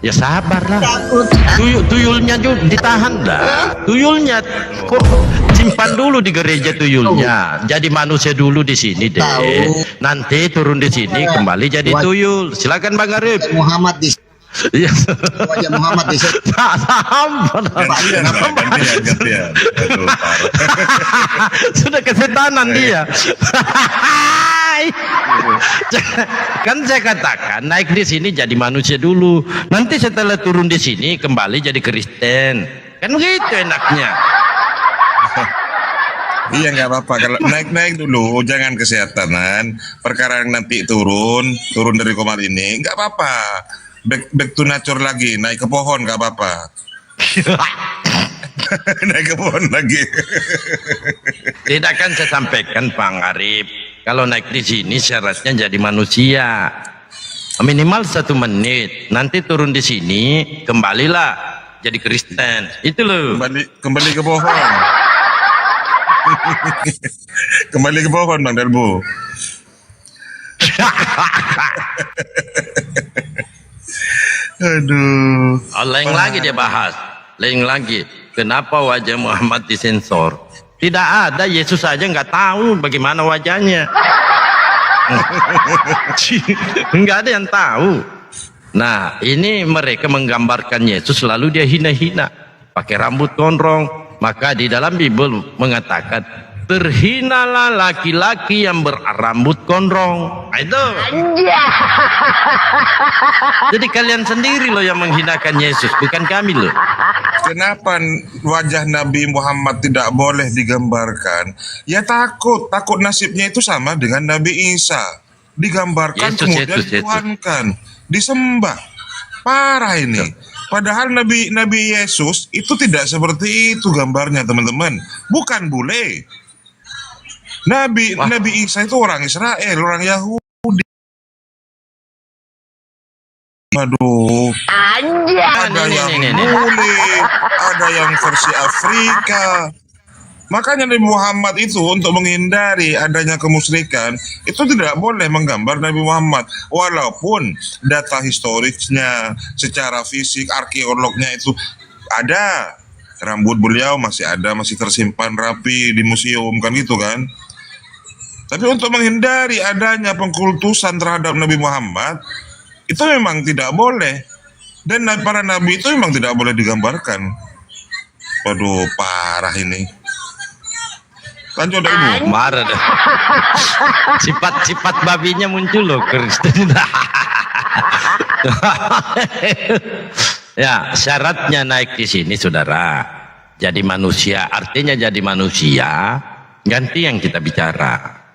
Ya sabarlah. Takut. Tuyulnya juga ditahan dah. Tuyulnya kok simpan dulu di gereja tuyulnya. Jadi manusia dulu di sini deh. Nanti turun di sini kembali jadi tuyul. Silakan Bang Arif. Muhammad di Iya. wajah Muhammad di Gantian. Aduh, parah. Sudah kesetanan dia. Kan saya katakan naik di sini jadi manusia dulu. Nanti setelah turun di sini kembali jadi Kristen. Kan begitu enaknya. Iya, nggak apa-apa kalau naik dulu, jangan kesehatanan. Perkara yang nanti turun dari komat ini nggak apa-apa. Back to nature lagi, naik ke pohon nggak apa-apa. Naik ke pohon lagi. Tidak kan saya sampaikan Bang Arif, kalau naik di sini syaratnya jadi manusia minimal 1 menit. Nanti turun di sini kembalilah jadi Kristen. Itu loh. Kembali ke pohon. Kembali ke pohon Bang Dalbo. Aduh. Oh, lain lagi dia bahas. Lain lagi. Kenapa wajah Muhammad disensor? Tidak ada, Yesus saja nggak tahu bagaimana wajahnya. Nggak ada yang tahu. Nah, ini mereka menggambarkan Yesus lalu dia hina-hina. Pakai rambut gondrong. Maka di dalam Bible mengatakan, terhinalah laki-laki yang berambut gondrong. Itu. Jadi kalian sendiri loh yang menghinakan Yesus, bukan kami loh. Kenapa wajah Nabi Muhammad tidak boleh digambarkan? Ya takut nasibnya itu sama dengan Nabi Isa. Digambarkan kemudian dituhankan, disembah. Parah ini. Padahal Nabi Yesus itu tidak seperti itu gambarnya, teman-teman. Bukan bule. Nabi Isa itu orang Israel, orang Yahudi. Aduh. Ada yang bule, ada yang versi Afrika. Makanya Nabi Muhammad itu untuk menghindari adanya kemusyrikan itu tidak boleh menggambar Nabi Muhammad, walaupun data historisnya secara fisik arkeolognya itu ada, rambut beliau masih ada, masih tersimpan rapi di museum kan gitu kan. Tapi untuk menghindari adanya pengkultusan terhadap Nabi Muhammad itu memang tidak boleh, dan para nabi itu memang tidak boleh digambarkan. Waduh, parah ini. Lanjut Ibu. Marah deh. Sifat babinya muncul loh Kristen. Ya, syaratnya naik di sini saudara. Jadi manusia, artinya jadi manusia. Ganti yang kita bicara.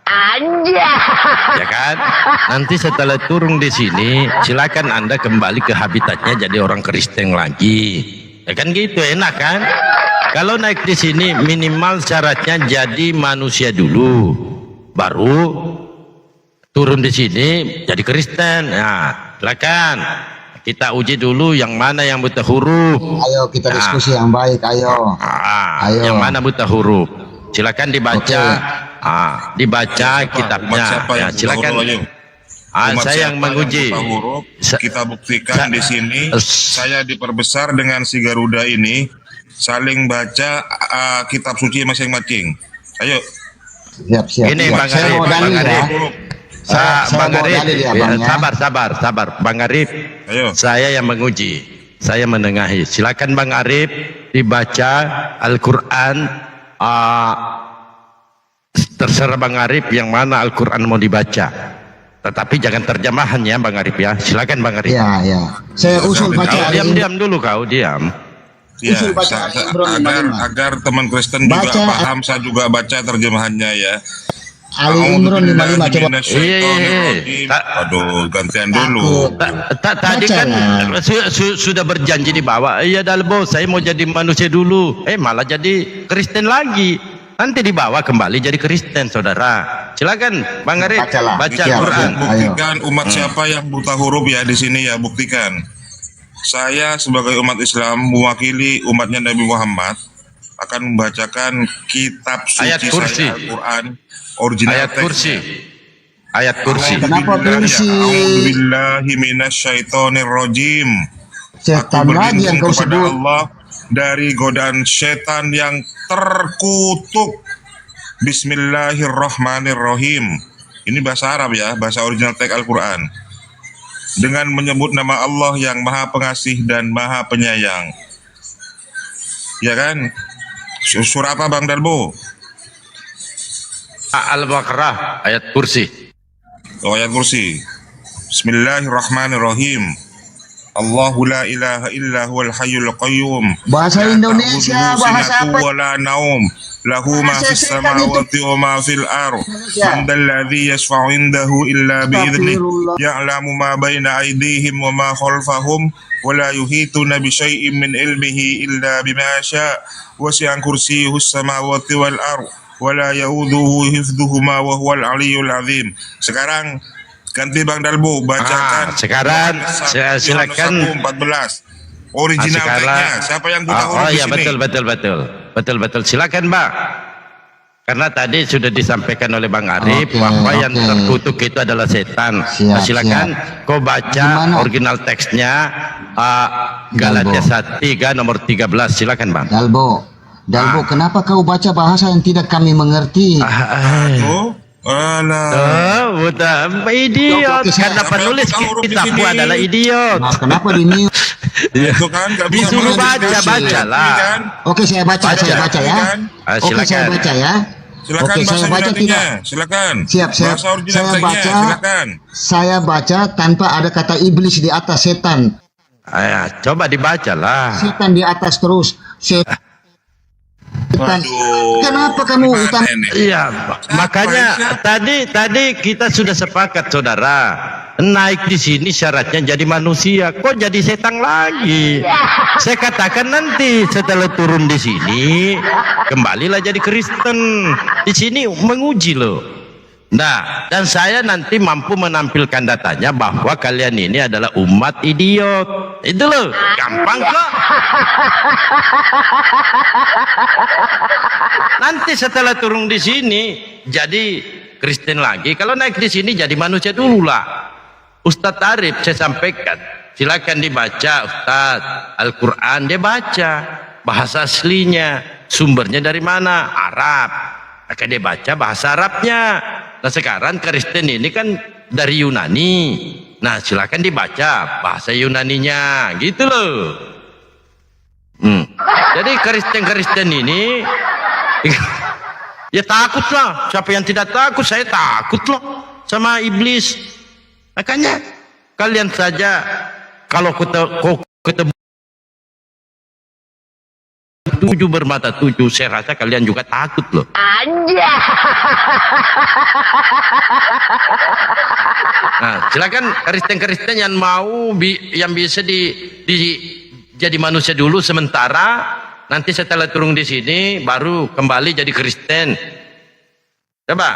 Ya kan? Nanti setelah turun di sini, silakan Anda kembali ke habitatnya jadi orang Kristen lagi. Ya kan gitu, enak kan? Kalau naik di sini minimal syaratnya jadi manusia dulu, baru turun di sini jadi Kristen. Nah, silakan kita uji dulu yang mana yang buta huruf. Ayo kita diskusi yang baik. Ayo. Yang mana buta huruf? Silakan dibaca. Dibaca kitabnya. Ya, silakan. Saya yang menguji. Kita buktikan di sini. Saya diperbesar dengan si Garuda ini. Saling baca kitab suci masing-masing. Ayo. Siap. Ini Bang Arif. Bang Arif. Sabar. Bang Arif. Ayo. Saya yang menguji. Saya menengahi. Silakan Bang Arif dibaca Al-Qur'an. Terserah Bang Arif yang mana Al-Quran mau dibaca, tetapi jangan terjemahan ya Bang Arif ya. Silakan Bang Arif. Ya. Saya usul baca. Diam dulu kau diam. Ya, agar teman Kristen juga paham, saya juga baca terjemahannya ya. Ali Imran 55 coba. Aduh, gantian dulu. Tadi kan sudah berjanji di bawah. Iya Dalbo, saya mau jadi manusia dulu. Malah jadi Kristen lagi. Nanti dibawa kembali jadi Kristen, saudara. Silakan, Bang Arif, baca Al-Quran. Buktikan umat siapa yang buta huruf ya di sini ya, buktikan. Saya sebagai umat Islam mewakili umatnya Nabi Muhammad akan membacakan kitab suci ayat kursi. saya Al-Quran original ayat kursi. Ayat kursi. Kenapa kursi? A'udzubillahi minasyaitonirrajim. Setan lagi yang kau kepada sebut. Allah dari godaan setan yang terkutuk. Bismillahirrahmanirrahim. Ini bahasa Arab ya, bahasa original teks Al-Quran. Dengan menyebut nama Allah yang Maha Pengasih dan Maha Penyayang. Ya kan? Surah apa Bang Dalbo? Al-Baqarah ayat kursi. Oh, ayat kursi. Bismillahirrahmanirrahim. Allahu la ilaha illa huwal hayyul qayyum. Bahasa La Indonesia, ta'khudhuhu bahasa sinatun apa? wa la naum. Lahu ma Bahasa fis setan itu. samawati wa ma fil ardh. Indonesia. Man dzal ladzi yashfa'u indahu illa bi idhnih. Astagfirullah. Ya'lamu ma baina aydihim wa ma khalfahum wa la yuhituna bi syai'in min ilmihi illa bima syaa'. Wasi'a kursiyyuhus samawati wal ardh wa la ya'uduhu hifdhuhuma wa huwal 'aliyyul 'azim. Sekarang ganti Bang Dalbo bacakan. Sekarang saya silakan. 14. Original tagnya. Siapa yang buta huruf Oh di ya, sini? betul. Silakan Bang. Karena tadi sudah disampaikan oleh Bang Arif Oke, bahwa yang oke. terkutuk itu adalah setan. Siap, Nah, silakan kau baca Gimana? original teksnya Galatia 3 nomor 13. Silakan Bang. Dalbo, kenapa kau baca bahasa yang tidak kami mengerti? Oh, alah. Buta idiot. Oke, Karena siapa penulis yang buta huruf di kitabmu sini? adalah idiot. Nah, kenapa di mute? Itu kan gak bisa Disuruh mengendalikan bacalah. kan? Oke, saya baca ya. Kan? Oke, saya Silakan. baca ya. Silakan Oke, saya bahasa baca Yunaninya. tidak. Silakan. Siap. Bahasa original Saya tagnya. baca. Silakan. Saya baca tanpa ada kata iblis di atas setan. Coba dibacalah. Setan di atas terus. Setan. Waduh. Kenapa kamu utama? Gimana ini? Iya, makanya tadi kita sudah sepakat saudara. Naik di sini syaratnya jadi manusia. Kok jadi setan lagi? Saya katakan nanti setelah turun di sini kembalilah jadi Kristen. Di sini menguji loh. Nah, dan saya nanti mampu menampilkan datanya bahwa kalian ini adalah umat idiot. Itu loh, gampang kok. Nanti setelah turun di sini jadi Kristen lagi. Kalau naik di sini jadi manusia dulu lah. Ustadz Arif saya sampaikan, silakan dibaca Ustadz. Al-Quran dia baca, bahasa aslinya, sumbernya dari mana? Arab. Maka dia baca bahasa Arabnya. Nah sekarang Kristen ini kan dari Yunani. Nah silakan dibaca bahasa Yunaninya, gitu loh. Jadi Kristen ini ya takutlah. Siapa yang tidak takut? Saya takut loh sama iblis. Makanya kalian saja kalau ketemu tujuh bermata tujuh, saya rasa kalian juga takut loh. Nah, silakan Kristen yang mau yang bisa jadi manusia dulu sementara, nanti setelah turun di sini baru kembali jadi Kristen. Coba.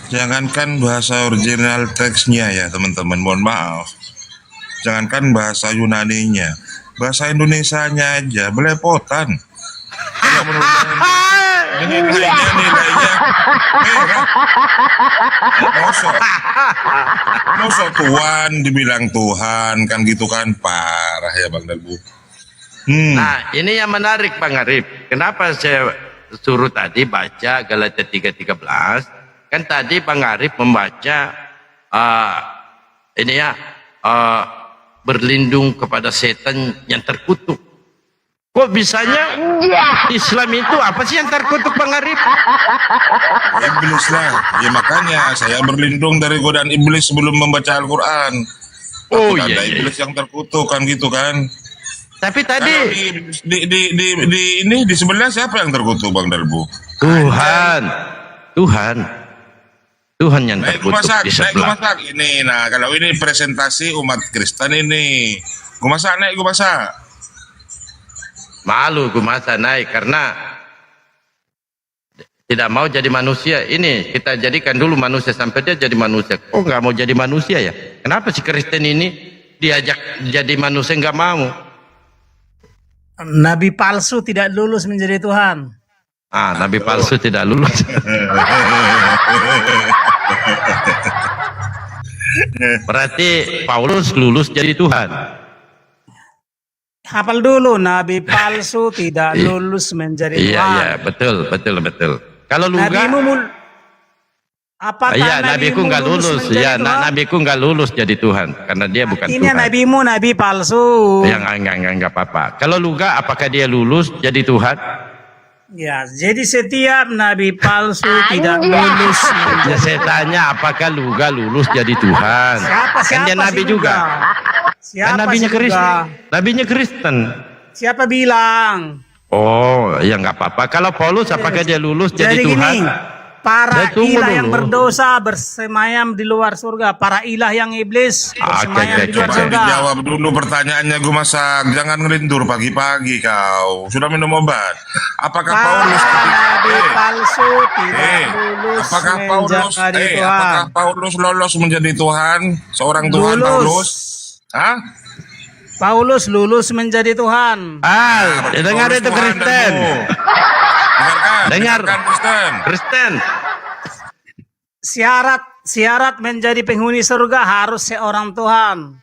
Jangankan bahasa original teksnya ya teman-teman, mohon maaf. Jangankan bahasa Yunaninya, bahasa Indonesianya aja belepotan. Kalau menurut saya ini nilainya merah. Mosok Tuhan dibilang Tuhan kan gitu kan, parah ya Bang Dalbu. Nah, ini yang menarik Bang Arif. Kenapa saya suruh tadi baca Galatia 3:13? Kan tadi Bang Arif membaca berlindung kepada setan yang terkutuk. Kok bisanya Islam itu apa sih yang terkutuk Bang Arif? Iblis lah. Ya makanya saya berlindung dari godaan iblis sebelum membaca Al-Quran. Oh Ada iya. iblis yang terkutuk kan gitu kan. Tapi Kalau tadi di sebelah siapa yang terkutuk Bang Dalbu? Tuhan yang Naik terkutuk masak, di sebelah. ini. Nah, kalau ini presentasi umat Kristen ini. Gue masak. Malu gue masa naik karena tidak mau jadi manusia. Ini kita jadikan dulu manusia sampai dia jadi manusia. Oh nggak mau jadi manusia ya? Kenapa si Kristen ini diajak jadi manusia nggak mau? Nabi palsu tidak lulus menjadi Tuhan. Nabi palsu tidak lulus. Berarti Paulus lulus jadi Tuhan. Hafal dulu, nabi palsu tidak lulus menjadi Iya, Tuhan. iya, betul. Kalau Luga, Nabimu apakah iya, nabiku nggak lulus. menjadi Ya, Tuhan? nabiku nggak lulus jadi Tuhan karena dia bukan Artinya Tuhan. nabimu nabi palsu. Ya, enggak apa-apa. Kalau Luga, apakah dia lulus jadi Tuhan? Ya, jadi setiap nabi palsu tidak lulus Ya, menjadi saya tanya, apakah Luga lulus jadi Tuhan? Siapa Kan dia si nabi Luga? juga. Siapa Kan nabinya si Luga? Kristen. Nabinya Kristen. Siapa bilang? Oh, ya nggak apa-apa. Kalau Paulus, apakah dia lulus jadi, Jadi Tuhan? gini, para Saya tunggu ilah yang dulu. berdosa bersemayam di luar surga. Para ilah yang iblis bersemayam di luar Coba surga. dijawab dulu pertanyaannya gue masak. Jangan ngelindur pagi-pagi kau. Sudah minum obat. Apakah Paulus Nabi palsu tidak lulus apakah Paulus menjadi Tuhan. apakah Paulus lolos menjadi Tuhan? Seorang Tuhan Paulus? Lulus. Hah? Paulus lulus menjadi Tuhan. Dengar Paulus itu Tuhan Kristen. dan Bu. Dengar. Dengarkan Kristen. Kristen. Syarat menjadi penghuni surga harus seorang Tuhan.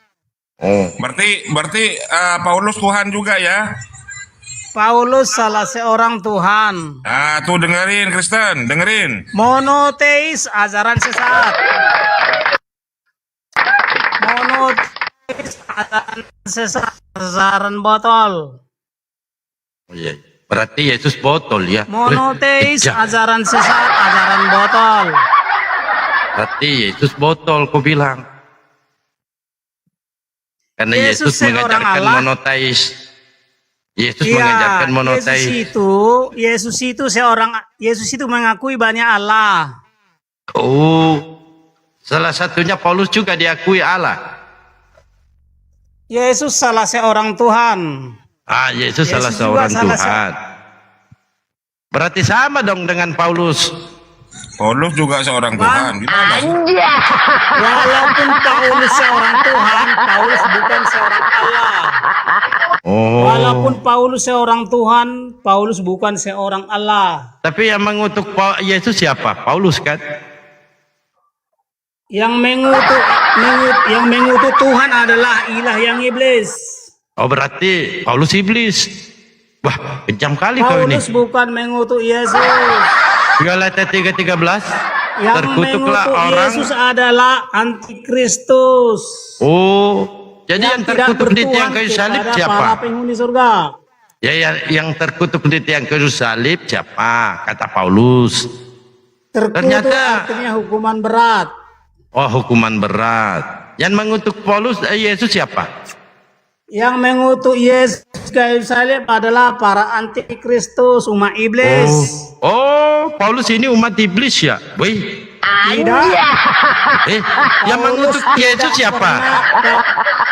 Oh. Berarti Paulus Tuhan juga ya? Paulus salah seorang Tuhan. Ah, tuh dengerin Kristen, dengerin. Monoteis ajaran sesat. Monoteis ajaran sesat, ajaran botol. Oh, iya. Berarti Yesus botol ya. Monoteis Jangan. ajaran sesat, ajaran botol. Berarti Yesus botol kau bilang. Karena Yesus Yesus seorang mengajarkan Allah. monoteis. Yesus Iya, mengajarkan monoteis. Yesus itu mengakui banyak Allah. Oh. Salah satunya Paulus juga diakui Allah. Yesus salah seorang Tuhan. Yesus salah Yesus juga seorang salah Tuhan. Berarti sama dong dengan Paulus. Paulus juga seorang Tuhan. Gimana? Walaupun Paulus seorang Tuhan, Paulus bukan seorang Allah. Oh. Walaupun Paulus seorang Tuhan, Paulus bukan seorang Allah. Tapi yang mengutuk Yesus siapa? Paulus kan? Yang mengutuk Tuhan adalah ilah yang iblis. Oh, berarti Paulus iblis. Wah, kejam kali kau ini. Paulus bukan mengutuk Yesus. Galatia 3:13. Yang Terkutuklah mengutuk orang. Yesus adalah antikristus. Oh, jadi yang tidak terkutuk di tiang bertuhan kayu salib kepada siapa? para penghuni surga. Ya, yang terkutuk di tiang kayu salib siapa? Kata Paulus. Terkutuk Ternyata- artinya hukuman berat. Oh, hukuman berat. Yang mengutuk Paulus Yesus siapa? Yang mengutuk Yesus kayu salib adalah para antikristus, umat iblis. Oh, Paulus ini umat iblis ya? Wih. Tidak. Yang mengutuk Yesus siapa?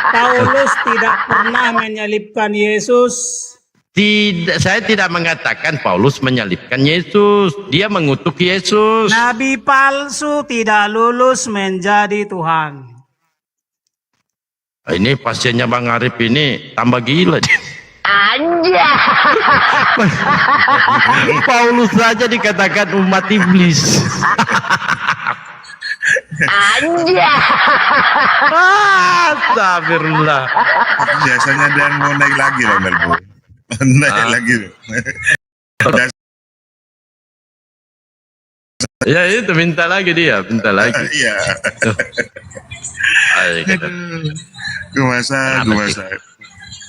Paulus tidak pernah menyalibkan Yesus. Tidak, saya tidak mengatakan Paulus menyalibkan Yesus. Dia mengutuk Yesus. Nabi palsu tidak lulus menjadi Tuhan. Ini pasiennya Bang Arif ini tambah gila. Paulus saja dikatakan umat iblis. Astagfirullah. Biasanya dia mau naik lagi loh Melbu. Naik lagi loh. Ya itu minta lagi dia, minta lagi. Iya. Ayo, kata.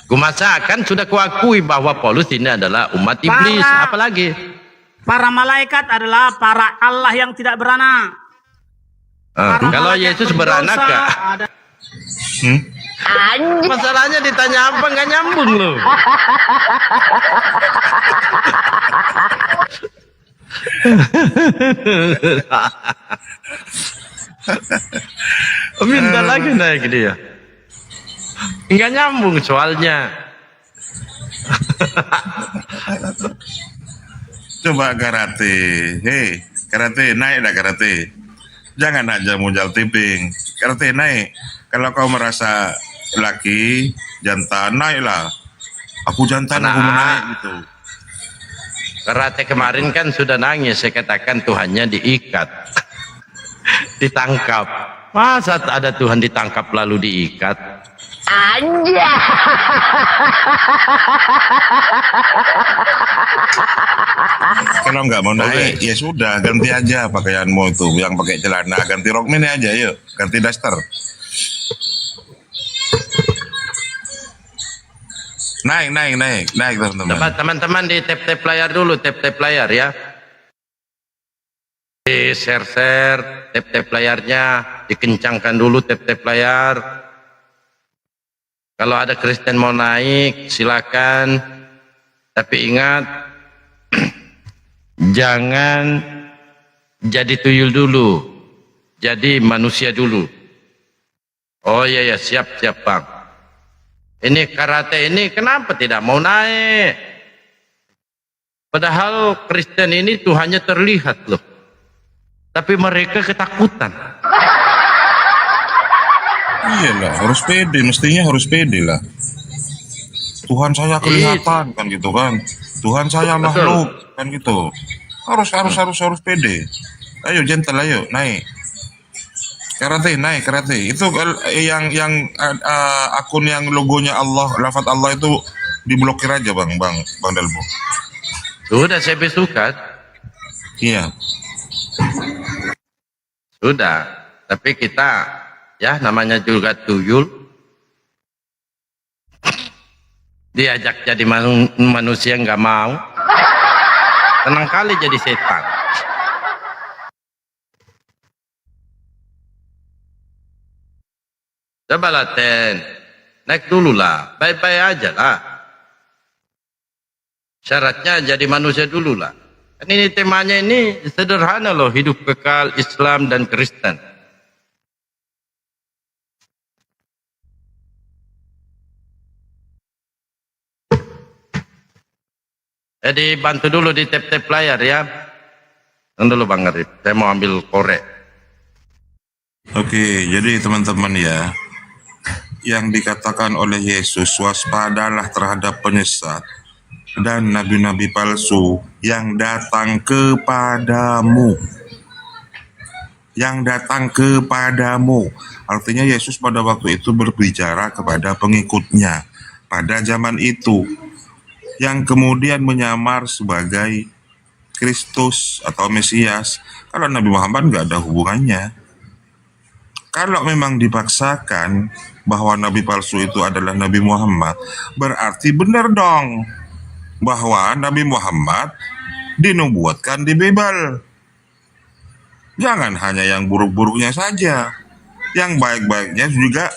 Gue masak. Kan sudah kuakui bahwa Paulus ini adalah umat iblis. Apalagi? Para malaikat adalah para Allah yang tidak beranak. Para Kalau malaikat Yesus beranak berdosa ya. ada- Masalahnya ditanya apa nggak nyambung loh. Minta lagi naik dia. Nggak nyambung soalnya. Coba karate. Hei, karate naik dah karate. Jangan aja mujal tipping. Karate naik. Kalau kau merasa laki, jantan, naiklah. Aku jantan, aku mau naik gitu. Karate kemarin kan sudah nangis. Saya katakan Tuhannya diikat. Ditangkap. Masa ada Tuhan ditangkap lalu diikat? Kalau nggak mau naik, ya sudah ganti aja pakaianmu itu, yang pakai celana ganti rok mini aja, yuk ganti daster. Naik teman-teman. Teman-teman di tap-tap layar dulu, tap-tap layar ya. Di share tap-tap layarnya, dikencangkan dulu tap-tap layar. Kalau ada Kristen mau naik, silakan. Tapi ingat, jangan jadi tuyul dulu, jadi manusia dulu. Oh iya, siap Bang. Ini karate ini kenapa tidak mau naik? Padahal Kristen ini Tuhannya terlihat loh. Tapi mereka ketakutan. Iyalah, harus pede, mestinya harus pede lah. Tuhan saya kelihatan kan gitu kan. Tuhan saya makhluk kan gitu. Harus pede. Ayo gentle, ayo naik. Karate. Itu yang akun yang logonya Allah, lafaz Allah itu diblokir aja Bang Dalbo. Sudah saya besukan. Iya. Sudah. Tapi kita ya namanya juga tuyul. Diajak jadi manusia nggak mau. Tenang kali jadi setan. Coba Ten, naik dulu lah, baik-baik aja lah. Syaratnya jadi manusia dulu lah. Kan ini temanya ini sederhana loh, hidup kekal Islam dan Kristen. Jadi bantu dulu di tap-tap layar ya. Tunggu dulu Bang Arif, saya mau ambil korek. Oke, jadi teman-teman ya, yang dikatakan oleh Yesus, waspadalah terhadap penyesat dan nabi-nabi palsu yang datang kepadamu. Yang datang kepadamu. Artinya Yesus pada waktu itu berbicara kepada pengikutnya pada zaman itu, yang kemudian menyamar sebagai Kristus atau Mesias. Kalau Nabi Muhammad nggak ada hubungannya. Kalau memang dipaksakan bahwa Nabi palsu itu adalah Nabi Muhammad, berarti benar dong bahwa Nabi Muhammad dinubuatkan di Bible. Jangan hanya yang buruk-buruknya saja, yang baik-baiknya juga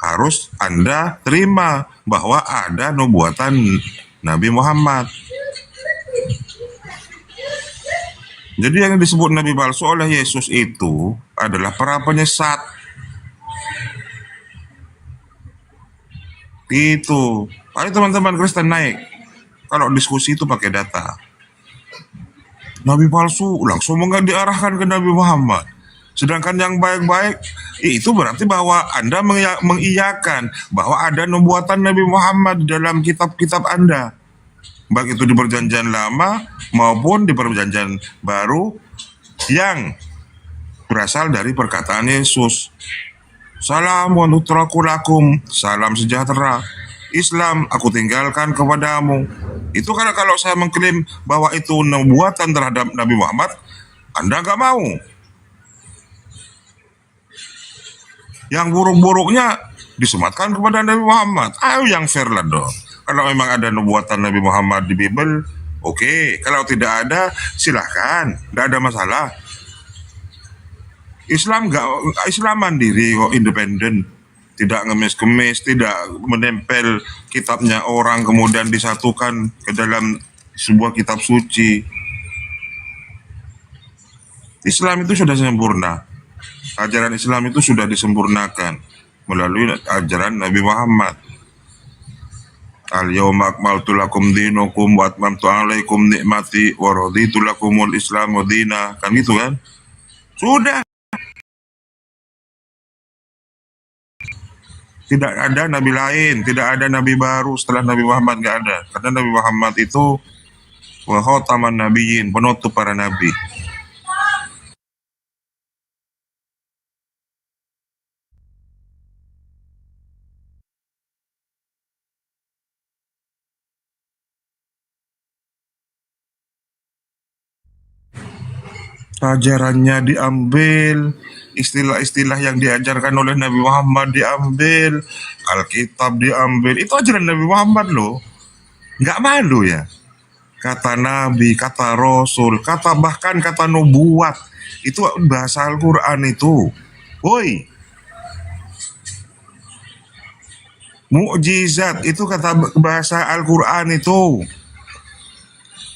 harus Anda terima bahwa ada nubuatan Nabi Muhammad. Jadi yang disebut Nabi palsu oleh Yesus itu adalah para penyesat. Itu. Ayo teman-teman Kristen naik. Kalau diskusi itu pakai data. Nabi palsu langsung diarahkan ke Nabi Muhammad. Sedangkan yang baik-baik itu berarti bahwa Anda mengiyakan bahwa ada nubuatan Nabi Muhammad dalam kitab-kitab Anda. Baik itu di perjanjian lama maupun di perjanjian baru yang berasal dari perkataan Yesus. Salamun utraku lakum, salam sejahtera. Islam aku tinggalkan kepadamu. Itu kalau saya mengklaim bahwa itu nubuatan terhadap Nabi Muhammad, Anda nggak mau. Yang buruk-buruknya disematkan kepada Nabi Muhammad. Ayo yang fair lah dong. Kalau memang ada nubuatan Nabi Muhammad di Bible, oke. Kalau tidak ada, silahkan, tidak ada masalah. Islam mandiri kok, independen, tidak ngemis-kemis, tidak menempel kitabnya orang kemudian disatukan ke dalam sebuah kitab suci. Islam itu sudah sempurna. Ajaran Islam itu sudah disempurnakan melalui ajaran Nabi Muhammad. Al-yawma akmaltu lakum dinukum wa atmamtu alaikum nikmati wa raditu lakumul islamu dina. Kan gitu kan? Sudah. Tidak ada nabi lain, tidak ada nabi baru setelah Nabi Muhammad, nggak ada. Karena Nabi Muhammad itu wa khataman nabiyyin, penutup para nabi. Pelajarannya diambil, istilah-istilah yang diajarkan oleh Nabi Muhammad diambil, Alkitab diambil. Itu ajaran Nabi Muhammad loh. Nggak malu ya? Kata Nabi, kata Rasul, bahkan kata nubuat. Itu bahasa Al-Quran itu. Woi, mukjizat itu kata bahasa Al-Quran itu.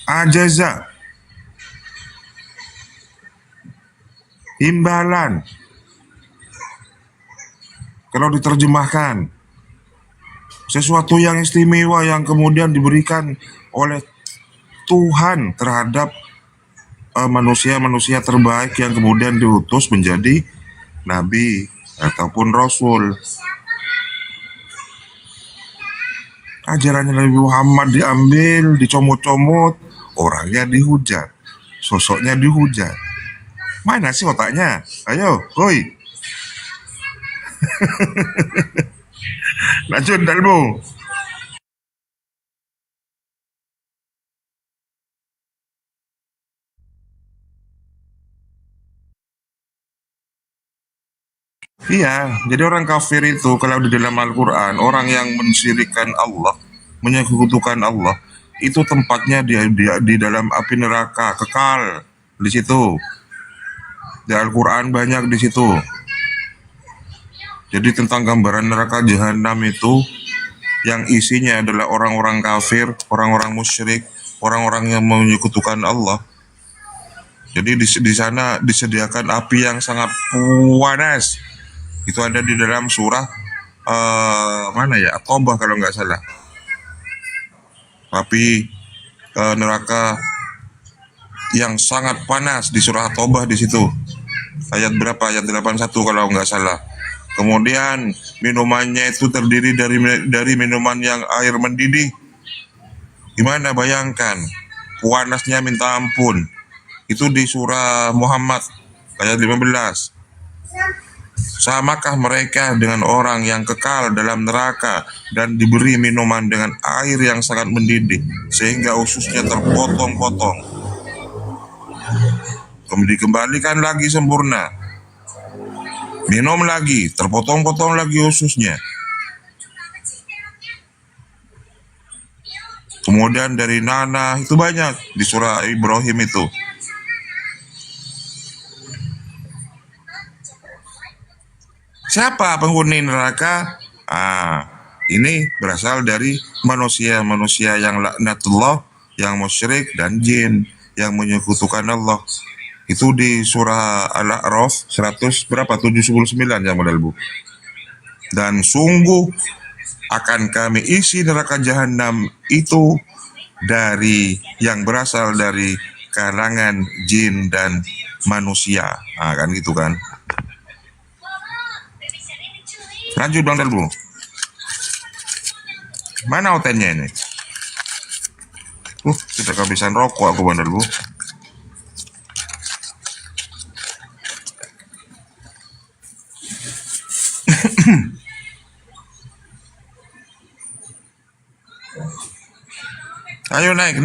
Ajaza, imbalan. Kalau diterjemahkan, sesuatu yang istimewa yang kemudian diberikan oleh Tuhan terhadap manusia-manusia terbaik yang kemudian diutus menjadi nabi ataupun rasul. Ajarannya Nabi Muhammad diambil, dicomot-comot, orangnya dihujat, sosoknya dihujat. Mana sih otaknya? Ayo, hoi. Lanjut, Dalbo. Iya, jadi orang kafir itu kalau di dalam Al-Quran, orang yang mensyirikkan Allah, menyekutukan Allah, itu tempatnya di dalam api neraka, kekal di situ. Di Al-Quran banyak di situ. Jadi tentang gambaran neraka jahanam itu, yang isinya adalah orang-orang kafir, orang-orang musyrik, orang-orang yang menyekutukan Allah. Jadi di sana disediakan api yang sangat panas. Itu ada di dalam surah mana ya, At-Taubah kalau nggak salah. Api neraka yang sangat panas di surah At-Taubah di situ. Ayat berapa? Ayat 81 kalau nggak salah. Kemudian minumannya itu terdiri dari minuman yang air mendidih. Gimana bayangkan? Panasnya minta ampun. Itu di surah Muhammad ayat 15. Samakah mereka dengan orang yang kekal dalam neraka dan diberi minuman dengan air yang sangat mendidih sehingga ususnya terpotong-potong, kemudian dikembalikan lagi sempurna, minum lagi, terpotong-potong lagi ususnya. Kemudian dari nanah, itu banyak di surah Ibrahim itu. Siapa penghuni neraka? Ini berasal dari manusia-manusia yang laknatullah, yang musyrik dan jin yang menyekutukan Allah. Itu di surah Al-A'raf 100 berapa? 79 ya modal Bu. Dan sungguh akan kami isi neraka jahanam itu dari yang berasal dari kalangan jin dan manusia. Kan gitu kan. Lanjut Bang Dalbu. Mana otennya ini? Tidak kehabisan rokok aku Bang Dalbu. Ayo naik.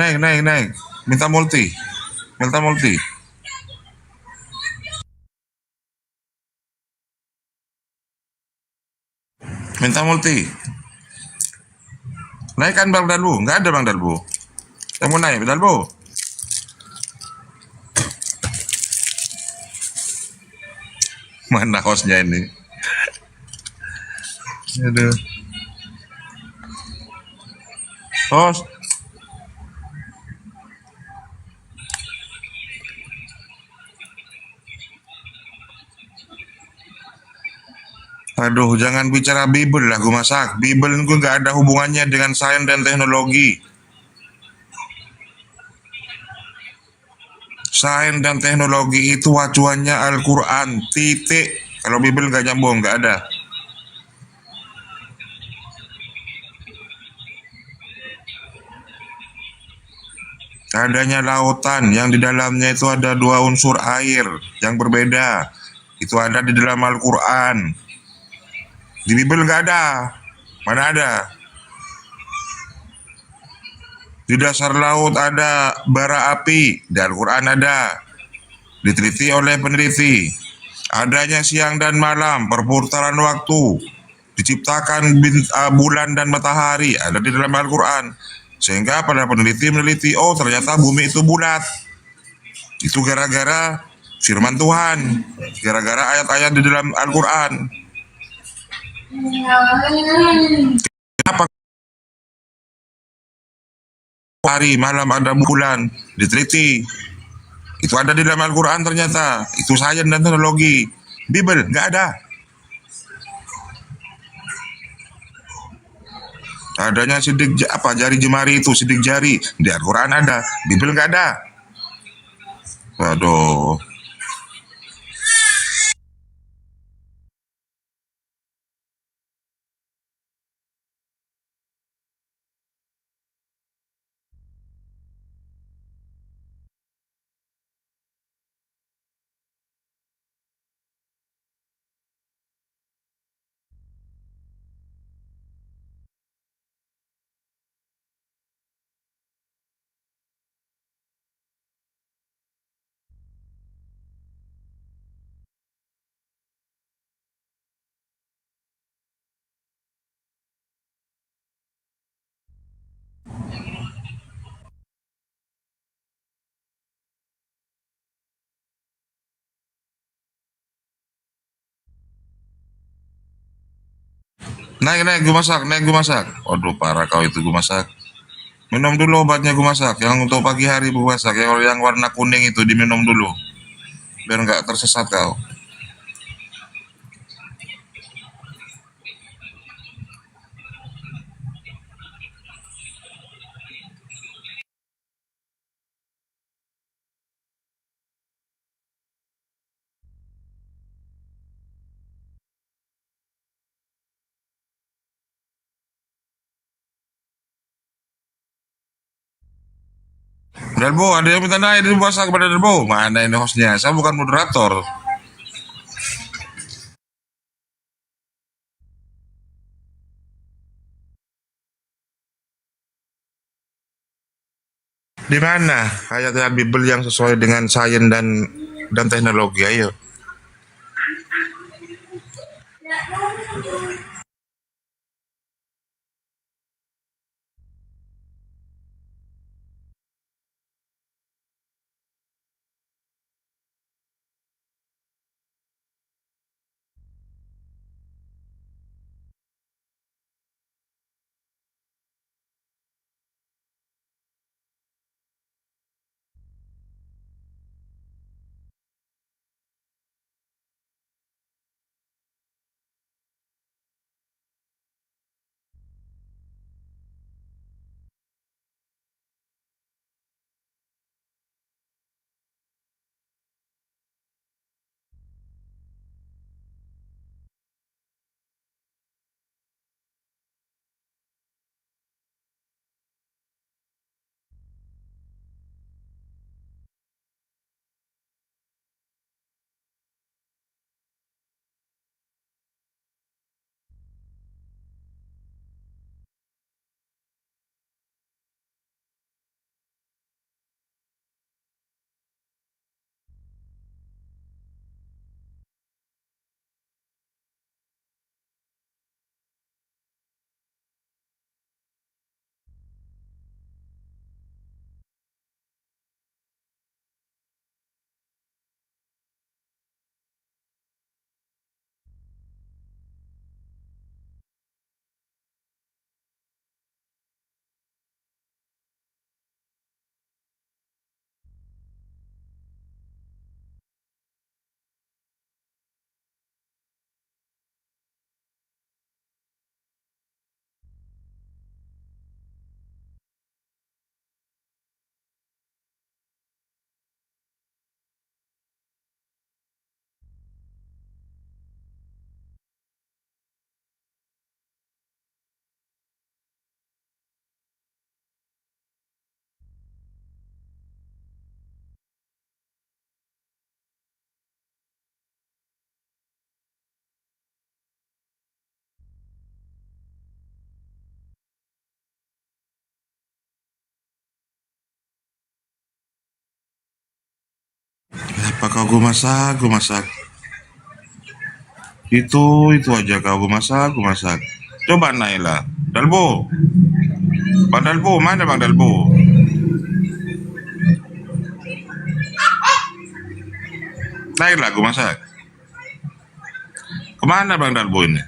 Minta multi. Naikkan Bang Dalbu. Nggak ada Bang Dalbu. Saya mau naik Dalbu. Mana hostnya ini? Aduh. Host. Aduh, jangan bicara Bible lah, gue masak. Bible gue gak ada hubungannya dengan sains dan teknologi. Sains dan teknologi itu acuannya Al-Quran, titik. Kalau Bible gak nyambung, gak ada. Adanya lautan yang di dalamnya itu ada 2 unsur air yang berbeda. Itu ada di dalam Al-Quran. Di Bible nggak ada. Mana ada? Di dasar laut ada bara api. Di Al-Quran ada. Diteliti oleh peneliti. Adanya siang dan malam, perputaran waktu, diciptakan bulan dan matahari ada di dalam Al-Quran. Sehingga para peneliti meneliti, oh ternyata bumi itu bulat. Itu gara-gara firman Tuhan, gara-gara ayat-ayat di dalam Al-Quran. Kenapa hari malam ada bulan? Diteliti. Itu ada di dalam Al-Quran ternyata. Itu sains dan teknologi. Bible nggak ada. Adanya jari jemari itu sidik jari di Al-Quran ada, Bible nggak ada. Waduh. Naik gue masak. Waduh parah kau itu gue masak. Minum dulu obatnya gue masak. Yang untuk pagi hari gue masak. Yang warna kuning itu diminum dulu. Biar nggak tersesat kau. Delbo, ada yang minta naik dari masak kepada Delbo. Mana ini hostnya? Saya bukan moderator. Di mana ayat-ayat Bible yang sesuai dengan sains dan teknologi? Ayo. Apa kau gue masak, gue masak. Itu aja kau gue masak. Coba Naila. Dalbo. Bang Dalbo, mana Bang Dalbo? Naila gue masak. Kemana Bang Dalbo ini?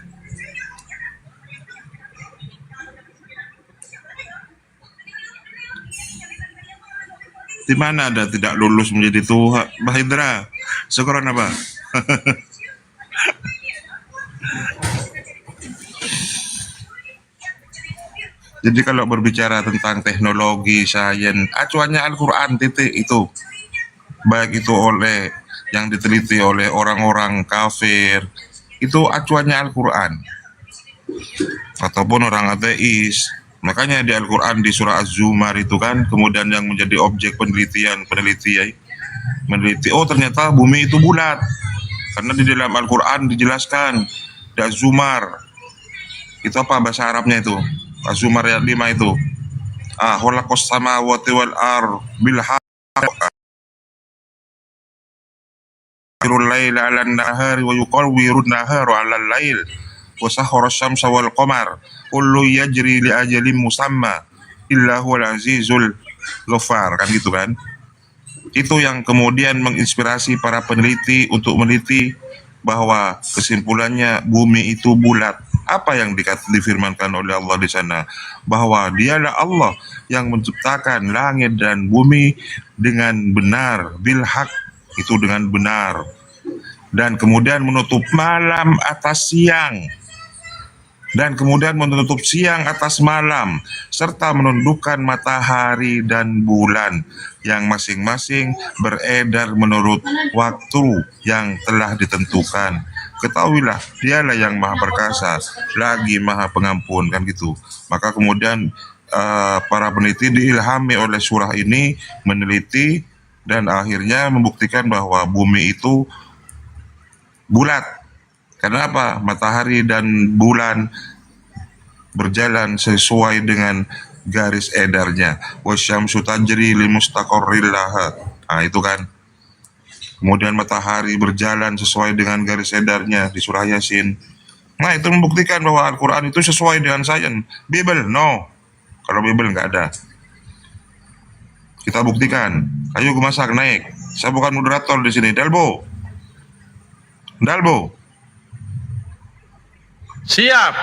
Di mana ada tidak lulus menjadi Tuhan? Bahidra, syukuran apa? Jadi kalau berbicara tentang teknologi, sains, acuannya Al-Quran titik itu. Baik itu oleh yang diteliti oleh orang-orang kafir, itu acuannya Al-Quran. Ataupun orang ateis. Makanya di Al-Quran di surah Az-Zumar itu kan, kemudian yang menjadi objek peneliti, oh ternyata bumi itu bulat. Karena di dalam Al-Quran dijelaskan, di Az-Zumar, itu apa bahasa Arabnya itu? Az-Zumar ayat 5 itu. Khalaqas samawati wal ardh bil haqq. Yurul laila 'alan nahari wa yuqawwirun nahara 'alal lail. Wa sahhara asy-syamsa wal qamar kullu yajri li ajalin musamma illa huwal azizul ghafar, kan gitu kan. Itu yang kemudian menginspirasi para peneliti untuk meneliti bahwa kesimpulannya bumi itu bulat. Apa yang difirmankan oleh Allah di sana? Bahwa dialah Allah yang menciptakan langit dan bumi dengan benar, bil haq, itu dengan benar. Dan kemudian menutup malam atas siang. Dan kemudian menutup siang atas malam, serta menundukkan matahari dan bulan yang masing-masing beredar menurut waktu yang telah ditentukan. Ketahuilah, dialah yang maha perkasa, lagi maha pengampun, kan gitu. Maka kemudian para peneliti diilhami oleh surah ini meneliti dan akhirnya membuktikan bahwa bumi itu bulat. Kenapa? Matahari dan bulan berjalan sesuai dengan garis edarnya. Wasyamsu tajri limustaqarril laha. Itu kan. Kemudian matahari berjalan sesuai dengan garis edarnya di surah Yasin. Nah, itu membuktikan bahwa Al-Quran itu sesuai dengan sains. Bible, no. Kalau Bible nggak ada. Kita buktikan. Ayo gue masak, naik. Saya bukan moderator di sini. Dalbo. Siap.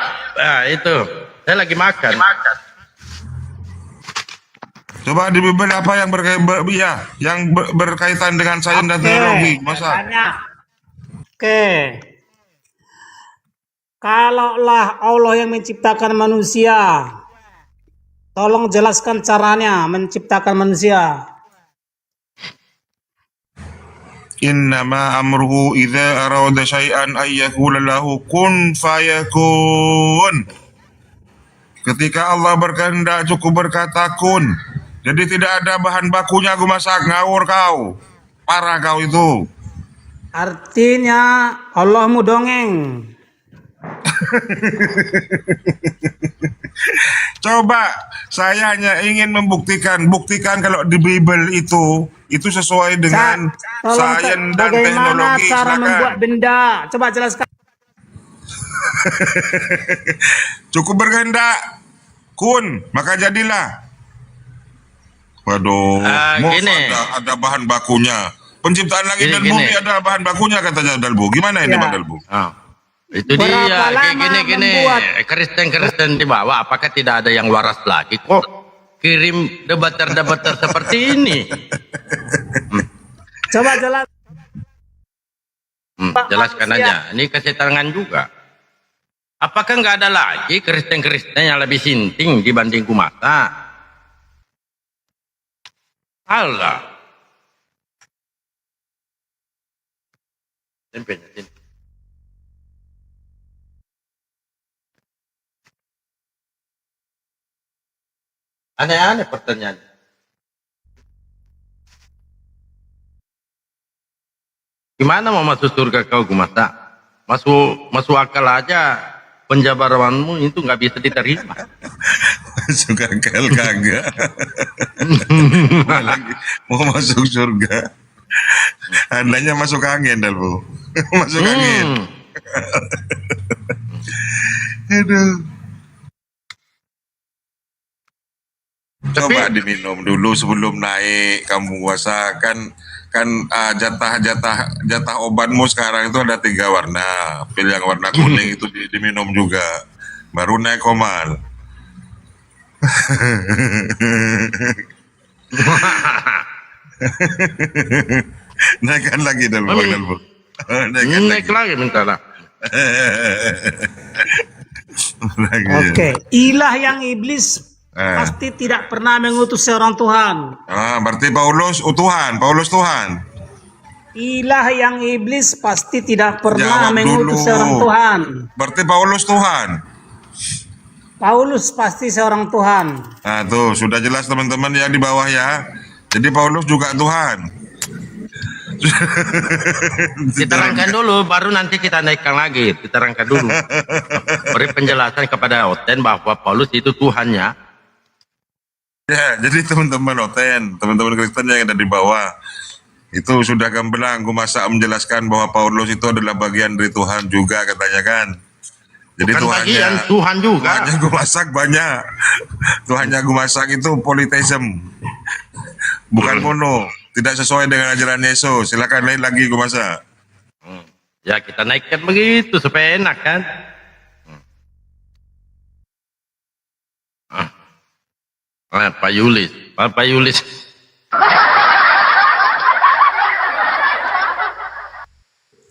Itu. Saya lagi makan. Coba di Bible apa yang berkaitan dengan sains dan teknologi, masa? Oke. Kalaulah Allah yang menciptakan manusia, tolong jelaskan caranya menciptakan manusia. Innama amruhu idza arada syai'an ay yaqula lahu kun fayakun. Ketika Allah berkehendak cukup berkata kun. Jadi tidak ada bahan bakunya gue masak, ngawur kau. Parah kau itu. Artinya Allahmu dongeng. Coba saya hanya ingin buktikan kalau di Bible itu sesuai dengan sains dan bagaimana teknologi. cara membuat benda? Coba jelaskan. Cukup berkehendak kun, maka jadilah. Waduh, ada bahan bakunya. Penciptaan langit dan bumi ada bahan bakunya katanya Dalbo. Gimana ini Bang Dalbo? Itu dia, gini. Kristen di bawah, apakah tidak ada yang waras lagi? Kok kirim debater seperti ini? Coba jelaskan aja. Ini kasih tangan juga. Apakah nggak ada lagi Kristen yang lebih sinting dibanding Kumata? Allah. Tempenya. Aneh-aneh pertanyaan. Gimana mau masuk surga kau Kumata? Masuk akal aja penjabaranmu itu nggak bisa diterima. Masuk akal kagak. Mau masuk surga. Andanya masuk angin, Dalbo. Masuk angin. Aduh. Coba diminum dulu sebelum naik kamu puasa jatah obatmu sekarang itu ada 3 warna. Pilih yang warna kuning itu diminum juga. Baru naik komal. Naikkan lagi Dalbo. Naik lagi bentar lah. Oke, ilah yang iblis pasti tidak pernah mengutus seorang Tuhan. Berarti Paulus Tuhan. Ilah yang iblis pasti tidak pernah Jawab mengutus dulu. seorang Tuhan. Berarti Paulus Tuhan. Paulus pasti seorang Tuhan. Nah tuh sudah jelas teman-teman yang di bawah ya. Jadi Paulus juga Tuhan. Diterangkan dulu, baru nanti kita naikkan lagi. Diterangkan dulu. Beri penjelasan kepada Oten bahwa Paulus itu Tuhannya. Ya, jadi teman-teman Oten, teman-teman Kristen yang ada di bawah, itu sudah gamblang gue masa menjelaskan bahwa Paulus itu adalah bagian dari Tuhan juga katanya kan. Jadi Bukan bagian, Tuhan juga. Tuhannya gue masak banyak. Tuhannya gue masak itu politeism. Bukan mono. Tidak sesuai dengan ajaran Yesus. Silakan lain lagi gue masak. Ya kita naikkan begitu supaya enak kan. Pak Yulis.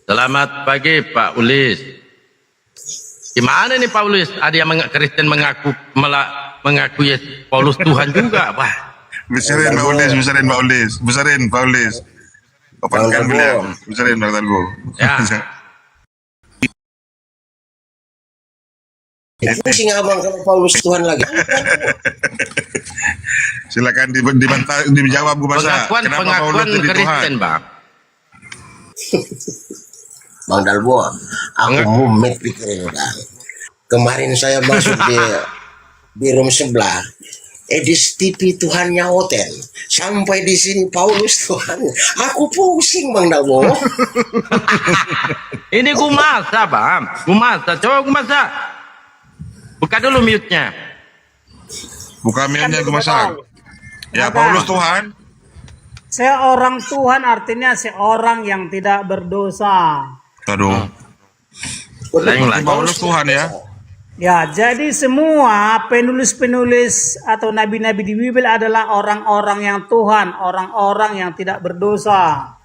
Selamat pagi Pak Ulis. Gimana nih Pak Ulis? Ada yang Kristen mengaku Paulus Tuhan juga, Pak. Besarin Pak Ulis. Papankan beliau. Besarin Pak Talgo. Ya. Pusing abang kalau Paulus Tuhan lagi. Silakan dijawab gue masa. Pengakuan Kristen, Bang. Bang Dalbo, aku mumet pikirin udah. Kemarin saya masuk di room sebelah. Di TV Tuhannya Oten. Sampai di sini Paulus Tuhan. Aku pusing Bang Dalbo. Ini gumasa, Bang. Coba gumasa. Buka dulu mute-nya. Buka mute-nya gue masak. Ya Paulus Tuhan. Seorang Tuhan artinya seorang yang tidak berdosa. Aduh. Paulus Tuhan ya. Ya, jadi semua penulis-penulis atau nabi-nabi di Bible adalah orang-orang yang Tuhan, orang-orang yang tidak berdosa.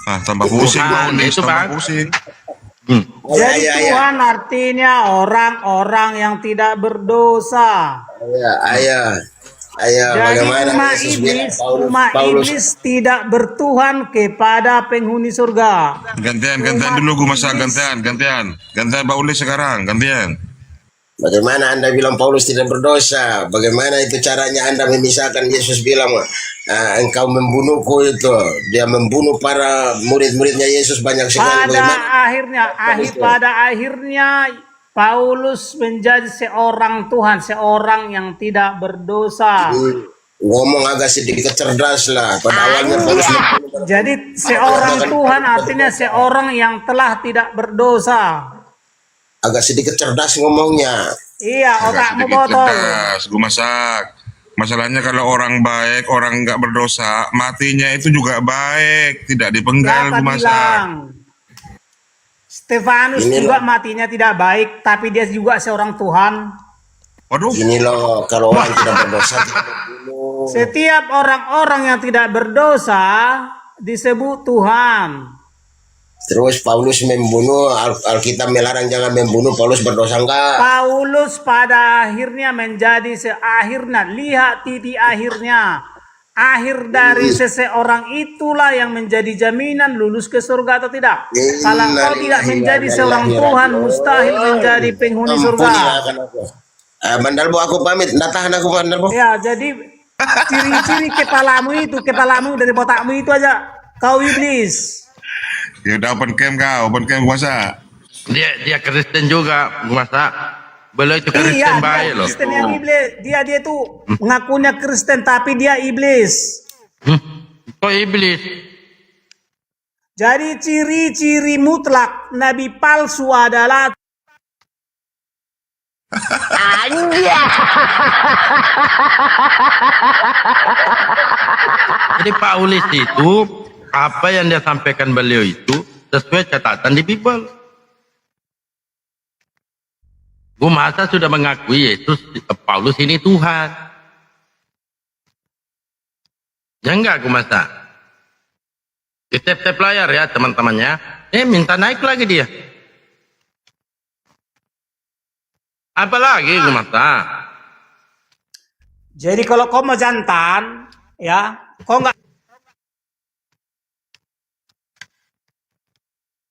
Tambah pusing Tuhan, itu, Bang. pusing. Jadi Tuhan artinya orang-orang yang tidak berdosa. Jadi umat iblis tidak bertuhan kepada penghuni surga. Gantian dulu gue masak gantian Paulus sekarang gantian. Bagaimana Anda bilang Paulus tidak berdosa? Bagaimana itu caranya Anda memisahkan? Yesus bilang, engkau membunuhku itu. Dia membunuh para murid-muridnya Yesus banyak sekali. Pada akhirnya Paulus menjadi seorang Tuhan, seorang yang tidak berdosa. Ngomong agak sedikit cerdas lah. Pada awalnya Paulus jadi seorang Tuhan artinya seorang yang telah tidak berdosa. agak sedikit cerdas ngomongnya. Iya, otakmu botol. Cerdas, gue masak. Masalahnya kalau orang baik, orang nggak berdosa, matinya itu juga baik, tidak dipenggal gue masak. Stefanus juga matinya tidak baik, tapi dia juga seorang Tuhan. Waduh. Ini loh, kalau orang tidak berdosa tidak dibunuh. Setiap orang-orang yang tidak berdosa disebut Tuhan. Terus Paulus membunuh, Alkitab melarang jangan membunuh. Paulus berdosa enggak? Paulus pada akhirnya menjadi seakhirnya. Lihat titik akhirnya. Akhir dari seseorang itulah yang menjadi jaminan lulus ke surga atau tidak. Kalau kau tidak menjadi seorang Tuhan, mustahil menjadi penghuni surga. Mandalbo, aku pamit. Nggak tahan aku, Mandalbo. Ya, jadi ciri-ciri kepalamu dari botakmu itu aja. Kau iblis. Ya udah open cam kuasa. Dia Kristen juga, masa beliau itu Kristen baik loh. Kristen yang iblis. Dia tuh mengakunya Kristen tapi dia iblis. Kok iblis? Jadi ciri-ciri mutlak nabi palsu adalah Jadi Paulus itu apa yang dia sampaikan beliau itu sesuai catatan di Bible. Gue masa sudah mengakui Yesus Paulus ini Tuhan. Ya enggak gue masa. Di tap-tap layar ya teman-temannya. Minta naik lagi dia. Apalagi gue masa. jadi kalau kau mau jantan, ya, kau nggak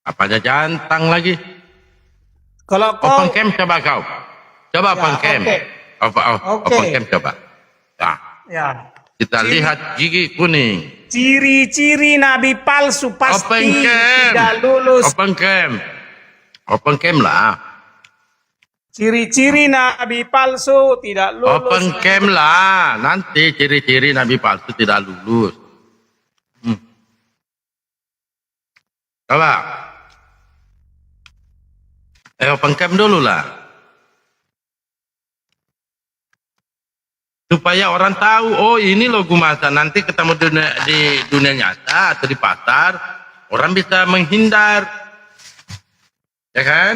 Apanya jantang lagi. kalau kau Open cam coba kau. Coba Ya, open cam. oke. Oke. Open cam coba. Nah, ya kita lihat gigi kuning. ciri-ciri nabi palsu Open pasti cam. tidak lulus. Open cam. Open cam lah. Ciri-ciri nabi palsu tidak lulus. Open cam lah. Nanti ciri-ciri nabi palsu tidak lulus. Coba. Open cam dulu lah. Supaya orang tahu, oh ini loh Gumasa. Nanti ketemu di dunia nyata atau di pasar, orang bisa menghindar. Ya kan?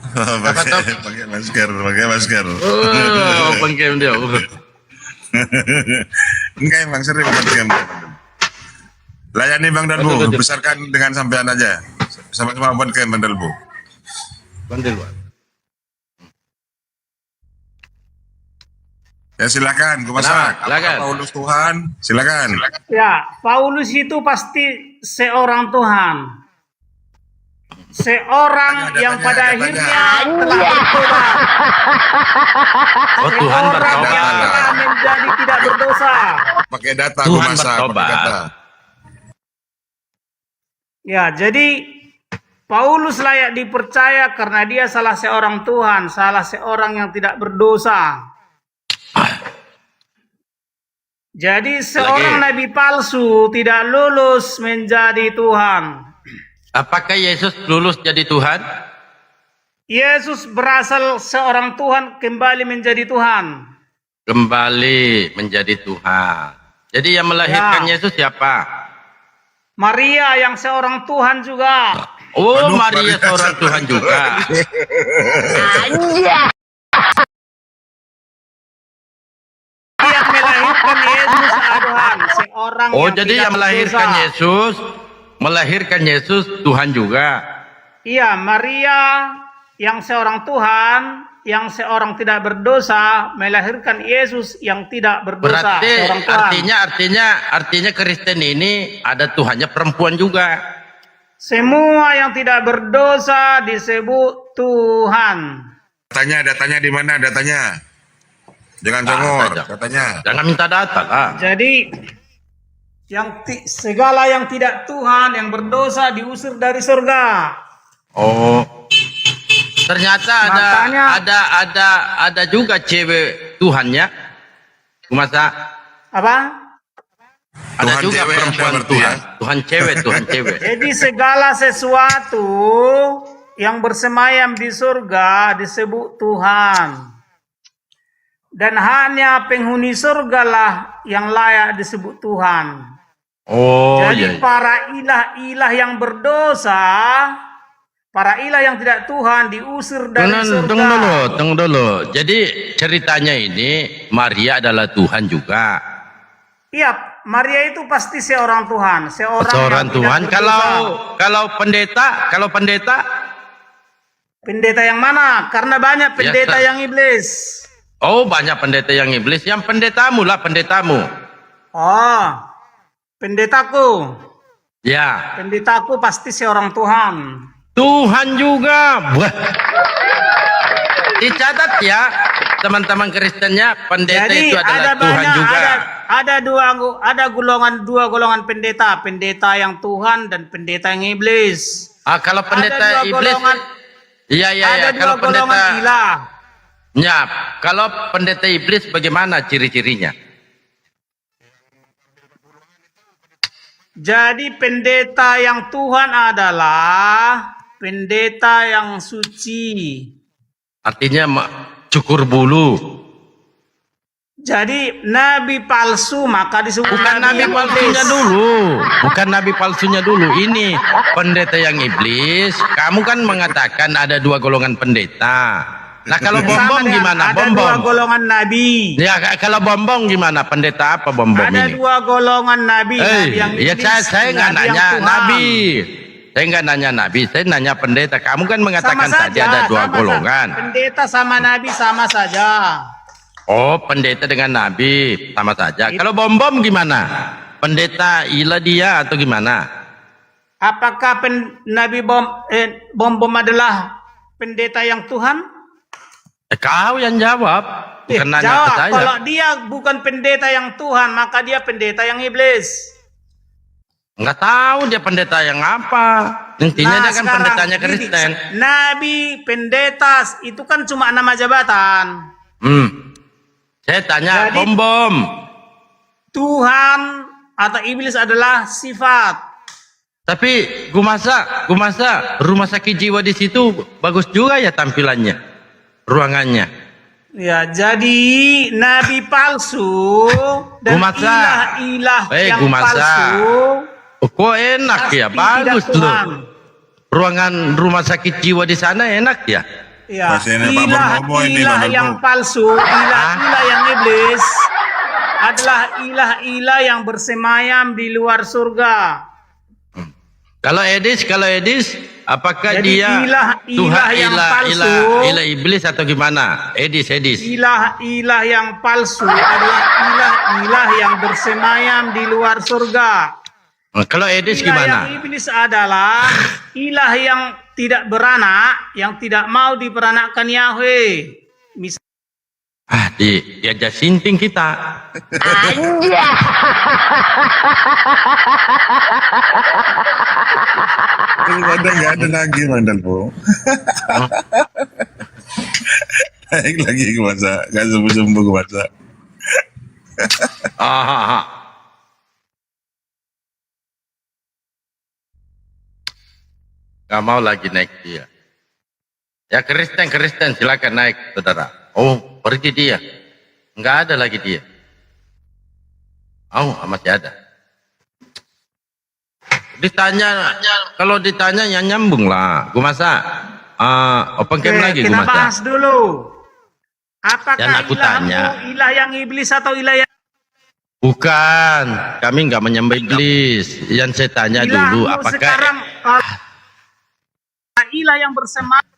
Pakai masker. Oh, open cam dia. Enggak emang sering open cam. Layani Bang Dalbu, besarkan dengan sampean aja. Sama-sama open cam Bang Dalbu. Bandel, Pak. Ya silakan, gue masak. Kenapa? Silakan. Paulus Tuhan, silakan. Ya, Paulus itu pasti seorang Tuhan. Seorang yang pada akhirnya telah bertobat. Oh Tuhan Orang yang telah bertobat. menjadi tidak berdosa. Pakai data gue Tuhan masak, pakai bertobat. data. Ya, jadi Paulus layak dipercaya karena dia salah seorang Tuhan, salah seorang yang tidak berdosa. Jadi seorang nabi palsu tidak lulus menjadi Tuhan. Apakah Yesus lulus jadi Tuhan? Yesus berasal seorang Tuhan kembali menjadi Tuhan. Kembali menjadi Tuhan. Jadi yang melahirkan Ya. Yesus siapa? Maria yang seorang Tuhan juga. Oh, Waduh, Maria Maria seorang Tuhan juga. Yang melahirkan Yesus Tuhan, seorang Oh, yang jadi tidak yang melahirkan berdosa. Yesus Tuhan juga. Iya, Maria yang seorang Tuhan, yang seorang tidak berdosa, melahirkan Yesus yang tidak berdosa, Berarti seorang Tuhan. artinya Kristen ini ada Tuhannya perempuan juga. Semua yang tidak berdosa disebut Tuhan. Datanya di mana datanya? Jangan congor, Data. datanya. Jangan minta data lah. Jadi segala yang tidak Tuhan, yang berdosa diusir dari surga. Oh. Ternyata Makanya- ada juga cewek Tuhannya. Masa Apa? ada Tuhan juga cewek perempuan ada berarti Tuhan. ya? Tuhan cewek. Jadi segala sesuatu yang bersemayam di surga disebut Tuhan. Dan hanya penghuni surga lah yang layak disebut Tuhan. Oh, Jadi iya. para ilah-ilah yang berdosa, para ilah yang tidak Tuhan diusir dari surga. Tunggu dulu. Jadi ceritanya ini Maria adalah Tuhan juga. Iya, Maria itu pasti seorang Tuhan, seorang Seorang yang Tuhan. tidak berdosa. Kalau pendeta, Pendeta yang mana? Karena banyak pendeta Biasa. yang iblis. oh banyak pendeta yang iblis. Yang pendetamu lah pendetamu. Oh, pendetaku. Ya, Pendetaku pasti seorang Tuhan. Tuhan juga. Wah. Dicatat ya teman-teman Kristennya, pendeta Jadi itu adalah ada Tuhan banyak, juga. ada dua golongan pendeta, pendeta yang Tuhan dan pendeta yang iblis. Kalau pendeta Ada dua iblis, golongan, iya. ada dua Kalau golongan pendeta, ilah. ya, kalau pendeta iblis bagaimana ciri-cirinya? Jadi pendeta yang Tuhan adalah pendeta yang suci. Artinya cukur bulu. Jadi nabi palsu maka disebut Bukan nabi yang palsunya iblis. dulu. Bukan nabi palsunya dulu. Ini pendeta yang iblis. Kamu kan mengatakan ada dua golongan pendeta. Nah kalau Sama bombong dengan gimana? ada dua Bombong. golongan nabi. Ya kalau bombong gimana? Pendeta apa bombong Ada ini? dua golongan nabi. Nabi yang Ya iblis, saya nggak nabi yang nanya Tuhan. nabi. Saya nggak nanya nabi. Saya nanya pendeta. Kamu kan mengatakan Sama tadi saja, ada dua sama golongan. saja. Pendeta sama nabi sama saja. Oh, pendeta dengan nabi sama saja. Kalau bom gimana? Pendeta ilah dia atau gimana? Apakah nabi bom adalah pendeta yang Tuhan? Kau yang jawab, bukan nanya ke Jawab, saya. kalau dia bukan pendeta yang Tuhan, maka dia pendeta yang iblis. Nggak tahu dia pendeta yang apa. Intinya dia kan sekarang pendetanya gini, Kristen. Nabi, pendeta, itu kan cuma nama jabatan. Saya tanya Jadi- bom. Tuhan atau iblis adalah sifat. Tapi gumasa rumah sakit jiwa di situ bagus juga ya tampilannya, ruangannya. Ya, jadi nabi palsu dan Gumasa. ilah-ilah yang Gumasa. palsu. Oh, kok enak ya, pasti bagus tidak loh. Tuhan. Ruangan rumah sakit jiwa di sana enak ya. Ya, Masih ini Pak Purnomo ini, ilah Bang yang Albo. palsu, ilah yang iblis adalah ilah-ilah yang bersemayam di luar surga. Kalau Edis, apakah Jadi dia ilah yang palsu. ilah iblis atau gimana? Edis. Ilah yang palsu adalah ilah yang bersemayam di luar surga. Kalau Edis Ilah gimana? yang iblis adalah ilah yang tidak beranak, yang tidak mau diperanakkan Yahweh. Diajak sinting kita. Daripada nggak ada lagi Bang Dalbo. Naik lagi ke masa, nggak sembuh ke masa. Gak mau lagi naik dia. Ya Kristen silakan naik saudara. Oh pergi dia. Nggak ada lagi dia. Oh masih ada. Kalau ditanya ya nyambung lah. Gumasa. Open cam lagi Kita Gumasa. bahas dulu. Apakah Dan aku tanya. ilah yang iblis atau ilah yang Bukan. Kami nggak menyembah iblis. Yang saya tanya dulu ilahmu apakah sekarang ilah yang bersemayam?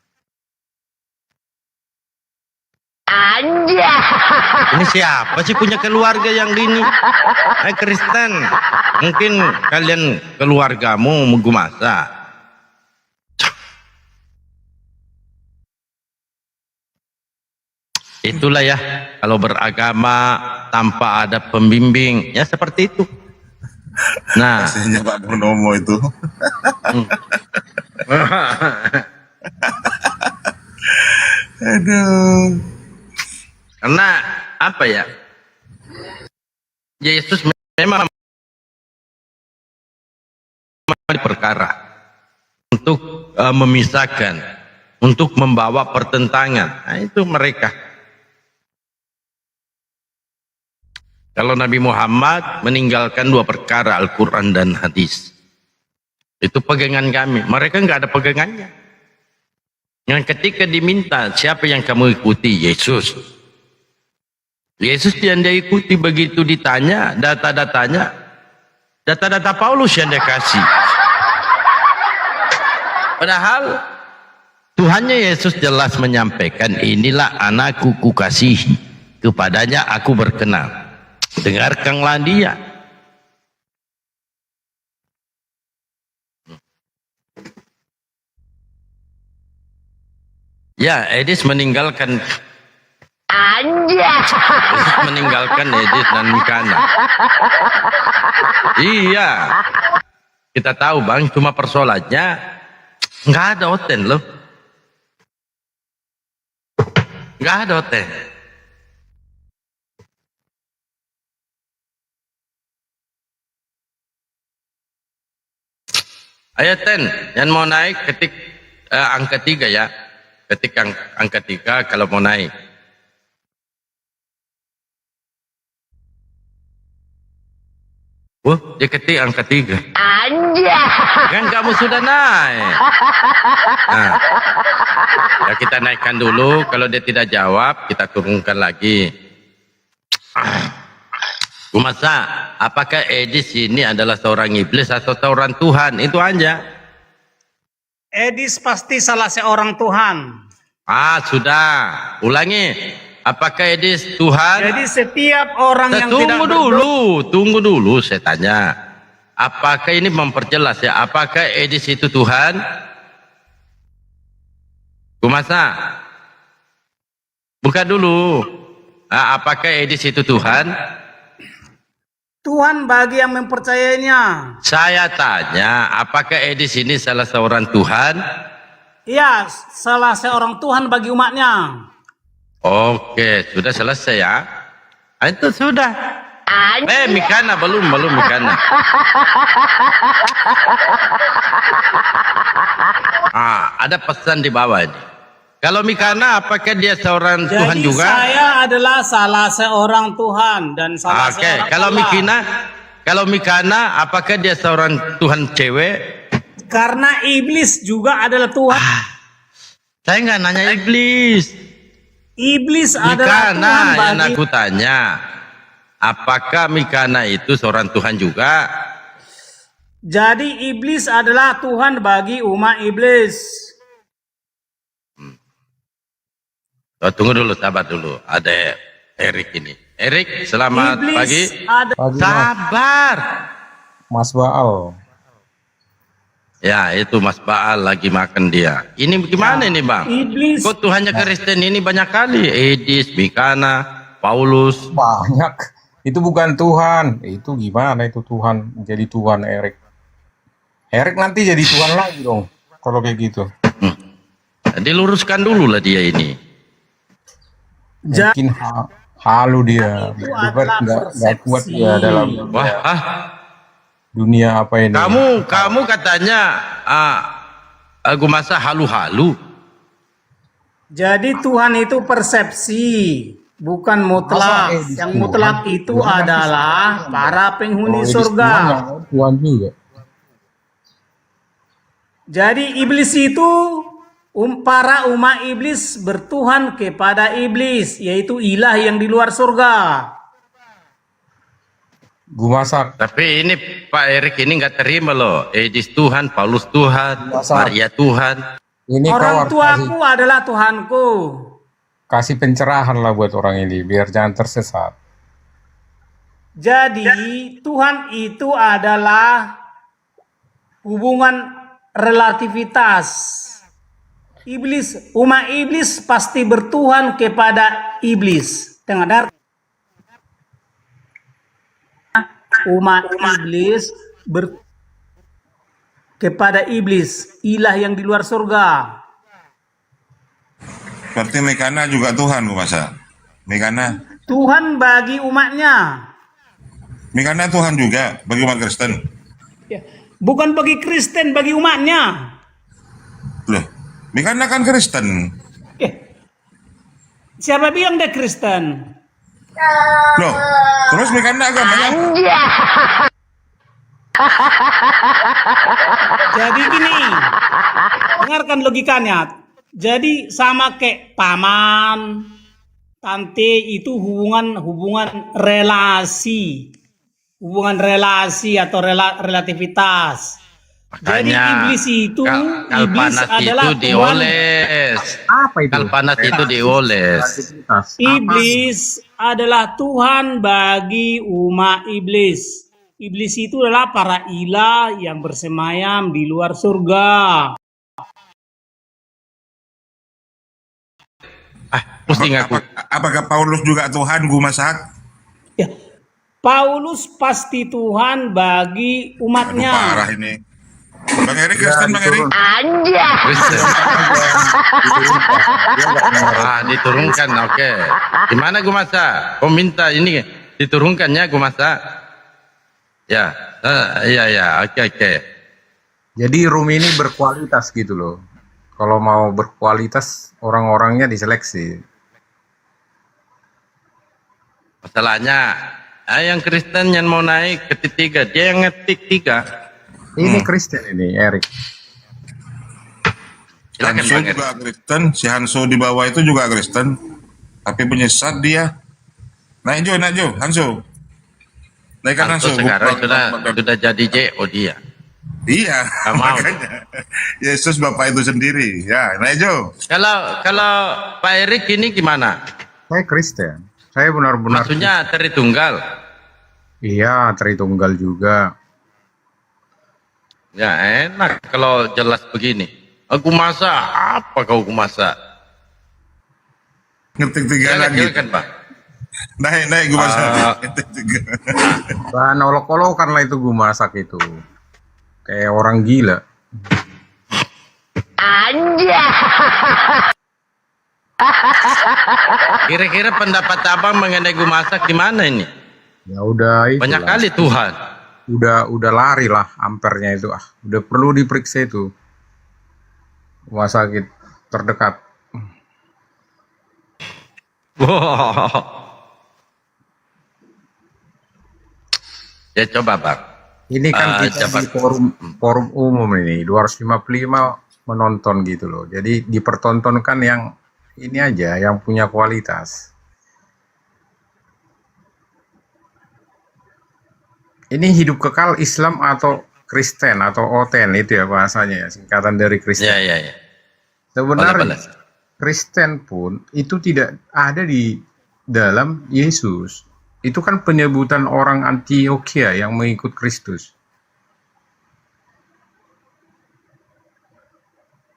ini siapa sih punya keluarga yang gini? Kristen. Mungkin kalian keluargamu Gumasa. Itulah ya, kalau beragama tanpa ada pembimbing, ya seperti itu. Nah, Kasihannya Pak Purnomo itu. Aduh. karena apa ya? Yesus memang perkara untuk memisahkan, untuk membawa pertentangan. Nah, itu mereka. Kalau Nabi Muhammad meninggalkan dua perkara, Al-Quran dan hadis. Itu pegangan kami. Mereka nggak ada pegangannya. Yang ketika diminta, siapa yang kamu ikuti? Yesus. Yesus yang dia ikuti, begitu ditanya, data-datanya, data-data Paulus yang dia kasih. Padahal Tuhannya Yesus jelas menyampaikan, inilah anakku kukasihi, kepadanya aku berkenan. Dengarkanlah dia. Ya, Edis meninggalkan Yesus meninggalkan Edis dan Mikana. Iya. Kita tahu Bang, cuma persoalannya nggak ada hotel loh. Nggak ada hotel. Ayat 10, yang mau naik ketik angka 3 ya. Ketik angka 3 kalau mau naik. Dia ketik angka 3. Kan kamu sudah naik. Nah, ya kita naikkan dulu. Kalau dia tidak jawab, kita turunkan lagi. Kumasa, apakah Edis ini adalah seorang iblis atau seorang Tuhan? Itu aja. Edis pasti salah seorang Tuhan. Sudah. Ulangi. Apakah Edis Tuhan? Jadi setiap orang yang tidak Tunggu dulu saya tanya. Apakah ini memperjelas ya? Apakah Edis itu Tuhan? Kumasa? Buka dulu. Apakah Edis itu Tuhan? Tuhan bagi yang mempercayainya. Saya tanya, apakah Edis ini salah seorang Tuhan? Iya, salah seorang Tuhan bagi umatnya. Oke, sudah selesai ya. Itu sudah. Mikana belum Mikana. Ada pesan di bawah ini. Kalau Mikana, apakah dia seorang Tuhan juga? Jadi saya adalah salah seorang Tuhan dan salah seorang Kalau Mikana, apakah dia seorang Tuhan cewek? Karena iblis juga adalah Tuhan. Saya nggak nanya iblis. Iblis adalah Tuhan Mikana yang bagi. aku tanya, apakah Mikana itu seorang Tuhan juga? Jadi iblis adalah Tuhan bagi umat iblis. Tunggu dulu, sabar dulu. Ada Erik ini. Erik, selamat Iblis pagi. Pagi, Sabar. Mas Baal. Ya, itu Mas Baal lagi makan dia. Ini gimana ini, Bang? Iblis. Kok Tuhannya Kristen ini banyak kali? Edis, Mikana, Paulus. Banyak. Itu bukan Tuhan. Itu gimana itu Tuhan? Jadi Tuhan Erik. Erik nanti jadi Tuhan lagi dong. Kalau kayak gitu. Diluruskan dulu lah dia ini. Mungkin halu dia. Itu Dia adalah nggak kuat persepsi. ya dalam dunia apa ini. Kamu katanya aku masa halu-halu. Jadi Tuhan itu persepsi, bukan mutlak. Masa Yang Tuhan? mutlak itu Tuhan adalah para penghuni Kalau surga. Tuhan juga. Jadi iblis itu para umat iblis bertuhan kepada iblis, yaitu ilah yang di luar surga. Gumasak. Tapi ini Pak Erik ini nggak terima loh. Edis Tuhan, Paulus Tuhan, Masa? Maria Tuhan. Ini Orang kau tuaku adalah Tuhanku. kasih pencerahan lah buat orang ini biar jangan tersesat. Jadi Tuhan itu adalah hubungan relativitas. Iblis, umat iblis pasti bertuhan kepada iblis. Dengar? Umat iblis kepada iblis, ilah yang di luar surga. Berarti Mikana juga Tuhan, Kumasa. Mikana. Tuhan bagi umatnya. Mikana Tuhan juga bagi umat Kristen. Ya, bukan bagi Kristen, bagi umatnya. Loh, Mikana kan Kristen. Siapa bilang dia Kristen? Loh, terus Mikana agamanya Jadi gini, dengarkan logikanya. Jadi sama kayak paman, tante itu hubungan relasi, atau relativitas. Jadi Makanya iblis itu, iblis Kalpanas adalah itu Tuhan. dioles. Apa itu? Kalpanas itu dioles. Iblis adalah Tuhan bagi umat iblis. Iblis itu adalah para ilah yang bersemayam di luar surga. Pusing aku. apakah Paulus juga Tuhan, Gumasak? Ya, Paulus pasti Tuhan bagi Aduh, umatnya. parah ini. Bang Erik Kristen, Bang Erik. Kristen. Diturunkan, oke. Gimana gue masa? Kau minta ini diturunkannya gue masa? Ya, iya, oke. Jadi room ini berkualitas gitu loh. Kalau mau berkualitas, orang-orangnya diseleksi. Masalahnya, yang Kristen yang mau naik ke tiga, dia yang ngetik 3. Ini Kristen ini, Erik. Silakan Hanso Bang Erik. juga Kristen, si Hanso di bawah itu juga Kristen, tapi penyesat dia. Naik Jo, Hanso. Naikkan Hanso Hanso. sekarang Bukan- sudah jadi JO dia. Iya, Nggak mau. makanya. Yesus Bapak itu sendiri. Ya, naik Jo. Kalau Pak Erik ini gimana? Saya Kristen. Saya benar-benar. Maksudnya Tritunggal. Iya, Tritunggal juga. Ya enak kalau jelas begini. Aku masak, apa kau masak? Ngetik 3 Silakan, lagi. silakan Pak. Naik gue masak. Ah. Ngetik 3. Bahan olok-olokan lah itu gue masak itu. Kayak orang gila. Kira-kira pendapat abang mengenai gue masak gimana ini? Ya udah itu. Banyak kali Tuhan. Udah lari lah ampernya itu. Udah perlu diperiksa itu. Rumah sakit terdekat. Wow. Ya coba Bang. Ini kan kita coba. di forum umum ini 255 menonton gitu loh. Jadi dipertontonkan yang ini aja yang punya kualitas. Ini hidup kekal Islam atau Kristen atau Oten itu ya bahasanya ya, singkatan dari Kristen. Ya. Sebenarnya Boleh. Kristen pun itu tidak ada di dalam Yesus. Itu kan penyebutan orang Antioquia yang mengikut Kristus.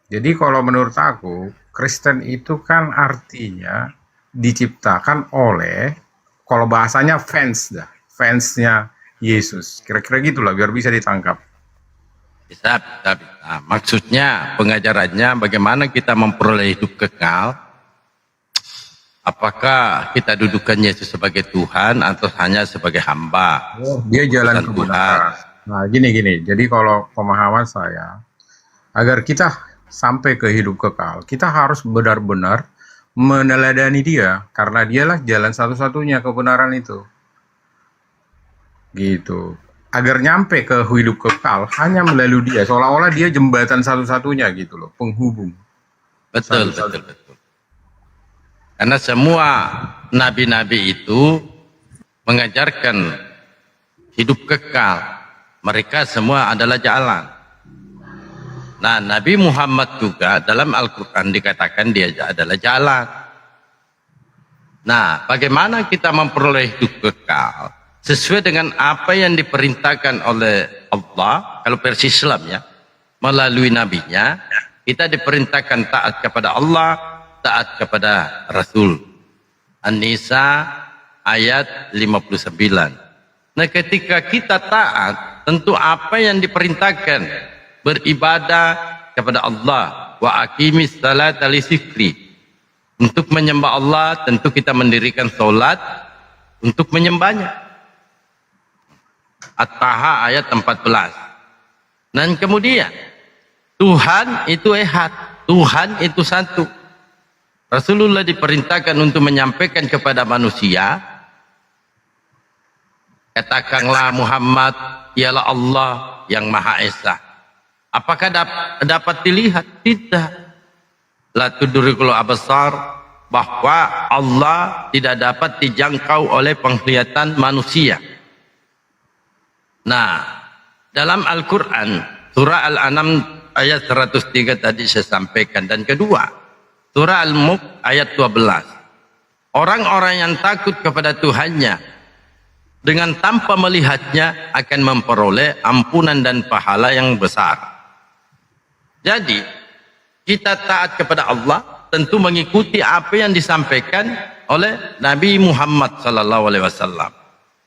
Jadi kalau menurut aku, Kristen itu kan artinya diciptakan oleh, kalau bahasanya fansnya Yesus. Kira-kira gitulah biar bisa ditangkap. Bisa. Nah, maksudnya pengajarannya bagaimana kita memperoleh hidup kekal. Apakah kita dudukan Yesus sebagai Tuhan atau hanya sebagai hamba? Dia jalan Bukan kebenaran. Nah, gini. Jadi kalau pemahaman saya, agar kita sampai ke hidup kekal, kita harus benar-benar meneladani dia, karena dialah jalan satu-satunya kebenaran itu. Gitu. Agar nyampe ke hidup kekal, hanya melalui dia, seolah-olah dia jembatan satu-satunya gitu loh, penghubung. Betul. Karena semua nabi-nabi itu mengajarkan hidup kekal. Mereka semua adalah jalan. Nah, Nabi Muhammad juga dalam Al-Quran dikatakan dia adalah jalan. Nah, bagaimana kita memperoleh hidup kekal? Sesuai dengan apa yang diperintahkan oleh Allah, kalau versi Islam ya, melalui nabinya, kita diperintahkan taat kepada Allah, taat kepada Rasul. An-Nisa ayat 59. Nah, ketika kita taat, tentu apa yang diperintahkan, beribadah kepada Allah, wa aqimis salata li dzikri. Untuk menyembah Allah, tentu kita mendirikan salat untuk menyembahnya. At-Taha ayat 14. Dan kemudian Tuhan itu ehad, Tuhan itu satu. Rasulullah diperintahkan untuk menyampaikan kepada manusia, katakanlah Muhammad ialah Allah yang Maha Esa. Apakah dapat dilihat? Tidak. La tudrikul absar, bahwa Allah tidak dapat dijangkau oleh penglihatan manusia. Nah, dalam Al-Quran surah Al-An'am ayat 103 tadi saya sampaikan, dan kedua surah Al-Mulk ayat 12, orang-orang yang takut kepada Tuhannya dengan tanpa melihatnya akan memperoleh ampunan dan pahala yang besar. Jadi kita taat kepada Allah tentu mengikuti apa yang disampaikan oleh Nabi Muhammad SAW.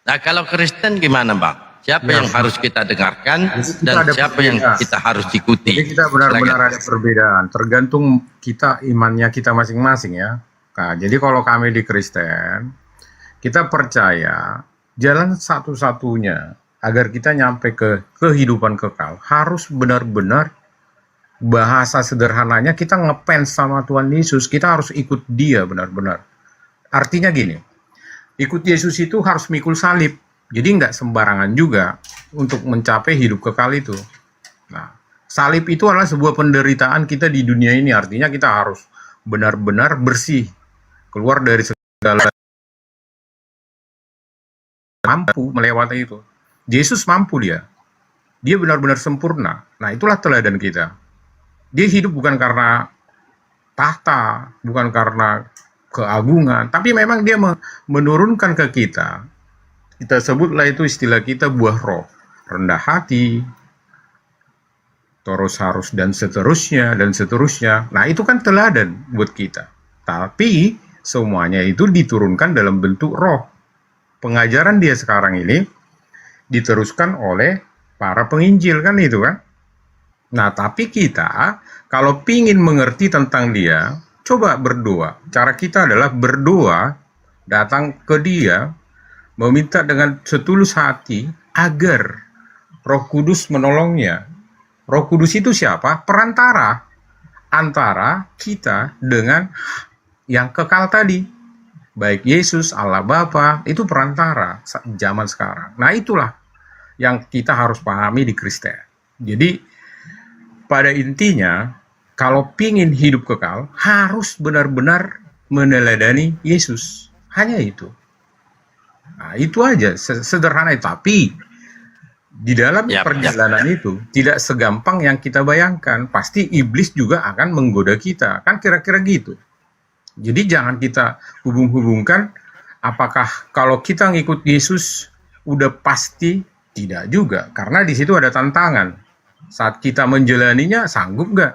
Nah, kalau Kristen gimana Bang? Siapa yang harus kita dengarkan dan siapa yang kita harus ikuti? Jadi kita benar-benar ada perbedaan, tergantung kita imannya kita masing-masing ya. Nah, jadi kalau kami di Kristen, kita percaya jalan satu-satunya agar kita nyampe ke kehidupan kekal, harus benar-benar bahasa sederhananya kita ngefans sama Tuhan Yesus, kita harus ikut dia benar-benar. Artinya gini, ikut Yesus itu harus mikul salib, jadi nggak sembarangan juga untuk mencapai hidup kekal itu. Nah, salib itu adalah sebuah penderitaan kita di dunia ini, artinya kita harus benar-benar bersih, keluar dari segala mampu melewati itu. Yesus mampu dia benar-benar sempurna. Nah, itulah teladan kita. Dia hidup bukan karena tahta, bukan karena keagungan, tapi memang dia menurunkan ke kita sebutlah itu istilah kita buah roh, rendah hati, terus harus dan seterusnya. Nah, itu kan teladan buat kita. Tapi semuanya itu diturunkan dalam bentuk roh. Pengajaran dia sekarang ini diteruskan oleh para penginjil kan itu kan. Nah, tapi kita kalau pingin mengerti tentang dia, coba berdoa. Cara kita adalah berdoa, datang ke dia, meminta dengan setulus hati agar Roh Kudus menolongnya. Roh Kudus itu siapa? Perantara antara kita dengan yang kekal tadi. Baik Yesus, Allah Bapa, itu perantara zaman sekarang. Nah, itulah yang kita harus pahami di Kristen. Jadi, pada intinya, kalau pingin hidup kekal, harus benar-benar meneladani Yesus. Hanya itu. Nah, itu aja, sederhana. Tapi, di dalam perjalanan itu, tidak segampang yang kita bayangkan. Pasti iblis juga akan menggoda kita. Kan kira-kira gitu. Jadi jangan kita hubung-hubungkan apakah kalau kita ngikut Yesus udah pasti, tidak juga. Karena di situ ada tantangan. Saat kita menjalaninya, sanggup nggak?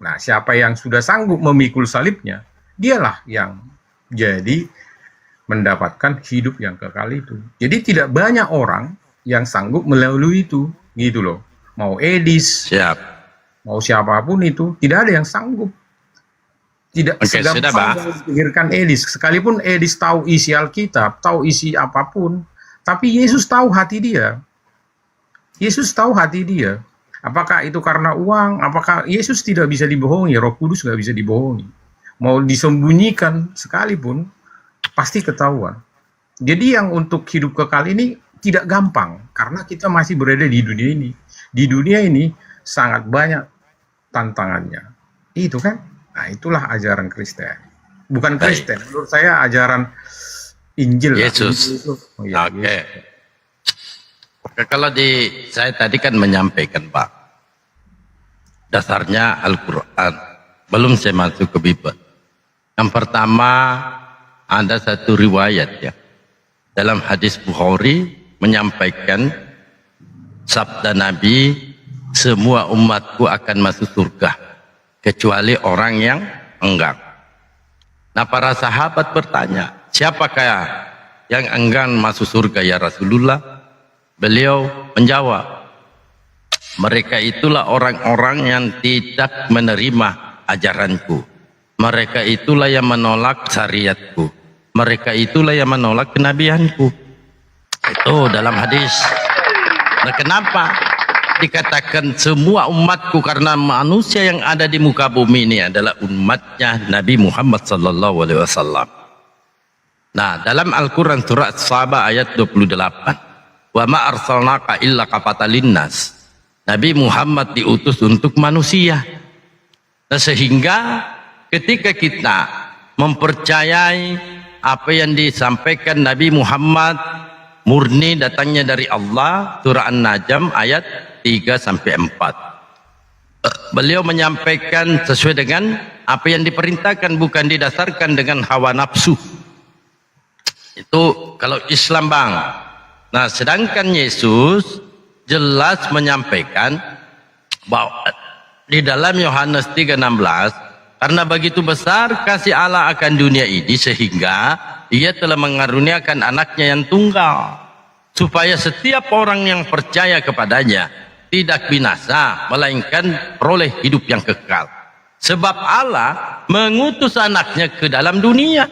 Nah, siapa yang sudah sanggup memikul salibnya, dialah yang jadi mendapatkan hidup yang kekal itu. Jadi tidak banyak orang yang sanggup melalui itu, gitu loh. Mau Edis, mau siapapun itu, tidak ada yang sanggup. Tidak segampang yang dipikirkan Edis. Sekalipun Edis tahu isi Alkitab, tahu isi apapun, tapi Yesus tahu hati dia. Yesus tahu hati dia. Apakah itu karena uang? Apakah Yesus tidak bisa dibohongi? Roh Kudus nggak bisa dibohongi. Mau disembunyikan sekalipun, pasti ketahuan. Jadi yang untuk hidup kekal ini tidak gampang, karena kita masih berada di dunia ini. Di dunia ini sangat banyak tantangannya. Itu kan? Nah, itulah ajaran Kristen. Bukan Kristen, menurut saya ajaran Injil. Yesus. Oke. Kalau saya tadi kan menyampaikan, Pak, dasarnya Al-Quran. Belum saya masuk ke Bible. Yang pertama, ada satu riwayat ya. Dalam hadis Bukhari menyampaikan sabda Nabi, semua umatku akan masuk surga kecuali orang yang enggan. Nah, para sahabat bertanya, siapakah yang enggan masuk surga ya Rasulullah? Beliau menjawab, mereka itulah orang-orang yang tidak menerima ajaranku. Mereka itulah yang menolak syariatku. Mereka itulah yang menolak kenabianku. Itu dalam hadis. Nah, kenapa dikatakan semua umatku? Karena manusia yang ada di muka bumi ini adalah umatnya Nabi Muhammad SAW. Nah, dalam Al-Quran surat Saba ayat 28, wa ma arsalnaka illa kafatan linnas. Nabi Muhammad diutus untuk manusia. Nah, sehingga ketika kita mempercayai apa yang disampaikan Nabi Muhammad murni datangnya dari Allah, surah An-Najm ayat 3-4. Beliau menyampaikan sesuai dengan apa yang diperintahkan, bukan didasarkan dengan hawa nafsu. Itu kalau Islam, Bang. Nah, sedangkan Yesus jelas menyampaikan bahwa di dalam Yohanes 3:16, karena begitu besar kasih Allah akan dunia ini sehingga Ia telah mengaruniakan anaknya yang tunggal, supaya setiap orang yang percaya kepadanya tidak binasa, melainkan peroleh hidup yang kekal. Sebab Allah mengutus anaknya ke dalam dunia.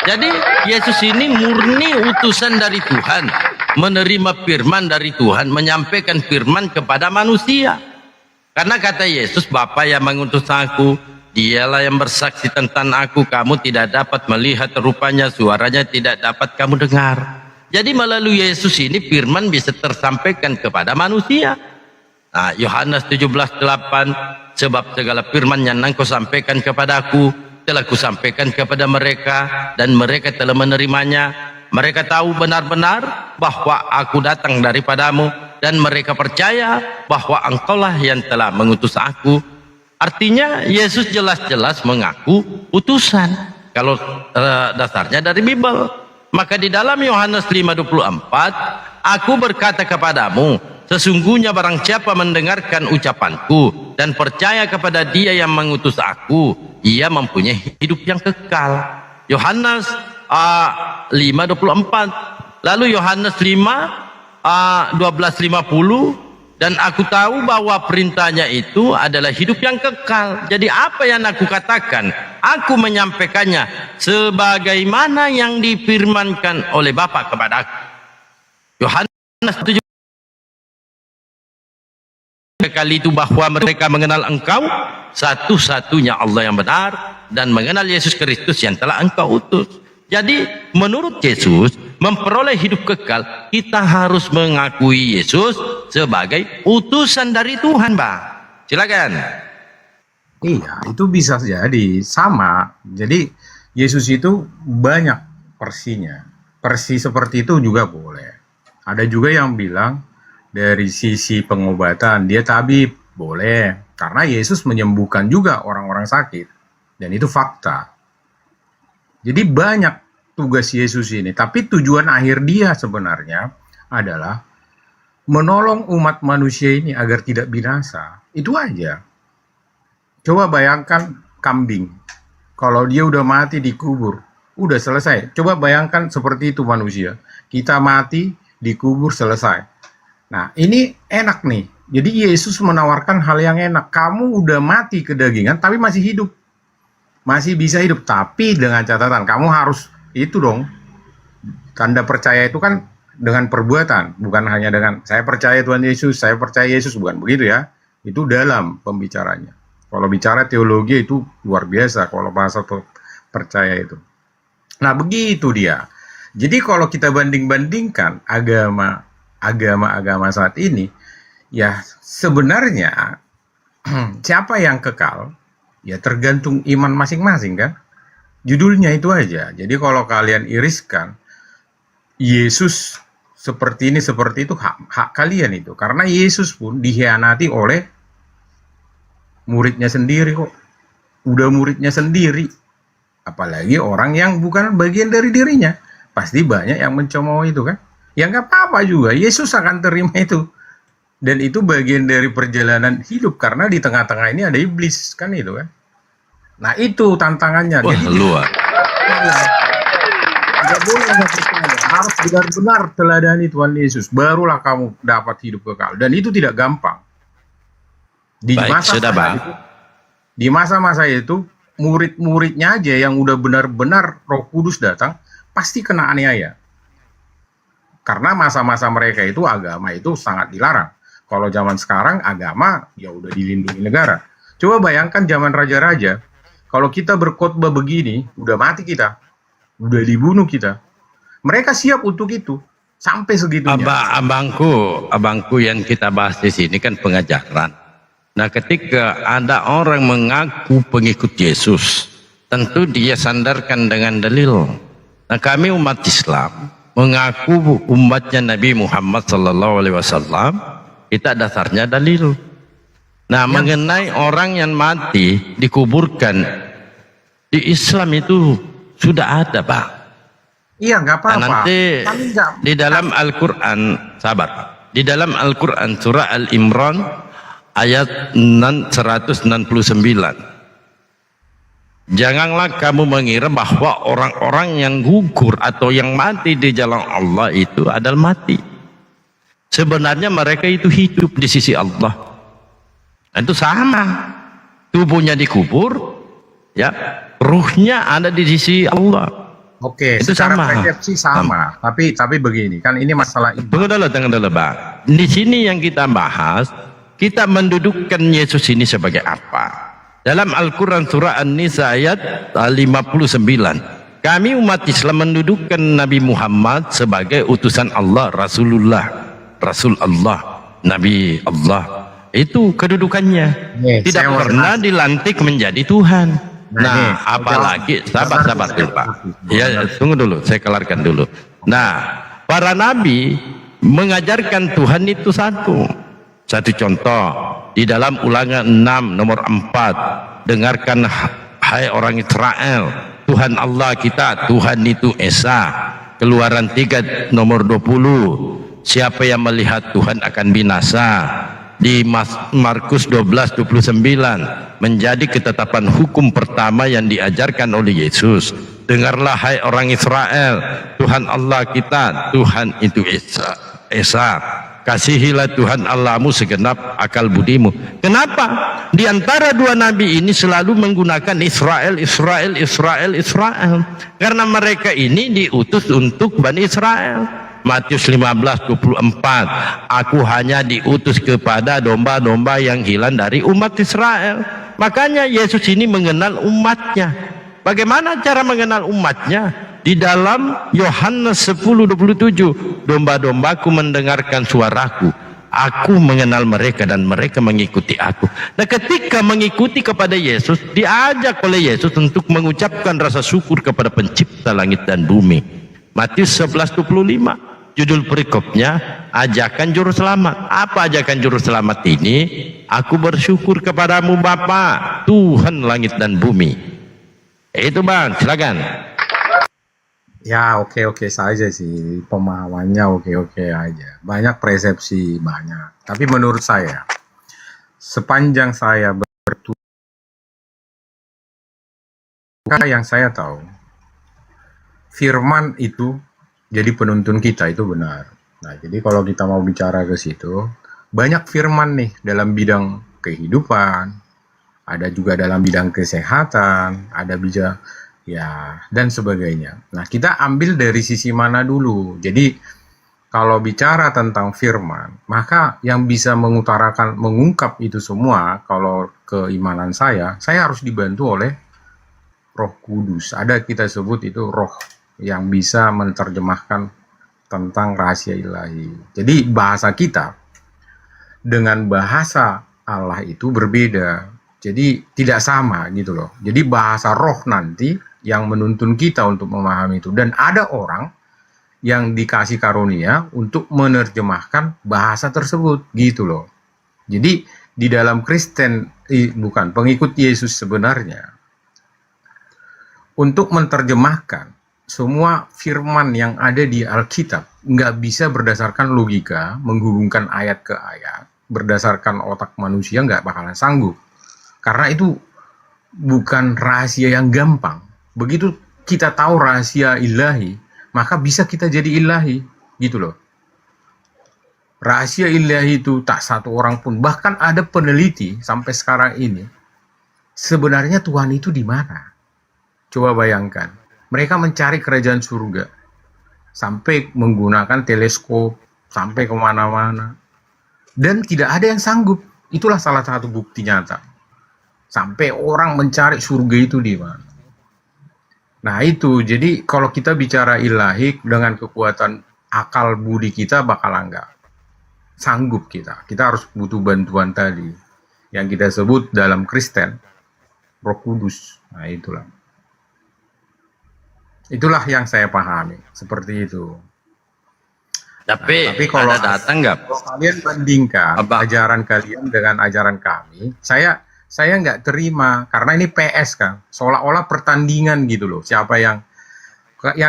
Jadi Yesus ini murni utusan dari Tuhan. menerima firman dari Tuhan, menyampaikan firman kepada manusia. Karena kata Yesus, Bapa yang mengutus aku, dialah yang bersaksi tentang aku, kamu tidak dapat melihat rupanya, suaranya tidak dapat kamu dengar. Jadi melalui Yesus ini firman bisa tersampaikan kepada manusia. Nah, Yohanes 17:8, sebab segala firman yang engkau sampaikan kepadaku telah kusampaikan kepada mereka, dan mereka telah menerimanya. Mereka tahu benar-benar bahwa aku datang daripadamu, dan mereka percaya bahwa engkaulah yang telah mengutus aku. Artinya Yesus jelas-jelas mengaku utusan kalau dasarnya dari Bible. Maka di dalam Yohanes 5:24, aku berkata kepadamu, sesungguhnya barang siapa mendengarkan ucapanku dan percaya kepada dia yang mengutus aku, ia mempunyai hidup yang kekal. Yohanes 5:24. Lalu Yohanes 5:12-50, dan aku tahu bahwa perintahnya itu adalah hidup yang kekal. Jadi apa yang aku katakan, aku menyampaikannya sebagaimana yang difirmankan oleh Bapa kepada aku. Yohanes 7 kali itu bahwa mereka mengenal engkau satu-satunya Allah yang benar, dan mengenal Yesus Kristus yang telah engkau utus. Jadi menurut Yesus, memperoleh hidup kekal, kita harus mengakui Yesus sebagai utusan dari Tuhan, Bang. Silakan. Iya, itu bisa jadi sama. Jadi Yesus itu banyak versinya. Versi seperti itu juga boleh. Ada juga yang bilang dari sisi pengobatan dia tabib, boleh. Karena Yesus menyembuhkan juga orang-orang sakit. Dan itu fakta. Jadi banyak tugas Yesus ini. Tapi tujuan akhir dia sebenarnya adalah menolong umat manusia ini agar tidak binasa. Itu aja. Coba bayangkan kambing. Kalau dia udah mati dikubur, udah selesai. Coba bayangkan seperti itu manusia. Kita mati, dikubur, selesai. Nah, ini enak nih. Jadi Yesus menawarkan hal yang enak. Kamu udah mati kedagingan, tapi masih hidup. Masih bisa hidup. Tapi dengan catatan, kamu harus itu dong. Tanda percaya itu kan dengan perbuatan. Bukan hanya dengan, saya percaya Tuhan Yesus, saya percaya Yesus. Bukan begitu ya. Itu dalam pembicaranya. Kalau bicara teologi itu luar biasa. Kalau bahasa percaya itu. Nah, begitu dia. Jadi kalau kita banding-bandingkan agama saat ini, ya sebenarnya siapa yang kekal? Ya tergantung iman masing-masing kan. Judulnya itu aja. Jadi kalau kalian iriskan Yesus seperti ini seperti itu, hak kalian itu. Karena Yesus pun dikhianati oleh muridnya sendiri kok. Udah muridnya sendiri. Apalagi orang yang bukan bagian dari dirinya. Pasti banyak yang mencemooh itu kan. Ya nggak apa-apa juga. Yesus akan terima itu. Dan itu bagian dari perjalanan hidup. Karena di tengah-tengah ini ada iblis. Kan itu kan. Nah itu tantangannya. Wah, luar. Tidak boleh harus benar-benar teladani Tuhan Yesus. Barulah kamu dapat hidup kekal. Dan itu tidak gampang. Di masa-masa itu, murid-muridnya aja yang udah benar-benar Roh Kudus datang, pasti kena aniaya. Karena masa-masa mereka itu agama itu sangat dilarang. Kalau zaman sekarang agama ya udah dilindungi negara. Coba bayangkan zaman raja-raja, kalau kita berkhotbah begini, udah mati kita, udah dibunuh kita. Mereka siap untuk itu sampai segitunya. Abangku yang kita bahas di sini kan pengajaran. Nah, ketika ada orang mengaku pengikut Yesus, tentu dia sandarkan dengan dalil. Nah, kami umat Islam mengaku umatnya Nabi Muhammad SAW, kita dasarnya dalil. Nah, mengenai orang yang mati dikuburkan di Islam itu sudah ada, Pak. Iya, nggak apa-apa. Nah, nanti di dalam Al-Quran, sabar. Di dalam Al-Quran surah Al-Imran ayat 169. Janganlah kamu mengira bahwa orang-orang yang gugur atau yang mati di jalan Allah itu adalah mati. Sebenarnya mereka itu hidup di sisi Allah. Itu sama. Tubuhnya dikubur, ya, ruhnya ada di sisi Allah. Oke, Itu secara sama. persepsi sama. Tapi begini, kan ini masalah Tunggu dulu, Pak. Di sini yang kita bahas, kita mendudukkan Yesus ini sebagai apa? Dalam Al-Quran surah An-Nisa ayat 59, kami umat Islam mendudukkan Nabi Muhammad sebagai utusan Allah, Rasul Allah, Nabi Allah. Itu kedudukannya. Nih, Tidak saya mau pernah dilantik menjadi Tuhan. Nah, nih, Apalagi sabar dulu, Pak. Ya, tunggu dulu, saya kelarkan dulu. Nah, para nabi mengajarkan Tuhan itu satu. Satu contoh di dalam Ulangan 6 nomor 4, dengarkan hai orang Israel, Tuhan Allah kita, Tuhan itu Esa. Keluaran 3 nomor 20, siapa yang melihat Tuhan akan binasa. Di Markus 12:29, menjadi ketetapan hukum pertama yang diajarkan oleh Yesus. Dengarlah hai orang Israel, Tuhan Allah kita, Tuhan itu Esa. Kasihilah Tuhan Allahmu segenap akal budimu. Kenapa? Di antara dua nabi ini selalu menggunakan Israel. Karena mereka ini diutus untuk Bani Israel. Matius 15:24, aku hanya diutus kepada domba-domba yang hilang dari umat Israel. Makanya Yesus ini mengenal umatnya. Bagaimana cara mengenal umatnya? Di dalam Yohanes 10:27, domba-dombaku mendengarkan suaraku, aku mengenal mereka dan mereka mengikuti aku. Nah, ketika mengikuti kepada Yesus, diajak oleh Yesus untuk mengucapkan rasa syukur kepada pencipta langit dan bumi. Matius 11:25, judul perikopnya ajakan juru selamat. Apa ajakan juru selamat ini? Aku bersyukur kepadamu Bapa, Tuhan langit dan bumi. Itu Bang, silakan. ya oke saja sih, pemahamannya oke aja. Banyak persepsi, banyak. Tapi menurut saya, sepanjang saya yang saya tahu, firman itu jadi penuntun kita, itu benar. Nah, jadi kalau kita mau bicara ke situ, banyak firman nih dalam bidang kehidupan, ada juga dalam bidang kesehatan, ada bisa ya dan sebagainya. Nah, kita ambil dari sisi mana dulu. Jadi kalau bicara tentang firman, maka yang bisa mengungkap itu semua, kalau keimanan saya harus dibantu oleh Roh Kudus. Ada kita sebut itu roh yang bisa menerjemahkan tentang rahasia ilahi. Jadi bahasa kita dengan bahasa Allah itu berbeda. Jadi tidak sama gitu loh. Jadi bahasa roh nanti yang menuntun kita untuk memahami itu. Dan ada orang yang dikasih karunia untuk menerjemahkan bahasa tersebut gitu loh. Jadi di dalam pengikut Yesus sebenarnya, untuk menerjemahkan semua firman yang ada di Alkitab nggak bisa berdasarkan logika, menghubungkan ayat ke ayat, berdasarkan otak manusia nggak bakalan sanggup. Karena itu bukan rahasia yang gampang. Begitu kita tahu rahasia ilahi, maka bisa kita jadi ilahi, gitu loh. Rahasia ilahi itu tak satu orang pun, bahkan ada peneliti sampai sekarang ini, sebenarnya Tuhan itu di mana? Coba bayangkan. Mereka mencari kerajaan surga sampai menggunakan teleskop, sampai kemana-mana, dan tidak ada yang sanggup. Itulah salah satu bukti nyata. Sampai orang mencari surga itu di mana. Nah itu, jadi kalau kita bicara ilahi dengan kekuatan akal budi kita bakal enggak sanggup kita. Kita harus butuh bantuan tadi yang kita sebut dalam Kristen Roh Kudus. Nah itulah yang saya pahami, seperti itu. Tapi kalau datang nggak? Kalau kalian bandingkan ajaran kalian dengan ajaran kami, saya nggak terima, karena ini PS kan, seolah-olah pertandingan gitu loh. Siapa yang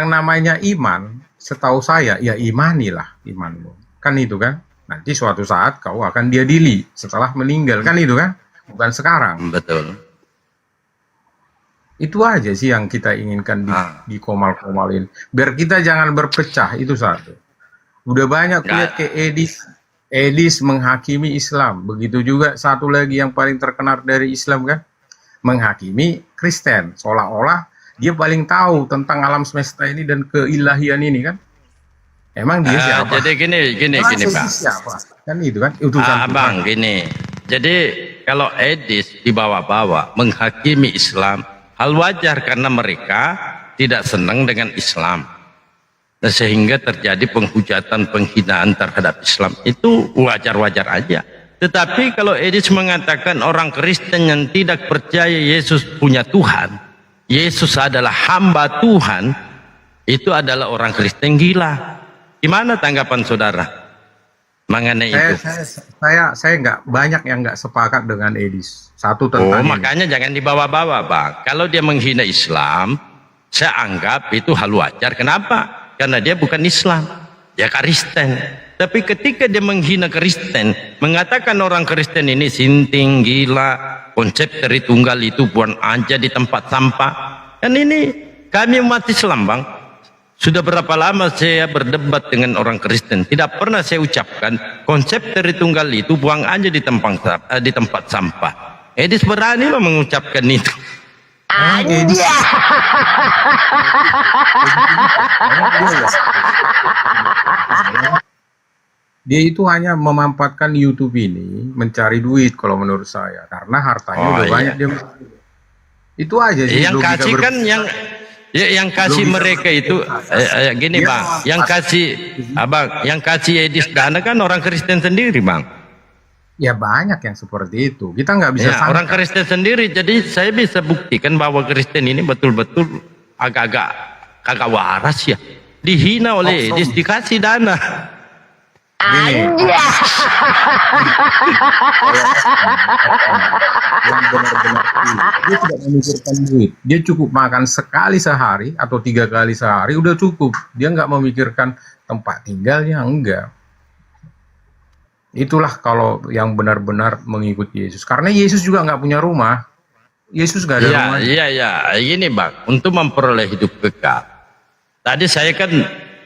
namanya iman, setahu saya ya imanilah imanmu, kan itu kan. Nanti suatu saat kau akan diadili setelah meninggal, kan itu kan, bukan sekarang. Betul. Itu aja sih yang kita inginkan dikomal-komalin. Biar kita jangan berpecah, itu satu. Udah banyak lihat ke Edis menghakimi Islam. Begitu juga satu lagi yang paling terkenal dari Islam kan, menghakimi Kristen. Seolah-olah Dia paling tahu tentang alam semesta ini dan keilahian ini kan. Emang dia siapa? Jadi gini Emang Bang. Yesus siapa? Kan itu kan utusan Tuhan. Bang, gini. Jadi kalau Edis dibawa-bawa menghakimi Islam, hal wajar karena mereka tidak senang dengan Islam. Nah, sehingga terjadi penghujatan, penghinaan terhadap Islam. Itu wajar-wajar aja. Tetapi kalau Edis mengatakan orang Kristen yang tidak percaya Yesus punya Tuhan, Yesus adalah hamba Tuhan, itu adalah orang Kristen gila. Gimana tanggapan saudara mengenai itu? Saya nggak banyak yang nggak sepakat dengan Edis. Satu tentang ini. Makanya jangan dibawa-bawa, Bang. Kalau dia menghina Islam, saya anggap itu hal wajar. Kenapa? Karena dia bukan Islam, dia Kristen. Tapi ketika dia menghina Kristen, mengatakan orang Kristen ini sinting, gila, konsep Tritunggal itu buang aja di tempat sampah. Kan ini kami umat Islam, Bang. Sudah berapa lama saya berdebat dengan orang Kristen, tidak pernah saya ucapkan konsep Tritunggal itu buang aja di tempat sampah. Edis berani loh mengucapkan itu. Dia itu hanya memanfaatkan YouTube ini mencari duit kalau menurut saya, karena hartanya udah banyak dia. Itu aja sih. Yang kasih kan yang kasih mereka itu gini Bang, yang kasih Abang, yang kasih Edis dana kan orang Kristen sendiri, Bang. Ya banyak yang seperti itu. Kita nggak bisa sangka. Orang Kristen sendiri. Jadi saya bisa buktikan bahwa Kristen ini betul-betul agak-agak kagak waras ya. Dihina oleh Edis, dikasih dana. Gini. Yang benar-benar dia tidak memikirkan duit. Dia cukup makan sekali sehari atau 3 kali sehari udah cukup. Dia nggak memikirkan tempat tinggalnya, enggak. Itulah kalau yang benar-benar mengikuti Yesus. Karena Yesus juga nggak punya rumah. Yesus nggak ada rumah. Iya. Ini Bang, untuk memperoleh hidup kekal. Tadi saya kan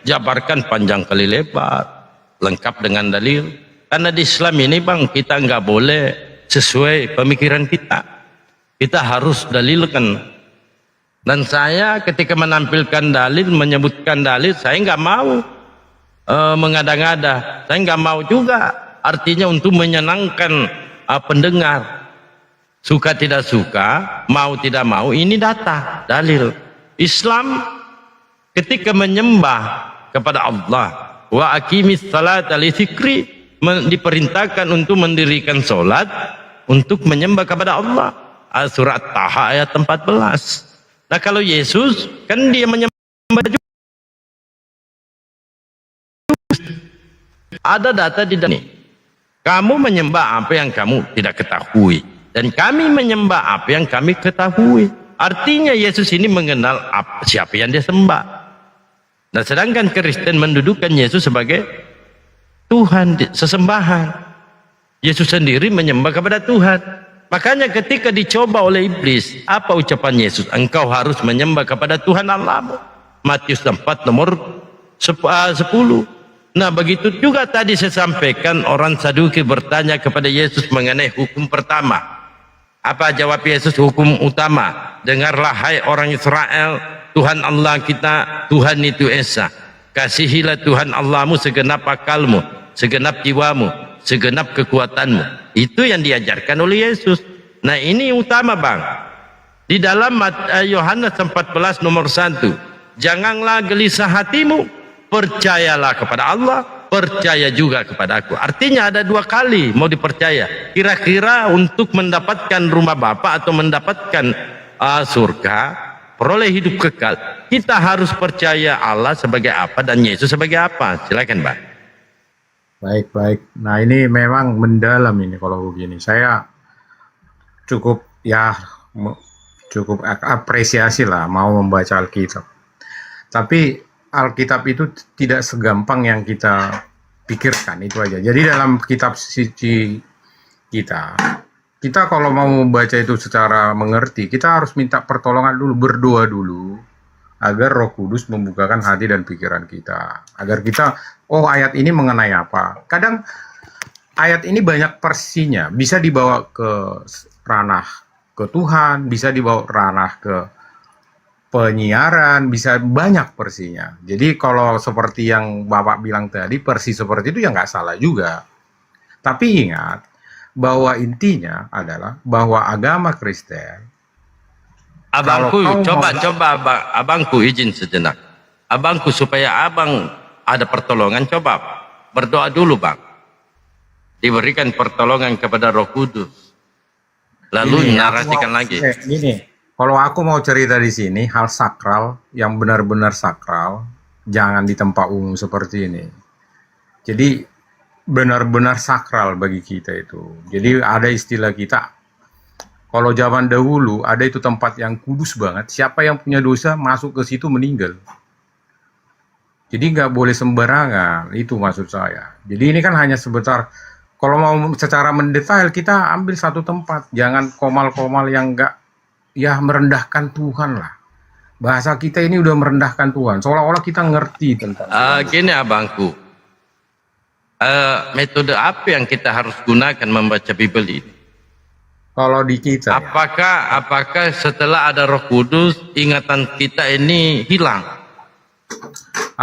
jabarkan panjang kali lebar, lengkap dengan dalil. Karena di Islam ini Bang, kita nggak boleh sesuai pemikiran kita. Kita harus dalilkan. Dan saya ketika menampilkan dalil, menyebutkan dalil, saya nggak mau mengada-ngada. Saya nggak mau juga. Artinya untuk menyenangkan pendengar. Suka tidak suka, mau tidak mau, ini data, dalil. Islam ketika menyembah kepada Allah, wa aqimis salata li dzikri, diperintahkan untuk mendirikan salat untuk menyembah kepada Allah. Surat Taha ayat 14. Nah kalau Yesus kan dia menyembah juga. Ada data di dalam. Kamu menyembah apa yang kamu tidak ketahui, dan kami menyembah apa yang kami ketahui. Artinya Yesus ini mengenal siapa yang dia sembah. Nah sedangkan Kristen mendudukan Yesus sebagai Tuhan, sesembahan. Yesus sendiri menyembah kepada Tuhan. Makanya ketika dicoba oleh iblis, apa ucapan Yesus? Engkau harus menyembah kepada Tuhan Allahmu. Matius 4 nomor 10. Nah begitu juga tadi saya sampaikan, orang Saduki bertanya kepada Yesus mengenai hukum pertama. Apa jawab Yesus? Hukum utama. Dengarlah hai orang Israel, Tuhan Allah kita, Tuhan itu Esa. Kasihilah Tuhan Allahmu segenap akalmu, segenap jiwamu, segenap kekuatanmu. Itu yang diajarkan oleh Yesus. Nah ini utama Bang. Di dalam Yohanes 14 nomor 1. Janganlah gelisah hatimu. Percayalah kepada Allah, percaya juga kepada aku. Artinya ada 2 kali mau dipercaya. Kira-kira untuk mendapatkan rumah Bapa atau mendapatkan surga, peroleh hidup kekal, kita harus percaya Allah sebagai apa dan Yesus sebagai apa. Silakan Bang. Baik. Nah ini memang mendalam ini kalau begini. Saya cukup apresiasi lah mau membaca Alkitab. Tapi Alkitab itu tidak segampang yang kita pikirkan, itu aja. Jadi dalam kitab suci kita kalau mau membaca itu secara mengerti, kita harus minta pertolongan dulu, berdoa dulu, agar Roh Kudus membukakan hati dan pikiran kita. Agar kita, ayat ini mengenai apa. Kadang ayat ini banyak versinya, bisa dibawa ke ranah ke Tuhan, bisa dibawa ranah ke penyiaran, bisa banyak versinya. Jadi kalau seperti yang Bapak bilang tadi, versi seperti itu ya nggak salah juga. Tapi ingat bahwa intinya adalah bahwa agama Kristen, Abangku, kalau kau mau coba abangku izin sejenak. Abangku supaya abang ada pertolongan, coba berdoa dulu bang. Diberikan pertolongan kepada Roh Kudus. Lalu Gini, narasikan lagi. Gini, kalau aku mau cerita di sini hal sakral yang benar-benar sakral, jangan di tempat umum seperti ini. Jadi benar-benar sakral bagi kita itu. Jadi ada istilah kita, kalau zaman dahulu ada itu tempat yang kudus banget. Siapa yang punya dosa masuk ke situ meninggal. Jadi nggak boleh sembarangan, itu maksud saya. Jadi ini kan hanya sebentar. Kalau mau secara mendetail kita ambil satu tempat, jangan komal-komal yang nggak ya merendahkan Tuhan lah. Bahasa kita ini udah merendahkan Tuhan, seolah-olah kita ngerti tentang Gini abangku, metode apa yang kita harus gunakan membaca Bible ini? kalau di kita. Ya. Apakah setelah ada Roh Kudus ingatan kita ini hilang?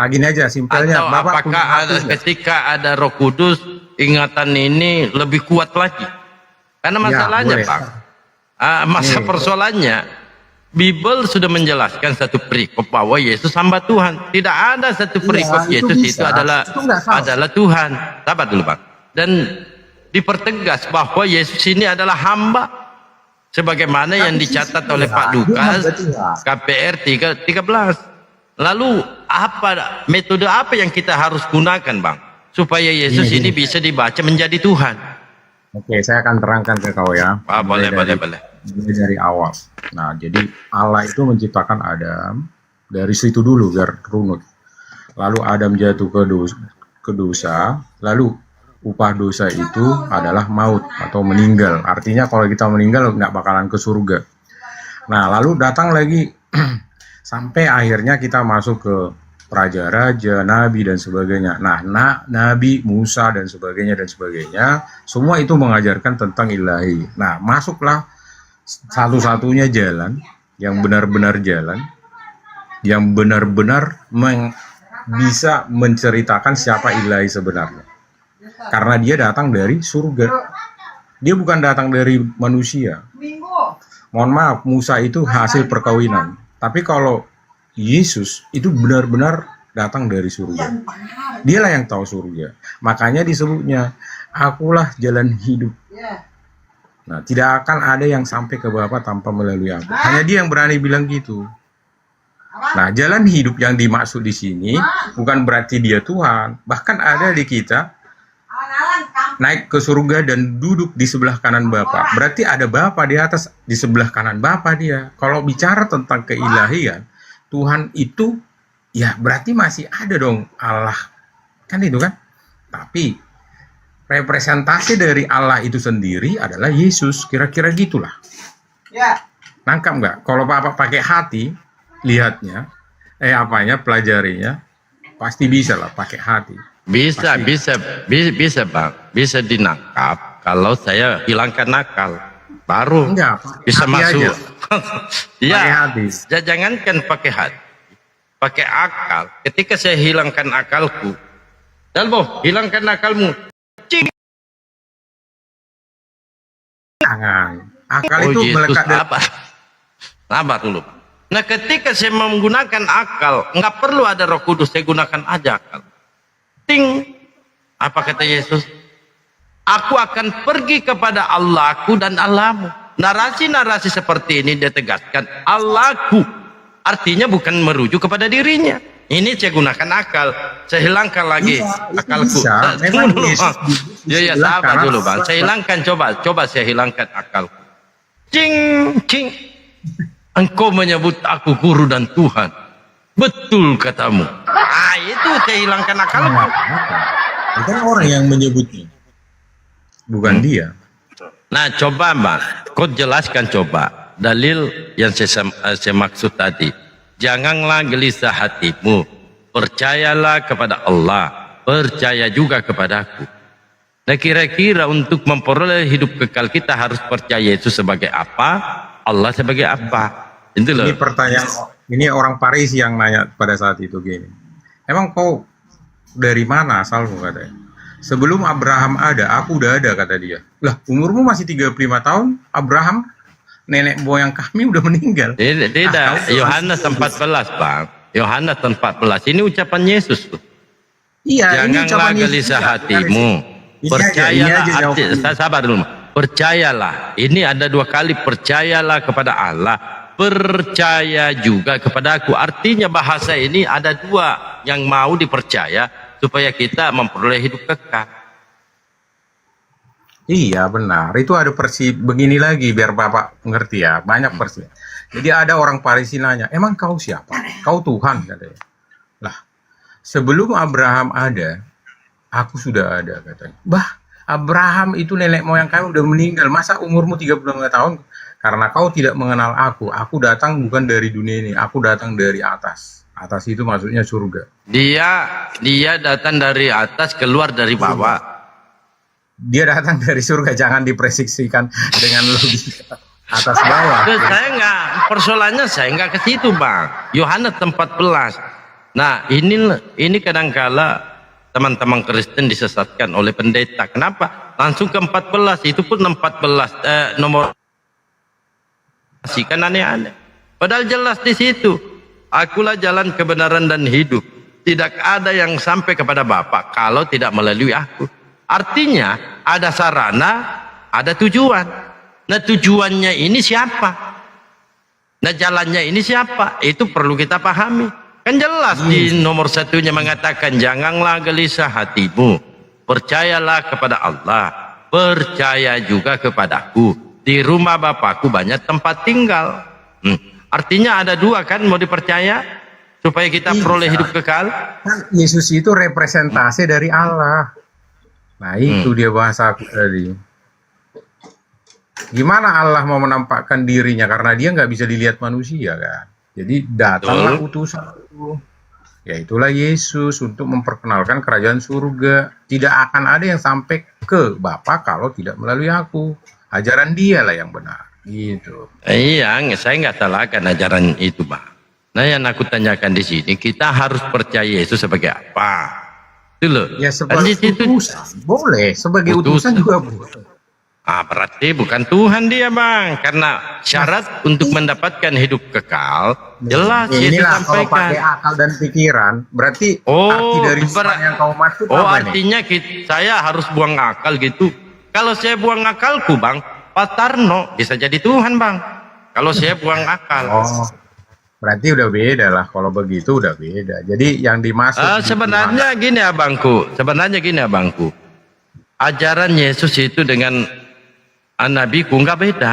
Gini aja simpelnya, Atau Bapak punya apakah hati nggak? ketika ada Roh Kudus ingatan ini lebih kuat lagi? Karena masalahnya boleh. Pak, masa Nih. persoalannya Bible sudah menjelaskan satu perikop bahwa Yesus hamba Tuhan. Tidak ada satu perikop itu Yesus itu bisa. adalah Itu nggak salah. Tuhan. Sabar dulu Pak. Dan dipertegas bahwa Yesus ini adalah hamba sebagaimana yang dicatat oleh Pak Lukas KPR 13. Lalu metode apa yang kita harus gunakan bang supaya Yesus ini bisa dibaca menjadi Tuhan? Oke, saya akan terangkan ke kau ya. Boleh. Mulai dari awal. Nah, jadi Allah itu menciptakan Adam dari situ dulu biar runut. Lalu Adam jatuh ke dosa, lalu upah dosa itu adalah maut atau meninggal. Artinya kalau kita meninggal nggak bakalan ke surga. Nah, lalu datang lagi sampai akhirnya kita masuk ke raja-raja, nabi dan sebagainya. Nah, nabi Musa dan sebagainya, semua itu mengajarkan tentang ilahi. Nah, masuklah satu-satunya jalan yang benar-benar jalan, yang benar-benar bisa menceritakan siapa ilahi sebenarnya. Karena dia datang dari surga. Dia bukan datang dari manusia. Mohon maaf, Musa itu hasil perkawinan. Tapi kalau Yesus itu benar-benar datang dari surga. Dialah yang tahu surga. Makanya disebutnya, akulah jalan hidup. Nah, tidak akan ada yang sampai ke Bapa tanpa melalui aku. Hanya dia yang berani bilang gitu. Nah, jalan hidup yang dimaksud di sini bukan berarti dia Tuhan. Bahkan ada di kita naik ke surga dan duduk di sebelah kanan Bapa. Berarti ada Bapa di atas, di sebelah kanan Bapa dia. Kalau bicara tentang keilahian, Tuhan itu ya berarti masih ada dong Allah. Kan itu kan? Tapi representasi dari Allah itu sendiri adalah Yesus. Kira-kira gitulah. Ya. Nangkap nggak? Kalau Bapak pakai hati, lihatnya, pelajarinya, pasti bisa lah pakai hati. Bisa bang, bisa dinangkap kalau saya hilangkan nakal, baru Enggak, bisa hati masuk. aja. Pakai Ya, hati. jangankan pakai hati, pakai akal. Ketika saya hilangkan akalku, Dalbo, hilangkan akalmu. Cing. Jangan. Akal Oh itu Yesus melekat dari apa? Sabar dulu. Nah, ketika saya menggunakan akal, nggak perlu ada Roh Kudus, saya gunakan aja akal. Ting, apa kata Yesus? Aku akan pergi kepada Allahku dan Allahmu. Narasi-narasi seperti ini dia tegaskan Allahku, artinya bukan merujuk kepada dirinya. Ini saya gunakan akal, saya hilangkan lagi akalku. bisa. Tunggu Memang dulu, Yesus Bang. Ya, sabar dulu bang. Saya hilangkan, coba saya hilangkan akalku. Cing. Engkau menyebut aku guru dan Tuhan. Betul katamu. Itu saya hilangkan akalku. Bukan orang yang menyebutnya. Bukan dia. Nah, coba Mbak, kau jelaskan coba dalil yang saya maksud tadi. Janganlah gelisah hatimu, percayalah kepada Allah, percaya juga kepadaku. Nah, kira-kira untuk memperoleh hidup kekal kita harus percaya Yesus sebagai apa, Allah sebagai apa. Itu loh. Ini Ini orang Paris yang nanya pada saat itu gini. Emang kau dari mana asalmu katanya? Sebelum Abraham ada, aku udah ada kata dia. Lah, umurmu masih 35 tahun, Abraham, nenek moyang kami udah meninggal. Tidak, Yohanes 14, Bang. Yohanes 14. Ini ucapan Yesus tuh. Iya, ini Janganlah ucapan Yesus gelisah ya. hatimu. Ini Percayalah, aja jawabannya. sabar dulu. Percayalah. Ini ada 2 kali, percayalah kepada Allah. Percaya juga kepada aku. Artinya bahasa ini ada 2 yang mau dipercaya supaya kita memperoleh hidup kekal. Iya benar, itu ada versi begini lagi biar Bapak ngerti ya, banyak versi. Jadi ada orang Parisi nanya, emang kau siapa? Kau Tuhan katanya. Lah, sebelum Abraham ada, aku sudah ada katanya. Bah, Abraham itu nenek moyang kami udah meninggal, masa umurmu 35 tahun? Karena kau tidak mengenal aku datang bukan dari dunia ini, aku datang dari atas. Atas itu maksudnya surga. Dia datang dari atas, keluar dari bawah. Dia datang dari surga, jangan diprediksikan dengan logika atas bawah. Saya nggak, persoalannya saya nggak ke situ, Bang. Yohanes 14. Nah, ini kadangkala teman-teman Kristen disesatkan oleh pendeta. Kenapa? Langsung ke 14, itu pun 14 nomor kan aneh-aneh. Padahal jelas di situ. Akulah jalan kebenaran dan hidup. Tidak ada yang sampai kepada Bapa kalau tidak melalui aku. Artinya ada sarana, ada tujuan. Nah, tujuannya ini siapa? Nah, jalannya ini siapa? Itu perlu kita pahami. Kan jelas di nomor 1-nya mengatakan, janganlah gelisah hatimu. Percayalah kepada Allah. Percaya juga kepadaku. Di rumah Bapakku banyak tempat tinggal. Artinya ada 2 kan mau dipercaya supaya kita peroleh hidup kekal. Kan Yesus itu representasi dari Allah. Nah itu dia bahasa aku tadi. Gimana Allah mau menampakkan dirinya karena dia nggak bisa dilihat manusia kan. Jadi datanglah utusan itu. Ya itulah Yesus untuk memperkenalkan kerajaan surga. Tidak akan ada yang sampai ke Bapa kalau tidak melalui aku. Ajaran dia lah yang benar. Gitu. Iya, saya nggak salahkan ajaran itu, Bang. Nah, yang aku tanyakan di sini, kita harus percaya Yesus sebagai apa? Itu loh. Ya sebagai utusan. Boleh, sebagai utusan juga boleh. Berarti bukan Tuhan dia, Bang. Karena syarat untuk mendapatkan hidup kekal jelas Yesus Inilah kalau sampaikan. pakai akal dan pikiran, berarti arti dari semua yang kau maksud apa artinya saya harus buang akal gitu. Kalau saya buang akalku, Bang, Pak Tarno bisa jadi Tuhan, Bang. Kalau saya buang akal. Oh, berarti udah beda lah. Kalau begitu udah beda. Jadi yang dimaksud sebenarnya gini abangku. Ajaran Yesus itu dengan nabiku nggak beda.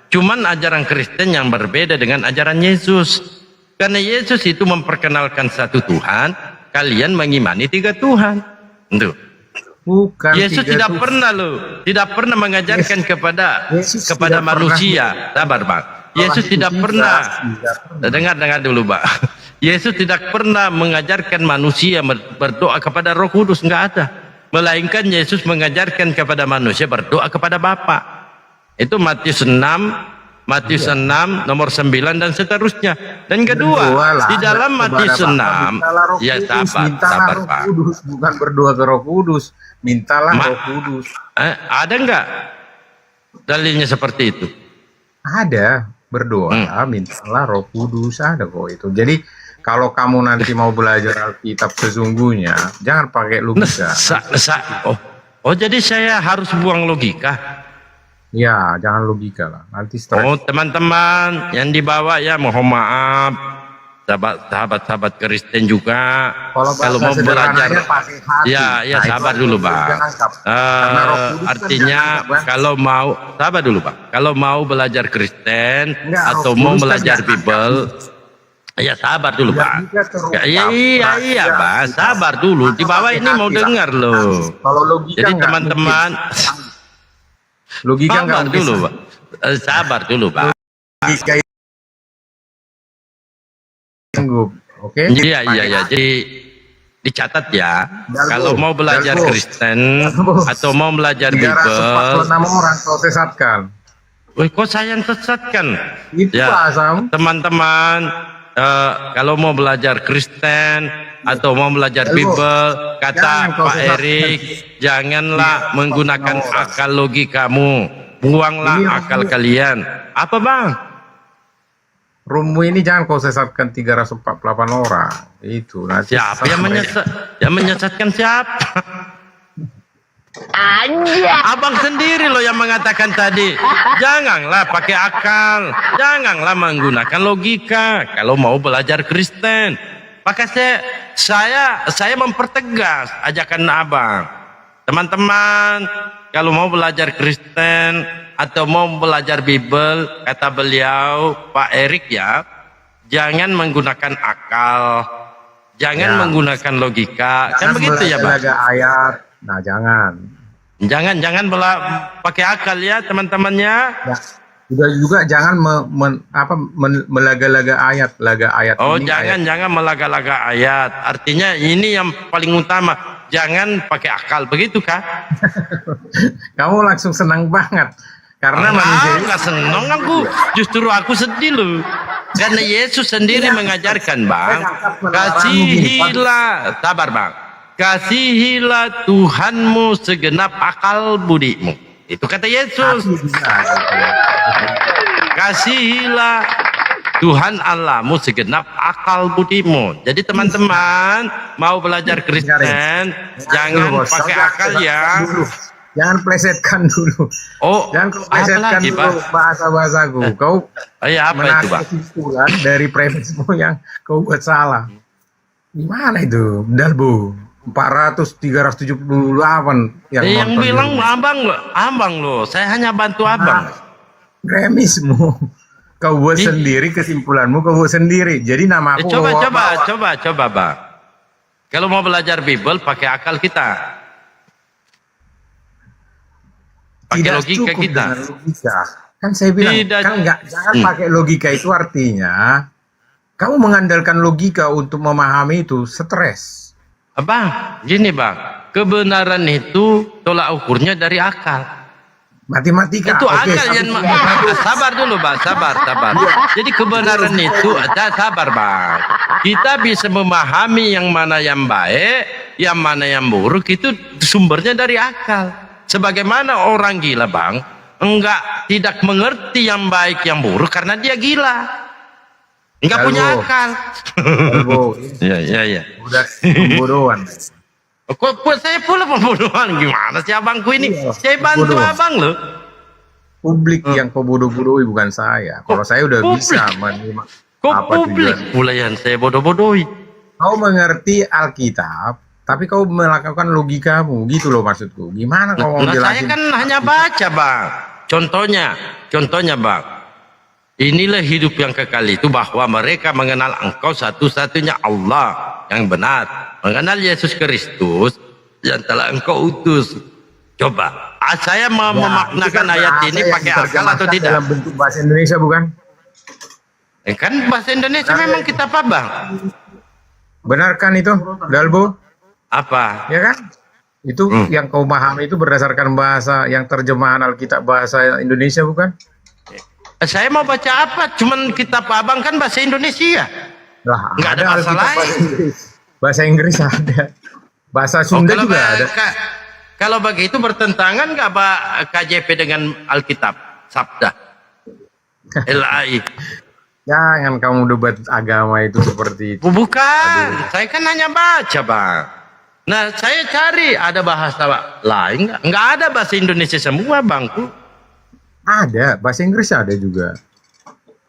Cuman ajaran Kristen yang berbeda dengan ajaran Yesus. Karena Yesus itu memperkenalkan satu Tuhan, kalian mengimani 3 Tuhan. Tuh. Bukan Yesus tidak pernah mengajarkan kepada manusia. Sabar, Bang. Yesus tidak pernah. Dengar dulu, Pak. Yesus tidak pernah mengajarkan manusia berdoa kepada Roh Kudus, enggak ada. Melainkan Yesus mengajarkan kepada manusia berdoa kepada Bapa. Itu Matius 6 nomor 9 dan seterusnya. Dan kedua, di dalam Matius 6, ya sabar, Pak. Bukan berdoa ke Roh Kudus, mintalah Roh Kudus. Ada enggak dalilnya seperti itu? Ada, berdoa, mintalah Roh Kudus, ada kok itu. Jadi kalau kamu nanti mau belajar Alkitab sesungguhnya, jangan pakai logika. Jadi saya harus buang logika. Ya, jangan logika lah. Nanti stres. Teman-teman yang dibawa ya mohon maaf. Sahabat-sahabat Kristen juga. Kalau mau belajar ya sabar dulu, Pak. Artinya kalau mau sabar dulu, Pak. Kalau mau belajar Kristen atau mau belajar Bible, ya sabar dulu, Pak. Iya, Pak. Sabar dulu. Di bawah ini mau dengar loh. Jadi teman-teman logika sabar dulu, Pak. Sabar dulu, Pak. Oke. Iya. Jadi dicatat ya. Kalau mau belajar Kristen atau mau belajar Bible. 6 orang kau sesatkan. Kok saya yang sesatkan? Itu Ya, Asam. teman-teman kalau mau belajar Kristen atau mau belajar Bible, kata jangan kau Pak sesatkan. Erik, janganlah menggunakan akal logikamu, buanglah Ini akal aku- kalian. Apa bang? Roommu ini jangan kau sesatkan 348 orang. Itu nanti Siapa yang menyesatkan siapa? Abang sendiri loh yang mengatakan tadi, janganlah pakai akal, janganlah menggunakan logika kalau mau belajar Kristen. Maka saya mempertegas ajakan abang, teman-teman, kalau mau belajar Kristen atau mau belajar Bible, kata beliau Pak Erik ya, jangan menggunakan akal, jangan Ya. menggunakan logika, kan Jangan begitu ya bang? melaga ayat. Nah, jangan. Jangan pakai akal ya teman-temannya. Ya. Juga jangan melaga-laga ayat, Oh ini jangan melaga-laga ayat. Artinya ini yang paling utama. Jangan pakai akal, begitu kah? Kamu langsung senang banget karena manusia ini Nggak senang aku. Justru aku sedih loh. Karena Yesus sendiri mengajarkan bang, kasihilah, sabar bang, kasihilah Tuhanmu segenap akal budimu. Itu kata Yesus. Kasihilah Tuhan Allahmu segenap akal budimu. Jadi teman-teman mau belajar Kristen, jangan pakai akal ya. Jangan plesetkan dulu. Oh, Jangan kau apa plesetkan lagi, dulu Pak? bahasa-bahasaku. Kau Apa itu, menarik Pak? kesimpulan dari premismu yang kau buat salah. Gimana itu, Dalbo? 378 yang Yang nonton bilang di rumah. abang loh. Saya hanya bantu abang. Premismu. Kau buat sendiri kesimpulanmu, kau buat sendiri. Jadi nama aku Coba, Bang. Kalau mau belajar Bible, pakai akal kita. Pakai tidak logika cukup kita. dengan logika. Kan saya bilang, Tidak. kan jangan pakai logika itu artinya kamu mengandalkan logika untuk memahami itu stres. Bang, gini bang. Kebenaran itu tolak ukurnya dari akal. Matematika. Itu oke, akal yang sabar dulu bang, sabar. Jadi kebenaran itu sabar bang. Kita bisa memahami yang mana yang baik, yang mana yang buruk itu sumbernya dari akal. Sebagaimana orang gila bang, tidak mengerti yang baik yang buruk karena dia gila, enggak Dalbo. punya akal. Dalbo, Iya. udah pembodohan. Kok saya pula pembodohan gimana sih abangku ini? Iya, Saya bantu pembodohan. abang loh. Publik yang kau bodoh-bodohi bukan saya. Kalau saya udah publik? bisa menerima Kok apa publik tujuan. pula yang saya bodoh-bodohi? Kau mengerti Alkitab, tapi kau melakukan logikamu, gitu loh maksudku. Gimana kau mau Nah, saya jelasin? kan hanya baca bang. Contohnya bang. Inilah hidup yang kekal itu bahwa mereka mengenal engkau satu-satunya Allah yang benar. Mengenal Yesus Kristus yang telah engkau utus. Coba, saya mau memaknakan Itu kan ayat bahasa ini yang pakai akal atau diterjemahkan tidak? dalam bentuk bahasa Indonesia bukan? Kan bahasa Indonesia memang kita apa bang? Benarkan itu, Dalbo? Apa? Ya kan? Itu yang kau pahami itu berdasarkan bahasa yang terjemahan Alkitab bahasa Indonesia bukan? Saya mau baca apa? Cuman kitab abang kan bahasa Indonesia. Lah, Nggak ada bahasa Alkitab lain. bahasa Inggris. Bahasa Inggris ada. Bahasa Sunda juga ada. Kalau begitu bertentangan nggak Pak KJP dengan Alkitab Sabda LAI? Jangan kamu debat agama itu seperti itu. Bukan, saya kan hanya baca bang. Nah saya cari ada bahasa lain nggak ada bahasa Indonesia semua bangku. Ada, bahasa Inggris ada juga.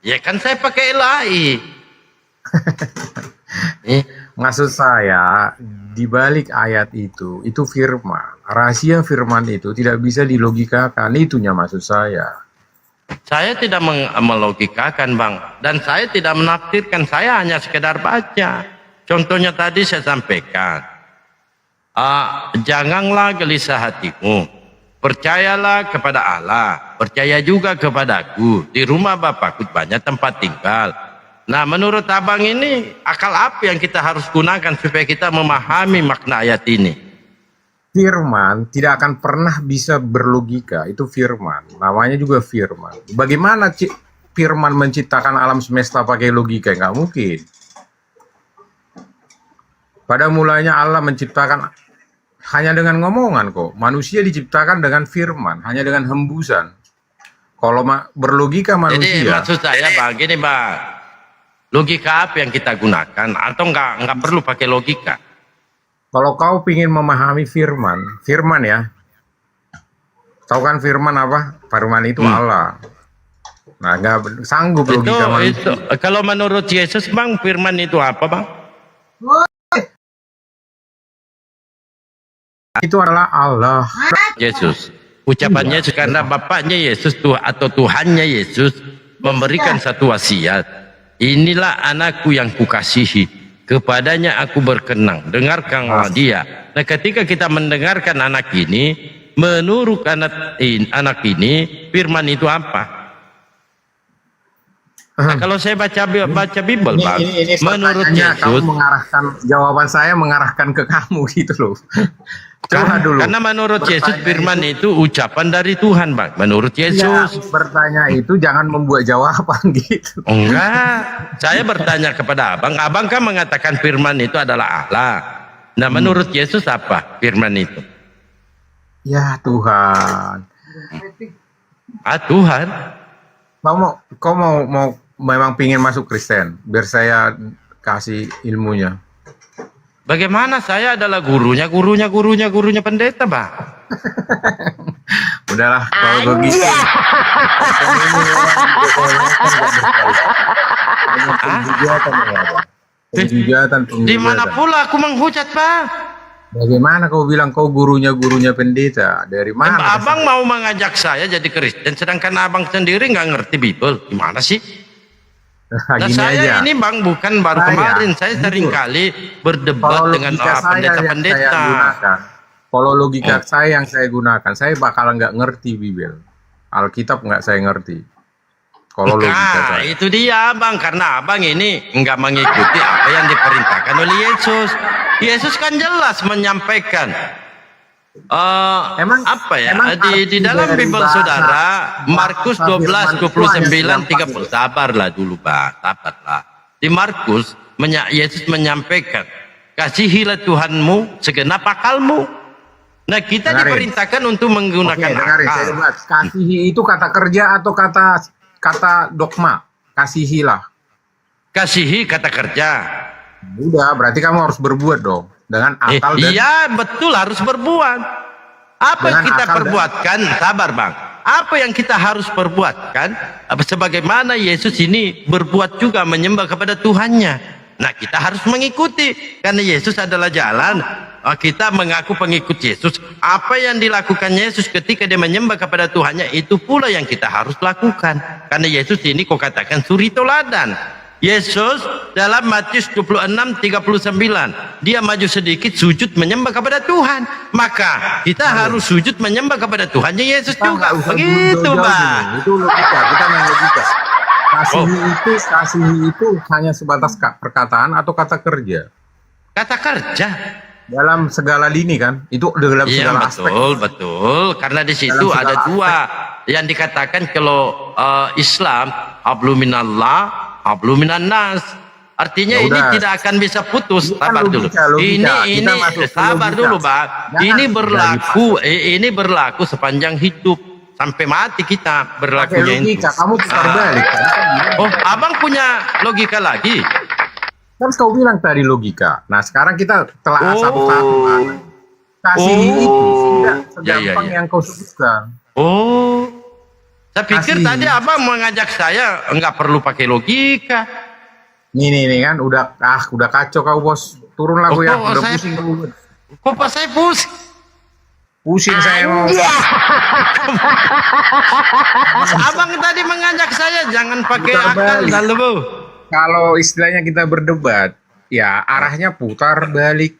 Ya kan saya pakai LAI. Maksud saya, di balik ayat itu firman. Rahasia firman itu tidak bisa dilogikakan, itunya maksud saya. Saya tidak melogikakan bang, dan saya tidak menafsirkan, saya hanya sekedar baca. Contohnya tadi saya sampaikan, janganlah gelisah hatimu, percayalah kepada Allah, percaya juga kepadaku. Di rumah Bapakku banyak tempat tinggal. Nah menurut abang ini akal apa yang kita harus gunakan supaya kita memahami makna ayat ini? Firman tidak akan pernah bisa berlogika, itu firman. Namanya juga firman. Bagaimana Firman menciptakan alam semesta pakai logika? Nggak mungkin. Pada mulanya Allah menciptakan hanya dengan ngomongan kok. Manusia diciptakan dengan firman, hanya dengan hembusan. Kalau berlogika Jadi manusia, maksud saya Bang, gini Bang, logika apa yang kita gunakan atau nggak perlu pakai logika? kalau kau ingin memahami firman ya, tahu kan firman apa? Firman itu Allah. Nah, nggak sanggup logika manusia. Kalau menurut Yesus Bang, firman itu apa Bang? Itu adalah Allah. Yesus. Ucapannya Yesus karena Bapaknya Yesus atau Tuhannya Yesus memberikan satu wasiat. Inilah anakku yang kukasihi. Kepadanya aku berkenan. Dengarkanlah dia. Nah, ketika kita mendengarkan anak ini, menurut anak ini, firman itu apa? Nah, kalau saya baca Bible, Bang, Ini menurut pertanyaannya, kamu Yesus, mengarahkan jawaban saya mengarahkan ke kamu gitu loh. Coba dulu. karena menurut Yesus firman itu ucapan dari Tuhan, Bang. Menurut Ya, Yesus. bertanya itu jangan membuat jawaban gitu. Enggak, saya bertanya kepada abang. Abang kan mengatakan firman itu adalah Allah. Nah, menurut Yesus apa firman itu? Ya Tuhan. Tuhan. Kau mau memang pingin masuk Kristen, biar saya kasih ilmunya. Bagaimana saya adalah gurunya pendeta, Bang? Udahlah, kalau begitu. Penghujatan. Di mana pula aku menghujat, Bang? Bagaimana kau bilang kau gurunya pendeta? Dari mana? Abang mau mengajak saya jadi Kristen, sedangkan abang sendiri nggak ngerti Bible. Gimana sih? Nah, Gini saya aja. ini Bang bukan baru kemarin, saya sering kali berdebat Kalau dengan logika saya yang saya pendeta-pendeta. gunakan, kalau logika saya yang saya gunakan, saya bakal nggak ngerti Bible. Alkitab nggak saya ngerti. Kalau logika Nah, saya. itu dia Bang, karena abang ini nggak mengikuti apa yang diperintahkan oleh Yesus. Yesus kan jelas menyampaikan apa ya emang di dalam arti dari Bible bahasa- saudara Markus bahasa 12:29 firman itu 30. Sabarlah dulu Bang, sabarlah. Di Markus Yesus menyampaikan, kasihilah Tuhanmu segenap akalmu. Nah, kita Dengarin. diperintahkan untuk menggunakan dengarin, akal. saya buat. Kasihi itu kata kerja atau kata dogma? Kasihilah. Kasihi kata kerja. Udah, berarti kamu harus berbuat dong dengan akal dan Iya betul, harus berbuat. Apa yang Dengan kita akal dan- perbuatkan? Sabar Bang. Apa yang kita harus perbuatkan? Sebagaimana Yesus ini berbuat juga menyembah kepada Tuhannya. Nah, kita harus mengikuti karena Yesus adalah jalan. Kita mengaku pengikut Yesus. Apa yang dilakukan Yesus ketika dia menyembah kepada Tuhannya, itu pula yang kita harus lakukan. Karena Yesus ini kau katakan suri teladan. Yesus dalam Matius 26:39 dia maju sedikit sujud menyembah kepada Tuhan, maka kita harus sujud menyembah kepada Tuhannya Yesus kita juga. nggak usah Begitu jauh-jauh Bang. gini. Itu logika, kita main logika. Kasihi itu hanya sebatas perkataan atau kata kerja. Kata kerja. Dalam segala lini kan, itu dalam Iya segala aspek. betul. Karena di situ Dalam ada segala dua yang dikatakan kalau Islam habluminallah, habluminannas. Artinya Ya ini udah. tidak akan bisa putus. Ini kan Sabar dulu. logika. Kita Ini masuk ke sabar logika. dulu, Bang. Jangan Ini berlaku sepanjang hidup sampai mati kita Pakai berlakunya itu. logika, kamu putar balik. Kan? Oh, Abang punya logika lagi? Kan kau bilang tadi logika. Nah sekarang kita telah Oh. satu-satu. Kasihi itu tidak segampang Iya. yang kau sebutkan. Oh. Saya pikir Kasihi. tadi Abang mengajak saya nggak perlu pakai logika. Nih kan udah kacau kau bos. Turun lagu ya, udah saya- pusing kau. Kok pas saya pusing? Pusing saya mau. Abang tadi mengajak saya jangan pakai Putar akal balik. lalu Bu. Kalau istilahnya kita berdebat, ya arahnya putar balik.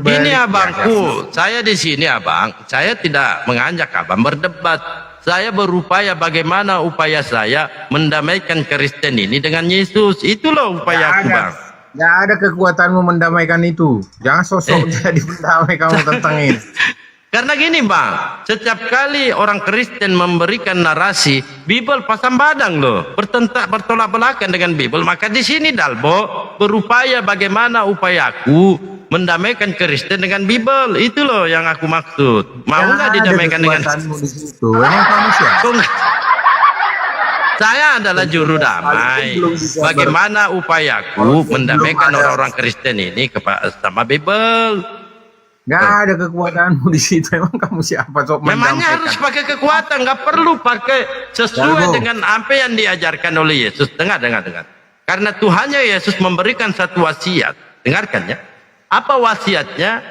Ini Ya, abangku, saya di sini abang, saya tidak mengajak abang berdebat. Saya berupaya bagaimana upaya saya mendamaikan Kristen ini dengan Yesus. Itulah upaya aku bang. Gak ada kekuatanmu mendamaikan itu. Jangan sosok jadi pendamai kamu tentang ini. Karena gini bang, setiap kali orang Kristen memberikan narasi, Bible pasang badang loh, bertolak belakang dengan Bible. Maka di sini Dalbo berupaya bagaimana upayaku mendamaikan Kristen dengan Bible. Itu loh yang aku maksud. Mau nggak didamaikan dengan? Emang kamu siapa? Saya adalah juru damai. Bagaimana upayaku mendamaikan orang-orang Kristen ini sama Bible? Gak ada kekuatanmu di situ. Emang kamu siapa? Memangnya harus pakai kekuatan, nggak perlu pakai sesuai dengan apa yang diajarkan oleh Yesus. Dengar. Karena Tuhannya Yesus memberikan satu wasiat. Dengarkan ya. Apa wasiatnya?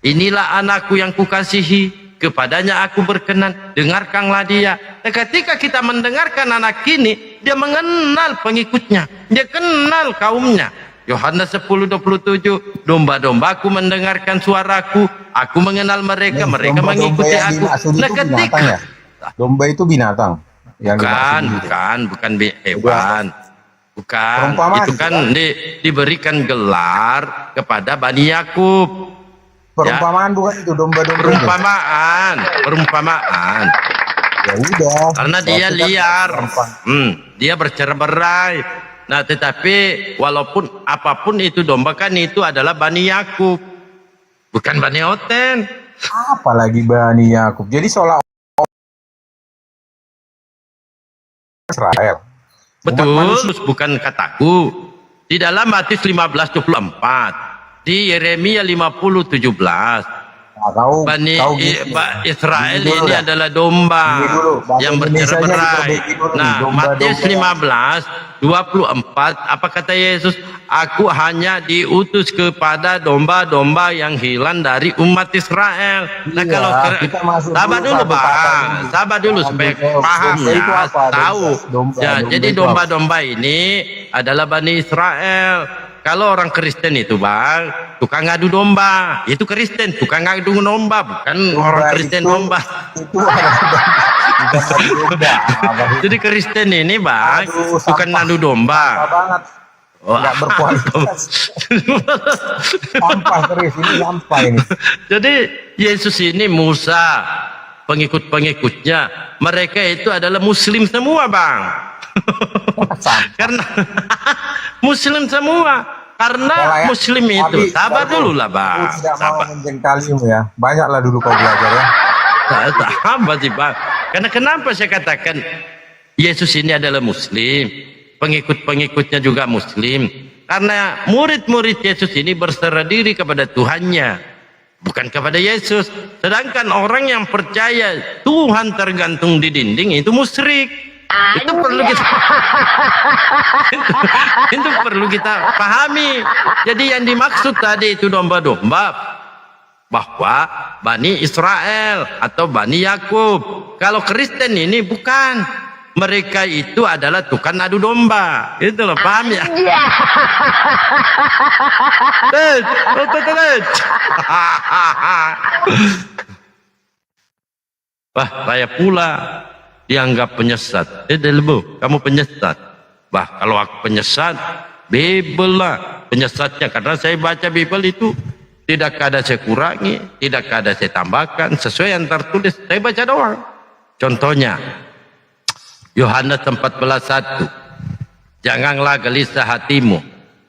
Inilah anakku yang kukasihi, kepadanya aku berkenan, dengarkanlah dia. Dan ketika kita mendengarkan anak ini, dia mengenal pengikutnya, dia kenal kaumnya. Yohanes 10:27, domba-dombaku mendengarkan suaraku, aku mengenal mereka, mereka mengikuti aku. Nah ketika domba itu binatang. Bukan hewan. Bukan, itu kan diberikan gelar kepada Bani Yakub. Perumpamaan ya? Bukan itu domba-domba. Perumpamaan. Ya udah. Karena dia liar, dia bercerai-berai. Nah, tetapi walaupun apapun itu domba kan itu adalah Bani Yakub, bukan Bani Oten. Apalagi Bani Yakub. Jadi seolah Israel. Betul, bukan kataku. Di dalam Matius 15:24, di Yeremia 50:17. Bani Israel ini adalah domba yang bercerai-berai. Nah, Matius 15:24, apa kata Yesus? Aku hanya diutus kepada domba-domba yang hilang dari umat Israel. Nah, kalau sabar dulu supaya paham ya, tahu. Ya, jadi domba-domba ini adalah Bani Israel. Kalau orang Kristen itu bang, tukang ngadu domba, itu Kristen, tukang ngadu domba, bukan orang Kristen domba. Jadi Kristen ini bang, bukan ngadu domba. Nggak berkualitas. Sampah serius, ini sampah ini. Jadi Yesus ini Musa, pengikut-pengikutnya, mereka itu adalah Muslim semua bang. Karena Muslim semua, karena Muslim itu sabar dulu lah bang. Tidak mau menjengkalimu ya, banyaklah dulu kau belajar ya. Sabar sih bang. Karena kenapa saya katakan Yesus ini adalah Muslim, pengikut-pengikutnya juga Muslim, karena murid-murid Yesus ini berserah diri kepada Tuhannya, bukan kepada Yesus. Sedangkan orang yang percaya Tuhan tergantung di dinding itu musyrik. Itu perlu kita pahami. Jadi yang dimaksud tadi itu domba-domba bahwa Bani Israel atau Bani Yakub. Kalau Kristen ini bukan, mereka itu adalah tukang adu domba. Itu loh, paham ya? Wah, saya pula dianggap penyesat. Delbo, kamu penyesat. Bah, kalau aku penyesat, Bible lah penyesatnya. Karena saya baca Bible itu tidak ada saya kurangi, tidak ada saya tambahkan, sesuai yang tertulis. Saya baca doang. Contohnya, Yohanes 14:1. Janganlah gelisah hatimu,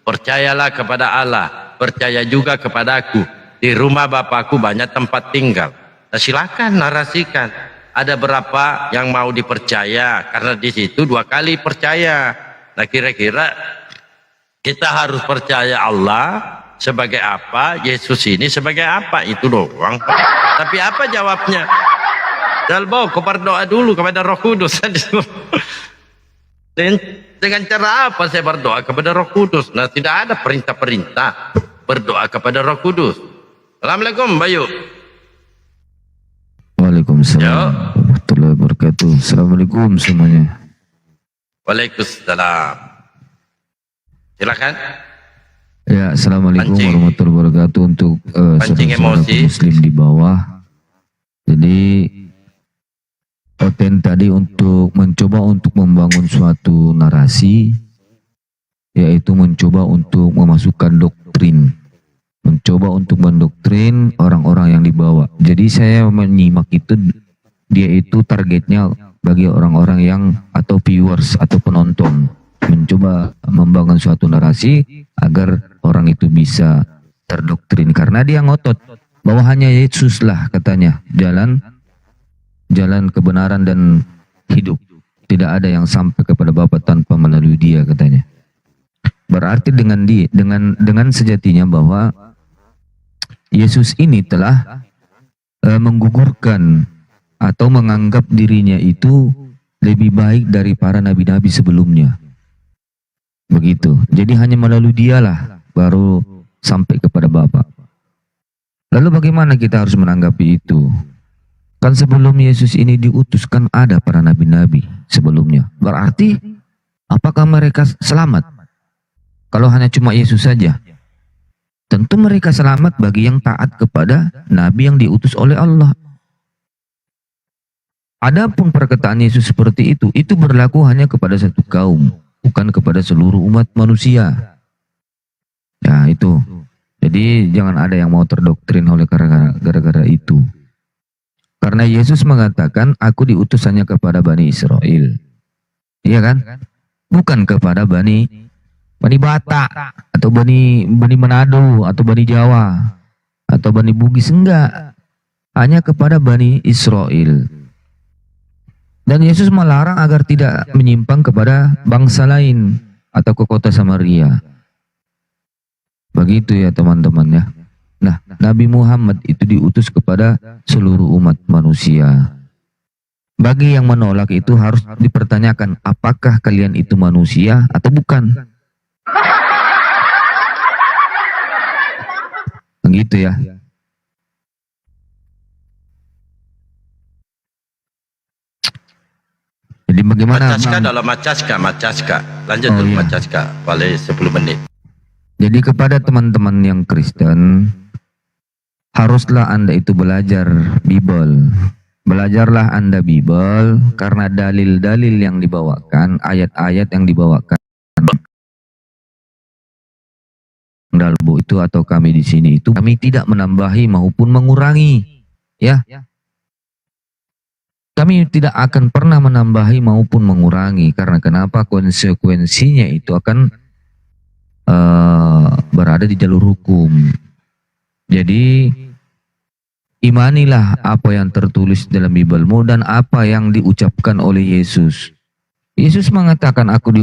percayalah kepada Allah, percaya juga kepadaku. Di rumah Bapakku banyak tempat tinggal. Nah, silakan narasikan. Ada berapa yang mau dipercaya? Karena di situ 2 kali percaya. Nah, kira-kira kita harus percaya Allah sebagai apa, Yesus ini sebagai apa, itu doang. Tapi apa jawabnya? Dalbo, kau berdoa dulu kepada Roh Kudus. Dengan cara apa saya berdoa kepada Roh Kudus? Nah, tidak ada perintah-perintah berdoa kepada Roh Kudus. Assalamualaikum, Bayu. Waalaikumsalam warahmatullahi wabarakatuh. Assalamualaikum semuanya. Waalaikumsalam. Silakan. Ya, assalamualaikum warahmatullahi wabarakatuh untuk saudara-saudara Muslim di bawah. Jadi Oten tadi untuk mencoba untuk membangun suatu narasi, yaitu mencoba untuk memasukkan doktrin, mencoba mencoba untuk mendoktrin orang-orang yang dibawa. Jadi saya menyimak itu, dia itu targetnya bagi orang-orang yang atau viewers atau penonton, mencoba membangun suatu narasi agar orang itu bisa terdoktrin, karena dia ngotot bahwa hanya Yesus lah katanya jalan kebenaran dan hidup. Tidak ada yang sampai kepada Bapa tanpa melalui dia katanya. Berarti dengan sejatinya bahwa Yesus ini telah menggugurkan atau menganggap dirinya itu lebih baik dari para nabi-nabi sebelumnya. Begitu. Jadi hanya melalui dialah baru sampai kepada Bapa. Lalu bagaimana kita harus menanggapi itu? Kan sebelum Yesus ini diutus kan ada para nabi-nabi sebelumnya. Berarti apakah mereka selamat? Kalau hanya cuma Yesus saja, tentu mereka selamat bagi yang taat kepada nabi yang diutus oleh Allah. Adapun perkataan Yesus seperti itu berlaku hanya kepada satu kaum, bukan kepada seluruh umat manusia. Ya itu. Jadi jangan ada yang mau terdoktrin oleh gara-gara itu. Karena Yesus mengatakan, aku diutus hanya kepada Bani Israel. Iya kan? Bukan kepada Bani Batak, atau Bani Manado, atau Bani Jawa, atau Bani Bugis, enggak. Hanya kepada Bani Israel. Dan Yesus melarang agar tidak menyimpang kepada bangsa lain atau ke kota Samaria. Begitu ya teman-teman ya. Nah, Nabi Muhammad itu diutus kepada seluruh umat manusia. Bagi yang menolak itu harus dipertanyakan, apakah kalian itu manusia atau bukan? Begitu ya. Jadi bagaimana? Macaska dalam Macaska. Lanjut dulu iya. Macaska, paling 10 menit. Jadi kepada teman-teman yang Kristen, haruslah Anda itu belajar Bible. Belajarlah Anda Bible, karena dalil-dalil yang dibawakan, ayat-ayat yang dibawakan Dalbo itu atau kami di sini itu, kami tidak menambahi maupun mengurangi, ya. Kami tidak akan pernah menambahi maupun mengurangi, karena kenapa? Konsekuensinya itu akan berada di jalur hukum. Jadi imanilah apa yang tertulis dalam Biblemu dan apa yang diucapkan oleh Yesus. Yesus mengatakan, aku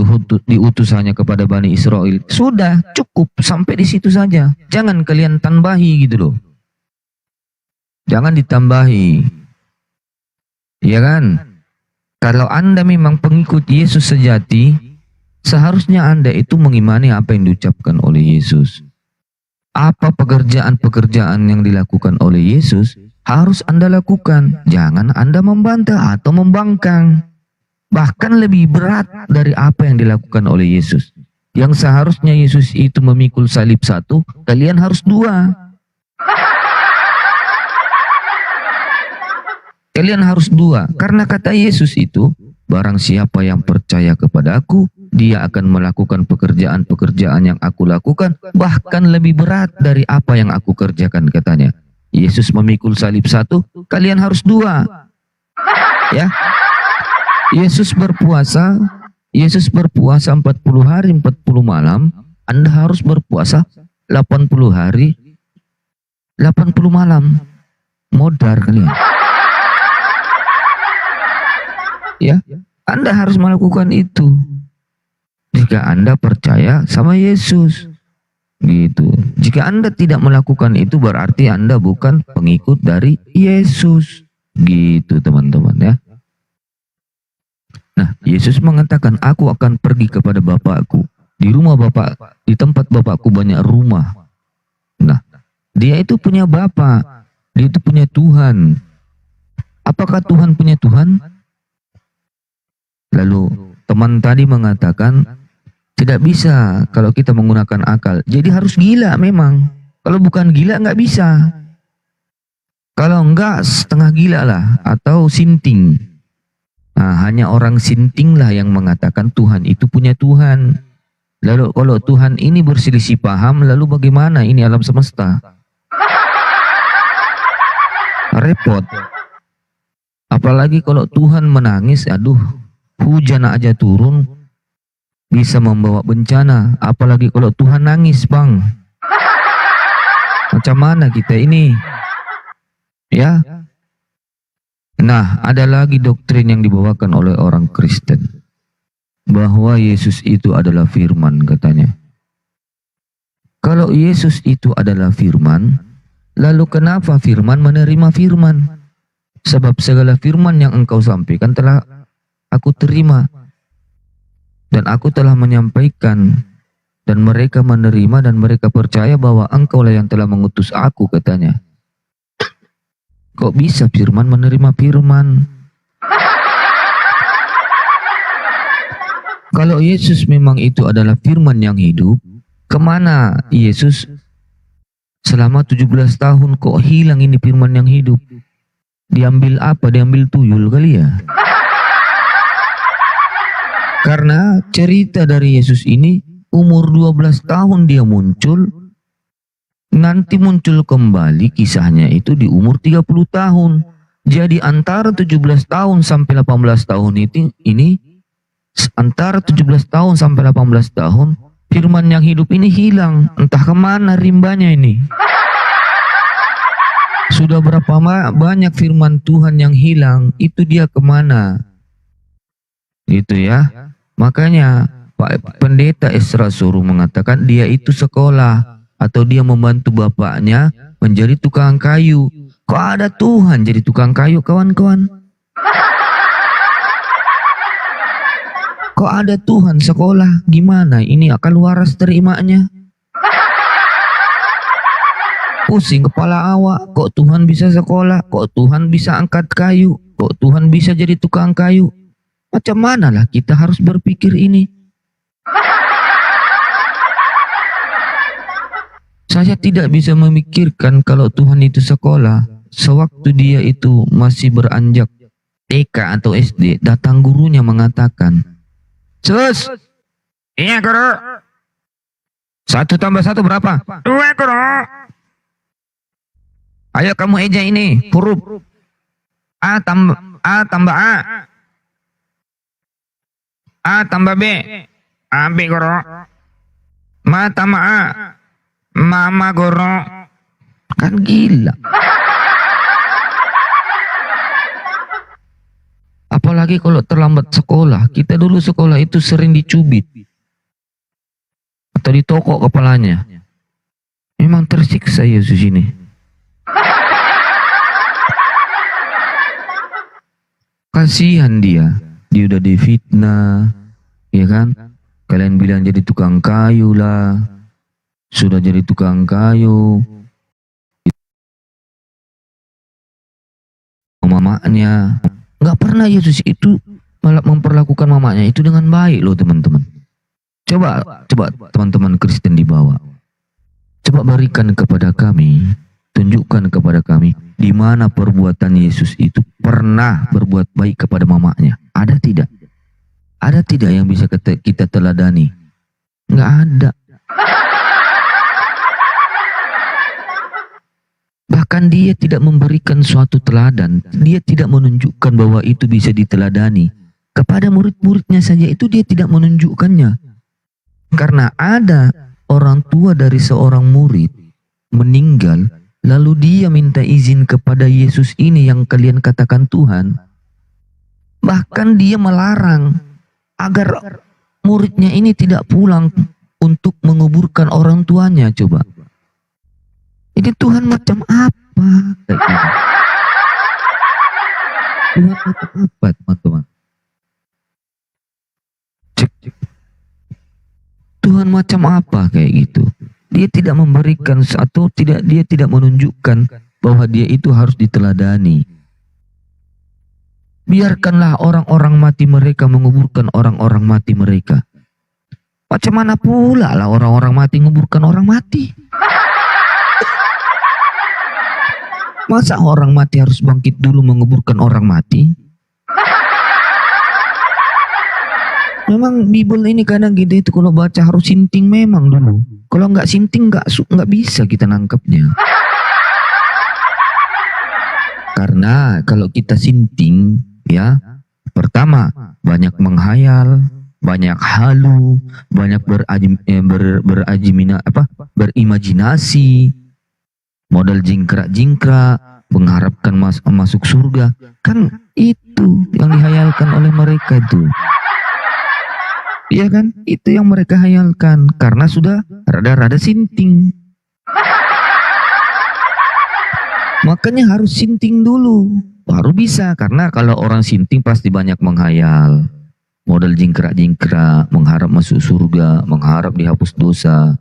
diutus hanya kepada Bani Israel. Sudah, cukup, sampai di situ saja. Jangan kalian tambahi gitu loh. Jangan ditambahi. Ya kan? Kalau Anda memang pengikut Yesus sejati, seharusnya Anda itu mengimani apa yang diucapkan oleh Yesus. Apa pekerjaan-pekerjaan yang dilakukan oleh Yesus harus Anda lakukan. Jangan Anda membantah atau membangkang. Bahkan lebih berat dari apa yang dilakukan oleh Yesus. Yang seharusnya Yesus itu memikul salib 1, kalian harus 2. Kalian harus 2. Karena kata Yesus itu, barang siapa yang percaya kepada aku, dia akan melakukan pekerjaan-pekerjaan yang aku lakukan, bahkan lebih berat dari apa yang aku kerjakan, katanya. Yesus memikul salib 1, kalian harus 2. Ya. Yesus berpuasa 40 hari 40 malam, Anda harus berpuasa 80 hari 80 malam. Modar kalian. Ya, Anda harus melakukan itu. Jika Anda percaya sama Yesus. Gitu. Jika Anda tidak melakukan itu, berarti Anda bukan pengikut dari Yesus. Gitu teman-teman ya. Nah, Yesus mengatakan, aku akan pergi kepada Bapakku. Di rumah Bapak, di tempat Bapakku banyak rumah. Nah, dia itu punya Bapa. Dia itu punya Tuhan. Apakah Tuhan punya Tuhan? Lalu teman tadi mengatakan, tidak bisa kalau kita menggunakan akal. Jadi harus gila memang. Kalau bukan gila nggak bisa. Kalau enggak setengah gila lah atau sinting. Nah, hanya orang sinting lah yang mengatakan Tuhan itu punya Tuhan. Lalu kalau Tuhan ini berselisih paham, lalu bagaimana ini alam semesta? repot. Apalagi kalau Tuhan menangis, aduh, hujan aja turun bisa membawa bencana. Apalagi kalau Tuhan nangis, Bang. Macam mana kita ini? Ya. Nah, ada lagi doktrin yang dibawakan oleh orang Kristen, bahwa Yesus itu adalah firman katanya. Kalau Yesus itu adalah firman, lalu kenapa firman menerima firman? Sebab segala firman yang engkau sampaikan telah aku terima, dan aku telah menyampaikan, dan mereka menerima dan mereka percaya bahwa engkaulah yang telah mengutus aku katanya. Kok bisa firman menerima firman? Kalau Yesus memang itu adalah firman yang hidup, kemana Yesus selama 17 tahun kok hilang ini firman yang hidup? Diambil apa? Diambil tuyul kali ya? Karena cerita dari Yesus ini, umur 12 tahun dia muncul, nanti muncul kembali kisahnya itu di umur 30 tahun. Jadi antara 17 tahun sampai 18 tahun ini antara 17 tahun sampai 18 tahun firman yang hidup ini hilang. Entah kemana rimbanya ini. Sudah berapa banyak firman Tuhan yang hilang, itu dia kemana? Gitu ya. Makanya Pak Pendeta Esra suruh mengatakan dia itu sekolah, atau dia membantu bapaknya menjadi tukang kayu. Kok ada Tuhan jadi tukang kayu, kawan-kawan? Kok ada Tuhan sekolah? Gimana ini akal waras terimanya? Pusing kepala awak. Kok Tuhan bisa sekolah? Kok Tuhan bisa angkat kayu? Kok Tuhan bisa jadi tukang kayu? Macam manalah kita harus berpikir ini? Saya tidak bisa memikirkan kalau Tuhan itu sekolah. Sewaktu dia itu masih beranjak TK atau SD, datang gurunya mengatakan, "Sus, iya guru. 1 tambah 1 berapa? 2 guru. Ayo kamu eja ini huruf A tambah A. A tambah B. A B guru. Ma tambah A. Mama guru." Kan gila. Apalagi kalau terlambat sekolah. Kita dulu sekolah itu sering dicubit atau ditokok kepalanya. Memang tersiksa Yesus ini. Kasihan dia udah difitnah, ya kan? Kalian bilang jadi tukang kayu lah. Sudah jadi tukang kayu, mamanya nggak pernah Yesus itu malah memperlakukan mamanya itu dengan baik loh teman-teman. Coba teman-teman Kristen di bawah, coba berikan kepada kami, tunjukkan kepada kami di mana perbuatan Yesus itu pernah berbuat baik kepada mamanya. Ada tidak? Ada tidak yang bisa kita teladani? Nggak ada. Bahkan dia tidak memberikan suatu teladan. Dia tidak menunjukkan bahwa itu bisa diteladani. Kepada murid-muridnya saja itu dia tidak menunjukkannya. Karena ada orang tua dari seorang murid meninggal, lalu dia minta izin kepada Yesus ini yang kalian katakan Tuhan. Bahkan dia melarang agar muridnya ini tidak pulang untuk menguburkan orang tuanya. Coba. Ini Tuhan macam apa? Tuhan macam apa, teman-teman? Cek. Tuhan macam apa kayak gitu? Dia tidak memberikan atau dia tidak menunjukkan bahwa dia itu harus diteladani. Biarkanlah orang-orang mati mereka menguburkan orang-orang mati mereka. Macam mana pula lah orang-orang mati menguburkan orang mati? Masa orang mati harus bangkit dulu menguburkan orang mati? Memang Bible ini kadang kita itu kalau baca harus sinting memang dulu. Kalau nggak sinting nggak bisa kita nangkepnya. Karena kalau kita sinting, ya, pertama banyak menghayal, banyak halu, banyak berimajinasi, modal jingkrak-jingkrak, mengharapkan masuk surga. Kan itu yang dihayalkan oleh mereka itu. Iya kan? Itu yang mereka hayalkan karena sudah rada-rada sinting. Makanya harus sinting dulu, baru bisa. Karena kalau orang sinting pasti banyak menghayal, modal jingkrak-jingkrak, mengharap masuk surga, mengharap dihapus dosa.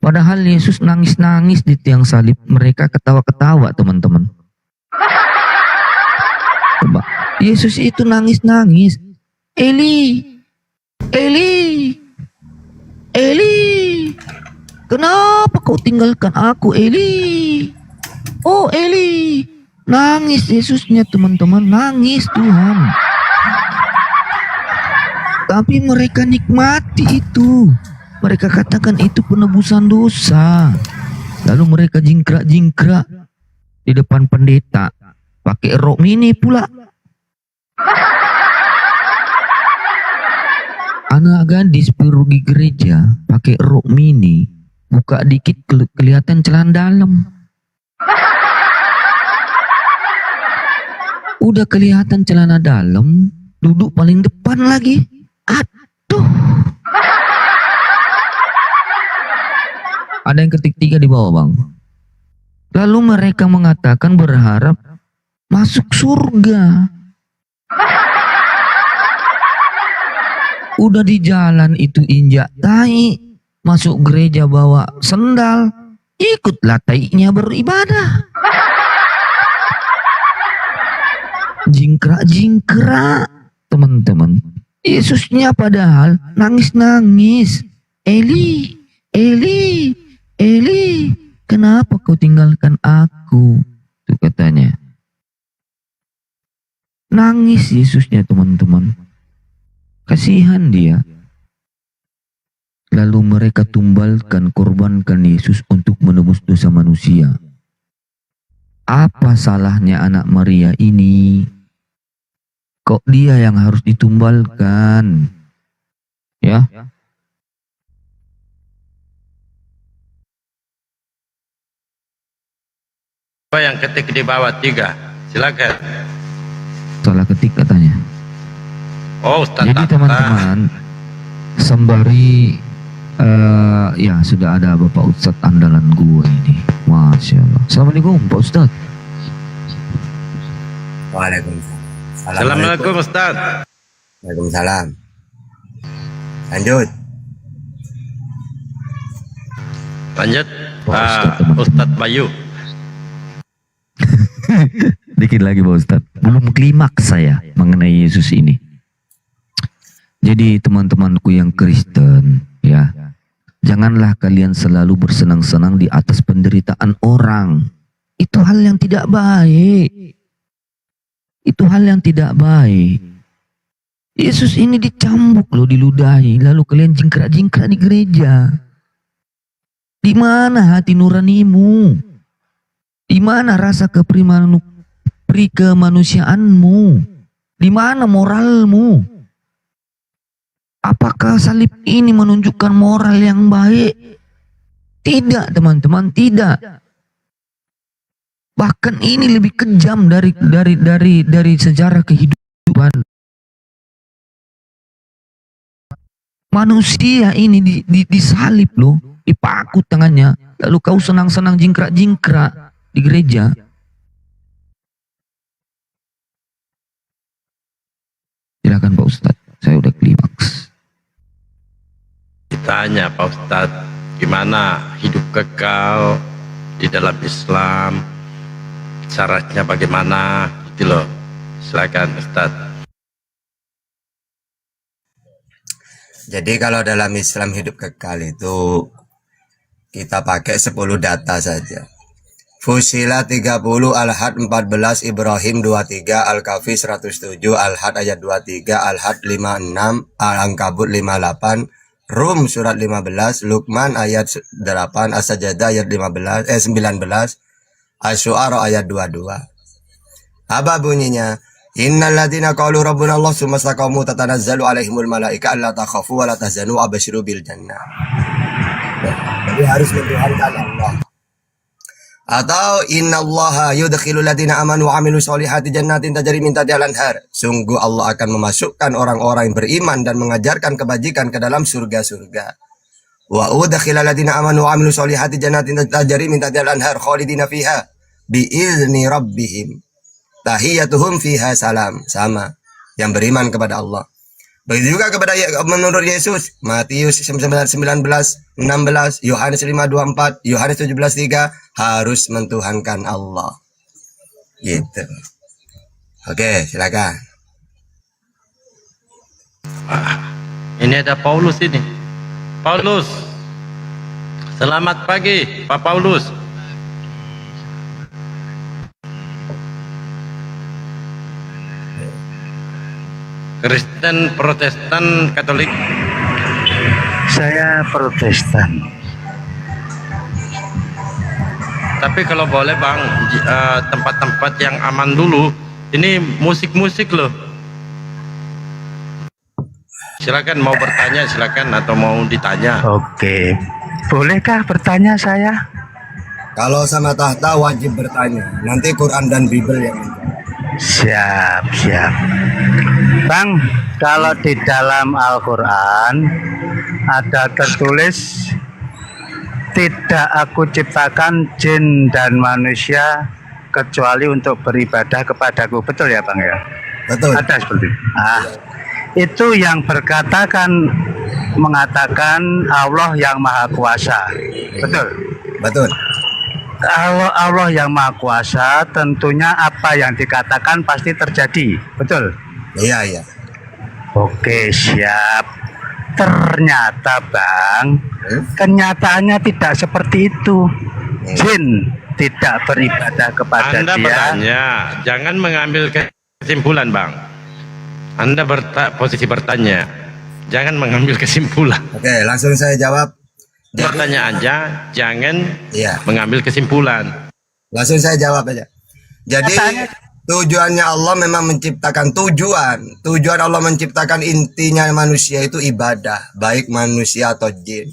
Padahal Yesus nangis-nangis di tiang salib, mereka ketawa-ketawa, teman-teman. Coba, Yesus itu nangis-nangis. Eli, Eli, Eli, kenapa kau tinggalkan aku, Eli? Oh, Eli, nangis Yesusnya, teman-teman, nangis Tuhan. Tapi mereka nikmati itu. Mereka katakan itu penebusan dosa. Lalu mereka jingkrak-jingkrak di depan pendeta, pakai rok mini pula. Anak gadis pergi gereja pakai rok mini, buka dikit kelihatan celana dalam. Udah kelihatan celana dalam, duduk paling depan lagi. Aduh. Ada yang ketiga di bawah, Bang. Lalu mereka mengatakan berharap masuk surga. Udah di jalan itu injak tai, masuk gereja bawa sendal, ikutlah tainya beribadah. Jingkrak-jingkrak, teman-teman. Yesusnya padahal nangis-nangis. Eli, Eli, Eli, kenapa kau tinggalkan aku? Itu katanya. Nangis Yesusnya, teman-teman. Kasihan dia. Lalu mereka tumbalkan, korbankan Yesus untuk menebus dosa manusia. Apa salahnya anak Maria ini? Kok dia yang harus ditumbalkan? Ya. Apa yang ketik di bawah 3? Silakan. Salah ketik katanya. Oh, Ustaz. Jadi teman-teman, sembari ya sudah ada Bapak Ustadz andalan gua ini. Masya Allah. Assalamualaikum Pak Ustadz. Waalaikumsalam. Assalamualaikum Ustaz. Waalaikumsalam. Lanjut. Lanjut. Pak Ustadz Bayu. Dikit lagi Pak Ustadz. Belum klimaks saya mengenai Yesus ini. Jadi teman-temanku yang Kristen, ya, janganlah kalian selalu bersenang-senang di atas penderitaan orang. Itu hal yang tidak baik. Itu hal yang tidak baik. Yesus ini dicambuk loh, diludahi, lalu kalian jingkrak-jingkrak di gereja. Di mana hati nuranimu? Di mana rasa kemanusiaanmu? Di mana moralmu? Apakah salib ini menunjukkan moral yang baik? Tidak, teman-teman, tidak. Bahkan ini lebih kejam dari sejarah kehidupan. Manusia ini disalib loh, dipaku tangannya, lalu kau senang-senang jingkrak-jingkrak di gereja. Silakan Pak Ustadz, saya udah klimaks. Ditanya Pak Ustadz, gimana hidup kekal di dalam Islam? Syaratnya bagaimana? Gitu loh. Silakan Ustadz. Jadi kalau dalam Islam hidup kekal itu kita pakai 10 data saja. Fusilah 30, Al-Had 14, Ibrahim 23, Al-Kahfi 107, Al-Had ayat 23, Al-Had 56, Al-Ankabut 58, Rum surat 15, Luqman ayat 8, As-Sajdah ayat 19, As-Syu'ara ayat 22. Apa bunyinya? Innal ladzina qalu rabbuna Allah tsumma istaqamu tatanazzalu alaihimul malaika alla takhafu wa la tahzanu wa basyiru bil jannah. Jadi harus mentuhankan Allah. Atau innallaha yudkhilul ladzina amanu wa amilus solihati jannatin tajri min tahtiha al-anhar. Sungguh Allah akan memasukkan orang-orang yang beriman dan mengajarkan kebajikan ke dalam surga-surga. Wa udkhilal ladzina amanu wa amilus solihati jannatin tajri min tahtiha al-anhar khalidina fiha bi izni rabbihim. Tahiyyatuhum fiha salam. Sama. Yang beriman kepada Allah. Begitu juga kepada menurut Yesus. Matius 19, 16, Yohanes 5:24, Yohanes 17:3 harus mentuhankan Allah. Gitu. Oke, silakan. Ini ada Paulus ini. Paulus. Selamat pagi, Pak Paulus. Kristen, Protestan, Katolik. Saya Protestan. Tapi kalau boleh Bang, tempat-tempat yang aman dulu. Ini musik-musik loh. Silakan mau bertanya, silakan, atau mau ditanya. Oke. Bolehkah bertanya saya? Kalau sama tahta wajib bertanya. Nanti Quran dan Bible yang menjawab. Siap, siap. Bang, kalau di dalam Al-Quran ada tertulis tidak aku ciptakan jin dan manusia kecuali untuk beribadah kepadaku. Betul ya Bang ya? Betul. Ada seperti itu. Itu yang berkatakan mengatakan Allah yang Maha Kuasa. Betul? Betul. Kalau Allah yang Maha Kuasa, tentunya apa yang dikatakan pasti terjadi. Betul? Iya, iya. Oke, siap. Ternyata Bang, kenyataannya tidak seperti itu. Jin tidak beribadah kepada Anda dia. bertanya, jangan mengambil kesimpulan Bang. Anda posisi bertanya, jangan mengambil kesimpulan. Oke, langsung saya jawab. Bertanya aja, jangan Iya. mengambil kesimpulan. Langsung saya jawab aja. Jadi tujuannya Allah memang menciptakan tujuan Allah menciptakan intinya manusia itu ibadah, baik manusia atau jin.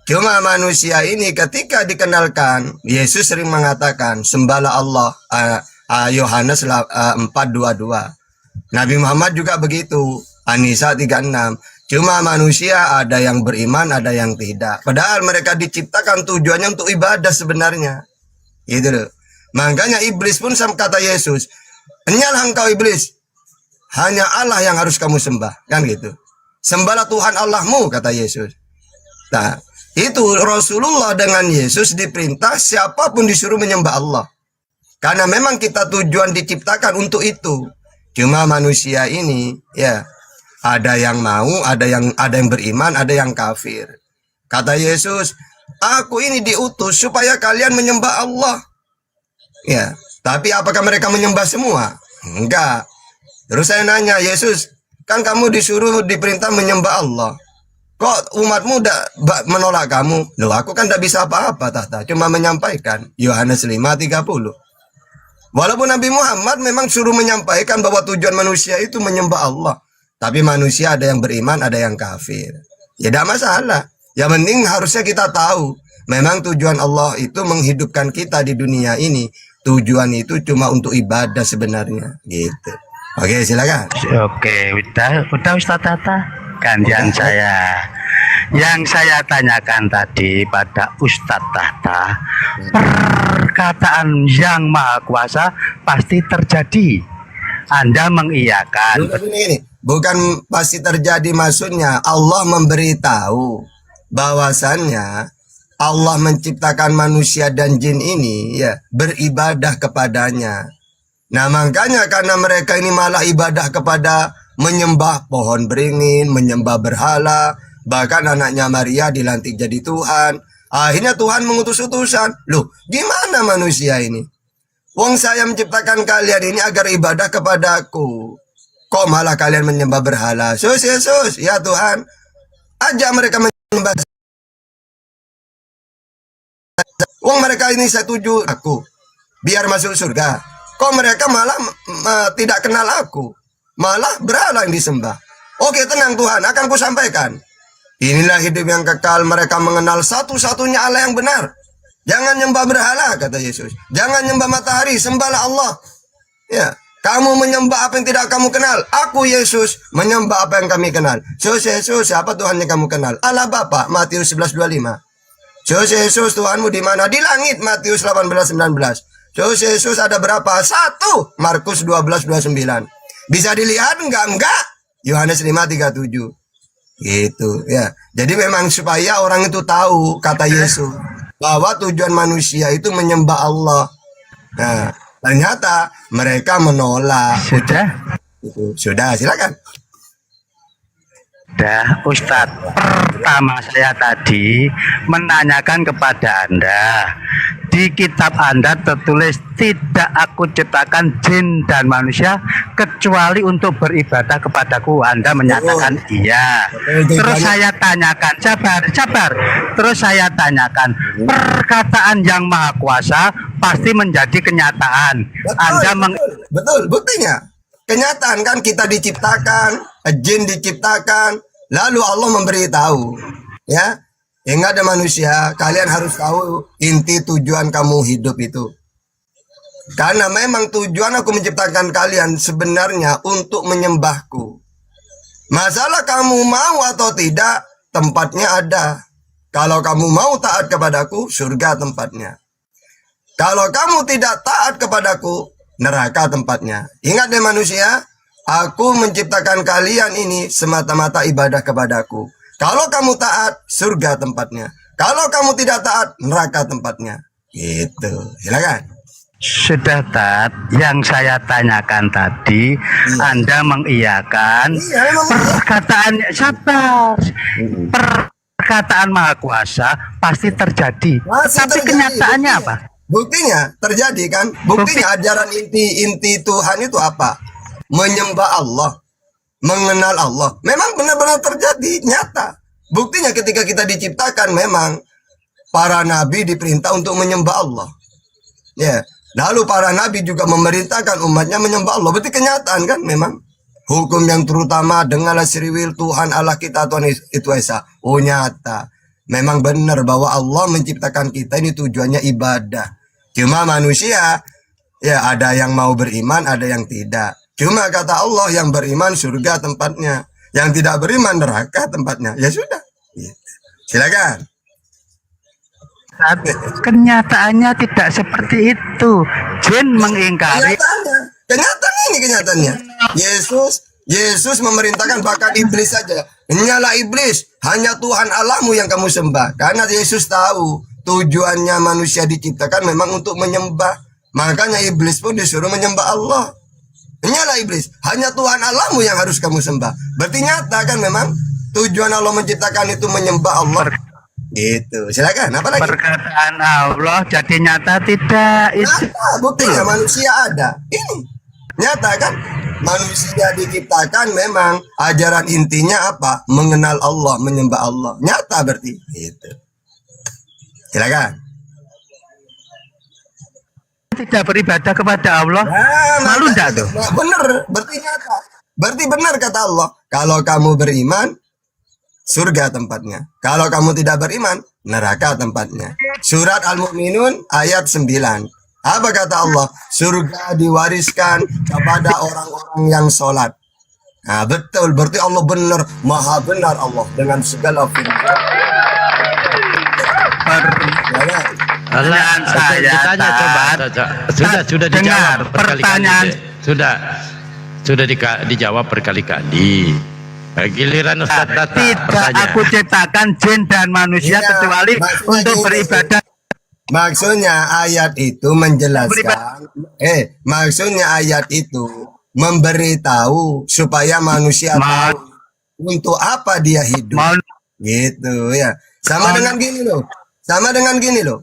Cuma manusia ini ketika dikenalkan, Yesus sering mengatakan sembahlah Allah, Yohanes 4:22. Nabi Muhammad juga begitu, An-Nisa 36. Cuma manusia ada yang beriman, ada yang tidak. Padahal mereka diciptakan tujuannya untuk ibadah sebenarnya. Gitu loh. Makanya iblis pun sama kata Yesus, "Enyalah engkau iblis, hanya Allah yang harus kamu sembah." Kan gitu. Sembahlah Tuhan Allahmu, kata Yesus. Nah, itu Rasulullah dengan Yesus diperintah siapapun disuruh menyembah Allah. Karena memang kita tujuan diciptakan untuk itu. Cuma manusia ini, ya, ada yang mau, ada yang beriman, ada yang kafir. Kata Yesus, "Aku ini diutus supaya kalian menyembah Allah." Ya, tapi apakah mereka menyembah semua? Enggak. Terus saya nanya, "Yesus, kan kamu diperintah menyembah Allah. Kok umatmu menolak kamu?" Loh, aku kan tidak bisa apa-apa, tahta. Cuma menyampaikan. Yohanes 5:30. Walaupun Nabi Muhammad memang suruh menyampaikan bahwa tujuan manusia itu menyembah Allah. Tapi manusia ada yang beriman, ada yang kafir. Ya tidak masalah. Yang penting harusnya kita tahu. Memang tujuan Allah itu menghidupkan kita di dunia ini. Tujuan itu cuma untuk ibadah sebenarnya. Gitu. Oke, silakan. Oke, udah Ustaz Tata. Gantian saya. Yang saya tanyakan tadi pada Ustadz Tahta, perkataan yang Maha Kuasa pasti terjadi. Anda mengiyakan. Ini, bukan pasti terjadi, maksudnya Allah memberitahu bahwasannya Allah menciptakan manusia dan jin ini ya beribadah kepadanya. Nah makanya karena mereka ini malah ibadah kepada menyembah pohon beringin, menyembah berhala, bahkan anaknya Maria dilantik jadi Tuhan. Akhirnya Tuhan mengutus utusan. Loh, gimana manusia ini? Wong saya menciptakan kalian ini agar ibadah kepadaku. Kok malah kalian menyembah berhala? Yesus, ya Tuhan, ajak mereka menyembah. Wong mereka ini setuju aku, biar masuk surga. Kok mereka malah tidak kenal aku, malah berhala yang disembah. Oke, tenang Tuhan, akan kusampaikan. Inilah hidup yang kekal, mereka mengenal satu-satunya Allah yang benar. Jangan nyembah berhala, kata Yesus. Jangan nyembah matahari, sembahlah Allah. Ya, kamu menyembah apa yang tidak kamu kenal. Aku Yesus menyembah apa yang kami kenal. Yesus, siapa Tuhan yang kamu kenal? Allah Bapa, Matius 11:25. Yesus, Tuhanmu di mana? Di langit, Matius 18:19. Yesus ada berapa? 1, Markus 12:29. Bisa dilihat enggak? Yohanes 5:37. Gitu ya. Jadi memang supaya orang itu tahu, kata Yesus, bahwa tujuan manusia itu menyembah Allah. Nah, ternyata mereka menolak. Sudah, silakan. Sudah, Ustadz. Pertama saya tadi menanyakan kepada Anda, di kitab Anda tertulis tidak aku ciptakan jin dan manusia kecuali untuk beribadah kepadaku. Anda menyatakan iya. Terus saya tanyakan, sabar. Terus saya tanyakan, perkataan yang maha kuasa pasti menjadi kenyataan. Betul, buktinya kenyataan kan, kita diciptakan, jin diciptakan, lalu Allah memberitahu, ya. Ingat ada manusia, kalian harus tahu inti tujuan kamu hidup itu. Karena memang tujuan aku menciptakan kalian sebenarnya untuk menyembahku. Masalah kamu mau atau tidak, tempatnya ada. Kalau kamu mau taat kepadaku, surga tempatnya. Kalau kamu tidak taat kepadaku, neraka tempatnya. Ingat deh manusia, aku menciptakan kalian ini semata-mata ibadah kepadaku. Kalau kamu taat, surga tempatnya. Kalau kamu tidak taat, neraka tempatnya. Gitu. Silakan. Sudah, Tat, yang saya tanyakan tadi, Anda mengiyakan perkataan, sabar, perkataan maha kuasa pasti terjadi. Tapi kenyataannya apa? Buktinya terjadi kan? Buktinya ajaran inti Tuhan itu apa? Menyembah Allah, mengenal Allah. Memang benar-benar terjadi, nyata. Buktinya ketika kita diciptakan, memang para nabi diperintah untuk menyembah Allah. Ya. Lalu para nabi juga memerintahkan umatnya menyembah Allah. Berarti kenyataan kan memang. Hukum yang terutama, dengarlah siriwil Tuhan Allah kita, Tuhan itu Esa. Oh, nyata. Memang benar bahwa Allah menciptakan kita ini tujuannya ibadah. Cuma manusia, ya ada yang mau beriman, ada yang tidak. Cuma kata Allah, yang beriman surga tempatnya. Yang tidak beriman neraka tempatnya. Ya sudah. Silakan. Kenyataannya tidak seperti itu. Jin mengingkari. Kenyataannya. Yesus memerintahkan, bahkan iblis saja. Nyala iblis, hanya Tuhan Allahmu yang kamu sembah. Karena Yesus tahu tujuannya manusia diciptakan memang untuk menyembah. Makanya iblis pun disuruh menyembah Allah. Nyala iblis, hanya Tuhan Allahmu yang harus kamu sembah. Berarti nyata kan memang tujuan Allah menciptakan itu menyembah Allah. Gitu. Silakan. Apa lagi? Perkataan Allah jadi nyata tidak? Nyata, buktinya manusia ada. Ini nyata kan? Manusia diciptakan memang ajaran intinya apa? Mengenal Allah, menyembah Allah. Nyata berarti. Gitu. Silakan. Tidak beribadah kepada Allah. Malu enggak tuh? Bener, berarti nyata. Berarti benar kata Allah. Kalau kamu beriman, surga tempatnya. Kalau kamu tidak beriman, neraka tempatnya. Surat Al-Mu'minun ayat 9. Apa kata Allah? Surga diwariskan kepada orang-orang yang sholat. Nah, betul. Berarti Allah benar. Maha benar Allah dengan segala firman. Pertanyaan saya, ditanya coba. Sudah dijawab pertanyaan. Sudah dijawab berkali-kali. Giliran Ustaz Tata. Tidak aku ciptakan jin dan manusia kecuali untuk beribadah. Maksudnya ayat itu menjelaskan. Maksudnya ayat itu memberitahu supaya manusia tahu untuk apa dia hidup. Gitu ya. Sama dengan gini loh.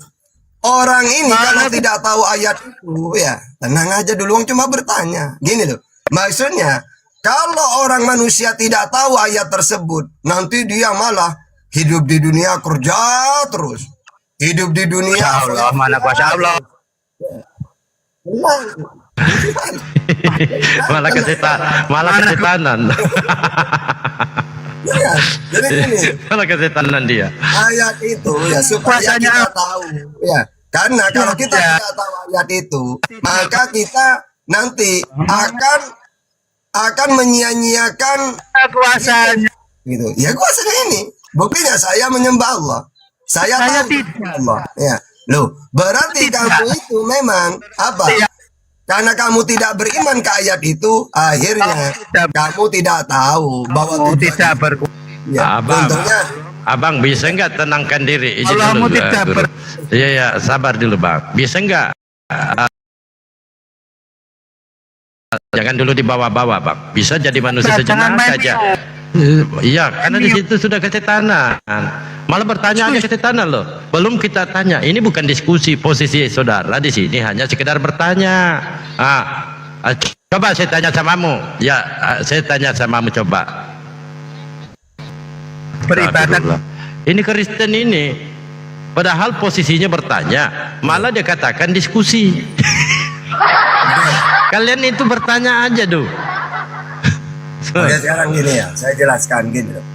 Orang ini kalau tidak tahu ayat itu, ya tenang aja dulu, cuma bertanya. Gini loh. Maksudnya kalau orang manusia tidak tahu ayat tersebut, nanti dia malah hidup di dunia kerja terus. Hidup di dunia Allah, mana kuasa Allah. malah kesetanan. Ya, jadi gini, Malah kesetanan dia. ayat itu ya supaya kita tahu ya. Karena kalau kita tidak tahu ayat itu, maka kita nanti akan menyia-nyiakan kuasanya. gitu. Ya kuasanya ini. Buktinya saya menyembah Allah. Saya tahu Allah. Ya. Loh, berarti kamu itu memang apa? Karena kamu tidak beriman ke ayat itu, akhirnya kamu tidak tahu bahwa Tidak ya, contohnya Abang bisa nggak tenangkan diri? Izin Allahmu dulu, tidak Guru. Iya ya, sabar dulu bang. Bisa nggak? Jangan dulu dibawa-bawa bang. Bisa jadi manusia sejenak saja. Iya, karena di situ sudah kesetanan. Malah bertanya aja kesetanan loh. Belum kita tanya. Ini bukan diskusi. Posisi saudara di sini hanya sekedar bertanya. Coba saya tanya samamu. Ya, saya tanya samamu coba. beribadat. Ini Kristen ini, padahal posisinya bertanya, malah dia katakan diskusi. Kalian itu bertanya aja tuh. ya sekarang gini ya, saya jelaskan gini loh.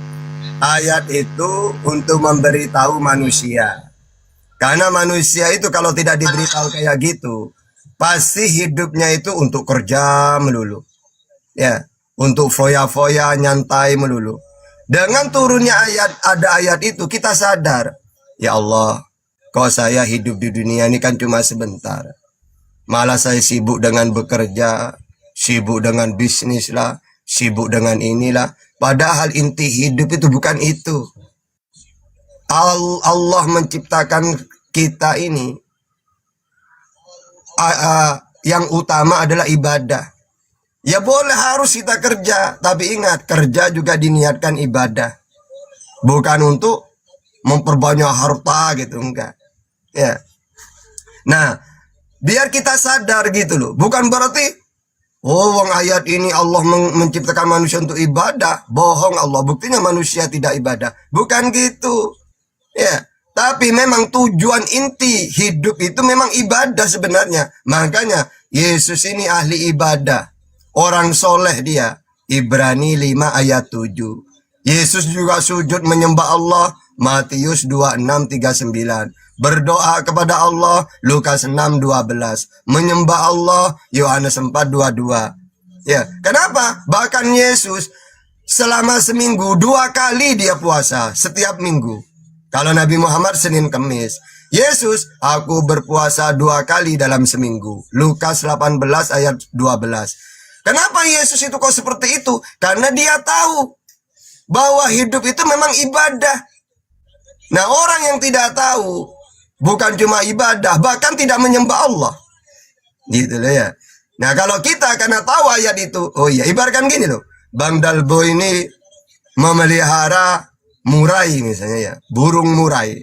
Ayat itu untuk memberitahu manusia. Karena manusia itu kalau tidak diberitahu kayak gitu, pasti hidupnya itu untuk kerja melulu. Ya, untuk foya-foya nyantai melulu. Dengan turunnya ada ayat itu kita sadar, ya Allah, kok saya hidup di dunia ini kan cuma sebentar. Malah saya sibuk dengan bekerja, sibuk dengan bisnis lah, sibuk dengan inilah. Padahal inti hidup itu bukan itu. Allah menciptakan kita ini, yang utama adalah ibadah. Ya boleh harus kita kerja, tapi ingat kerja juga diniatkan ibadah. Bukan untuk memperbanyak harta gitu, enggak. Ya. Nah, biar kita sadar gitu loh. Bukan berarti wong ayat ini Allah menciptakan manusia untuk ibadah. Bohong Allah, buktinya manusia tidak ibadah. Bukan gitu. Ya, tapi memang tujuan inti hidup itu memang ibadah sebenarnya. Makanya Yesus ini ahli ibadah. Orang soleh dia. Ibrani 5 ayat 7. Yesus juga sujud menyembah Allah. Matius 26:39. Berdoa kepada Allah. Lukas 6:12. Menyembah Allah. Yohanes 4:22. Ya, kenapa? Bahkan Yesus selama seminggu 2 kali dia puasa setiap minggu. Kalau Nabi Muhammad Senin Kemis. Yesus, aku berpuasa 2 kali dalam seminggu. Lukas 18 ayat 12. Kenapa Yesus itu kok seperti itu? Karena dia tahu bahwa hidup itu memang ibadah. Nah, orang yang tidak tahu bukan cuma ibadah, bahkan tidak menyembah Allah. Gitu loh ya. Nah, kalau kita karena tahu ayat itu, oh iya, ibaratkan gini loh. Bang Dalbo ini memelihara murai misalnya ya, burung murai.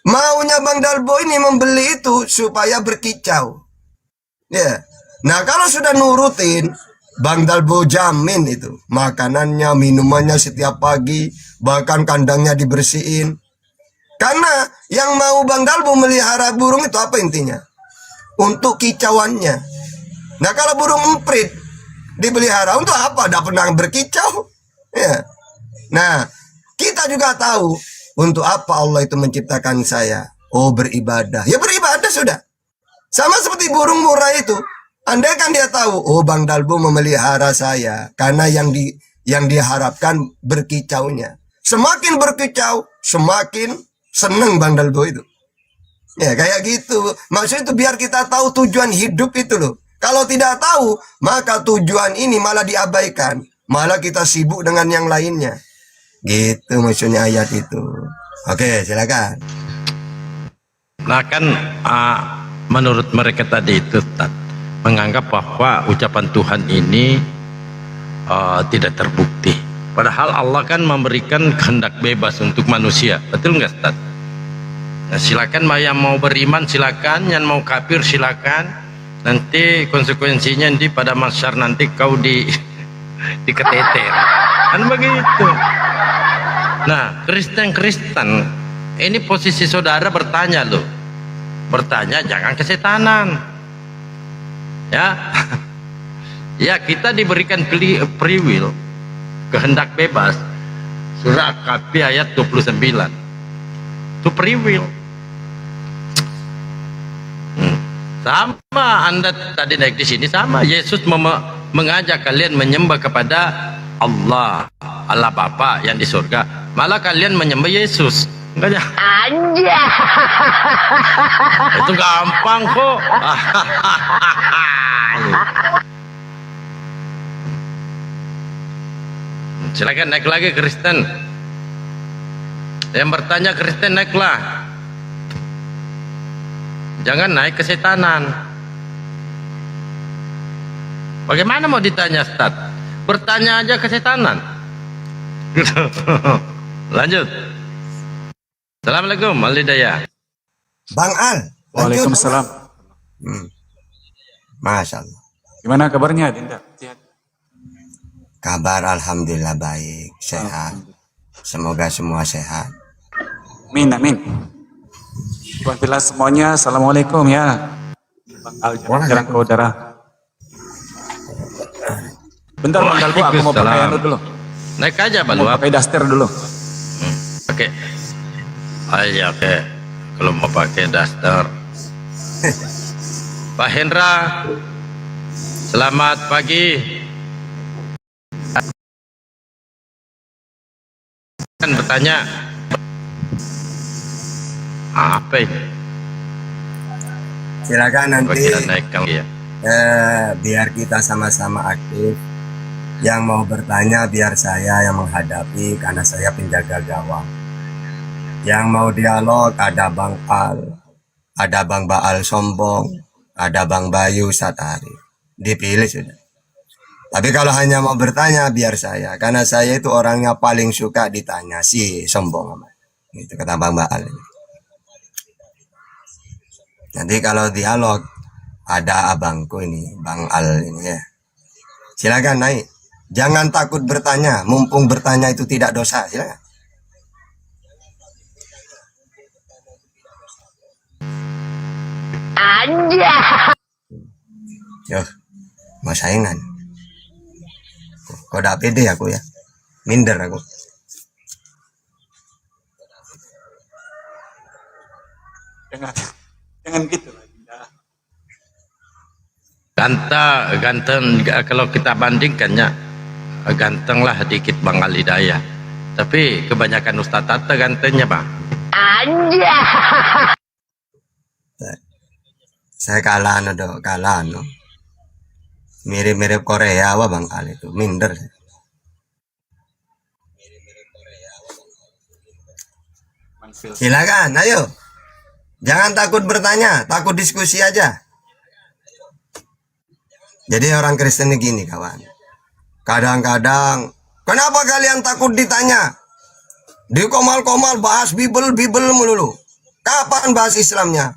Maunya Bang Dalbo ini membeli itu supaya berkicau. Ya. Nah, kalau sudah nurutin, Bang Dalbo jamin itu. Makanannya, minumannya setiap pagi, bahkan kandangnya dibersihin. Karena yang mau Bang Dalbo melihara burung itu apa intinya? Untuk kicauannya. Nah, kalau burung emprit dipelihara untuk apa? Tidak pernah berkicau. Ya. Nah, kita juga tahu untuk apa Allah itu menciptakan saya. Oh, beribadah. Ya beribadah sudah. Sama seperti burung murai itu. Andai kan dia tahu, oh Bang Dalbo memelihara saya. Karena yang diharapkan berkicaunya. Semakin berkicau, semakin seneng Bang Dalbo itu. Ya kayak gitu. Maksudnya itu biar kita tahu tujuan hidup itu loh. Kalau tidak tahu, maka tujuan ini malah diabaikan. Malah kita sibuk dengan yang lainnya. Gitu maksudnya ayat itu. Oke, silakan. Nah kan menurut mereka tadi itu menganggap bahwa ucapan Tuhan ini tidak terbukti. Padahal Allah kan memberikan kehendak bebas untuk manusia. Betul nggak, Ustaz? Nah, silakan yang mau beriman silakan, yang mau kafir silakan. Nanti konsekuensinya nanti pada mahsyar nanti kau diketeter. Kan begitu. Nah, Kristen ini posisi saudara bertanya loh. Bertanya jangan kesetanan. Ya. Ya, kita diberikan free will, kehendak bebas. Surah Al-Kahfi ayat 29. Itu free will. Sama Anda tadi naik di sini sama. Yesus mengajak kalian menyembah kepada Allah, Allah Bapa yang di surga. Malah kalian menyembah Yesus. Enggak ya? Itu gampang kok. Silakan naik lagi Kristen. Yang bertanya Kristen naiklah. Jangan naik kesetanan. Bagaimana mau ditanya Ustaz? Bertanya aja kesetanan. Lanjut. Assalamualaikum Al-Hidayah. Bang Al. Lanjut. Waalaikumsalam. Masya Allah. Gimana kabarnya, Dinda? Sehat? Kabar alhamdulillah baik, sehat. Semoga semua sehat. Amin, amin. Tuan Villa semuanya, assalamualaikum ya. Bang Al, jarang ke udara. Bentar Bang Dalbo, aku mau pakai anu dulu. Naik aja Pak Mau Luap. pakai daster dulu. Oke. Ayo oke. Kalau mau pakai daster. Pak Hendra. Selamat pagi. Kan bertanya. Apa ini? Silakan nanti Kita naik ya. biar kita sama-sama aktif. Yang mau bertanya biar saya yang menghadapi karena saya penjaga gawang. Yang mau dialog ada Bang Al, ada Bang Baal Sombong, ada Bang Bayu Satari. Dipilih sudah. Tapi kalau hanya mau bertanya biar saya, karena saya itu orangnya paling suka ditanya si sombong. Itu kata Bang Baal. Nanti kalau dialog ada abangku ini, Bang Al ini ya. Silakan naik. Jangan takut bertanya, mumpung bertanya itu tidak dosa. Silakan. Yo, mau saingan. Kok udah pede aku ya? Minder aku. Jangan gitu lah, Dinda. Ganteng kalau kita bandingkannya gantenglah dikit Bang Al-Hidayah. Tapi kebanyakan Ustaz Tata gantengnya Bang. Saya kalah no. Mirip-mirip Korea wah Bang Al itu, minder. Silakan, ayo. Jangan takut bertanya, takut diskusi aja. Jadi orang Kristen ini gini kawan. Kadang-kadang, kenapa kalian takut ditanya? Di komal-komal bahas Bible melulu. Kapan bahas Islamnya?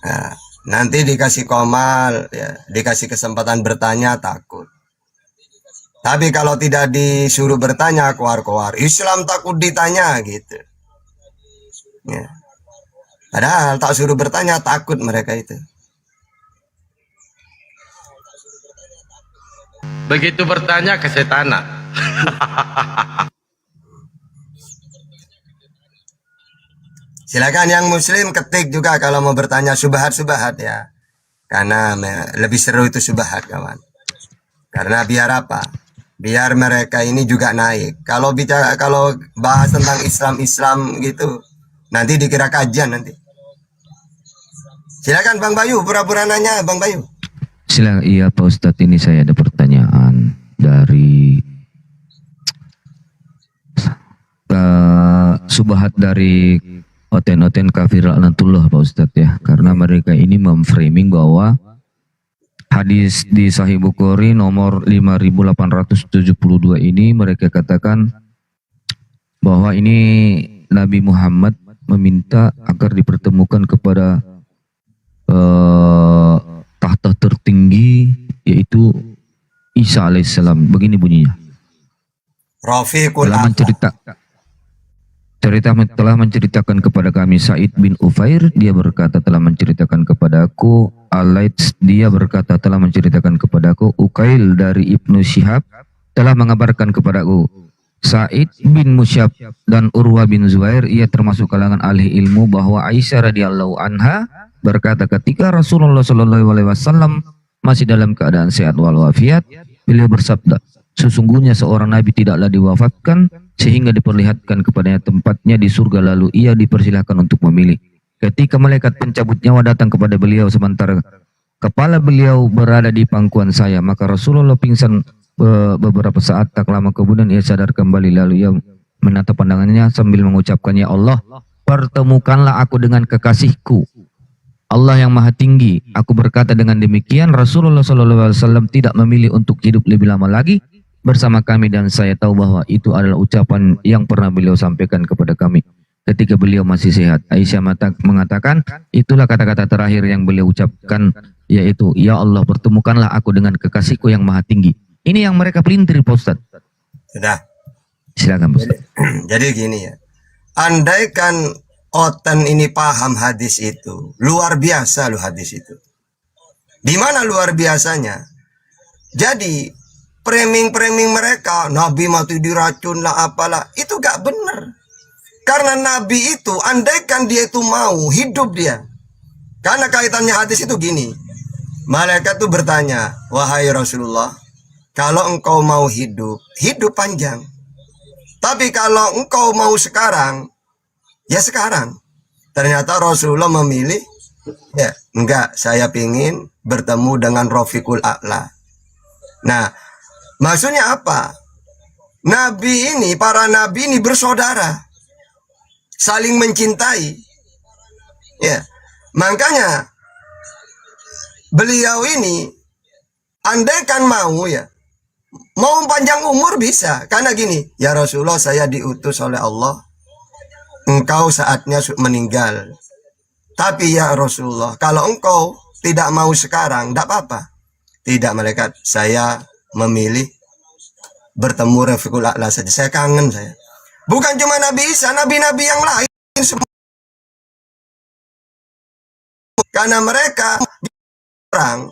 Nah, nanti dikasih komal, ya, dikasih kesempatan bertanya takut. Tapi kalau tidak disuruh bertanya, keluar-keluar. Islam takut ditanya gitu. Ya. Padahal tak suruh bertanya takut mereka itu. Begitu bertanya kesetanan. Silakan yang muslim ketik juga kalau mau bertanya subhat-subhat ya. Karena lebih seru itu subhat kawan. Karena biar apa? Biar mereka ini juga naik. Kalau bahas tentang Islam gitu, nanti dikira kajian nanti. Silakan Bang Bayu, pura-pura nanya Bang Bayu. Silakan. Iya Pak Ustadz, ini saya ada pertanyaan dari subhat dari oten-oten kafir laknatullah Pak Ustadz ya. Karena mereka ini memframing bahwa hadis di Sahih Bukhari nomor 5872 ini mereka katakan bahwa ini Nabi Muhammad meminta agar dipertemukan kepada tahta tertinggi yaitu Isa alaihissalam. Begini bunyinya. Rafiqul telah menceritakan kepada kami Sa'id bin Ufair, dia berkata telah menceritakan kepadaku Al-Laits, dia berkata telah menceritakan kepadaku, Ukail dari Ibnu Syihab telah mengabarkan kepadaku, Sa'id bin Musyab dan Urwah bin Zubair, ia termasuk kalangan ahli ilmu, bahwa Aisyah radhiyallahu anha berkata ketika Rasulullah sallallahu alaihi wasallam masih dalam keadaan sehat walafiat, beliau bersabda, sesungguhnya seorang nabi tidaklah diwafatkan sehingga diperlihatkan kepadanya tempatnya di surga, lalu ia dipersilahkan untuk memilih. Ketika malaikat pencabut nyawa datang kepada beliau sementara kepala beliau berada di pangkuan saya, maka Rasulullah pingsan beberapa saat, tak lama kemudian ia sadar kembali, lalu ia menatap pandangannya sambil mengucapkan, ya Allah, pertemukanlah aku dengan kekasihku, Allah yang maha tinggi. Aku berkata dengan demikian, Rasulullah SAW tidak memilih untuk hidup lebih lama lagi bersama kami, dan saya tahu bahwa itu adalah ucapan yang pernah beliau sampaikan kepada kami ketika beliau masih sehat. Aisyah mengatakan, itulah kata-kata terakhir yang beliau ucapkan, yaitu, ya Allah, pertemukanlah aku dengan kekasihku yang maha tinggi. Ini yang mereka pelintir, Pak Ustaz. Sudah. Silakan, Pak Ustaz. Jadi gini ya, andaikan Oten ini paham hadis itu, luar biasa loh hadis itu. Di mana luar biasanya? Jadi framing mereka, Nabi mati diracun lah apalah, itu gak bener. Karena Nabi itu, andaikan dia itu mau hidup dia. Karena kaitannya hadis itu gini, malaikat itu bertanya, wahai Rasulullah, kalau engkau mau hidup, hidup panjang. Tapi kalau engkau mau sekarang, ya sekarang. Ternyata Rasulullah memilih, ya enggak, saya ingin bertemu dengan Rafiqul A'la. Nah, maksudnya apa? Nabi ini, para nabi ini bersaudara, saling mencintai. Ya, makanya beliau ini, andaikan mau ya, mau panjang umur bisa. Karena gini, ya Rasulullah, saya diutus oleh Allah, engkau saatnya meninggal. Tapi ya Rasulullah, kalau engkau tidak mau sekarang, tidak apa-apa. Tidak, malaikat, saya memilih bertemu Rafiqul A'la saja. Saya kangen saya. Bukan cuma Nabi Isa, nabi-nabi yang lain semua. Karena mereka orang,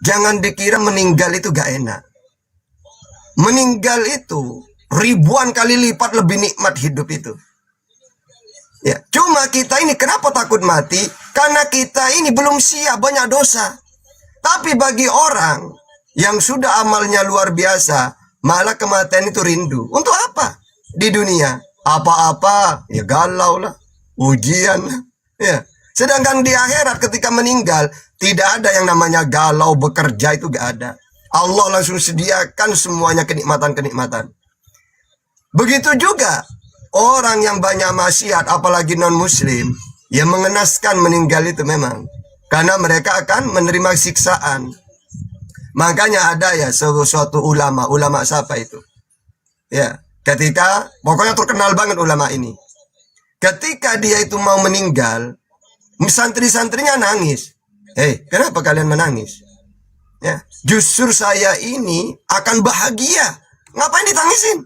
jangan dikira meninggal itu gak enak. Meninggal itu ribuan kali lipat lebih nikmat hidup itu. Ya, cuma kita ini kenapa takut mati? Karena kita ini belum siap, banyak dosa. Tapi bagi orang yang sudah amalnya luar biasa, malah kematian itu rindu. Untuk apa? Di dunia apa-apa ya galau lah, ujian lah, ya. Sedangkan di akhirat ketika meninggal tidak ada yang namanya galau, bekerja itu gak ada. Allah langsung sediakan semuanya kenikmatan-kenikmatan. Begitu juga orang yang banyak maksiat, apalagi non-muslim, yang mengenaskan meninggal itu memang. Karena mereka akan menerima siksaan. Makanya ada ya suatu ulama siapa itu? Ya, ketika, pokoknya terkenal banget ulama ini. Ketika dia itu mau meninggal, santri-santrinya nangis. Kenapa kalian menangis? Ya, justru saya ini akan bahagia. Ngapain ditangisin?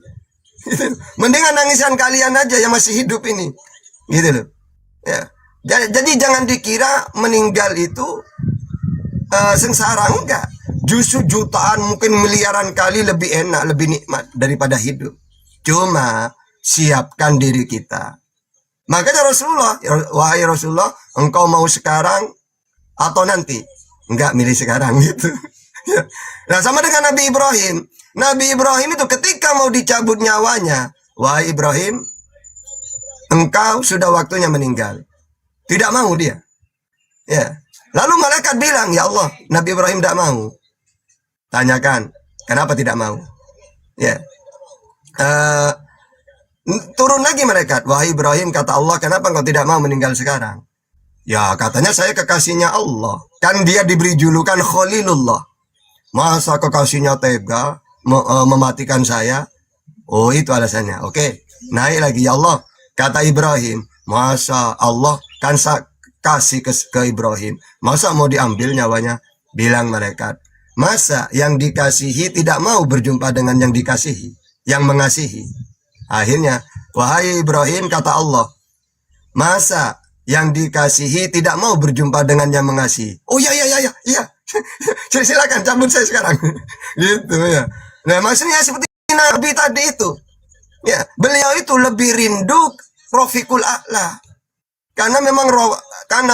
Mendingan nangisan kalian aja yang masih hidup ini. Gitu loh. Ya. Jadi jangan dikira meninggal itu sengsara, enggak. Justru jutaan, mungkin miliaran kali lebih enak, lebih nikmat daripada hidup. Cuma siapkan diri kita. Makanya Rasulullah, wahai Rasulullah, engkau mau sekarang atau nanti? Enggak, milih sekarang gitu. Nah, sama dengan Nabi Ibrahim. Nabi Ibrahim itu ketika mau dicabut nyawanya, wahai Ibrahim, engkau sudah waktunya meninggal. Tidak mau dia. Ya. Lalu malaikat bilang, ya Allah, Nabi Ibrahim tidak mau. Tanyakan, kenapa tidak mau? Ya. Turun lagi malaikat, wahai Ibrahim, kata Allah, kenapa engkau tidak mau meninggal sekarang? Ya, katanya saya kekasihnya Allah. Kan dia diberi julukan Khalilullah. Masa kekasihnya tega mematikan saya? Oh, itu alasannya. Oke, naik lagi, ya Allah, kata Ibrahim, masa Allah kan kasih ke Ibrahim, masa mau diambil nyawanya? Bilang malaikat, masa yang dikasihi tidak mau berjumpa dengan yang dikasihi, yang mengasihi? Akhirnya, wahai Ibrahim, kata Allah, masa yang dikasihi tidak mau berjumpa dengan yang mengasihi. Oh iya. Silakan cabut saya sekarang. Gitu ya. Nah, maksudnya seperti Nabi tadi itu. Ya, beliau itu lebih rindu Rafiqul A'la. Karena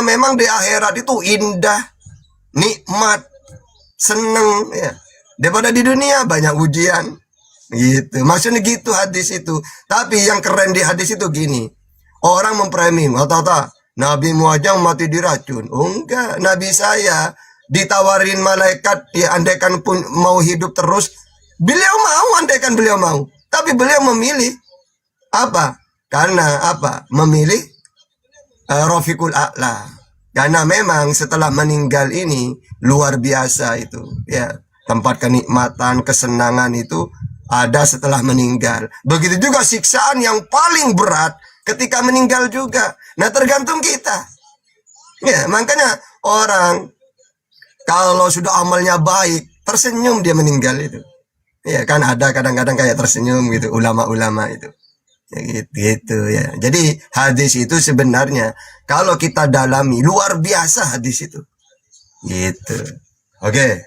memang di akhirat itu indah, nikmat, seneng ya. Daripada di dunia banyak ujian. Gitu. Maksudnya gitu hadis itu. Tapi yang keren di hadis itu gini. Orang mempremi, Nabimu aja mati diracun. Oh enggak, Nabi saya ditawarin malaikat, ya andaikan pun mau hidup terus, beliau mau, andaikan beliau mau. Tapi beliau memilih apa? Karena apa? Memilih Rafiqul A'la. Karena memang setelah meninggal ini luar biasa itu, ya. Tempat kenikmatan, kesenangan itu ada setelah meninggal. Begitu juga siksaan yang paling berat ketika meninggal juga. Nah, tergantung kita. Ya, makanya orang kalau sudah amalnya baik, tersenyum dia meninggal itu. Ya, kan ada kadang-kadang kayak tersenyum gitu ulama-ulama itu. Ya, gitu ya. Jadi hadis itu sebenarnya kalau kita dalami luar biasa hadis itu. Gitu. Oke.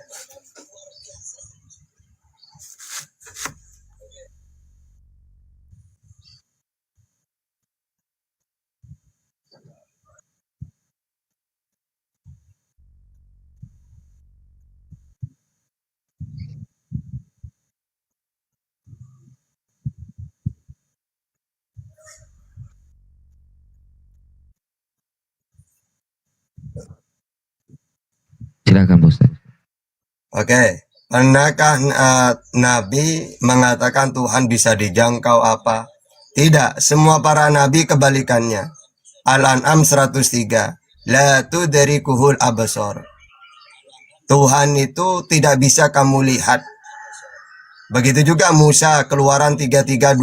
Silakan Pak Ustaz. Oke. Pernahkah Nabi mengatakan Tuhan bisa dijangkau apa? Tidak, semua para nabi kebalikannya. Al-An'am 103. La tudrikuhul absar. Tuhan itu tidak bisa kamu lihat. Begitu juga Musa, Keluaran 33:20.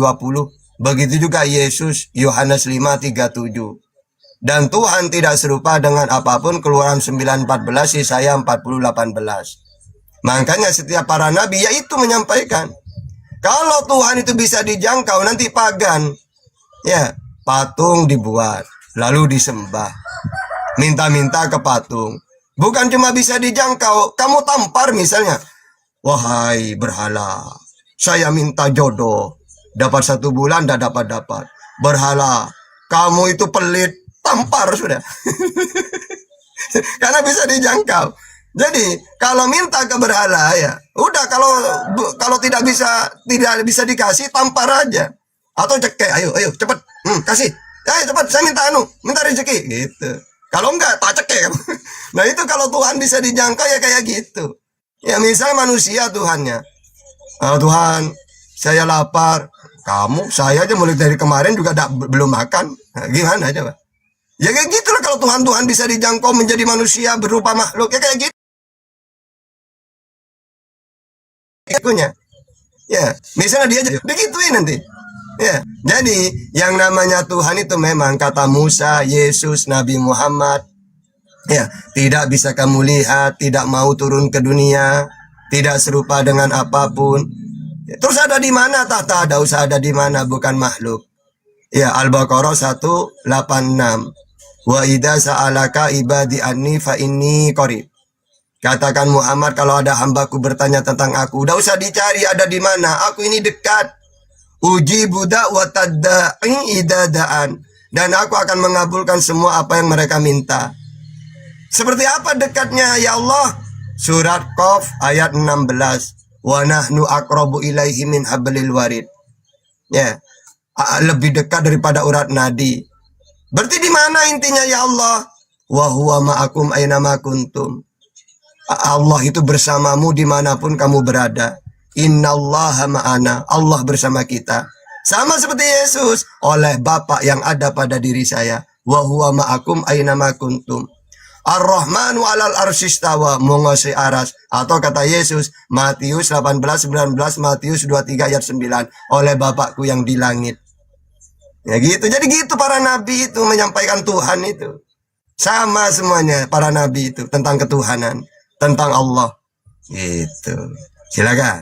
Begitu juga Yesus, Yohanes 5:37. Dan Tuhan tidak serupa dengan apapun, Keluaran 9:14, Yesaya 40:18. Makanya setiap para nabi yaitu menyampaikan, kalau Tuhan itu bisa dijangkau, nanti pagan, ya, patung dibuat, lalu disembah, minta-minta ke patung. Bukan cuma bisa dijangkau, kamu tampar misalnya, wahai berhala, saya minta jodoh, dapat 1 bulan tidak dapat. Berhala, kamu itu pelit, tampar sudah. Karena bisa dijangkau. Jadi kalau minta ke berhala ya, udah kalau tidak bisa dikasih, tampar aja. Atau cekek, ayo cepat, kasih. Ayo cepat, saya minta rezeki gitu. Kalau enggak, tak cekek. Nah itu kalau Tuhan bisa dijangkau ya kayak gitu. Ya misal manusia Tuhannya, Tuhan saya lapar, saya aja mulai dari kemarin juga belum makan. Nah, gimana coba? Ya kayak gitulah kalau Tuhan bisa dijangkau menjadi manusia berupa makhluk ya kayak gitu. Ya, misalnya dia begituin nanti. Ya, jadi yang namanya Tuhan itu memang kata Musa, Yesus, Nabi Muhammad, ya, tidak bisa kamu lihat, tidak mau turun ke dunia, tidak serupa dengan apapun. Ya, terus ada di mana tahta? Ada usah ada di mana, bukan makhluk. Ya, Al-Baqarah 186. Wa idza sa'alaka ibadi anni fa inni qarib. Katakan Muhammad, kalau ada hambaku bertanya tentang aku, udah usah dicari ada di mana. Aku ini dekat. Uji budak wa tadda'i idadaan. Dan aku akan mengabulkan semua apa yang mereka minta. Seperti apa dekatnya ya Allah? Surat Qaf ayat 16. Wa nahnu aqrabu ilaihi min hablil warid. Ya. Lebih dekat daripada urat nadi. Berarti di mana intinya ya Allah? Wa huwa ma'akum aina ma kuntum. Allah itu bersamamu dimanapun kamu berada. Innallaha ma'ana. Allah bersama kita. Sama seperti Yesus. Oleh Bapa yang ada pada diri saya. Wa huwa ma'akum aina ma kuntum. Ar-Rahmanu alal arsyistawa. Menguasai aras. Atau kata Yesus. Matius 18:19. Matius 23 ayat 9. Oleh Bapakku yang di langit. Ya gitu. Jadi gitu para nabi itu menyampaikan Tuhan itu. Sama semuanya para nabi itu. Tentang ketuhanan. Tentang Allah. Gitu. Silakan.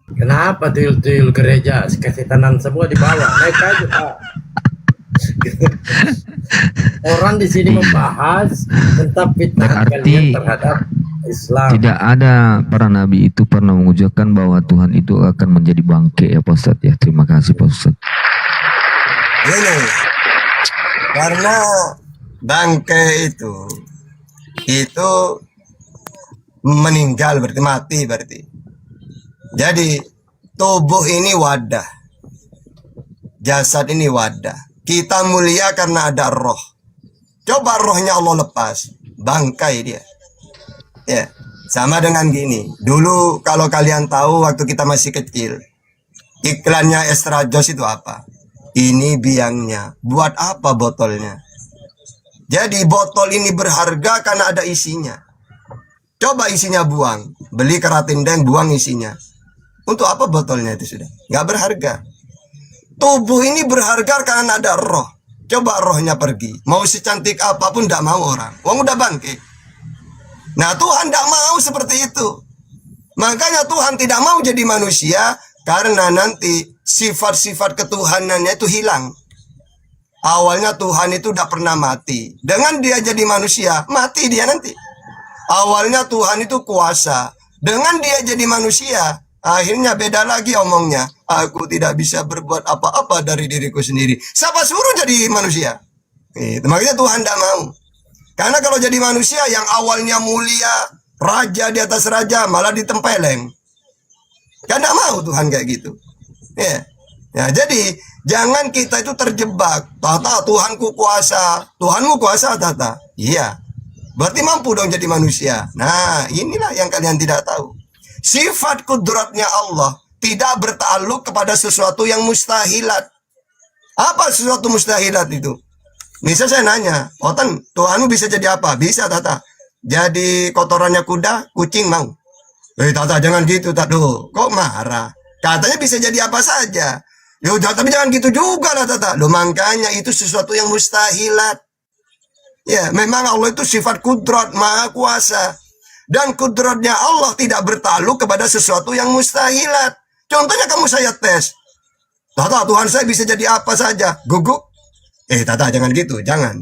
Kenapa tuyul-tuyul gereja kesetanan semua dibawa? Naik aja Pak. Orang di sini membahas tentang fitnah Berarti kalian terhadap Islam. tidak ada para nabi itu pernah mengucapkan bahwa Tuhan itu akan menjadi bangke ya Pak Ustadz ya. Terima kasih Pak Ustadz. Ini karena bangkai itu meninggal, berarti mati berarti. Jadi tubuh ini wadah, jasad ini wadah. Kita mulia karena ada roh. Coba rohnya Allah lepas, bangkai dia. Ya, sama dengan gini. Dulu kalau kalian tahu waktu kita masih kecil, iklannya Estrajos itu apa? Ini biangnya. Buat apa botolnya? Jadi botol ini berharga karena ada isinya. Coba isinya buang. Beli keratin deng, buang isinya. Untuk apa botolnya itu sudah? Nggak berharga. Tubuh ini berharga karena ada roh. Coba rohnya pergi. Mau secantik apapun tidak mau orang. Wong udah bangkit. Nah Tuhan tidak mau seperti itu. Makanya Tuhan tidak mau jadi manusia. Karena nanti sifat-sifat ketuhanannya itu hilang. Awalnya Tuhan itu tidak pernah mati. Dengan dia jadi manusia, mati dia nanti. Awalnya Tuhan itu kuasa. Dengan dia jadi manusia, akhirnya beda lagi omongnya. Aku tidak bisa berbuat apa-apa dari diriku sendiri. Siapa suruh jadi manusia? Itu makanya Tuhan tidak mau. Karena kalau jadi manusia yang awalnya mulia, raja di atas raja, malah ditempeleng. Kan tidak mau Tuhan kayak gitu. Ya, jadi jangan kita itu terjebak. Tata Tuhanku kuasa, Tuhanmu kuasa tata. Iya. Berarti mampu dong jadi manusia. Nah, inilah yang kalian tidak tahu. Sifat kudratnya Allah tidak bertakluk kepada sesuatu yang mustahilat. Apa sesuatu mustahilat itu? Misal saya nanya, Otan, Tuhanmu bisa jadi apa? Bisa tata. Jadi kotorannya kuda, kucing mau. Tata jangan gitu, Tata. Kok marah? Katanya bisa jadi apa saja. Ya udah, tapi jangan gitu juga lah, Tata. Loh, makanya itu sesuatu yang mustahilat. Ya, memang Allah itu sifat kudrat, maha kuasa. Dan kudratnya Allah tidak bertakluk kepada sesuatu yang mustahilat. Contohnya kamu saya tes. Tata, Tuhan saya bisa jadi apa saja. Guguk. Tata, jangan gitu, jangan.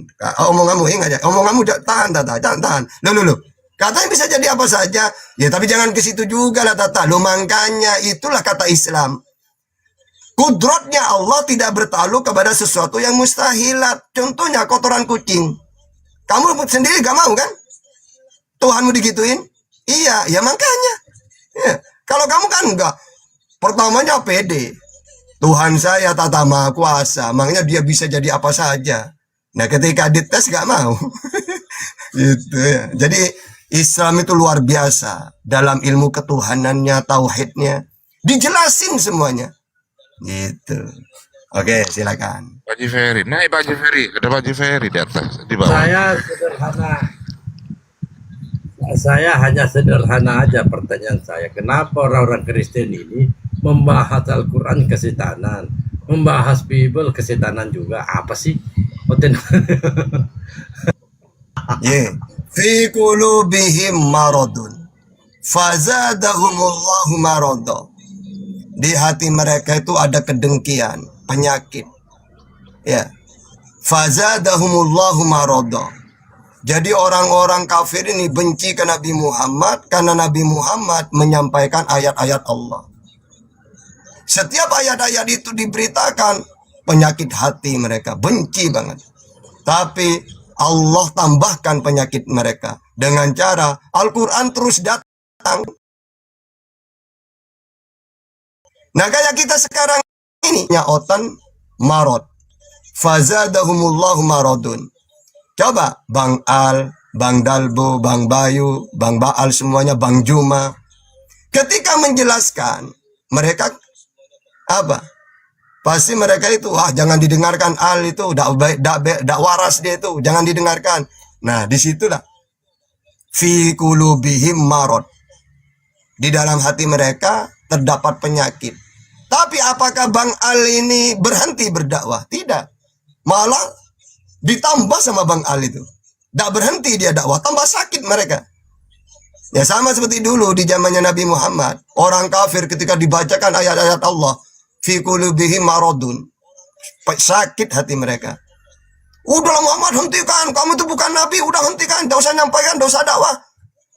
Omonganmu, ingat ya. Omonganmu, tahan, Tata, jangan tahan. Loh. Katanya bisa jadi apa saja. Ya, tapi jangan ke situ juga lah, Tata. Loh, makanya itulah kata Islam. Kudratnya Allah tidak bertakluk kepada sesuatu yang mustahilat. Contohnya kotoran kucing. Kamu sendiri gak mau kan? Tuhanmu digituin? Iya, ya makanya. Ya. Kalau kamu kan enggak. Pertamanya pede. Tuhan saya tata maha kuasa. Makanya dia bisa jadi apa saja. Nah ketika dites gak mau. Gitu ya. Jadi Islam itu luar biasa. Dalam ilmu ketuhanannya, tauhidnya. Dijelasin semuanya. Gitu. Oke, silakan. Pak Ferry, naik Pak Ferry, ada Pak Ferry di atas, di bawah. Saya sederhana. Saya hanya sederhana aja pertanyaan saya. Kenapa orang-orang Kristen ini membahas Al-Quran kesetanan, membahas Bible kesetanan juga? Apa sih? Fi qulubihim maradun fazadahumullahu marada. Di hati mereka itu ada kedengkian, penyakit. Ya. Fazadahumullahu marada. Jadi orang-orang kafir ini benci ke Nabi Muhammad karena Nabi Muhammad menyampaikan ayat-ayat Allah. Setiap ayat-ayat itu diberitakan, penyakit hati mereka, benci banget. Tapi Allah tambahkan penyakit mereka dengan cara Al-Quran terus datang. Nah kayak kita sekarang ini nyaotan marot. Fazadahumullahu maradun. Coba Bang Al, Bang Dalbo, Bang Bayu, Bang Baal semuanya, Bang Juma. Ketika menjelaskan mereka apa? Pasti mereka itu jangan didengarkan Al itu dak waras dia itu, jangan didengarkan. Nah, disitulah fi qulubihim marad. Di dalam hati mereka terdapat penyakit. Tapi apakah Bang Al ini berhenti berdakwah? Tidak. Malah ditambah sama Bang Al itu. Tidak berhenti dia dakwah, tambah sakit mereka. Ya sama seperti dulu di zamannya Nabi Muhammad. Orang kafir ketika dibacakan ayat-ayat Allah, fi qulubihim maradun, sakit hati mereka. Udah Muhammad, hentikan, kamu itu bukan Nabi, udah hentikan, tidak usah nyampaikan, tidak usah dakwah.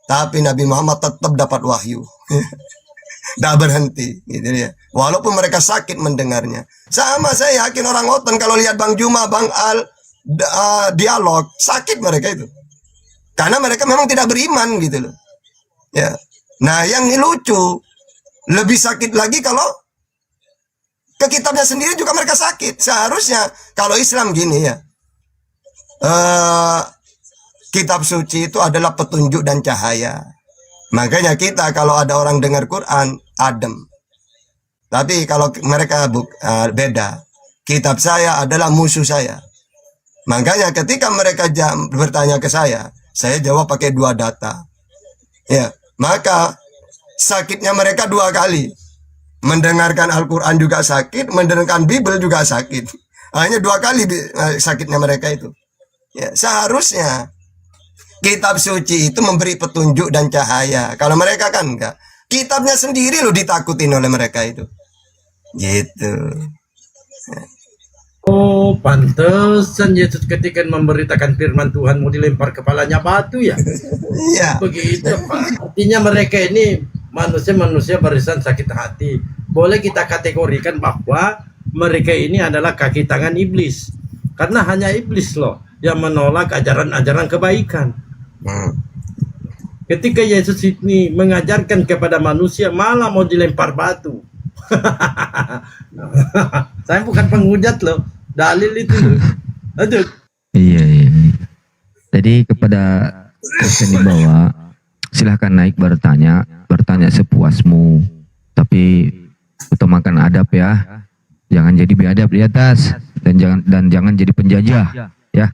Tapi Nabi Muhammad tetap dapat wahyu. Tidak berhenti gitu ya. Walaupun mereka sakit mendengarnya. Sama, saya yakin orang Oten kalau lihat Bang Juma, Bang Al dialog, sakit mereka itu. Karena mereka memang tidak beriman gitu loh. Ya. Nah, yang lucu, lebih sakit lagi kalau ke kitabnya sendiri juga mereka sakit. Seharusnya kalau Islam gini ya. Kitab suci itu adalah petunjuk dan cahaya. Makanya kita kalau ada orang dengar Quran, adem. Tapi kalau mereka beda. Kitab saya adalah musuh saya. Makanya ketika mereka bertanya ke saya jawab pakai 2 data. Ya, maka sakitnya mereka 2 kali. Mendengarkan Al-Quran juga sakit, mendengarkan Bible juga sakit. Hanya 2 kali sakitnya mereka itu. Ya, seharusnya kitab suci itu memberi petunjuk dan cahaya. Kalau mereka kan enggak. Kitabnya sendiri loh ditakutin oleh mereka itu. Gitu. Oh, pantesan Yesus ketika memberitakan firman Tuhan mau dilempar kepalanya batu ya. Iya. Begitu, Pak. Artinya mereka ini manusia-manusia barisan sakit hati. Boleh kita kategorikan bahwa mereka ini adalah kaki tangan iblis. Karena hanya iblis loh yang menolak ajaran-ajaran kebaikan. Ketika Yesus ini mengajarkan kepada manusia malah mau dilempar batu. Saya bukan penghujat loh, dalil itu loh. Aduh. Iya. Jadi kepada Kristen di bawah, silahkan naik bertanya sepuasmu. Tapi utamakan adab ya. Jangan jadi biadab di atas dan jangan jadi penjajah ya.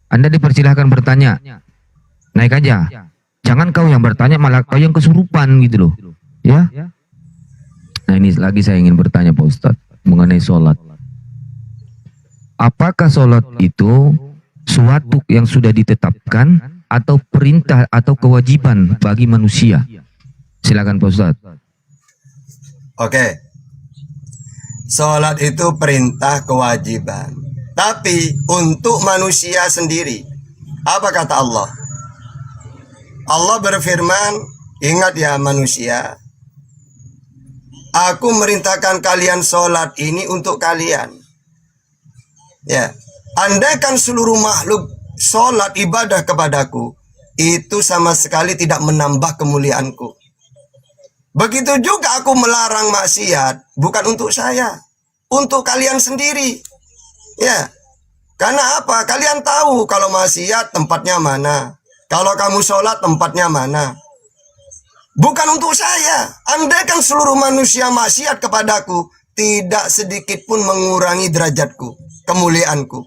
Anda dipersilahkan bertanya. Naik aja. Jangan kau yang bertanya malah kau yang kesurupan gitu loh. Ya. Nah, ini lagi saya ingin bertanya Pak Ustadz mengenai sholat. Apakah sholat itu suatu yang sudah ditetapkan atau perintah atau kewajiban bagi manusia? Silakan Pak Ustadz. Oke. Sholat itu perintah kewajiban. Tapi untuk manusia sendiri, apa kata Allah? Allah berfirman, ingat ya manusia, aku merintahkan kalian sholat ini untuk kalian. Ya, andaikan seluruh makhluk sholat ibadah kepadaku, itu sama sekali tidak menambah kemuliaanku. Begitu juga aku melarang maksiat, bukan untuk saya, untuk kalian sendiri. Ya, karena apa? Kalian tahu kalau maksiat tempatnya mana. Kalau kamu sholat tempatnya mana. Bukan untuk saya. Andaikan seluruh manusia maksiat kepadaku, tidak sedikit pun mengurangi derajatku, kemuliaanku.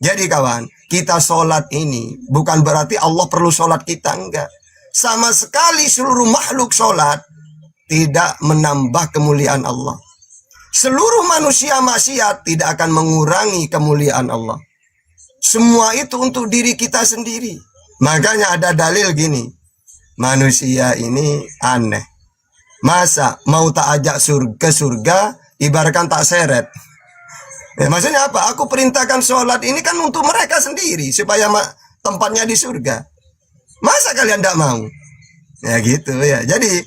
Jadi kawan, kita sholat ini bukan berarti Allah perlu sholat kita, enggak. Sama sekali seluruh makhluk sholat tidak menambah kemuliaan Allah. Seluruh manusia maksiat tidak akan mengurangi kemuliaan Allah. Semua itu untuk diri kita sendiri. Makanya ada dalil gini. Manusia ini aneh. Masa mau tak ajak ke surga, ibaratkan tak seret. Ya, maksudnya apa? Aku perintahkan sholat ini kan untuk mereka sendiri, supaya tempatnya di surga. Masa kalian tidak mau? Ya gitu ya. Jadi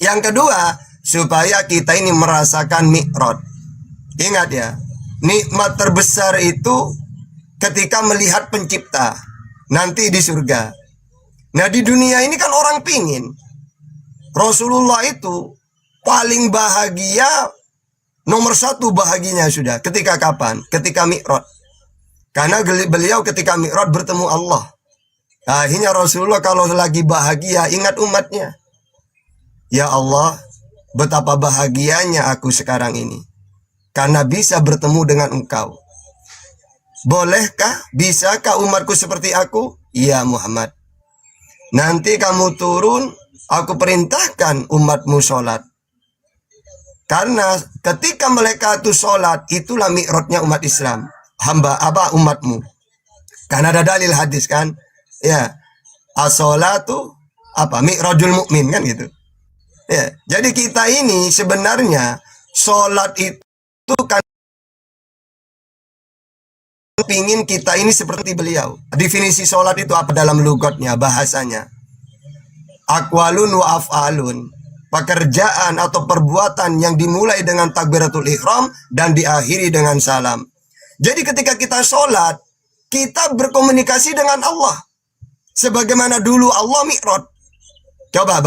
yang kedua, supaya kita ini merasakan mi'raj. Ingat ya, nikmat terbesar itu ketika melihat pencipta. Nanti di surga. Nah di dunia ini kan orang pingin. Rasulullah itu paling bahagia, nomor 1 bahagianya sudah. Ketika kapan? Ketika mi'raj. Karena beliau ketika mi'raj bertemu Allah. Akhirnya Rasulullah kalau lagi bahagia ingat umatnya. Ya Allah, betapa bahagianya aku sekarang ini. Karena bisa bertemu dengan engkau. Bolehkah, bisakah umatku seperti aku? Iya Muhammad. Nanti kamu turun, aku perintahkan umatmu sholat. Karena ketika mereka itu sholat, itulah mi'rajnya umat Islam. Hamba apa umatmu. Karena ada dalil hadis kan. Ya, as-sholatu apa mi'rajul mukmin kan gitu. Ya, jadi kita ini sebenarnya sholat itu kan pingin kita ini seperti beliau. Definisi sholat itu apa dalam lugotnya, bahasanya? Aqwalun wa af'alun. Pekerjaan atau perbuatan yang dimulai dengan takbiratul ihram dan diakhiri dengan salam. Jadi ketika kita sholat, kita berkomunikasi dengan Allah. Sebagaimana dulu Allah mi'raj. Coba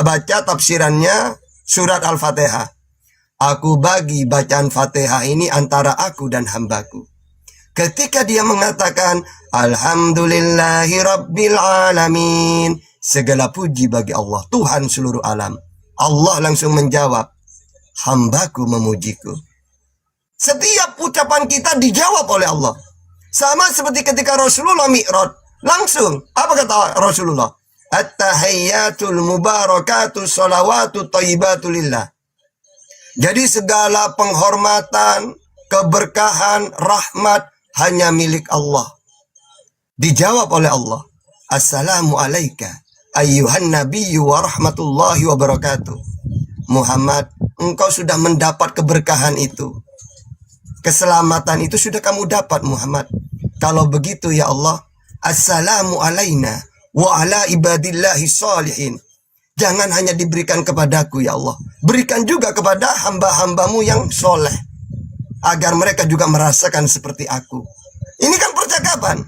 baca tafsirannya surat Al-Fatihah. Aku bagi bacaan Fatihah ini antara aku dan hambaku. Ketika dia mengatakan Alhamdulillahi Rabbil Alamin, segala puji bagi Allah, Tuhan seluruh alam. Allah langsung menjawab, hambaku memujiku. Setiap ucapan kita dijawab oleh Allah. Sama seperti ketika Rasulullah mi'raj, langsung apa kata Rasulullah? At-tahiyyatul mubarakatuh salawatu thayyibatu lillah. Jadi segala penghormatan, keberkahan, rahmat hanya milik Allah. Dijawab oleh Allah. Assalamu alayka ayyuhan nabiyyu wa rahmatullahi wa barakatuh. Muhammad, engkau sudah mendapat keberkahan itu. Keselamatan itu sudah kamu dapat Muhammad. Kalau begitu ya Allah, assalamu alayna wa ala ibadillahi salihin. Jangan hanya diberikan kepadaku ya Allah, berikan juga kepada hamba-hambamu yang soleh, agar mereka juga merasakan seperti aku. Ini kan percakapan.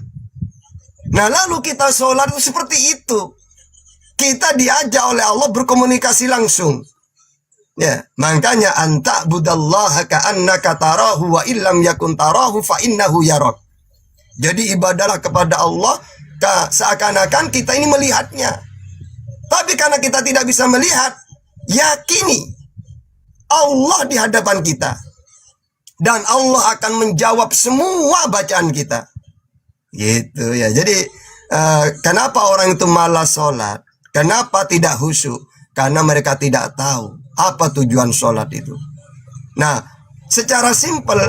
Nah lalu kita sholat itu seperti itu. Kita diajak oleh Allah berkomunikasi langsung. Ya, makanya anta budallaha ka'annaka tarahu wa illam yakun tarahu fa innahu yarak. Jadi ibadahlah kepada Allah seakan-akan kita ini melihatnya. Tapi karena kita tidak bisa melihat, yakini Allah di hadapan kita. Dan Allah akan menjawab semua bacaan kita. Gitu ya. Jadi kenapa orang itu malas sholat? Kenapa tidak khusyuk? Karena mereka tidak tahu apa tujuan sholat itu. Nah, secara simpel,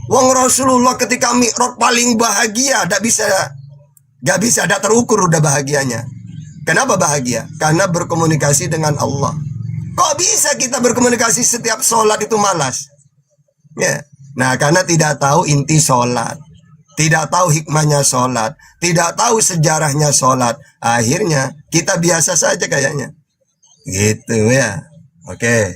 wong Rasulullah ketika mi'raj paling bahagia, gak bisa terukur udah bahagianya. Kenapa bahagia? Karena berkomunikasi dengan Allah. Kok bisa kita berkomunikasi setiap sholat itu malas? Ya. Nah, karena tidak tahu inti sholat, tidak tahu hikmahnya sholat, tidak tahu sejarahnya sholat, akhirnya kita biasa saja kayaknya. Gitu ya. Oke.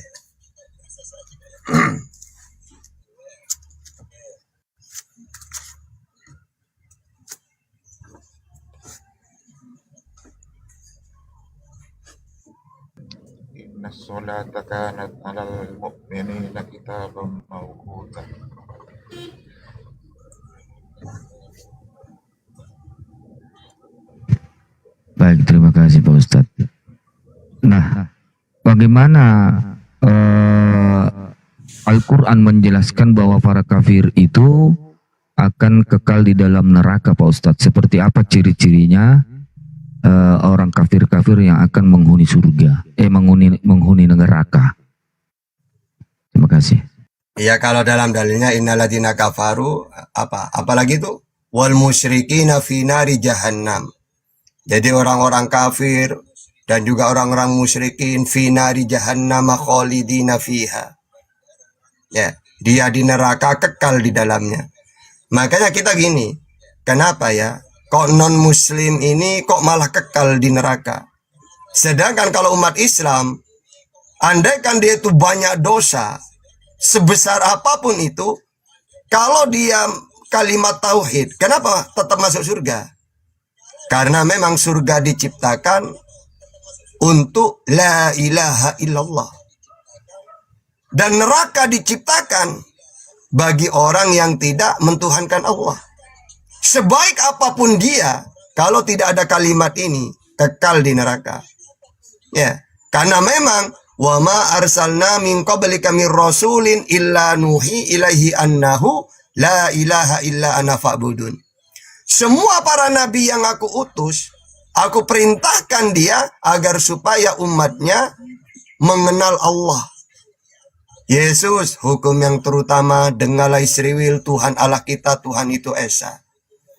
Inna sholata kanat 'alal mu'minina kitaban mawquta. Baik, terima kasih Pak Ustadz. Nah, bagaimana Al-Quran menjelaskan bahwa para kafir itu akan kekal di dalam neraka Pak Ustadz? Seperti apa ciri-cirinya orang kafir-kafir yang akan menghuni surga, menghuni neraka? Terima kasih. Ya, kalau dalam dalilnya innalladzina kafaru apalagi itu wal musyrikina fi nari jahannam. Jadi orang-orang kafir dan juga orang-orang musyrikin fi nari jahannam khalidina fiha. Ya, dia di neraka kekal di dalamnya. Makanya kita gini, kenapa ya? Kok non muslim ini kok malah kekal di neraka? Sedangkan kalau umat Islam, andaikan dia itu banyak dosa, sebesar apapun itu, kalau dia kalimat tauhid, kenapa tetap masuk surga? Karena memang surga diciptakan untuk la ilaha illallah. Dan neraka diciptakan bagi orang yang tidak mentuhankan Allah. Sebaik apapun dia, kalau tidak ada kalimat ini, kekal di neraka. Ya, karena memang wa ma arsalna min qablika mir rasulin illa nuhi ilaihi annahu la ilaha illa ana fa'budun. Semua para nabi yang aku utus, aku perintahkan dia agar supaya umatnya mengenal Allah. Yesus, hukum yang terutama, dengarlah Israel, Tuhan Allah kita, Tuhan itu Esa.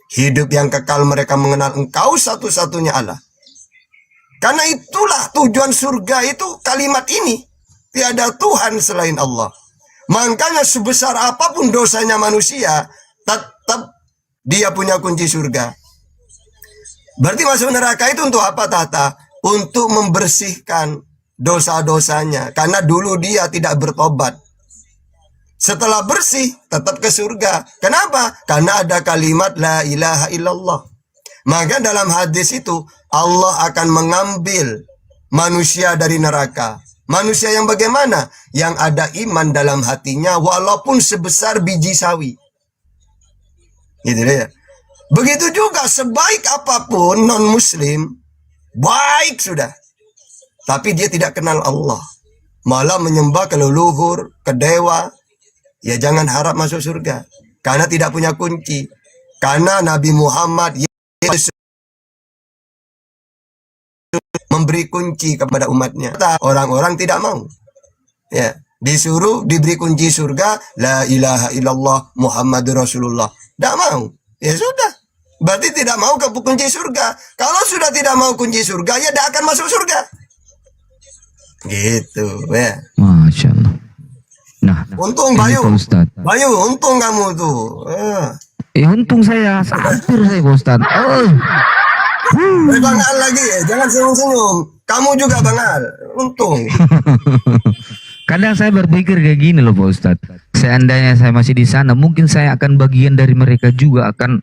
Hidup yang kekal mereka mengenal Engkau satu-satunya Allah. Karena itulah tujuan surga itu kalimat ini. Tiada Tuhan selain Allah. Makanya sebesar apapun dosanya manusia, tetap dia punya kunci surga. Berarti masuk neraka itu untuk apa, Tata? Untuk membersihkan dosa-dosanya. Karena dulu dia tidak bertobat. Setelah bersih, tetap ke surga. Kenapa? Karena ada kalimat la ilaha illallah. Maka dalam hadis itu, Allah akan mengambil manusia dari neraka. Manusia yang bagaimana? Yang ada iman dalam hatinya, walaupun sebesar biji sawi. Gitu ya. Begitu juga sebaik apapun non-muslim, baik sudah. Tapi dia tidak kenal Allah. Malah menyembah ke leluhur, ke dewa. Ya jangan harap masuk surga. Karena tidak punya kunci. Karena Nabi Muhammad Yesus memberi kunci kepada umatnya. Orang-orang tidak mau. Ya, disuruh diberi kunci surga, la ilaha illallah Muhammadur Rasulullah. Tidak mau. Ya sudah. Berarti tidak mau ke kunci surga. Kalau sudah tidak mau kunci surga, ya tidak akan masuk surga. Gitu ya. Masya Allah. Nah, Untung ini Bayu. Pak Ustadz. Bayu, untung kamu tuh. Untung saya, hampir saya Pak Ustadz. Bang Al lagi ya, jangan senyum-senyum. Kamu juga Bang Al, untung. Kadang saya berpikir kayak gini loh Pak Ustadz. Seandainya saya masih di sana, mungkin saya akan bagian dari mereka juga akan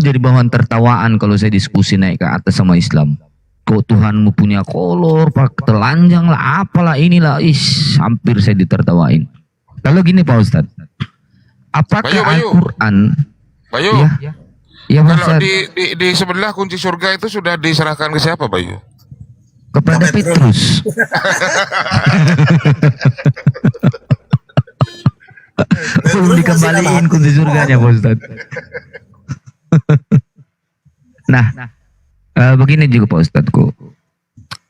jadi bahan tertawaan kalau saya diskusi naik ke atas sama Islam. Kok Tuhanmu punya kolor, pak telanjang lah, apalah inilah, hampir saya ditertawain. Lalu gini Pak Ustadz, apakah Al-Quran? Bayu, Ya Pak kalau Ustadz, di sebelah kunci surga itu sudah diserahkan ke siapa, Bayu? kepada Petrus. Belum dikembaliin kunci surganya Pak Ustadz. Nah, begini juga Pak Ustadzku.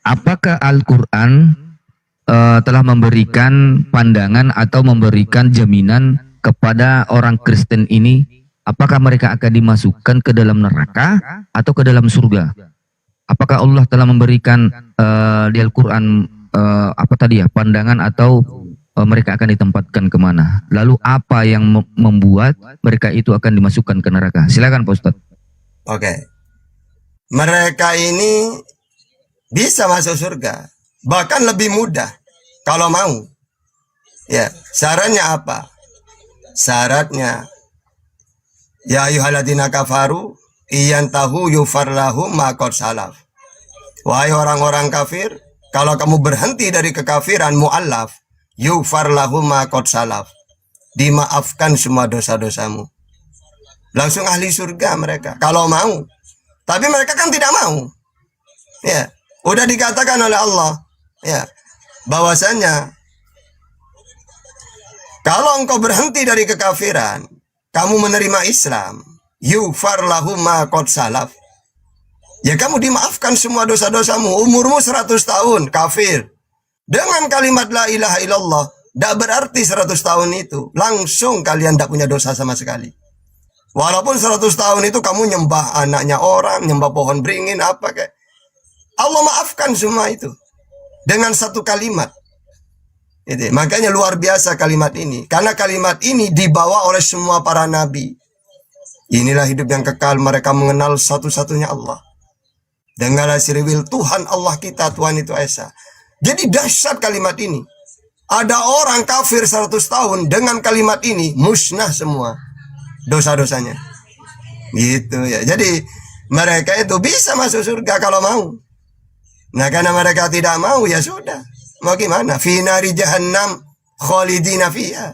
Apakah Al-Quran telah memberikan pandangan atau memberikan jaminan kepada orang Kristen ini, apakah mereka akan dimasukkan ke dalam neraka atau ke dalam surga? Apakah Allah telah memberikan di Al-Quran pandangan atau mereka akan ditempatkan kemana? Lalu apa yang membuat mereka itu akan dimasukkan ke neraka? Silakan Pak Ustadz. Oke. Mereka ini bisa masuk surga. Bahkan lebih mudah kalau mau. Ya, syaratnya apa? Syaratnya ya ayyuhalladzina kafaru iyantahu yufar lahum ma qad salaf. Wahai orang-orang kafir, kalau kamu berhenti dari kekafiran mu'allaf, yufar lahum ma qad salaf. Dimaafkan semua dosa-dosamu. Langsung ahli surga mereka kalau mau. Tapi mereka kan tidak mau. Ya, udah dikatakan oleh Allah, ya, bahwasanya kalau engkau berhenti dari kekafiran, kamu menerima Islam, yufar lahum ma qad salaf. Ya kamu dimaafkan semua dosa-dosamu. Umurmu 100 tahun kafir. Dengan kalimat la ilaha illallah, tidak berarti 100 tahun itu langsung kalian tidak punya dosa sama sekali. Walaupun 100 tahun itu kamu nyembah anaknya orang, nyembah pohon beringin, apa kayak. Allah maafkan semua itu. Dengan satu kalimat. Itu. Makanya luar biasa kalimat ini. Karena kalimat ini dibawa oleh semua para nabi. Inilah hidup yang kekal, mereka mengenal satu-satunya Allah. Dengarlah siriwil Tuhan Allah kita, Tuhan itu Esa. Jadi dahsyat kalimat ini. Ada orang kafir 100 tahun dengan kalimat ini musnah semua dosa-dosanya. Gitu ya. Jadi mereka itu bisa masuk surga kalau mau. Nah karena mereka tidak mau ya sudah. Mau gimana? Fi nari jahannam khalidina fiha.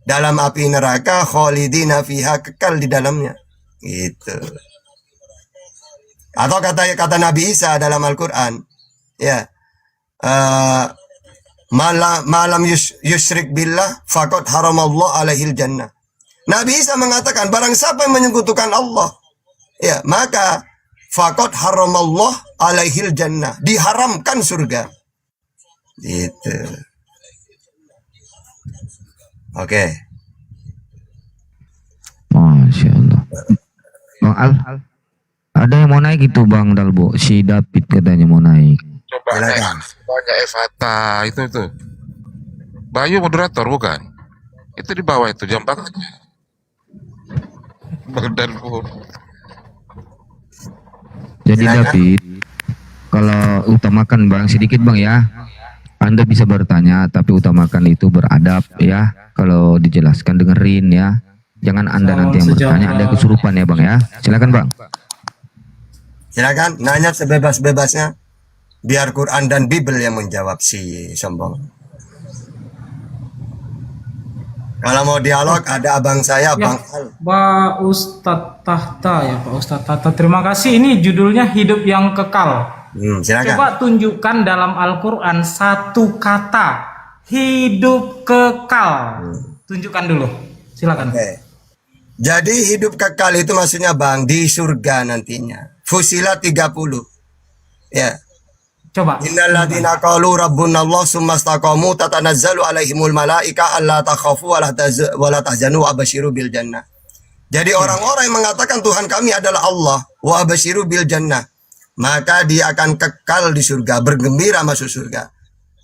Dalam api neraka khalidina fiha, kekal di dalamnya. Gitu. Atau kata Nabi Isa dalam Al-Quran. Ya. Malam yusyrik billah faqad haramallahu alaihil jannah. Nabi Isa mengatakan barang siapa yang menyekutukan Allah, ya maka faqad haramallahu alaihil jannah, diharamkan surga. Gitu. Oke. Masya Allah. Bang Al, Ada yang mau naik itu Bang Dalbo, si David katanya mau naik. Coba naik. Banyak Evata itu tuh. Bayu moderator bukan? Itu di bawah itu jam bakatnya. Bang Dalbo. Jadi David, kalau utamakan Bang sedikit Bang ya. Anda bisa bertanya tapi utamakan itu beradab ya. Kalau dijelaskan dengerin ya. Jangan Anda nanti yang bertanya, Anda kesurupan ya Bang ya. Silakan Bang. Silakan nanya sebebas-bebasnya. Biar Quran dan Bible yang menjawab si sombong. Kalau mau dialog ada abang saya, Bang Al. Pak Ustadz Tahta ya Pak Ustadz Tahta. Terima kasih. Ini judulnya Hidup yang Kekal. Silakan. Coba tunjukkan dalam Al-Quran satu kata hidup kekal. Tunjukkan dulu. Silakan. Oke. Jadi hidup kekal itu maksudnya Bang di surga nantinya. Fusilat 30. Ya. Coba. Innalladzina qalu rabbunallah tsumma istaqamu tatanazzalu alaihimul malaika alla takhafu wa la tahzanu wa abasyiru bil jannah. Jadi orang-orang yang mengatakan Tuhan kami adalah Allah wa abasyiru bil jannah, maka dia akan kekal di surga, bergembira masuk surga.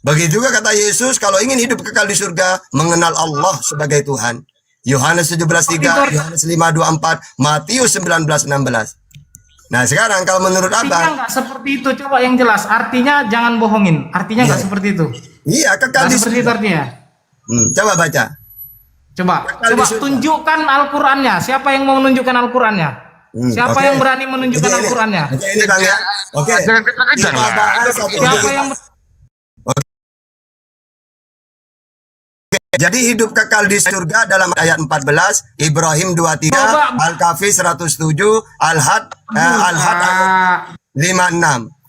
Begitu juga kata Yesus, kalau ingin hidup kekal di surga, mengenal Allah sebagai Tuhan. Yohanes 17:3, Yohanes 5:24, Matius 19:16. Nah sekarang kalau menurut Artinya Abang, nggak seperti itu. Coba yang jelas. Artinya jangan bohongin. Artinya nggak seperti itu. iya kekal Nggak di seperti itu surga. artinya. Coba baca. Coba tunjukkan Al-Qurannya. Siapa yang mau menunjukkan Al-Qurannya? Siapa oke. yang berani menunjukkan Oke, Al-Qurannya? Oke, ini Bang ya. Oke. Jangan kencang-kencang Kita lah. bahas satu Siapa yang Jadi hidup kekal di surga dalam ayat 14, Ibrahim 23, Al-Kahfi 107, Al-Had ayat 56. Ini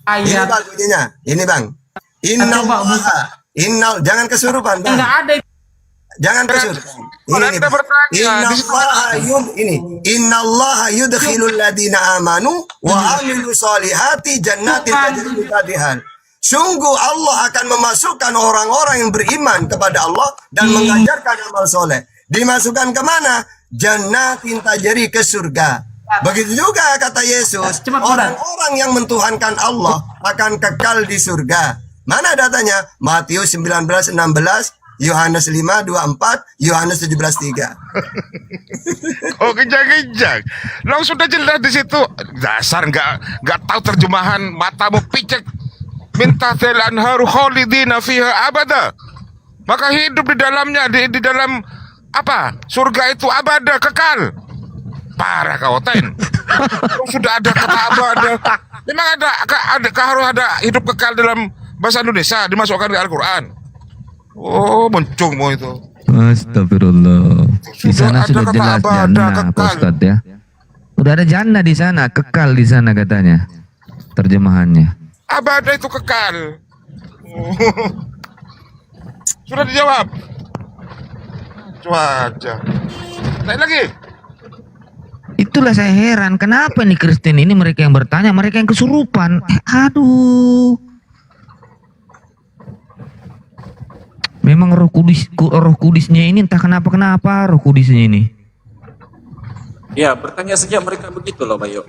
Ayat. Bang bunyinya. Ini Bang. Jangan kesurupan Bang. Enggak ada. Jangan kesurupan. Ini Anda bertanya. Innallaha yudkhilul ladina amanu wa amilu solihati jannatin tajri min tahtiha. Sungguh Allah akan memasukkan orang-orang yang beriman kepada Allah dan mengajarkan amal soleh. Dimasukkan kemana? Jannatin tajri, ke surga. Begitu juga kata Yesus, orang-orang yang mentuhankan Allah akan kekal di surga. Mana datanya? Matius 19:16, Yohanes 5:24, Yohanes 17:3. Oh kejang-kejang. Langsung sudah jelas di situ. Dasar nggak tahu terjemahan, matamu picek. Minta telan haru khalidina fiha abada. Maka hidup di dalamnya di dalam apa? Surga itu abada, kekal. Parah kau Ten. Sudah ada kata abada. Memang harus ada hidup kekal dalam bahasa Indonesia dimasukkan ke Al-Qur'an. Oh, mencungmu itu. Astagfirullah. Di sana sudah ada jelas kata abada, jannah Pak kekal. Ustadz ya. Udah ada jannah di sana, kekal di sana katanya. Terjemahannya. Abada itu kekal. Sudah dijawab. Cuaca. Naik lagi. Itulah saya heran, kenapa nih Kristen ini mereka yang bertanya, mereka yang kesurupan. Aduh. Memang roh kudisnya ini entah kenapa roh kudisnya ini. Ya, bertanya saja mereka begitu loh, Bayu.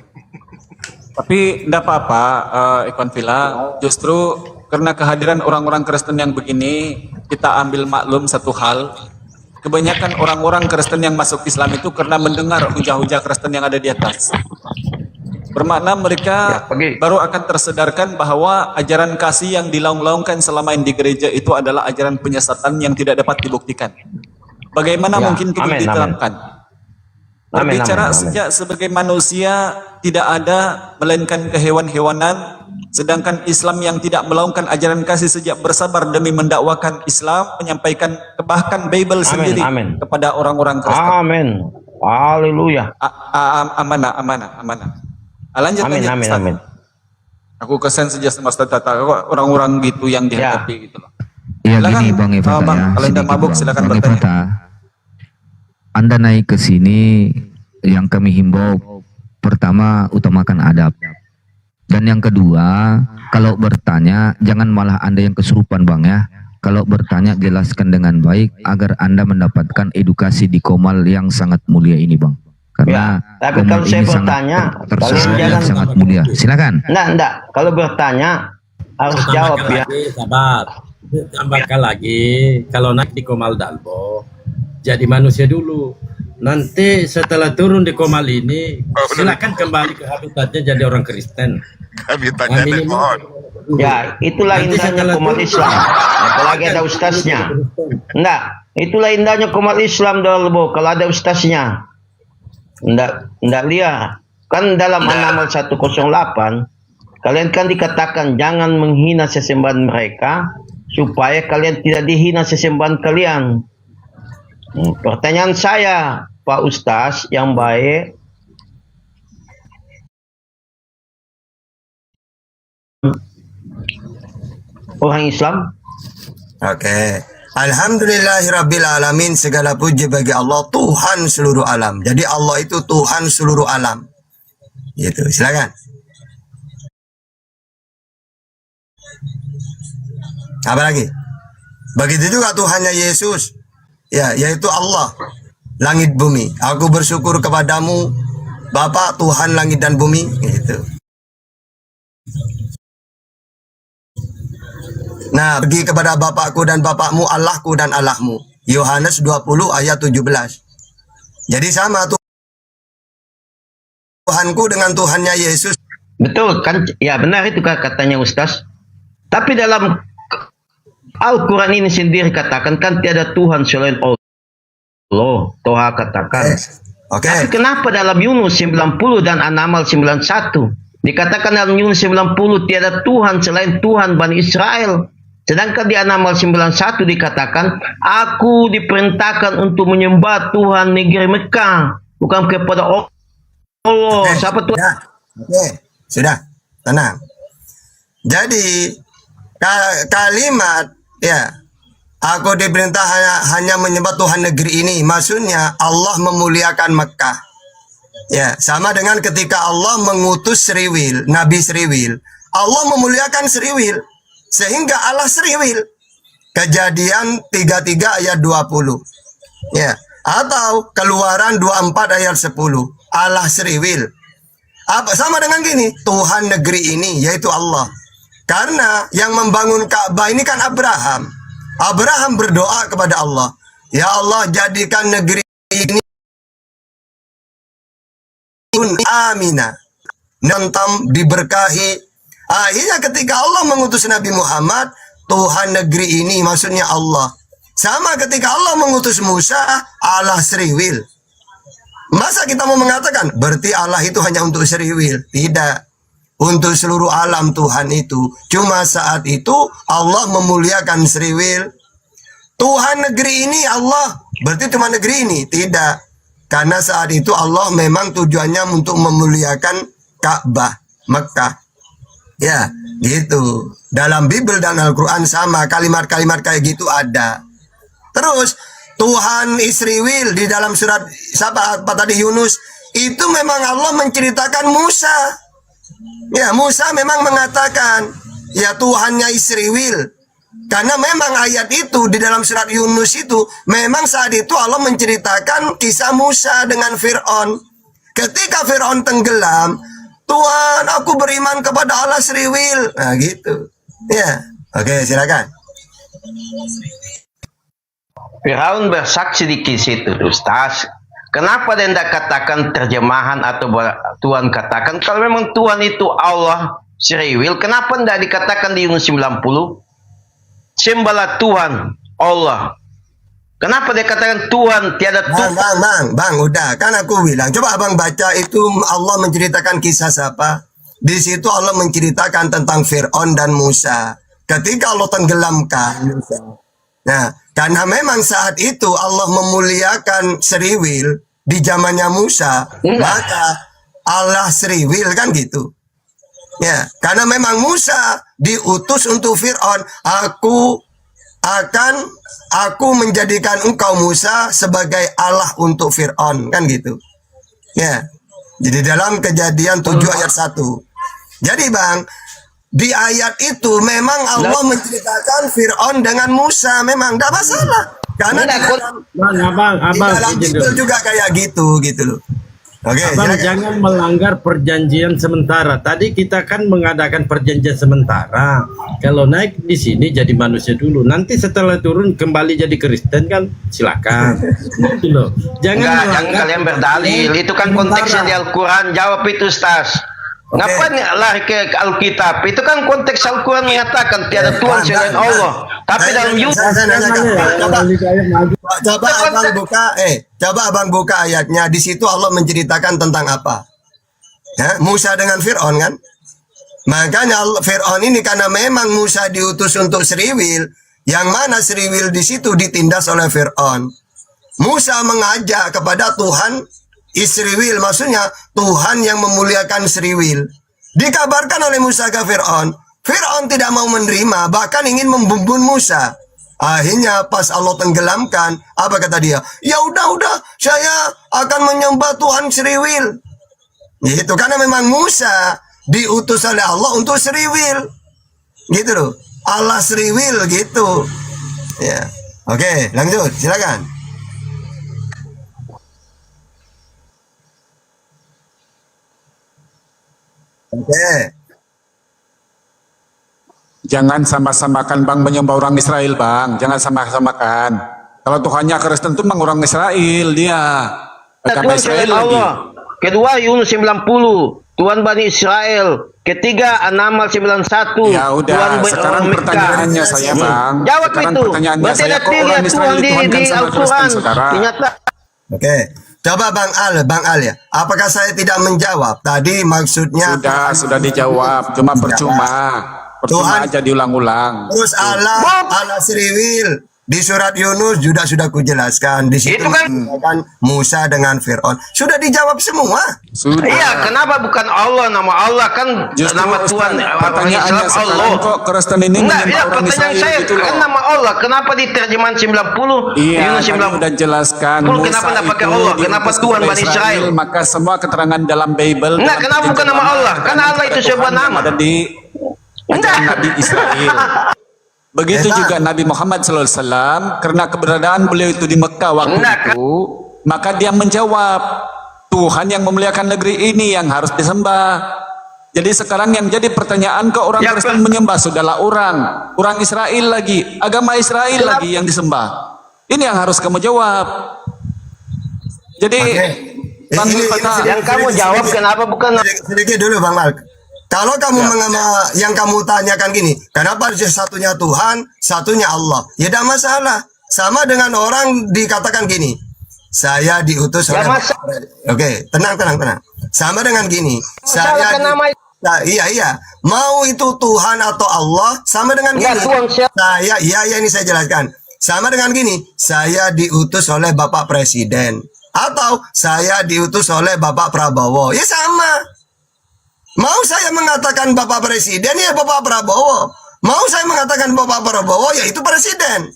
Tapi tidak apa-apa, Ikhwan Villa. Justru karena kehadiran orang-orang Kristen yang begini, kita ambil maklum satu hal. Kebanyakan orang-orang Kristen yang masuk Islam itu karena mendengar hujah-hujah Kristen yang ada di atas. Bermakna mereka baru akan tersadarkan bahwa ajaran kasih yang dilaung-laungkan selama ini di gereja itu adalah ajaran penyesatan yang tidak dapat dibuktikan. Bagaimana mungkin itu diterapkan? Berbicara sejak sebagai manusia tidak ada melainkan kehewan-hewanan, sedangkan Islam yang tidak melaungkan ajaran kasih sejak bersabar demi mendakwakan Islam, menyampaikan bahkan Bible sendiri kepada orang-orang Kristen. Amin. Haleluya. Amanah. Lanjut. Amin. Aku kesan saja sama Ustaz Tata, orang-orang gitu yang dihadapi gitu loh. Ya Silakan, gini Bang Evata Bang, ya. kalau tidak sedikit, mabuk Bang. silakan Bang bertanya. Evata, Anda naik ke sini, yang kami himbau pertama utamakan adab. Dan yang kedua, kalau bertanya jangan malah Anda yang kesurupan Bang ya. Kalau bertanya jelaskan dengan baik agar Anda mendapatkan edukasi di Komal yang sangat mulia ini Bang. karena tapi momen kalau saya ini sangat bertanya, tersisa kalian dan jangan sangat mulia. Silakan. enggak. Kalau bertanya harus jawab ya. lagi, sabar. Tambahkan lagi, kalau naik di Komal Dalbo, jadi manusia dulu. Nanti setelah turun di Komal ini, silakan kembali ke habitatnya jadi orang Kristen. Habitatnya Amin. pohon. Ya, itulah Nanti indahnya setelah komal turun, Islam. Apalagi ada ustaznya. Enggak, itulah indahnya komal Islam Dalbo kalau ada ustaznya. Enggak lihat. Kan dalam An-Naml 108 kalian kan dikatakan jangan menghina sesembahan mereka supaya kalian tidak dihina sesembahan kalian. Pertanyaan saya, Pak Ustaz yang baik, orang Islam. Oke. Alhamdulillahirabbil alamin, segala puji bagi Allah Tuhan seluruh alam. Jadi Allah itu Tuhan seluruh alam. Gitu. Silakan. Apa lagi? Begitu juga Tuhannya Yesus. Ya, yaitu Allah langit bumi. Aku bersyukur kepadamu Bapa Tuhan langit dan bumi, gitu. Nah, pergi kepada Bapakku dan Bapakmu, Allahku dan Allahmu. Yohanes 20 ayat 17. Jadi sama Tuhanku dengan Tuhannya Yesus. Betul kan? Ya benar itu katanya Ustaz. Tapi dalam Al-Quran ini sendiri katakan kan tiada Tuhan selain Allah. Toha katakan. Oke. Tapi kenapa dalam Yunus 90 dan An-Naml 91 dikatakan dalam Yunus 90 tiada Tuhan selain Tuhan Bani Israel. Sedangkan di An-Naml 91 dikatakan aku diperintahkan untuk menyembah Tuhan negeri Mekah, bukan kepada Allah. Siapa Tuhan? Ya. Oke, sudah. Tenang. Jadi kalimat ya aku diperintah hanya menyembah Tuhan negeri ini, maksudnya Allah memuliakan Mekah. Ya, sama dengan ketika Allah mengutus Sriwil, Nabi Sriwil. Allah memuliakan Sriwil sehingga Allah Sriwil. Kejadian 33 ayat 20. Ya, atau Keluaran 24 ayat 10. Allah Sriwil. Apa sama dengan gini? Tuhan negeri ini yaitu Allah. Karena yang membangun Ka'bah ini kan Abraham. Abraham berdoa kepada Allah, ya Allah jadikan negeri ini aminah, nantam diberkahi. Akhirnya ketika Allah mengutus Nabi Muhammad, Tuhan negeri ini maksudnya Allah. Sama ketika Allah mengutus Musa, Allah Sriwil. Masa kita mau mengatakan berarti Allah itu hanya untuk Sriwil? Tidak. Untuk seluruh alam Tuhan itu. Cuma saat itu Allah memuliakan Sriwil. Tuhan negeri ini Allah. Berarti cuma negeri ini? Tidak. Karena saat itu Allah memang tujuannya untuk memuliakan Ka'bah, Mekah. Ya, gitu. Dalam Bible dan Al-Quran sama. Kalimat-kalimat kayak gitu ada. Terus Tuhan Israel di dalam surat apa tadi Yunus itu memang Allah menceritakan Musa. Ya, Musa memang mengatakan ya Tuhannya Israel. Karena memang ayat itu di dalam surat Yunus itu memang saat itu Allah menceritakan kisah Musa dengan Fir'aun. Ketika Fir'aun tenggelam, Tuhan aku beriman kepada Allah Sriwil. Nah gitu. Ya, oke silakan. Firaun bersaksi di kisah itu, Ustaz. Kenapa dia tidak katakan terjemahan atau Tuhan katakan? Kalau memang Tuhan itu Allah Sriwil, kenapa tidak dikatakan di Yunus 90? Sembahlah Tuhan Allah. Kenapa dia katakan Tuhan tiada Tuhan? Bang, udah kan aku bilang. Coba abang baca itu Allah menceritakan kisah siapa? Di situ Allah menceritakan tentang Fir'aun dan Musa. Ketika Allah tenggelamkan Musa. Nah, karena memang saat itu Allah memuliakan Sriwil di zamannya Musa, maka Allah Sriwil kan gitu. Ya, karena memang Musa diutus untuk Fir'aun, aku menjadikan engkau Musa sebagai Allah untuk Fir'aun, kan gitu. Ya. Jadi dalam Kejadian 7 ayat 1. Jadi Bang, di ayat itu memang Allah menceritakan Fir'aun dengan Musa, memang tidak masalah. Karena di dalam Bible juga kayak gitu loh. Oke, Abang silakan. jangan melanggar perjanjian sementara. Tadi kita kan mengadakan perjanjian sementara. Kalau naik di sini jadi manusia dulu. Nanti setelah turun kembali jadi Kristen kan silakan. Gitu loh. Enggak, jangan kalian berdalil. Itu kan konteksnya di Al-Quran. Jawab itu, Ustaz. Ngapain lari ke Alkitab? Itu kan konteks Al-Quran mengatakan tiada Tuhan selain Allah. Tapi dalam Saya nanyakan. Coba abang buka, coba abang buka ayatnya. Di situ Allah menceritakan tentang apa? Ya, Musa dengan Fir'aun kan? Makanya Fir'aun ini karena memang Musa diutus untuk Seriwil, yang mana Seriwil di situ ditindas oleh Fir'aun. Musa mengajak kepada Tuhan Israel, maksudnya Tuhan yang memuliakan Seriwil. Dikabarkan oleh Musa ke Fir'aun. Fir'aun tidak mau menerima, bahkan ingin membunuh Musa. Akhirnya pas Allah tenggelamkan, apa kata dia? Ya udah, saya akan menyembah Tuhan Seriwil. Gitu, karena memang Musa diutus oleh Allah untuk Seriwil. Gitu loh. Allah Seriwil gitu. Ya. Oke, lanjut, silakan. Oke. Jangan sama-samakan bang menyembah orang Israel bang, jangan sama-samakan. Kalau Tuhannya Kristen itu memang orang Israel dia, bukan Tuhan Israel selain lagi. Allah. Kedua Yunus 90, Tuhan Bani Israel. Ketiga An-Naml 91, Ya udah, Tuhan sekarang orang pertanyaannya saya bang. Jawab Sekarang itu. pertanyaannya Berarti saya, ada kok tiga orang Israel Tuhan di dituhankan sama Kristen Al-Quran. saudara? Dinyatakan. Oke, coba Bang Al ya. Apakah saya tidak menjawab? Tadi maksudnya Sudah dijawab, cuma percuma Tuhan- aja diulang-ulang. Terus Allah Seriwil di surat Yunus sudah kujelaskan di situ Itu kan- kan Musa dengan Fir'aun sudah dijawab semua. Sudah. Iya, kenapa bukan Allah? Nama Allah kan Justru nama Tuhan Ustaz, orang pertanyaannya Islam sekarang Allah. kok Kristen ini Enggak, menyembah iya, orang pertanyaan Israel saya gitu loh. kan nama Allah. Kenapa di terjemahan 90? Iya, Yunus tadi 90. udah jelaskan. Kenapa Musa nggak pakai itu Allah? diutus Kenapa kepada Tuhan Bani Israel? Maka semua keterangan dalam Bible. Enggak, dalam kenapa bukan perjanjian nama lama, Allah? Karena Allah itu Tuhan sebuah yang nama. Ada di ujian Nabi Israel. Begitu juga Nabi Muhammad SAW, karena keberadaan beliau itu di Mekah waktu Enggak, itu, maka dia menjawab, Tuhan yang memuliakan negeri ini yang harus disembah. Jadi sekarang yang jadi pertanyaan ke orang Ya, Kristen menyembah sudahlah orang Israel lagi, agama Israel lagi yang disembah. Ini yang harus kamu jawab. Jadi tanpa Ini kata- Yang kamu jawab kenapa bukan sedikit dulu Bang Al. Kalau kamu yang kamu tanyakan gini, kenapa satunya Tuhan, satunya Allah? Ya tidak masalah. Sama dengan orang dikatakan gini, saya diutus Ya, oleh masa- Oke, tenang. Sama dengan gini, Masalah kan nama- iya. Mau itu Tuhan atau Allah, sama dengan Enggak, gini. Tuhan siapa? Iya ini saya jelaskan. Sama dengan gini, saya diutus oleh Bapak Presiden atau saya diutus oleh Bapak Prabowo. Ya sama. Mau saya mengatakan Bapak Presiden, ya Bapak Prabowo. Mau saya mengatakan Bapak Prabowo, ya itu Presiden.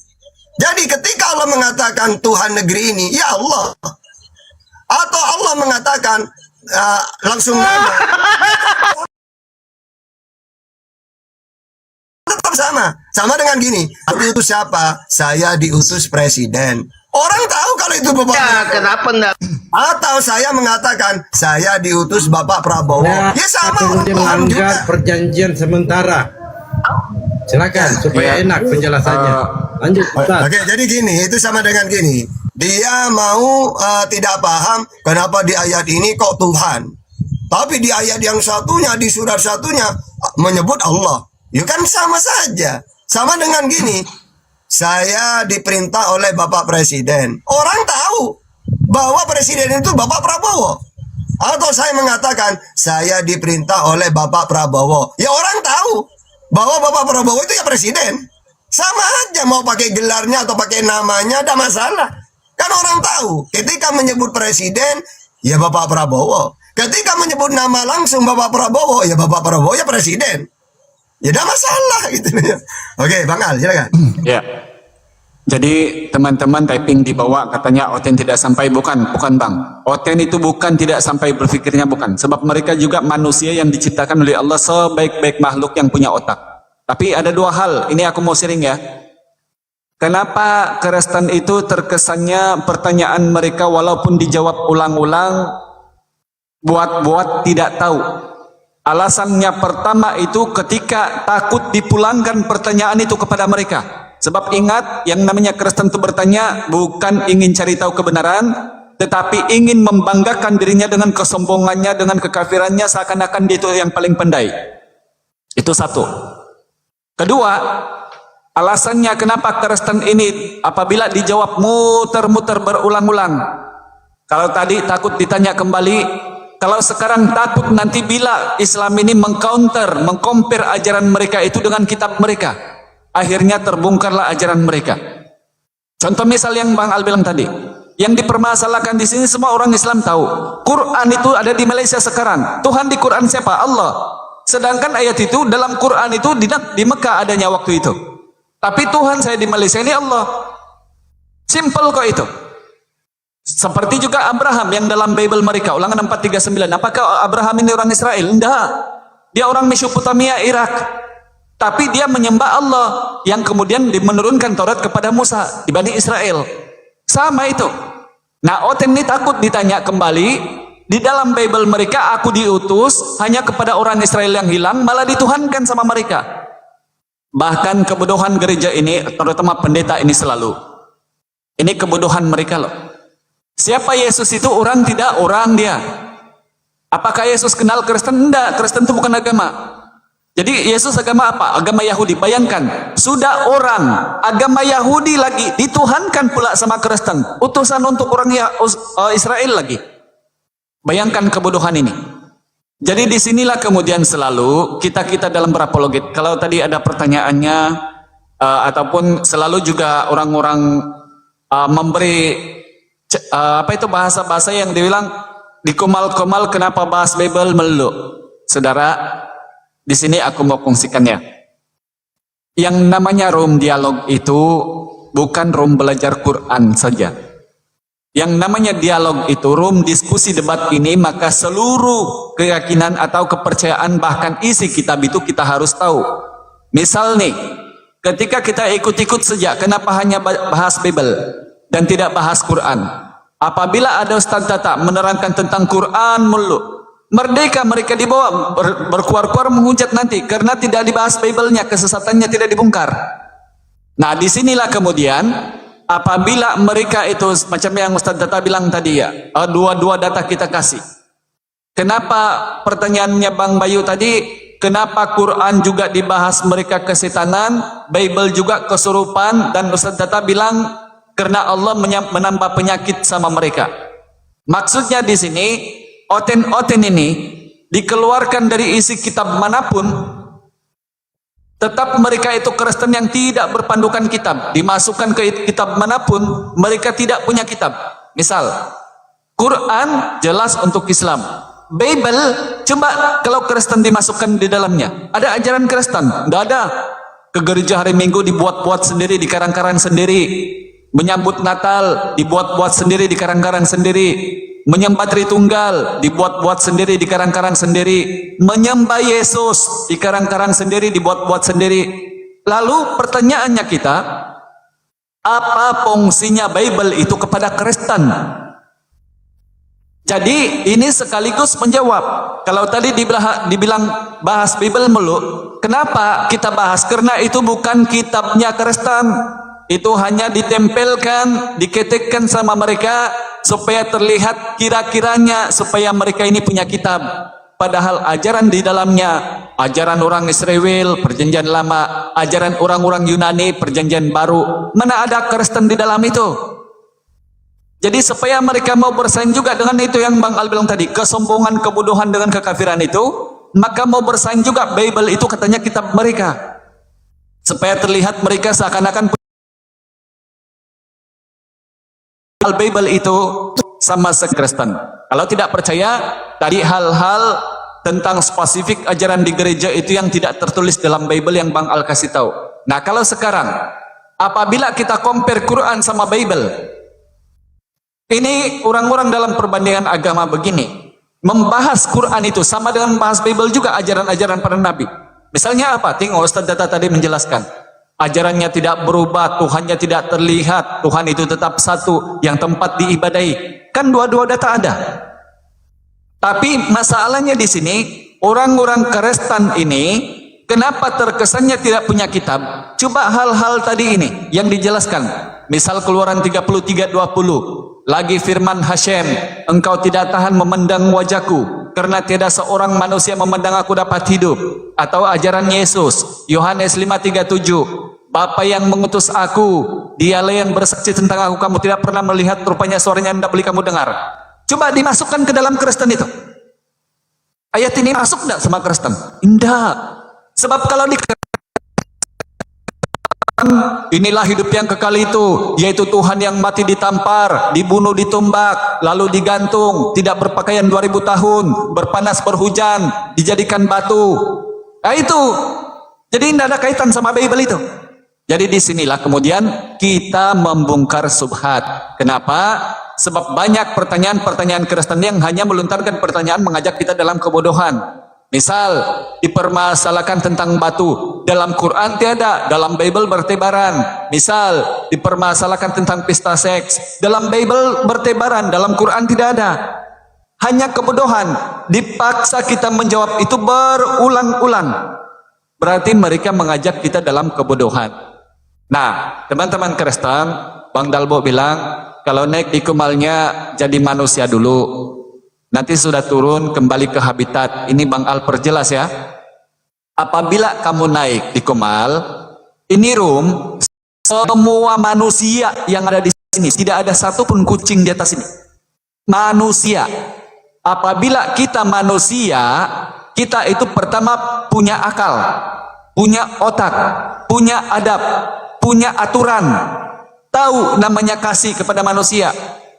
Jadi ketika Allah mengatakan Tuhan negeri ini, ya Allah. Atau Allah mengatakan langsung nama. Tetap sama dengan gini. Diutus siapa? Saya diutus Presiden. Orang tahu kalau itu Bapak. Ya, kenapa enggak? Atau saya mengatakan saya diutus Bapak Prabowo. Ya sama orang Dia paham juga. melanggar perjanjian sementara. Silakan supaya Ya. enak penjelasannya. Lanjut, Ustaz. Oke, jadi gini, itu sama dengan gini. Dia mau tidak paham kenapa di ayat ini kok Tuhan. Tapi di ayat yang satunya, di surat satunya menyebut Allah. Ya kan sama saja. Sama dengan gini. Saya diperintah oleh Bapak Presiden. Orang tahu bahwa Presiden itu Bapak Prabowo. Atau saya mengatakan saya diperintah oleh Bapak Prabowo. Ya orang tahu bahwa Bapak Prabowo itu ya Presiden. Sama aja mau pakai gelarnya atau pakai namanya ada masalah. Kan orang tahu ketika menyebut Presiden ya Bapak Prabowo. Ketika menyebut nama langsung Bapak Prabowo ya Bapak Prabowo ya Presiden. Ya ada masalah gitu ya. Oke, Bang Al, silakan. Ya. Jadi teman-teman typing di bawah katanya Oten tidak sampai, bukan Bang. Oten itu bukan tidak sampai berpikirnya, bukan. Sebab mereka juga manusia yang diciptakan oleh Allah sebaik-baik makhluk yang punya otak. Tapi ada dua hal, ini aku mau sharing ya. Kenapa Kristen itu terkesannya pertanyaan mereka walaupun dijawab ulang-ulang buat tidak tahu. Alasannya pertama itu ketika takut dipulangkan pertanyaan itu kepada mereka. Sebab ingat, yang namanya Kristen itu bertanya bukan ingin cari tahu kebenaran, tetapi ingin membanggakan dirinya dengan kesombongannya, dengan kekafirannya, seakan-akan dia itu yang paling pandai. Itu satu. Kedua, alasannya kenapa Kristen ini apabila dijawab muter-muter berulang-ulang. Kalau tadi takut ditanya kembali, kalau sekarang takut nanti bila Islam ini mengcompare ajaran mereka itu dengan kitab mereka, akhirnya terbongkarlah ajaran mereka. Contoh misal yang Bang Al bilang tadi, yang dipermasalahkan di sini semua orang Islam tahu. Quran itu ada di Malaysia sekarang. Tuhan di Quran siapa? Allah. Sedangkan ayat itu dalam Quran itu di Mekah adanya waktu itu. Tapi Tuhan saya di Malaysia ini Allah. Simple kok itu. Seperti juga Abraham yang dalam Bible mereka, Ulangan 4:39. Apakah Abraham ini orang Israel? Tidak. Dia orang Mesopotamia, Irak. Tapi dia menyembah Allah yang kemudian menurunkan Taurat kepada Musa di Bani Israel. Sama itu. Nah, Oten ini takut ditanya kembali, di dalam Bible mereka aku diutus hanya kepada orang Israel yang hilang, malah dituhankan sama mereka. Bahkan kebodohan gereja ini, terutama pendeta ini selalu. Ini kebodohan mereka loh. Siapa Yesus itu? Orang tidak, orang dia. Apakah Yesus kenal Kristen? Tidak, Kristen itu bukan agama. Jadi Yesus agama apa? Agama Yahudi. Bayangkan, sudah orang agama Yahudi lagi dituhankan pula sama Kristen. Utusan untuk orang Israel lagi. Bayangkan kebodohan ini. Jadi disinilah kemudian selalu kita dalam berapologet. Kalau tadi ada pertanyaannya, ataupun selalu juga orang-orang memberi apa itu bahasa-bahasa yang dibilang dikomal-komal, kenapa bahas Bible melulu. Saudara, di sini aku mau kongsikannya. Yang namanya room dialog itu bukan room belajar Quran saja. Yang namanya dialog itu room diskusi debat ini, maka seluruh keyakinan atau kepercayaan bahkan isi kitab itu kita harus tahu. Misal nih, ketika kita ikut-ikut sejak, kenapa hanya bahas Bible dan tidak bahas Quran? Apabila ada Ustaz Tata menerangkan tentang Quran mulu, merdeka mereka dibawa berkuar-kuar menghujat nanti karena tidak dibahas Bible-nya, kesesatannya tidak dibongkar. Nah, disinilah kemudian apabila mereka itu macam yang Ustaz Tata bilang tadi ya, dua data kita kasih. Kenapa pertanyaannya Bang Bayu tadi, kenapa Quran juga dibahas mereka kesetanan, Bible juga kesurupan, dan Ustaz Tata bilang karena Allah menambah penyakit sama mereka. Maksudnya di sini oten ini dikeluarkan dari isi kitab manapun, tetap mereka itu Kristen yang tidak berpandukan kitab. Dimasukkan ke kitab manapun, mereka tidak punya kitab. Misal, Quran jelas untuk Islam. Bible, coba kalau Kristen dimasukkan di dalamnya. Ada ajaran Kristen? Tidak ada. Ke gereja hari Minggu dibuat-buat sendiri, dikarang-karang sendiri. Menyambut Natal dibuat-buat sendiri, dikarang-karang sendiri. Menyembah Tritunggal dibuat-buat sendiri, dikarang-karang sendiri. Menyembah Yesus dikarang-karang sendiri, dibuat-buat sendiri. Lalu pertanyaannya kita, apa fungsinya Bible itu kepada Kristen? Jadi ini sekaligus menjawab. Kalau tadi dibilang bahas Bible mulu, kenapa kita bahas? Karena itu bukan kitabnya Kristen. Itu hanya ditempelkan, diketikkan sama mereka supaya terlihat kira-kiranya supaya mereka ini punya kitab. Padahal ajaran di dalamnya, ajaran orang Israel, perjanjian lama, ajaran orang-orang Yunani, perjanjian baru. Mana ada Kristen di dalam itu? Jadi supaya mereka mau bersaing juga dengan itu yang Bang Al bilang tadi, kesombongan, kebodohan dengan kekafiran itu, maka mau bersaing juga Bible itu katanya kitab mereka. Supaya terlihat mereka seakan-akan Bible itu sama Kristen. Kalau tidak percaya, tadi hal-hal tentang spesifik ajaran di gereja itu yang tidak tertulis dalam Bible yang Bang Al kasih tahu. Nah, kalau sekarang apabila kita compare Quran sama Bible, ini orang-orang dalam perbandingan agama begini, membahas Quran itu sama dengan membahas Bible juga ajaran-ajaran para nabi. Misalnya apa? Tengok Ustaz Data tadi menjelaskan. Ajarannya tidak berubah, Tuhannya tidak terlihat, Tuhan itu tetap satu, yang tempat diibadahi. Kan dua-dua data ada. Tapi masalahnya di sini, orang-orang Kristen ini kenapa terkesannya tidak punya kitab? Coba hal-hal tadi ini yang dijelaskan. Misal Keluaran 33:20. Lagi firman Hashem, engkau tidak tahan memandang wajahku, karena tiada seorang manusia memandang aku dapat hidup. Atau ajaran Yesus, Yohanes 5:37. Bapa yang mengutus aku, dialah yang bersaksi tentang aku, kamu tidak pernah melihat, rupanya suaranya tidak boleh kamu dengar. Coba dimasukkan ke dalam Kristen itu. Ayat ini masuk tidak sama Kristen? Tidak. Sebab kalau di inilah hidup yang kekal itu, yaitu Tuhan yang mati ditampar, dibunuh, ditumbak, lalu digantung, tidak berpakaian 2000 tahun, berpanas berhujan, dijadikan batu. Nah itu. Jadi tidak ada kaitan sama Bible itu. Jadi disinilah kemudian kita membongkar subhat. Kenapa? Sebab banyak pertanyaan-pertanyaan Kristen yang hanya melontarkan pertanyaan mengajak kita dalam kebodohan. Misal dipermasalahkan tentang batu, dalam Quran tiada, dalam Bible bertebaran. Misal dipermasalahkan tentang pesta seks, dalam Bible bertebaran, dalam Quran tidak ada. Hanya kebodohan, dipaksa kita menjawab itu berulang-ulang. Berarti mereka mengajak kita dalam kebodohan. Nah, teman-teman Kristen, Bang Dalbo bilang kalau naik di kumalnya jadi manusia dulu. Nanti sudah turun kembali ke habitat. Ini Bang Al perjelas ya. Apabila kamu naik di kumal, ini room, semua manusia yang ada di sini, tidak ada satupun kucing di atas ini. Manusia. Apabila kita manusia, kita itu pertama punya akal, punya otak, punya adab, punya aturan, tahu namanya kasih kepada manusia.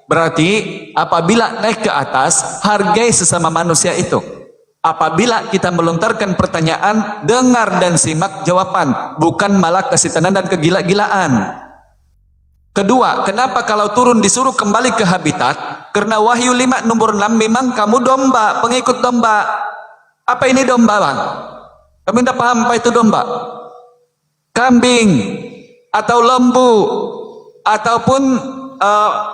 Berarti apabila naik ke atas, hargai sesama manusia itu. Apabila kita melontarkan pertanyaan, dengar dan simak jawaban, bukan malah kesitanan dan kegila-gilaan. Kedua, kenapa kalau turun disuruh kembali ke habitat? Karena Wahyu 5 nomor 6 memang kamu domba, pengikut domba. Apa ini domba, Bang? Kamu tidak paham apa itu domba? Kambing atau lembu ataupun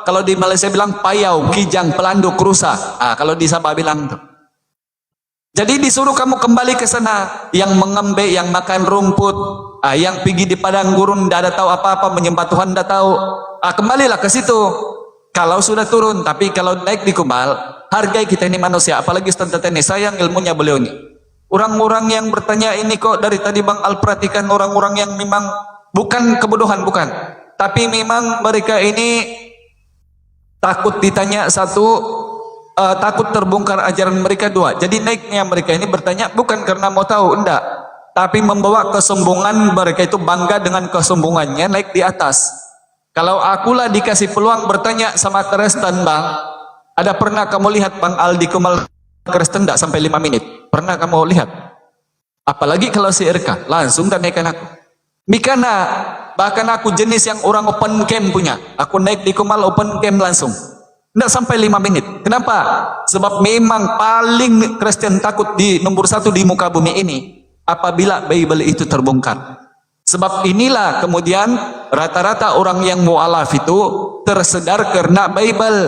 kalau di Malaysia bilang payau, kijang, pelanduk, rusa. Kalau di Sabah bilang tuh. Jadi disuruh kamu kembali ke sana, yang mengembe, yang makan rumput, yang pergi di padang gurun, tidak ada tahu apa-apa, menyembah Tuhan tidak tahu. Kembalilah ke situ. Kalau sudah turun, tapi kalau naik di kumal, hargai kita ini manusia. Apalagi Ustaz ini, sayang ilmunya beliau ini. Orang-orang yang bertanya ini kok dari tadi Bang Al perhatikan orang-orang yang memang bukan kebodohan, bukan. Tapi memang mereka ini takut ditanya satu, takut terbongkar ajaran mereka dua. Jadi naiknya mereka ini bertanya bukan karena mau tahu, enggak. Tapi membawa kesombongan, mereka itu bangga dengan kesombongannya naik di atas. Kalau akulah dikasih peluang bertanya sama Kristen, Bang, ada pernah kamu lihat Bang Al di kumal Kristen enggak sampai 5 menit? Pernah kamu lihat? Apalagi kalau si RK, langsung dan naikkan aku. Mikana, bahkan aku jenis yang orang open camp punya. Aku naik di kumal open camp langsung. Tidak sampai 5 menit. Kenapa? Sebab memang paling Kristen takut di nomor 1 di muka bumi ini apabila Bible itu terbongkar. Sebab inilah kemudian rata-rata orang yang mu'alaf itu tersedar karena Bible.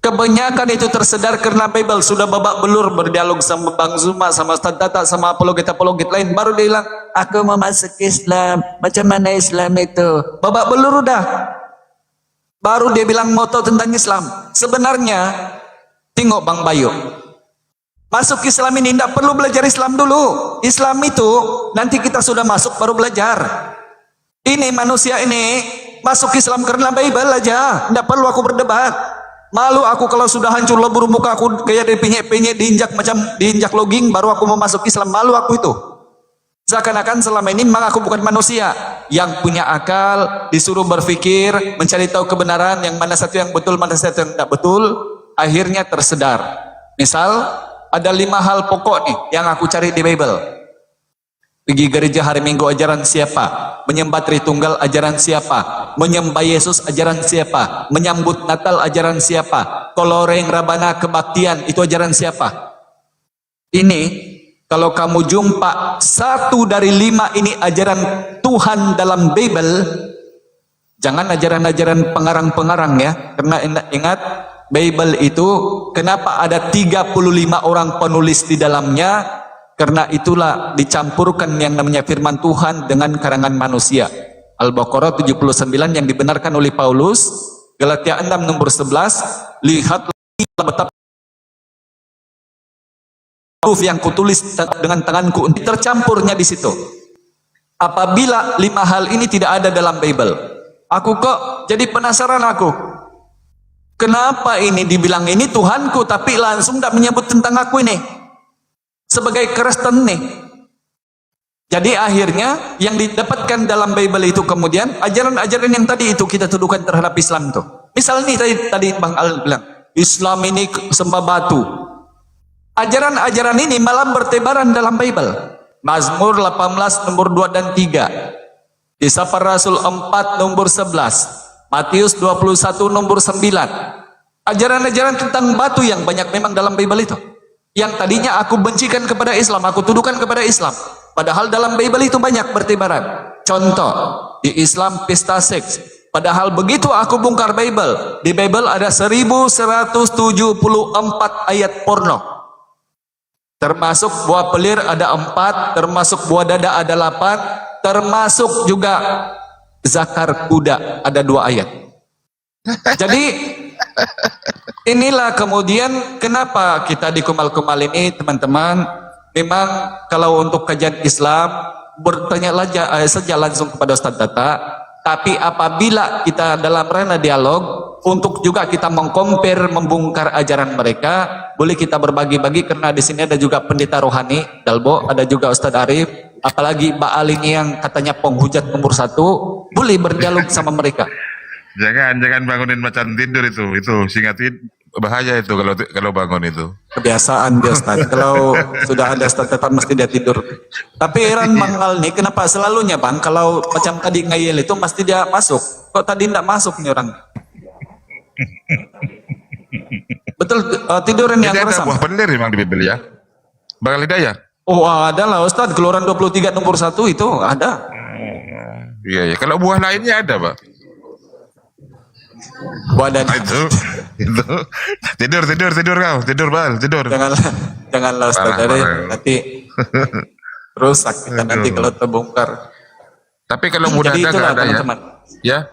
Kebanyakan itu tersedar karena Bible. Sudah babak belur berdialog sama Bang Zuma, sama Ustaz Tata, sama apologet-apologet lain. Baru dia bilang, aku mau masuk Islam. Macam mana Islam itu? Babak belur udah. Baru dia bilang moto tentang Islam. Sebenarnya, tengok Bang Bayu. Masuk Islam ini tidak perlu belajar Islam dulu. Islam itu nanti kita sudah masuk baru belajar. Ini manusia ini masuk Islam karena Bible aja. Tidak perlu aku berdebat. Malu aku kalau sudah hancur lebur muka aku kayak dipinyek-pinyek, diinjak macam diinjak logging, baru aku mau masuk Islam. Malu aku itu. Seakan-akan selama ini memang aku bukan manusia yang punya akal, disuruh berpikir, mencari tahu kebenaran, yang mana satu yang betul, mana satu yang tidak betul, akhirnya tersedar. Misal, ada 5 hal pokok nih yang aku cari di Bible. Pergi gereja hari Minggu ajaran siapa? Menyembah Tritunggal ajaran siapa? Menyembah Yesus ajaran siapa? Menyambut Natal ajaran siapa? Koloreng Rabana kebaktian itu ajaran siapa? Ini kalau kamu jumpa 1 dari 5 ini ajaran Tuhan dalam Bible, jangan ajaran-ajaran pengarang-pengarang ya. Karena ingat Bible itu kenapa ada 35 orang penulis di dalamnya? Karena itulah dicampurkan yang namanya firman Tuhan dengan karangan manusia. Al-Baqarah 79 yang dibenarkan oleh Paulus, Galatia 6 nomor 11, lihatlah betapa huruf yang kutulis dengan tanganku tercampurnya di situ. Apabila 5 hal ini tidak ada dalam Bible, aku kok jadi penasaran aku. Kenapa ini dibilang ini Tuhanku tapi langsung tidak menyebut tentang aku ini sebagai Kristen nih. Jadi akhirnya yang didapatkan dalam Bible itu kemudian ajaran-ajaran yang tadi itu kita tuduhkan terhadap Islam tuh. Misal nih tadi Bang Al bilang Islam ini sembah batu. Ajaran-ajaran ini malah bertebaran dalam Bible. Mazmur 18 nomor 2 dan 3. Kisah para Rasul 4 nomor 11. Matius 21 nomor 9. Ajaran-ajaran tentang batu yang banyak memang dalam Bible itu. Yang tadinya aku bencikan kepada Islam, aku tuduhkan kepada Islam. Padahal dalam Bible itu banyak bertebaran. Contoh, di Islam pesta seks. Padahal begitu aku bongkar Bible, di Bible ada 1174 ayat porno. Termasuk buah pelir ada 4, termasuk buah dada ada 8, termasuk juga zakar kuda ada 2 ayat. Jadi inilah kemudian kenapa kita di Kumal-Kumal ini teman-teman, memang kalau untuk kajian Islam bertanya saja langsung kepada Ustaz Tata, tapi apabila kita dalam ranah dialog untuk juga kita mengkompar, membongkar ajaran mereka, boleh kita berbagi-bagi karena di sini ada juga pendeta rohani Dalbo, ada juga Ustaz Arif, apalagi Mbak Ali ini yang katanya penghujat nomor 1, boleh berdialog sama mereka. Jangan bangunin macan tidur itu singatin bahaya itu kalau bangun itu. Kebiasaan dia Ustaz. Kalau sudah ada Ustaz tetap mesti dia tidur. Tapi heran Bang Al nih kenapa selalunya Bang kalau macam tadi ngayel itu mesti dia masuk. Kok tadi tidak masuk nih orang? Betul tiduran yang ada bersama. buah pelir memang di Bible ya. Bang Hidayah. Oh ada lah Ustaz, Keluaran 23 nomor 1 itu ada. Iya. Kalau buah lainnya ada Pak. Badan itu tidur kau tidur janganlah Ustaz nanti rusak kita nanti kalau terbongkar. Tapi kalau mudah ada teman-teman ya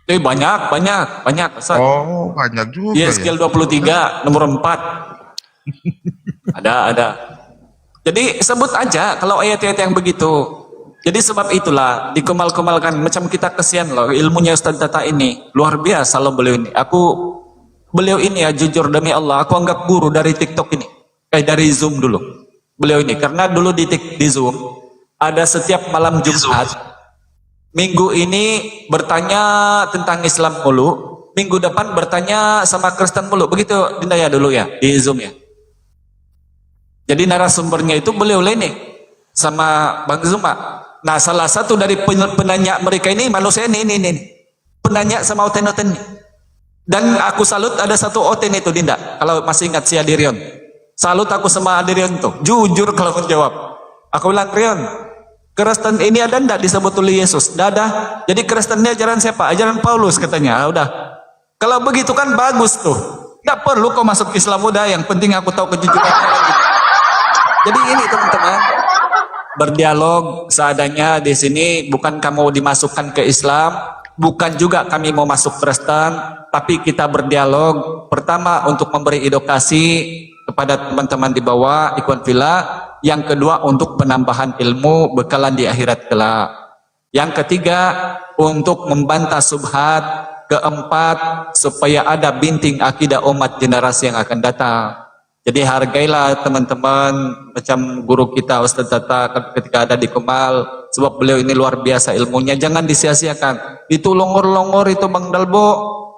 banyak Ustaz. Oh banyak juga Yeskiel 23 nomor 4 ada. Jadi sebut aja kalau ayat-ayat yang begitu. Jadi sebab itulah dikemal-kemalkan macam kita kesian loh ilmunya Ustaz Tata ini luar biasa loh beliau ini. Beliau ini ya jujur demi Allah aku anggap guru dari TikTok ini. Dari Zoom dulu. Beliau ini karena dulu di Zoom ada setiap malam Jumat. Minggu ini bertanya tentang Islam mulu, minggu depan bertanya sama Kristen mulu. Begitu Dinda ya dulu ya di Zoom ya. Jadi narasumbernya itu beliau ini sama Bang Zuma. Nah salah satu dari penanya mereka ini manusia ini penanya sama Oten nih. Dan aku salut ada satu Oten itu Dinda kalau masih ingat si Adirion. Salut aku sama Adirion tuh jujur kalau menjawab. Aku bilang Rion, Kristen ini ada ndak disebut oleh Yesus? Ndak ada. Jadi Kristen ini ajaran siapa? Ajaran Paulus katanya. Udah. Kalau begitu kan bagus tuh. Nggak perlu kau masuk Islam udah. Yang penting aku tahu kejujuran. Jadi ini teman-teman. Berdialog seadanya di sini bukan kamu dimasukkan ke Islam, bukan juga kami mau masuk Kristen, tapi kita berdialog pertama untuk memberi edukasi kepada teman-teman di bawah Ikhwan Fillah, yang kedua untuk penambahan ilmu bekalan di akhirat kelak, yang ketiga untuk membantah subhat, keempat supaya ada binting akidah umat generasi yang akan datang. Jadi hargailah teman-teman macam guru kita Ustaz Tata ketika ada di Kumal, sebab beliau ini luar biasa ilmunya, jangan disia-siakan. Itu longor-longor itu Bang Dalbo,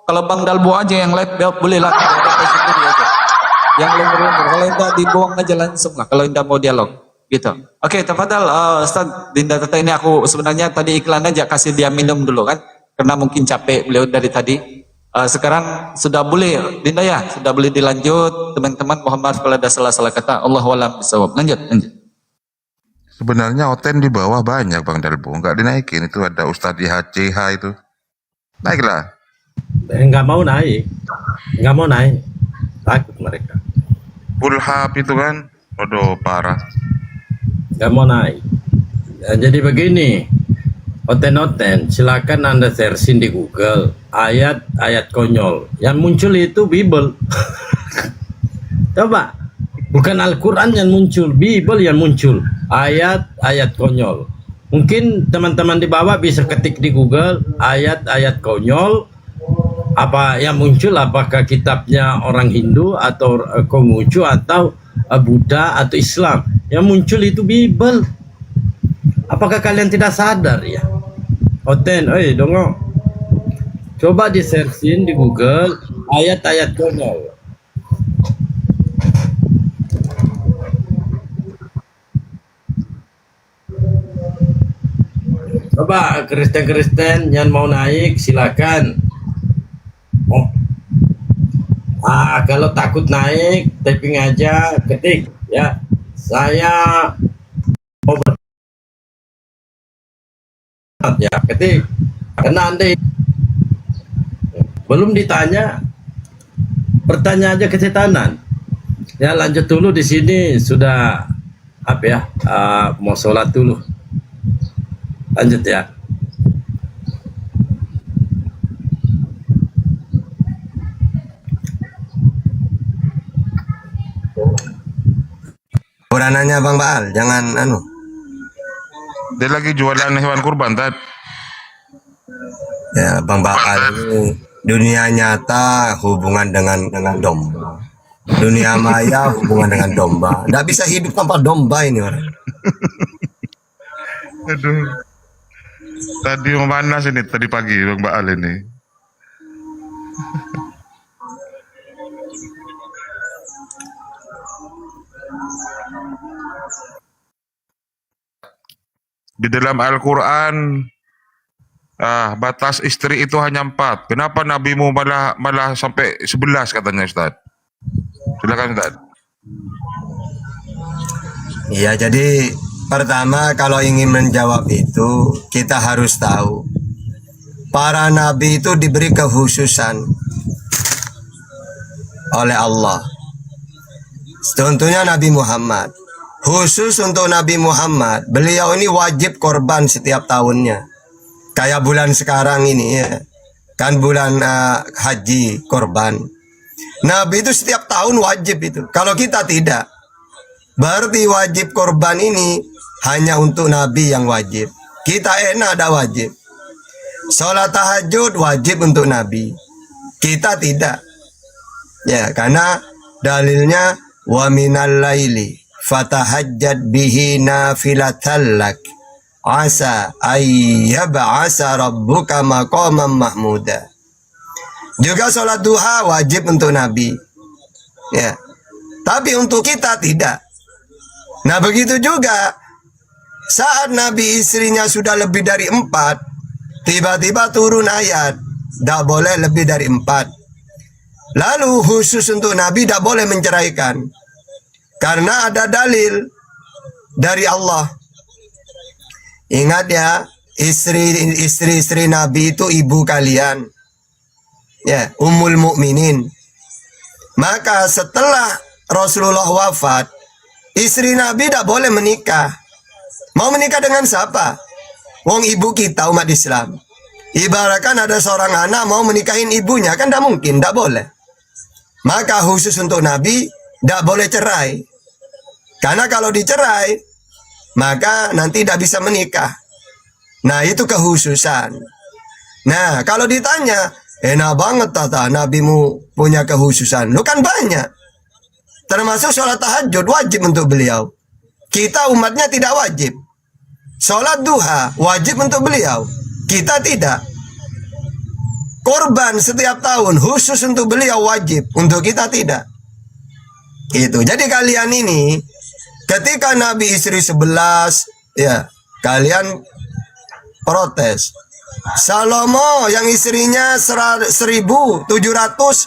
kalau Bang Dalbo aja yang live boleh lah. Yang longor-longor kalau tidak dibuang aja langsung lah kalau tidak mau dialog gitu. Oke, tafadhal Ustaz Dinda Tata ini aku sebenarnya tadi iklan aja kasih dia minum dulu kan karena mungkin capek beliau dari tadi. Sekarang sudah boleh Dinda ya, sudah boleh dilanjut teman-teman. Mohon maaf kalau ada salah-salah kata. Allahu a'lam bishawab. Lanjut. Sebenarnya Oten di bawah banyak Bang Dalbo, nggak dinaikin. Itu ada Ustadz IHCH itu, naiklah. nggak mau naik, takut mereka, Full hub itu kan. Waduh, parah. nggak mau naik. Ya, jadi begini, oten-oten, silakan Anda searching di Google ayat-ayat konyol. Yang muncul itu Bible. Coba, bukan Al-Quran yang muncul, Bible yang muncul, ayat-ayat konyol. Mungkin teman-teman di bawah bisa ketik di Google ayat-ayat konyol, apa yang muncul, apakah kitabnya orang Hindu atau Konghucu atau Buddha atau Islam. Yang muncul itu Bible. Apakah kalian tidak sadar ya? Oten, dongo. Coba di searching di Google ayat-ayat konyol. Coba Kristen-Kristen yang mau naik silakan. Kalau takut naik, typing aja, ketik ya. Saya mau ya, ketik. Karena Anda belum ditanya, bertanya aja kesetanan. Ya, lanjut dulu di sini sudah apa ya? Mau sholat dulu. Lanjut ya. Urananya Bang Baal, jangan anu. Dia lagi jualan hewan kurban, Tat. Ya, Bang Baal ini dunia nyata hubungan dengan domba. Dunia maya hubungan dengan domba. Nggak bisa hidup tanpa domba ini orang. Aduh. Tadi memanas ini tadi pagi Bang Baal ini. Di dalam Al-Quran batas istri itu hanya 4. Kenapa nabimu malah sampai 11 katanya Ustaz? Silakan Ustaz. Iya, jadi pertama kalau ingin menjawab itu kita harus tahu para nabi itu diberi kekhususan oleh Allah. Contohnya Nabi Muhammad. Khusus untuk Nabi Muhammad, beliau ini wajib korban setiap tahunnya. Kayak bulan sekarang ini ya. Kan bulan haji korban. Nabi itu setiap tahun wajib itu. Kalau kita tidak, berarti wajib korban ini hanya untuk Nabi yang wajib. Kita enak ada wajib. Sholat tahajud wajib untuk Nabi. Kita tidak. Ya, karena dalilnya wa minal laili fatahajjad bihi nafilatan lak asa ayyab'asa rabbuka maqaman mahmuda. Juga sholat duha wajib untuk Nabi. Ya. Tapi untuk kita tidak. Nah, begitu juga saat Nabi istrinya sudah lebih dari 4, tiba-tiba turun ayat, tidak boleh lebih dari 4. Lalu khusus untuk Nabi tidak boleh menceraikan. Karena ada dalil dari Allah. Ingat ya, istri-istri Nabi itu ibu kalian. Ya, Ummul Mukminin. Maka setelah Rasulullah wafat, istri Nabi tidak boleh menikah. Mau menikah dengan siapa? Wong ibu kita umat Islam. Ibaratkan ada seorang anak mau menikahin ibunya, kan tidak mungkin, tidak boleh. Maka khusus untuk Nabi tidak boleh cerai. Karena kalau dicerai, maka nanti tidak bisa menikah. Nah, itu kekhususan. Nah, kalau ditanya, enak banget tata nabimu punya kekhususan. Lu kan banyak. Termasuk sholat tahajud wajib untuk beliau. Kita umatnya tidak wajib. Sholat duha wajib untuk beliau. Kita tidak. Korban setiap tahun khusus untuk beliau wajib. Untuk kita tidak. Itu. Jadi kalian ini ketika Nabi istri 11, ya, kalian protes. Salomo yang istrinya 1.700, 300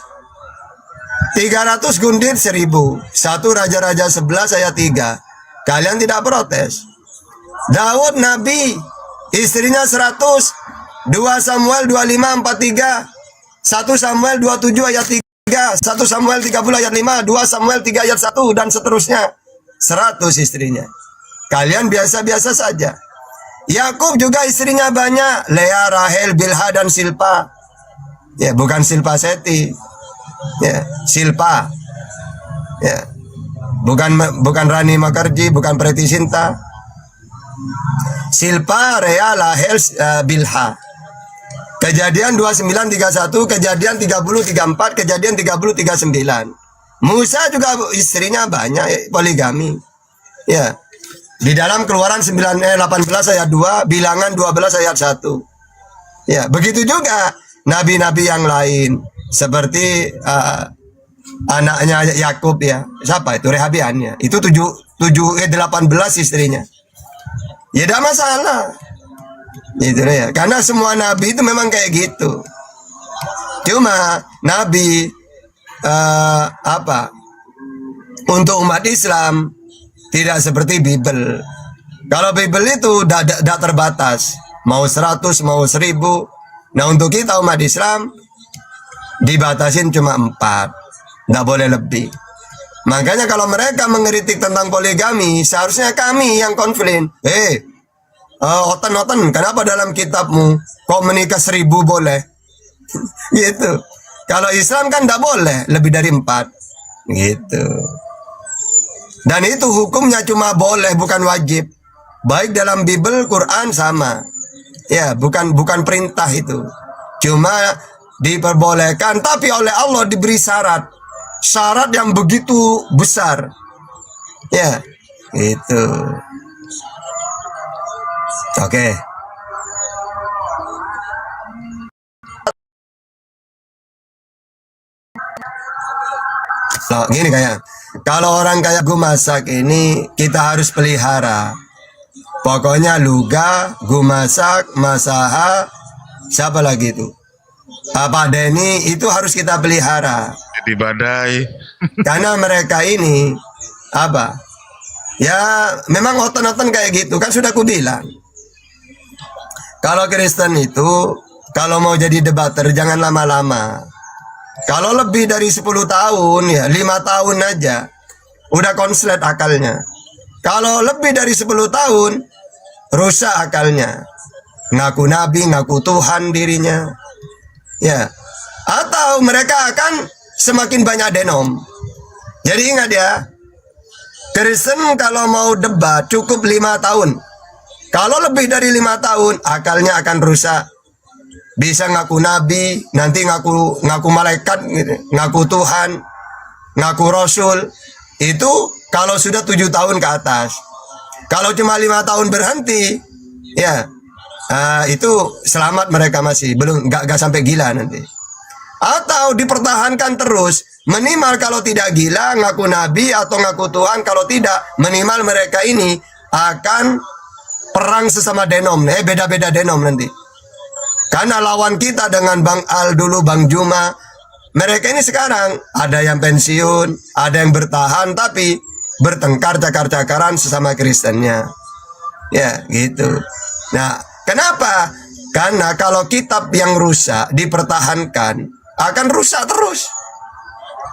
gundir 1.000. 1 Raja-Raja 11 ayat 3. Kalian tidak protes. Daud Nabi istrinya 100, 2 Samuel 25, 43. 1 Samuel 27 ayat 3, 1 Samuel 30 ayat 5, 2 Samuel 3 ayat 1, dan seterusnya. 100 istrinya. Kalian biasa-biasa saja. Yakub juga istrinya banyak. Lea, Rahel, Bilha, dan Silpa. Ya, bukan Silpa Seti. Ya, Silpa. Ya. Bukan Rani Makarji, bukan Preti Sinta. Silpa, Rea, Rahel, Bilha. Kejadian 29:31, Kejadian 30:34, Kejadian 30:39. Musa juga istrinya banyak, poligami. Ya. Di dalam Keluaran 18 ayat 2, Bilangan 12 ayat 1. Ya, begitu juga nabi-nabi yang lain seperti anaknya Yakub ya. Siapa itu? Rehabian ya. Itu 18 istrinya. Ya tidak masalah. Gitu ya. Karena semua nabi itu memang kayak gitu. Cuma nabi untuk umat Islam tidak seperti Bible. Kalau Bible itu tidak terbatas, mau 100, mau 1000. Nah untuk kita umat Islam dibatasin cuma 4, tidak boleh lebih. Makanya kalau mereka mengkritik tentang poligami, seharusnya kami yang komplain. Oten, kenapa dalam kitabmu kok menikah 1000 boleh? Gitu. Kalau Islam kan tidak boleh lebih dari 4. Gitu. Dan itu hukumnya cuma boleh, bukan wajib. Baik dalam Bible, Quran sama. Ya, bukan perintah itu. Cuma diperbolehkan, tapi oleh Allah diberi syarat. Syarat yang begitu besar. Ya, itu. Oke. So, gini kayak, kalau orang kayak gue masak ini, kita harus pelihara. Pokoknya Luga, gue masak, Masaha, siapa lagi itu? Pak Denny, itu harus kita pelihara. Di badai. Karena mereka ini, ya memang oten-oten kayak gitu, kan sudah ku bilang. Kalau Kristen itu, kalau mau jadi debater, jangan lama-lama. Kalau lebih dari 10 tahun, ya 5 tahun aja, udah konslet akalnya. Kalau lebih dari 10 tahun, rusak akalnya. Ngaku nabi, ngaku Tuhan dirinya. Ya. Atau mereka akan semakin banyak denom. Jadi ingat ya, Kristen kalau mau debat cukup 5 tahun. Kalau lebih dari 5 tahun, akalnya akan rusak. Bisa ngaku nabi, nanti ngaku malaikat, gitu. Ngaku Tuhan, ngaku Rasul. Itu kalau sudah 7 tahun ke atas. Kalau cuma 5 tahun berhenti, ya itu selamat mereka masih, belum nggak sampai gila nanti. Atau dipertahankan terus, minimal kalau tidak gila ngaku nabi atau ngaku Tuhan, kalau tidak minimal mereka ini akan perang sesama denom, beda-beda denom nanti. Karena lawan kita dengan Bang Al dulu, Bang Juma, mereka ini sekarang ada yang pensiun, ada yang bertahan, tapi bertengkar cakar-cakaran sesama Kristennya. Ya, gitu. Nah, kenapa? Karena kalau kitab yang rusak dipertahankan, akan rusak terus.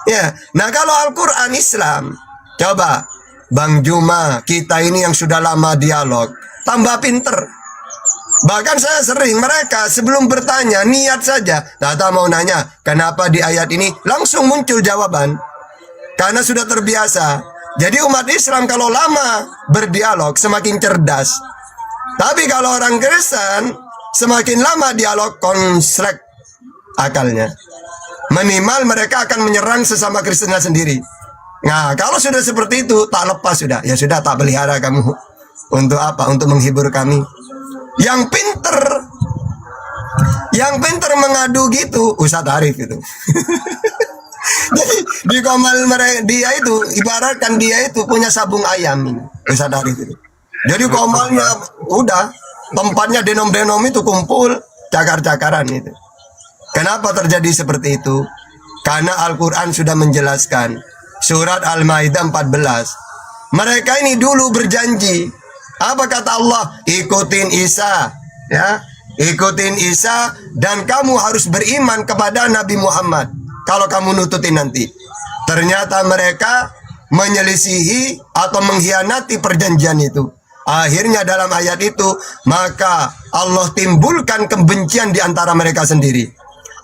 Ya, nah kalau Al-Quran Islam, coba Bang Juma, kita ini yang sudah lama dialog, tambah pinter. Bahkan saya sering mereka sebelum bertanya, niat saja, Tata mau nanya, kenapa di ayat ini langsung muncul jawaban. Karena sudah terbiasa. Jadi umat Islam kalau lama berdialog semakin cerdas. Tapi kalau orang Kristen semakin lama dialog konslet akalnya. Minimal mereka akan menyerang sesama Kristennya sendiri. Nah kalau sudah seperti itu tak lepas sudah. Ya sudah, tak pelihara kamu. Untuk apa? Untuk menghibur kami. Yang pinter mengadu gitu Ustadz Arif itu. Jadi di komal mereka, dia itu ibaratkan dia itu punya sabung ayam ini, Ustadz Arif itu. Jadi komalnya udah tempatnya denom-denom itu kumpul cakar-cakaran itu. Kenapa terjadi seperti itu? Karena Al-Quran sudah menjelaskan. Surat Al-Maidah 14. Mereka ini dulu berjanji. Apa kata Allah? Ikutin Isa, ya. ikutin Isa, dan kamu harus beriman kepada Nabi Muhammad. Kalau kamu nututin nanti. Ternyata mereka menyelisihi atau mengkhianati perjanjian itu. Akhirnya dalam ayat itu, maka Allah timbulkan kebencian di antara mereka sendiri.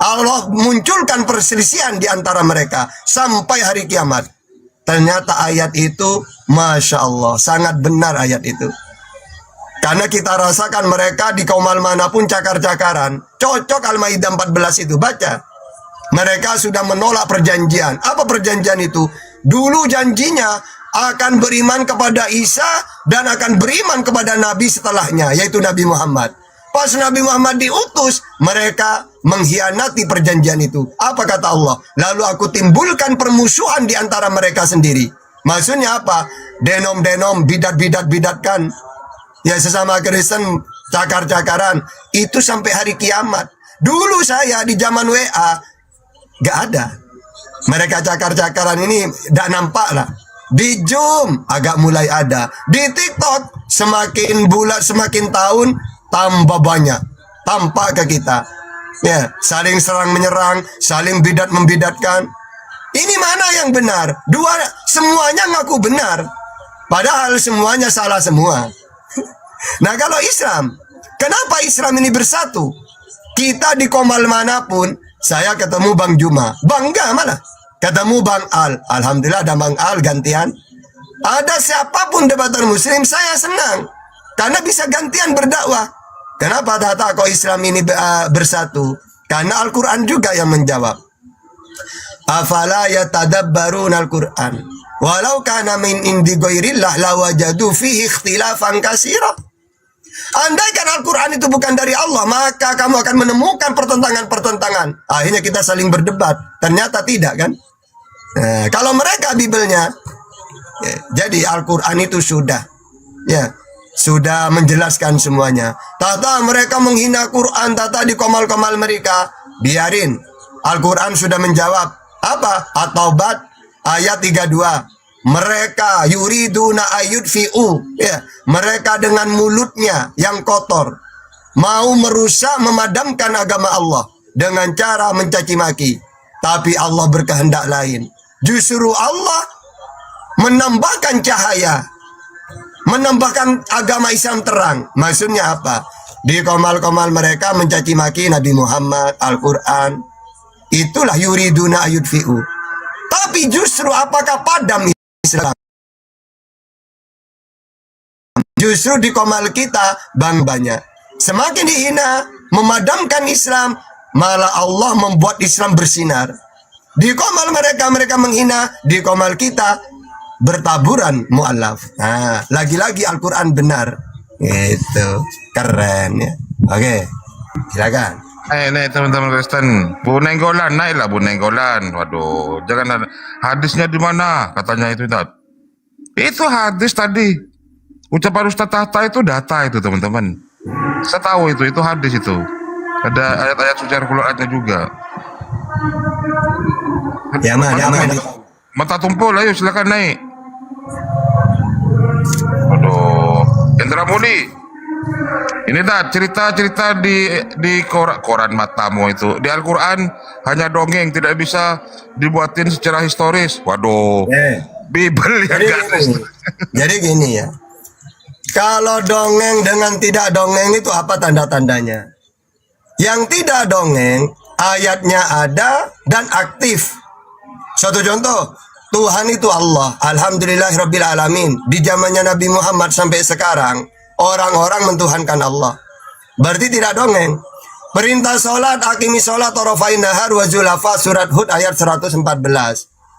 Allah munculkan perselisihan di antara mereka sampai hari kiamat. Ternyata ayat itu, Masya Allah, sangat benar ayat itu. Karena kita rasakan mereka di kaumal manapun cakar-cakaran. Cocok Al-Maidah 14 itu, baca. Mereka sudah menolak perjanjian. Apa perjanjian itu? Dulu janjinya akan beriman kepada Isa dan akan beriman kepada Nabi setelahnya, yaitu Nabi Muhammad. Pas Nabi Muhammad diutus, mereka mengkhianati perjanjian itu. Apa kata Allah? Lalu aku timbulkan permusuhan di antara mereka sendiri. Maksudnya apa? Denom-denom, bidat-bidat-bidatkan. Ya, sesama Kristen cakar-cakaran. Itu sampai hari kiamat. Dulu saya di zaman WA gak ada. Mereka cakar-cakaran ini gak nampak lah. Di Zoom agak mulai ada. Di TikTok semakin bulan, semakin tahun tambah banyak. Tampak ke kita. Ya, saling serang menyerang, saling bidat membidatkan. Ini mana yang benar? Semuanya ngaku benar. Padahal semuanya salah semua. Nah, kalau Islam, kenapa Islam ini bersatu? Kita di komal manapun, saya ketemu Bang Juma, bangga malah. Ketemu Bang Al, alhamdulillah ada Bang Al gantian. Ada siapapun debater Muslim, saya senang. Karena bisa gantian berdakwah. Kenapa kata kok Islam ini bersatu? Karena Al-Quran juga yang menjawab. Afala yatadabbarun Al-Quran. Walau kana min indi ghairillah lawajadu fihi ikhtilafan katsira. Andaikan Al-Quran itu bukan dari Allah, maka kamu akan menemukan pertentangan-pertentangan. Akhirnya kita saling berdebat. Ternyata tidak, kan? Nah, kalau mereka Bibelnya, ya, jadi Al-Quran itu sudah menjelaskan semuanya. Tata mereka menghina Quran, tata di komal-komal mereka, biarin. Al-Quran sudah menjawab. Apa? At-Taubat ayat 32. Mereka yuriduna ayudfi'u, ya, mereka dengan mulutnya yang kotor mau merusak, memadamkan agama Allah dengan cara mencaci maki. Tapi Allah berkehendak lain. Justru Allah menambahkan cahaya, menambahkan agama Islam terang. Maksudnya apa? Di komal-komal mereka mencaci maki Nabi Muhammad, Al-Quran. Itulah yuriduna ayudfi'u. Tapi justru apakah padam Islam? Justru di komal kita banyak. Semakin dihina, memadamkan Islam, malah Allah membuat Islam bersinar. Di komal mereka menghina, di komal kita bertaburan mu'alaf. Nah, lagi-lagi Al-Quran benar. Itu keren ya. Oke, silakan. Nih teman-teman Kristen, Bu Nenggolan, naiklah Bu Nenggolan. Waduh, jangan hadisnya di mana? Katanya itu Ustaz. Itu hadis tadi. Ucapan Ustaz Tahta itu data itu teman-teman. Saya tahu itu hadis itu. Ada ayat-ayat suci Al-Qur'annya juga. Ya, Mata tumpul, ayo silakan naik. Aduh, Indra Muli. Ini dah cerita-cerita di koran matamu itu. Di Al-Quran hanya dongeng, tidak bisa dibuatin secara historis. Waduh, Bibel yang garis. Jadi gini ya, kalau dongeng dengan tidak dongeng itu apa tanda-tandanya? Yang tidak dongeng, ayatnya ada dan aktif. Suatu contoh, Tuhan itu Allah, alhamdulillahirabbil alamin. Di zamannya Nabi Muhammad sampai sekarang, orang-orang mentuhankan Allah. Berarti tidak dongeng. Perintah sholat, akimi sholat, torofain nahar wa zulafa, surat Hud ayat 114.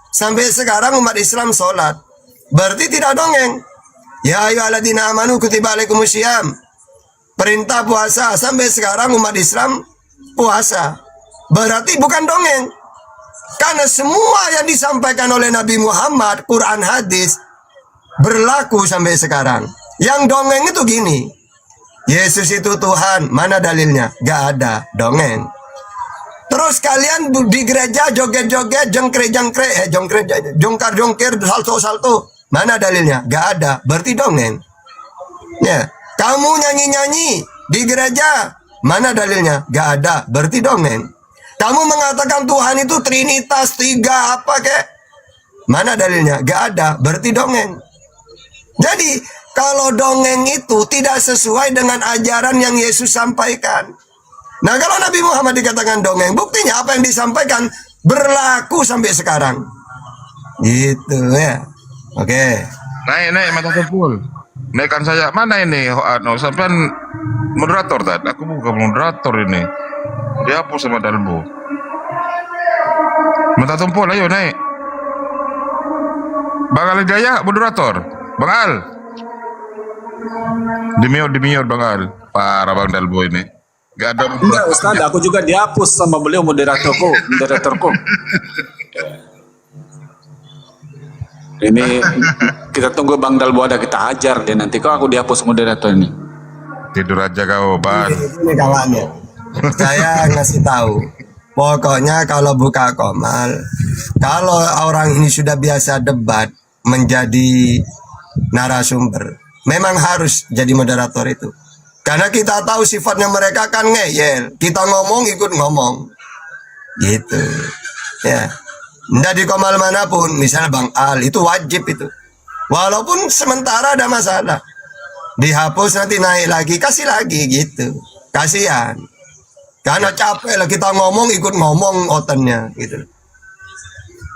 Sampai sekarang umat Islam sholat. Berarti tidak dongeng. Ya ayyuhalladzina amanu kutiba alaikumusiyam. Perintah puasa, sampai sekarang umat Islam puasa. Berarti bukan dongeng. Karena semua yang disampaikan oleh Nabi Muhammad, Quran hadis, berlaku sampai sekarang. Yang dongeng itu gini, Yesus itu Tuhan, mana dalilnya? Gak ada, dongeng. Terus kalian di gereja joget-joget, jongkar-jongkir, salto-salto, mana dalilnya? Gak ada, berarti dongeng. Ya, kamu nyanyi-nyanyi di gereja, Mana dalilnya? Gak ada, berarti dongeng. Kamu mengatakan Tuhan itu Trinitas, 3 apa kek? Mana dalilnya? Gak ada, berarti dongeng. Jadi kalau dongeng itu tidak sesuai dengan ajaran yang Yesus sampaikan. Nah kalau Nabi Muhammad dikatakan dongeng, buktinya apa yang disampaikan berlaku sampai sekarang. Gitu ya. Oke. Naik mata tumpul. Naikkan saya. Mana ini? Sampai moderator tadi. Aku bukan moderator ini. Dihapus sama Dalbo. Mata tumpul, ayo naik. Bang Al Jaya, moderator. Bang Al. Demiur Bang Al. Parah Bang Dalbo ini. Gak ada Enggak Ustaz, aku juga dihapus sama beliau moderatorku. Ini kita tunggu Bang Dalbo ada, kita ajar dia nanti. Kok aku dihapus moderator ini? Tidur aja kau, Ban. Ini kawannya. Saya ngasih tahu. Pokoknya kalau buka Komal, kalau orang ini sudah biasa debat menjadi narasumber, memang harus jadi moderator itu. Karena kita tahu sifatnya mereka kan ngeyel. Kita ngomong ikut ngomong. Gitu. Ya. Nggak di Komal manapun, misalnya Bang Al, itu wajib itu. Walaupun sementara ada masalah. Dihapus nanti naik lagi, kasih lagi gitu. Kasihan. Karena capek lah kita ngomong ikut ngomong otennya gitu.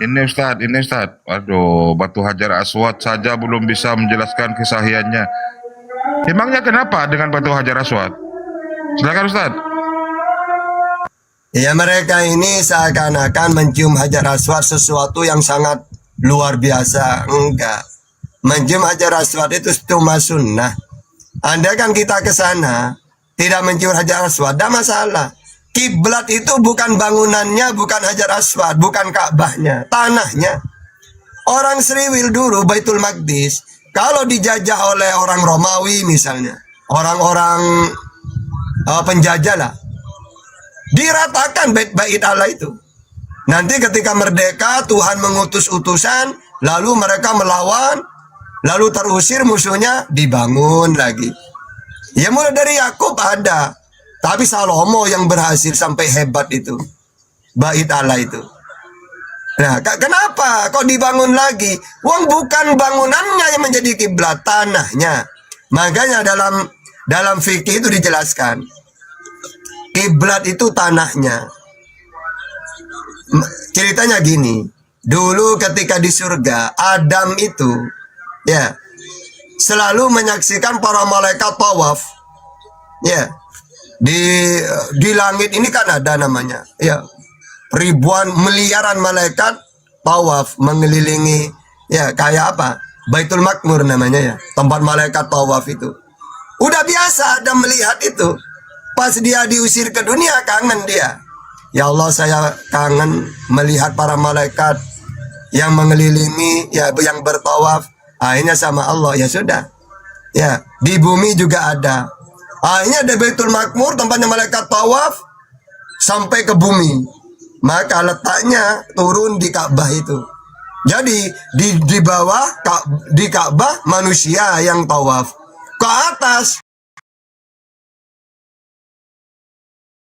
Ini Ustaz. Aduh, Batu Hajar Aswad saja belum bisa menjelaskan kesahihannya. Emangnya kenapa dengan Batu Hajar Aswad? Silakan Ustaz. Ya mereka ini seakan-akan mencium Hajar Aswad sesuatu yang sangat luar biasa. Enggak. Mencium Hajar Aswad itu cuma sunnah. Andai kan kita ke sana tidak mencium Hajar Aswad, tidak masalah. Kiblat itu bukan bangunannya, bukan Hajar Aswad, bukan Ka'bahnya, tanahnya. Orang Sriwil dulu Baitul Maqdis kalau dijajah oleh orang Romawi misalnya, orang-orang penjajah lah, diratakan bait Allah itu. Nanti ketika merdeka Tuhan mengutus utusan, lalu mereka melawan, lalu terusir musuhnya, dibangun lagi. Ya mulai dari Yakub ada, tapi Salomo yang berhasil sampai hebat itu, bait Allah itu. Nah, kenapa kok dibangun lagi? Wong bukan bangunannya yang menjadi kiblat, tanahnya. Makanya dalam fikih itu dijelaskan, kiblat itu tanahnya. Ceritanya gini, dulu ketika di surga, Adam itu ya selalu menyaksikan para malaikat tawaf. Ya. Di langit ini kan ada namanya, ya, ribuan miliaran malaikat tawaf mengelilingi, ya, kayak apa? Baitul Makmur namanya ya, tempat malaikat tawaf itu. Udah biasa ada melihat itu. Pas dia diusir ke dunia kangen dia. Ya Allah, saya kangen melihat para malaikat yang mengelilingi, ya, yang bertawaf. Akhirnya sama Allah, ya sudah. Ya, di bumi juga ada. Akhirnya ada Baitul Makmur, tempatnya malaikat tawaf sampai ke bumi. Maka letaknya turun di Ka'bah itu. Jadi di bawah di Ka'bah manusia yang tawaf. Ke atas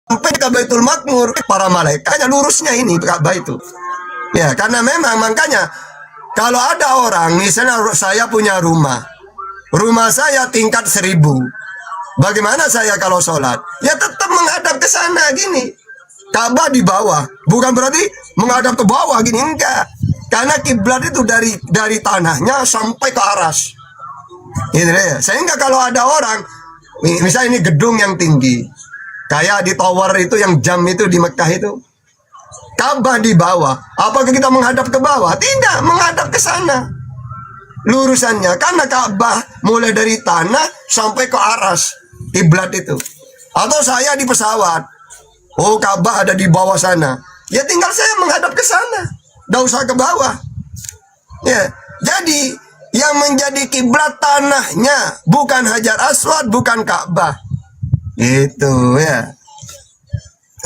sampai ke Baitul Makmur para malaikatnya lurusnya ini Ka'bah itu. Ya, karena memang makanya kalau ada orang misalnya saya punya rumah saya tingkat 1000. Bagaimana saya kalau sholat? Ya tetap menghadap ke sana gini. Ka'bah di bawah. Bukan berarti menghadap ke bawah gini, enggak. Karena kiblat itu dari tanahnya sampai ke aras. Gitu ya. Sehingga kalau ada orang, misalnya ini gedung yang tinggi, kayak di tower itu yang jam itu di Mekah itu, Ka'bah di bawah. Apakah kita menghadap ke bawah? Tidak, menghadap ke sana. Lurusannya, karena Ka'bah mulai dari tanah sampai ke aras. Kiblat itu. Atau saya di pesawat, oh Ka'bah ada di bawah sana, ya tinggal saya menghadap ke sana, tidak usah ke bawah. Ya, jadi yang menjadi kiblat tanahnya, bukan Hajar Aswad, bukan Ka'bah. Itu ya.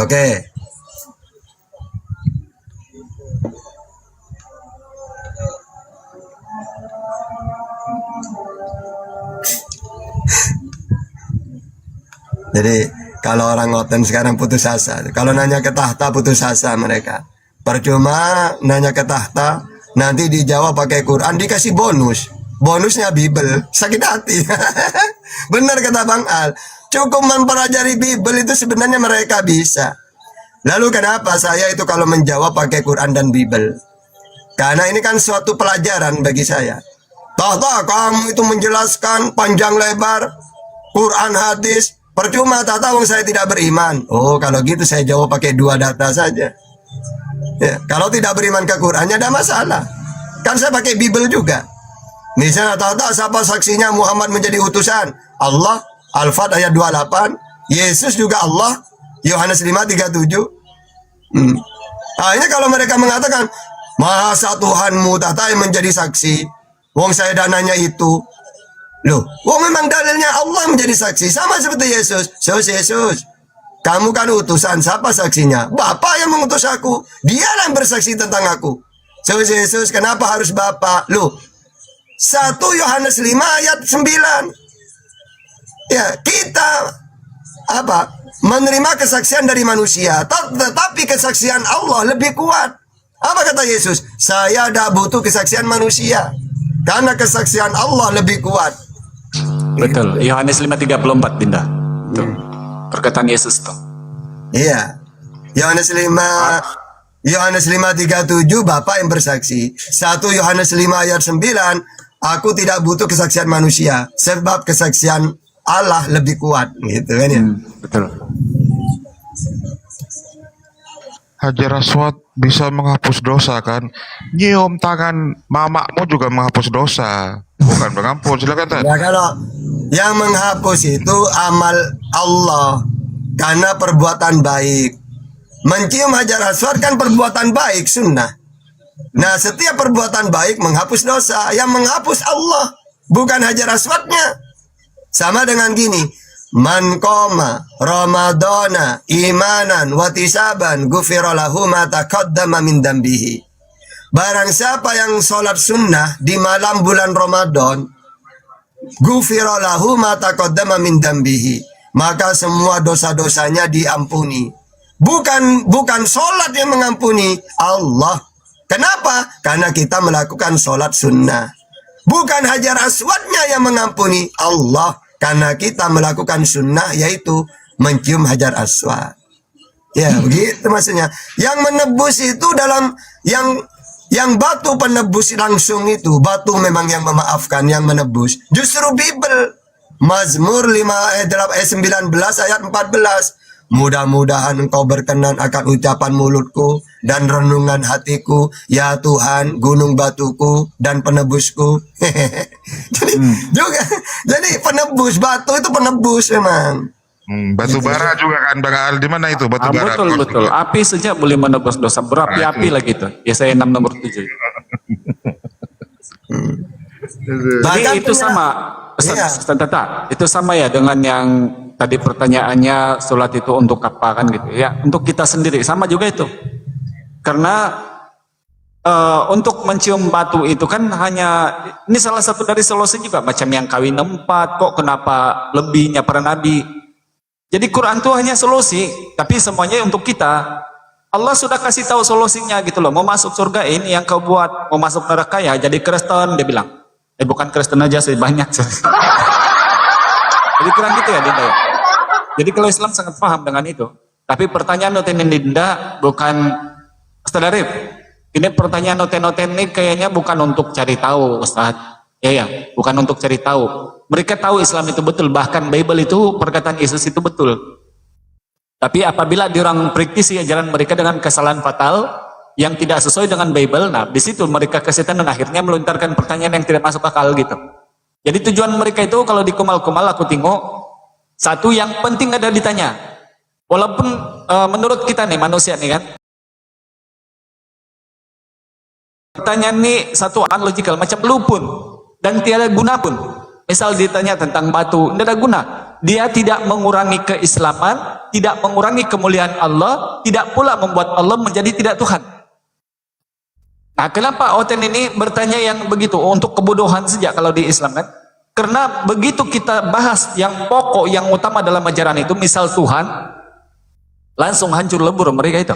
Oke. Jadi Kalau orang ngoten sekarang putus asa. Kalau nanya ke tahta putus asa mereka. Percuma nanya ke tahta, nanti dijawab pakai Quran, dikasih bonus. Bonusnya Bible, sakit hati. Benar kata Bang Al. Cukup mempelajari Bible itu sebenarnya mereka bisa. Lalu kenapa saya itu kalau menjawab pakai Quran dan Bible? Karena ini kan suatu pelajaran bagi saya. Tahta kamu itu menjelaskan panjang lebar Quran hadis. Percuma tahta wong saya tidak beriman. Oh kalau gitu saya jawab pakai 2 data saja. Ya, kalau tidak beriman ke Qurannya ada masalah. Kan saya pakai Bible juga. Misalnya tahta siapa saksinya Muhammad menjadi utusan? Allah, Al-Fat ayat 28. Yesus juga Allah, Yohanes 5:37. Nah ini kalau mereka mengatakan masa Tuhanmu tahta yang menjadi saksi, wong saya dananya itu. Loh, wong memang dalilnya Allah menjadi saksi. Sama seperti Yesus. Yesus, kamu kan utusan, siapa saksinya? Bapak yang mengutus aku. Dialah yang bersaksi tentang aku. Yesus, kenapa harus Bapak? Loh, 1 Yohanes 5 ayat 9. Ya, kita menerima kesaksian dari manusia, tetapi kesaksian Allah lebih kuat. Apa kata Yesus? Saya tidak butuh kesaksian manusia, karena kesaksian Allah lebih kuat. Betul. Yohanes 5:34, Dinda. Tuh. Perkataan Yesus tuh. Iya. Yohanes 5:37 Bapak yang bersaksi. 1 Yohanes 5 ayat 9, aku tidak butuh kesaksian manusia sebab kesaksian Allah lebih kuat, gitu kan ya. Betul. Hajar Aswad bisa menghapus dosa kan? Nyium tangan mamakmu juga menghapus dosa, bukan mengampun. Silakan Tan. Ya kalau yang menghapus itu amal Allah karena perbuatan baik. Mencium Hajar Aswad kan perbuatan baik, sunnah. Nah setiap perbuatan baik menghapus dosa. Yang menghapus Allah, bukan Hajar Aswadnya. Sama dengan gini, man qoma ramadana imanan watisaban ghufira lahu ma taqaddama min dambihi. Barang siapa yang sholat sunnah di malam bulan Ramadan, ghufira lahu ma taqaddama min dambihi, maka semua dosa-dosanya diampuni. Bukan sholat yang mengampuni, Allah. Kenapa? Karena kita melakukan sholat sunnah. Bukan Hajar Aswadnya yang mengampuni, Allah. Karena kita melakukan sunnah, yaitu mencium Hajar Aswad. Ya, begitu maksudnya. Yang menebus itu dalam yang batu penebus langsung itu, batu memang yang memaafkan, yang menebus. Justru Bible, Mazmur 19 ayat 14. Mudah-mudahan engkau berkenan akan ucapan mulutku dan renungan hatiku, ya Tuhan, gunung batuku dan penebusku. Jadi penebus, batu itu penebus memang. Batu bara juga kan Bang Al, di mana itu batu bara? Betul. Api saja boleh menebus dosa, berapi-api lagi itu. Yesaya 6 nomor 7. Jadi itu sama, itu sama ya dengan yang tadi pertanyaannya, sholat itu untuk apa kan gitu ya, untuk kita sendiri sama juga itu. Karena untuk mencium batu itu kan hanya, ini salah satu dari solusi juga, macam yang kawin 4, kok kenapa lebihnya para nabi. Jadi Quran itu hanya solusi, tapi semuanya untuk kita. Allah sudah kasih tahu solusinya gitu loh. Mau masuk surga ini yang kau buat, mau masuk neraka ya jadi Kristen, dia bilang. Bukan Kristen aja sih, banyak. Jadi kurang gitu ya Dinda ya. Jadi kalau Islam sangat paham dengan itu. Tapi pertanyaan noten Dinda bukan Ustaz Arif. Ini pertanyaan noten ini kayaknya bukan untuk cari tahu Ustaz. Ya, bukan untuk cari tahu. Mereka tahu Islam itu betul, bahkan Bible itu perkataan Yesus itu betul. Tapi apabila diorang praktisi ajaran mereka dengan kesalahan fatal yang tidak sesuai dengan Bible, nah di situ mereka kesehatan dan akhirnya melontarkan pertanyaan yang tidak masuk akal gitu. Jadi tujuan mereka itu kalau di Kumal-Kumal aku tengok, satu yang penting ada ditanya. Walaupun menurut kita nih manusia nih kan, pertanyaan nih satu unlogical, macam lupun dan tiada guna pun. Misal ditanya tentang batu, tidak ada guna. Dia tidak mengurangi keislaman, tidak mengurangi kemuliaan Allah, tidak pula membuat Allah menjadi tidak Tuhan. Nah, kenapa Oten ini bertanya yang begitu? Untuk kebodohan saja kalau di Islam kan? Karena begitu kita bahas yang pokok, yang utama dalam ajaran itu, misal Tuhan, langsung hancur lebur mereka itu.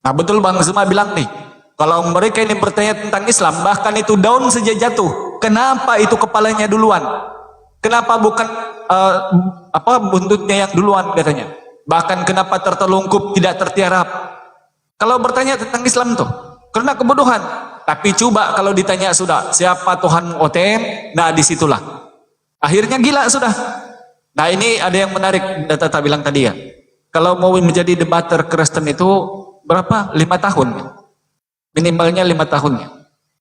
Nah betul Bang Zuma bilang nih, kalau mereka ini bertanya tentang Islam, bahkan itu daun saja jatuh, kenapa itu kepalanya duluan? Kenapa bukan buntutnya yang duluan katanya? Bahkan kenapa tertelungkup, tidak tertiarap? Kalau bertanya tentang Islam tuh, karena kebodohan. Tapi coba kalau ditanya sudah, siapa Tuhan OTM? Nah disitulah. Akhirnya gila sudah. Nah ini ada yang menarik, Tata bilang tadi ya. Kalau mau menjadi debater Kristen itu berapa? 5 tahun. Minimalnya 5 tahun.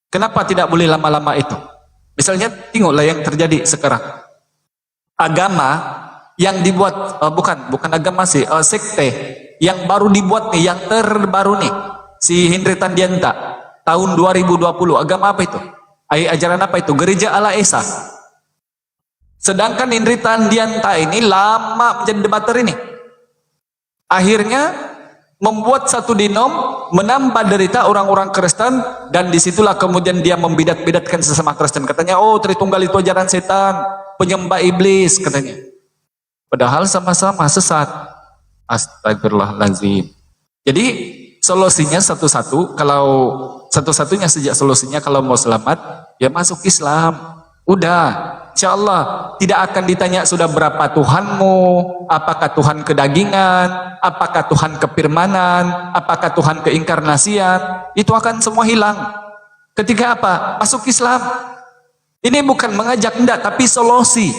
Kenapa tidak boleh lama-lama itu? Misalnya tengoklah yang terjadi sekarang. Agama yang dibuat, bukan agama sih, sekte yang baru dibuat nih, yang terbaru nih, si Henry Tandianta. Tahun 2020, agama apa itu? Ajaran apa itu? Gereja Allah Esa. Sedangkan Henry Tandianta ini lama menjadi debater ini. Akhirnya membuat satu dinom, menambah derita orang-orang Kristen, dan disitulah kemudian dia membidat-bidatkan sesama Kristen. Katanya, oh Tritunggal itu ajaran setan, penyembah iblis katanya. Padahal sama-sama sesat. Astagfirullahaladzim. Jadi solusinya satu-satu, kalau satu-satunya sejak solusinya kalau mau selamat, ya masuk Islam. Udah, insya Allah tidak akan ditanya sudah berapa Tuhanmu, apakah Tuhan kedagingan, apakah Tuhan kefirmanan, apakah Tuhan keinkarnasian, itu akan semua hilang. Ketika apa? Masuk Islam. Ini bukan mengajak, enggak, tapi solusi,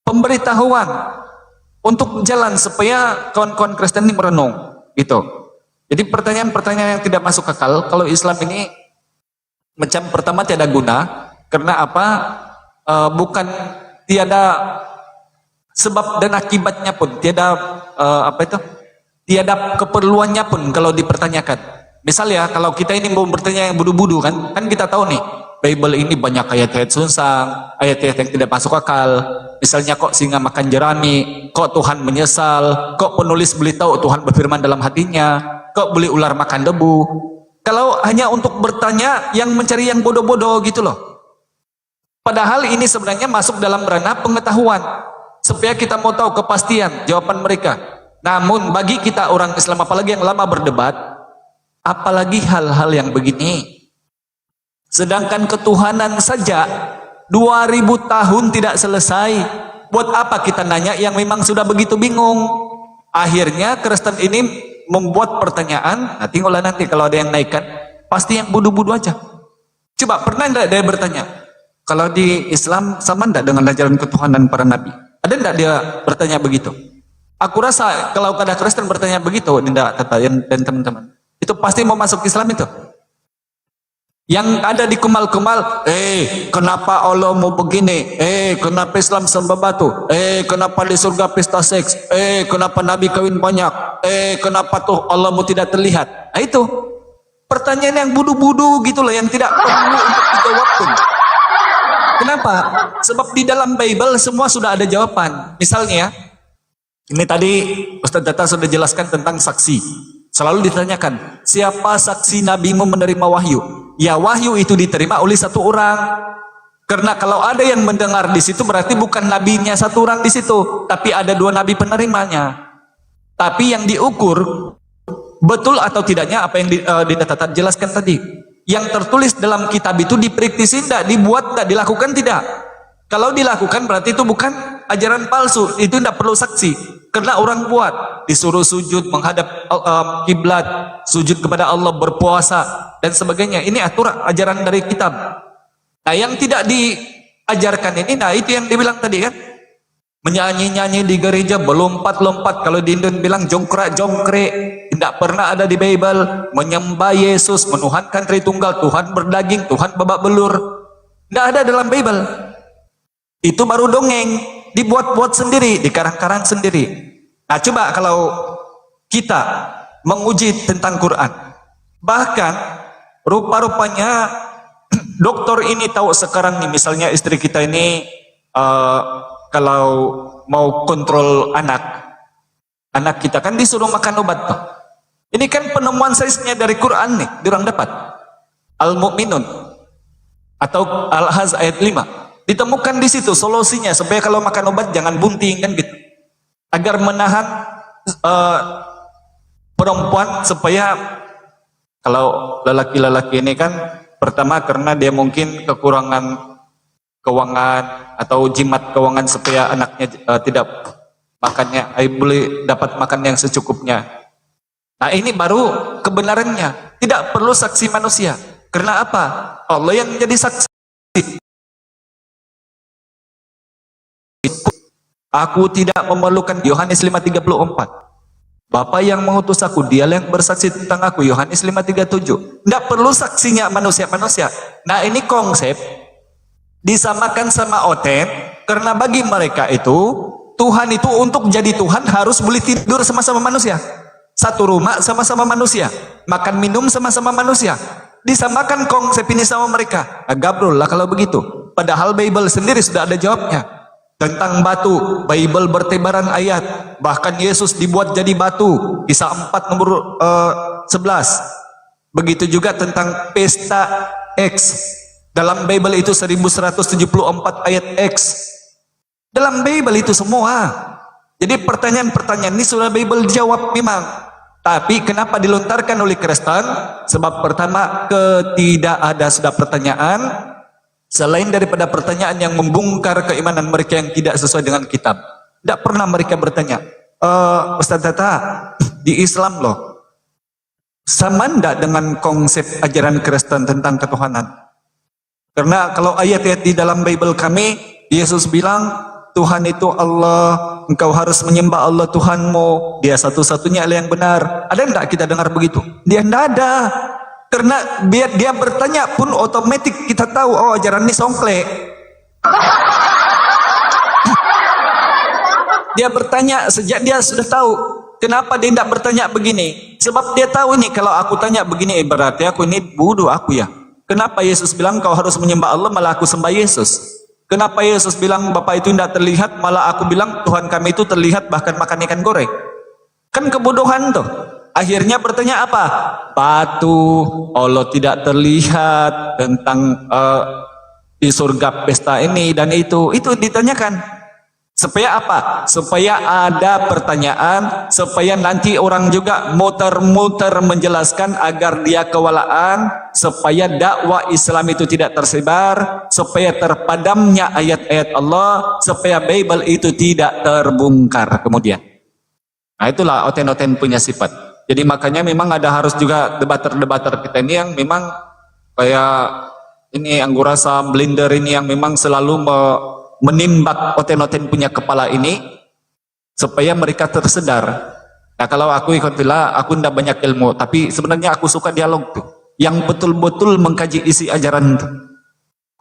pemberitahuan untuk jalan supaya kawan-kawan Kristen ini merenung, gitu. Jadi pertanyaan-pertanyaan yang tidak masuk akal, kalau Islam ini macam pertama tiada guna, karena apa? Bukan tiada sebab dan akibatnya pun, tiada tiada keperluannya pun kalau dipertanyakan. Misal ya, kalau kita ini mau bertanya yang budu-budu kan kita tahu nih, Bible ini banyak ayat-ayat sunsang, ayat-ayat yang tidak masuk akal. Misalnya kok singa makan jerami, kok Tuhan menyesal, kok penulis beli tahu Tuhan berfirman dalam hatinya, kok boleh ular makan debu. Kalau hanya untuk bertanya yang mencari yang bodoh-bodoh gitu loh. Padahal ini sebenarnya masuk dalam ranah pengetahuan, supaya kita mau tahu kepastian jawaban mereka. Namun bagi kita orang Islam, apalagi yang lama berdebat, apalagi hal-hal yang begini. Sedangkan ketuhanan saja 2000 tahun tidak selesai. Buat apa kita nanya yang memang sudah begitu bingung? Akhirnya Kristen ini membuat pertanyaan. Nah tinggallah nanti kalau ada yang naikkan, pasti yang budu-budu aja. Coba pernah enggak dia bertanya, kalau di Islam sama enggak dengan ajaran ketuhanan para nabi? Ada enggak dia bertanya begitu? Aku rasa kalau ada Kristen bertanya begitu, enggak, dan teman-teman, itu pasti mau masuk Islam itu. Yang ada di kemal-kemal, kenapa Allah mau begini? Kenapa Islam sembah batu? Kenapa di surga pesta seks? Kenapa Nabi kawin banyak? Kenapa tuh Allah mau tidak terlihat? Nah itu pertanyaan yang budu-budu gitu loh, yang tidak perlu untuk dijawab pun. Kenapa? Sebab di dalam Bible semua sudah ada jawaban. Misalnya, ini tadi Ustaz Data sudah jelaskan tentang saksi. Selalu ditanyakan, siapa saksi nabimu menerima wahyu? Ya wahyu itu diterima oleh satu orang. Karena kalau ada yang mendengar di situ berarti bukan nabinya satu orang di situ, tapi ada 2 nabi penerimanya. Tapi yang diukur betul atau tidaknya apa yang Data jelaskan tadi. Yang tertulis dalam kitab itu dipraktisi tidak, dibuat tidak, dilakukan tidak. Kalau dilakukan berarti itu bukan ajaran palsu, itu tidak perlu saksi. Karena orang buat, disuruh sujud menghadap kiblat, sujud kepada Allah, berpuasa dan sebagainya. Ini aturan ajaran dari kitab. Nah, yang tidak diajarkan ini, nah itu yang dibilang tadi kan, menyanyi-nyanyi di gereja, berlompat-lompat. Kalau di Indonesia bilang jongkrak-jongkrek, tidak pernah ada di Bible. Menyembah Yesus, menuhankan Tritunggal, Tuhan berdaging, Tuhan babak belur, tidak ada dalam Bible. Itu baru dongeng, dibuat-buat sendiri, dikarang-karang sendiri. Nah coba kalau kita menguji tentang Quran, bahkan rupa-rupanya dokter ini tahu sekarang nih, misalnya istri kita ini kalau mau kontrol anak kita kan disuruh makan obat tuh. Ini kan penemuan sainsnya dari Quran nih, diorang dapat Al-Mu'minun atau Al-Haz ayat 5. Ditemukan di situ solusinya supaya kalau makan obat jangan bunting kan gitu. Agar menahan perempuan supaya kalau lelaki-lelaki ini kan pertama karena dia mungkin kekurangan keuangan atau jimat keuangan supaya anaknya tidak makannya, boleh dapat makan yang secukupnya. Nah ini baru kebenarannya, tidak perlu saksi manusia. Karena apa? Allah yang jadi saksi. Aku tidak memerlukan, Yohanes 5:34. Bapa yang mengutus aku, dialah yang bersaksi tentang aku, Yohanes 5:37. Tidak perlu saksinya manusia-manusia. Nah ini konsep disamakan sama oten, karena bagi mereka itu Tuhan itu untuk jadi Tuhan harus boleh tidur sama-sama manusia, satu rumah sama-sama manusia, makan minum sama-sama manusia. Disamakan konsep ini sama mereka. Nah, gabrol lah kalau begitu. Padahal Bible sendiri sudah ada jawabnya. Tentang batu, Bible bertebaran ayat. Bahkan Yesus dibuat jadi batu. Kisah 4 nomor 11. Begitu juga tentang pesta X. Dalam Bible itu 1174 ayat X. Dalam Bible itu semua. Jadi pertanyaan-pertanyaan ini sudah Bible jawab memang. Tapi kenapa dilontarkan oleh Kristen? Sebab pertama, tidak ada sudah pertanyaan selain daripada pertanyaan yang membongkar keimanan mereka yang tidak sesuai dengan kitab. Tidak pernah mereka bertanya, Ustaz Tata, di Islam loh, sama enggak dengan konsep ajaran Kristen tentang ketuhanan? Karena kalau ayat-ayat di dalam Bible kami, Yesus bilang, Tuhan itu Allah, engkau harus menyembah Allah Tuhanmu, dia satu-satunya Allah yang benar. Ada enggak kita dengar begitu? Dia enggak ada. Karena biar dia bertanya pun otomatis kita tahu, oh ajaran ini songklek. Dia bertanya sejak dia sudah tahu. Kenapa dia tidak bertanya begini? Sebab dia tahu nih, kalau aku tanya begini berarti aku ini bodoh aku ya. Kenapa Yesus bilang kau harus menyembah Allah malah aku sembah Yesus? Kenapa Yesus bilang Bapa itu tidak terlihat malah aku bilang Tuhan kami itu terlihat bahkan makan ikan goreng? Kan kebodohan tuh. Akhirnya bertanya apa? Batu, Allah tidak terlihat, tentang di surga pesta ini dan itu ditanyakan. Supaya apa? Supaya ada pertanyaan, supaya nanti orang juga muter-muter menjelaskan agar dia kewalaan, supaya dakwah Islam itu tidak tersebar, supaya terpadamnya ayat-ayat Allah, supaya Bible itu tidak terbongkar kemudian. Nah itulah oten-oten punya sifat. Jadi makanya memang ada harus juga debater-debater kita ini yang memang kayak ini Anggur Asam, Blender ini yang memang selalu menimbak oten-oten punya kepala ini supaya mereka tersedar. Nah kalau aku ikut villa, aku tidak banyak ilmu, tapi sebenarnya aku suka dialog tuh, yang betul-betul mengkaji isi ajaran tuh.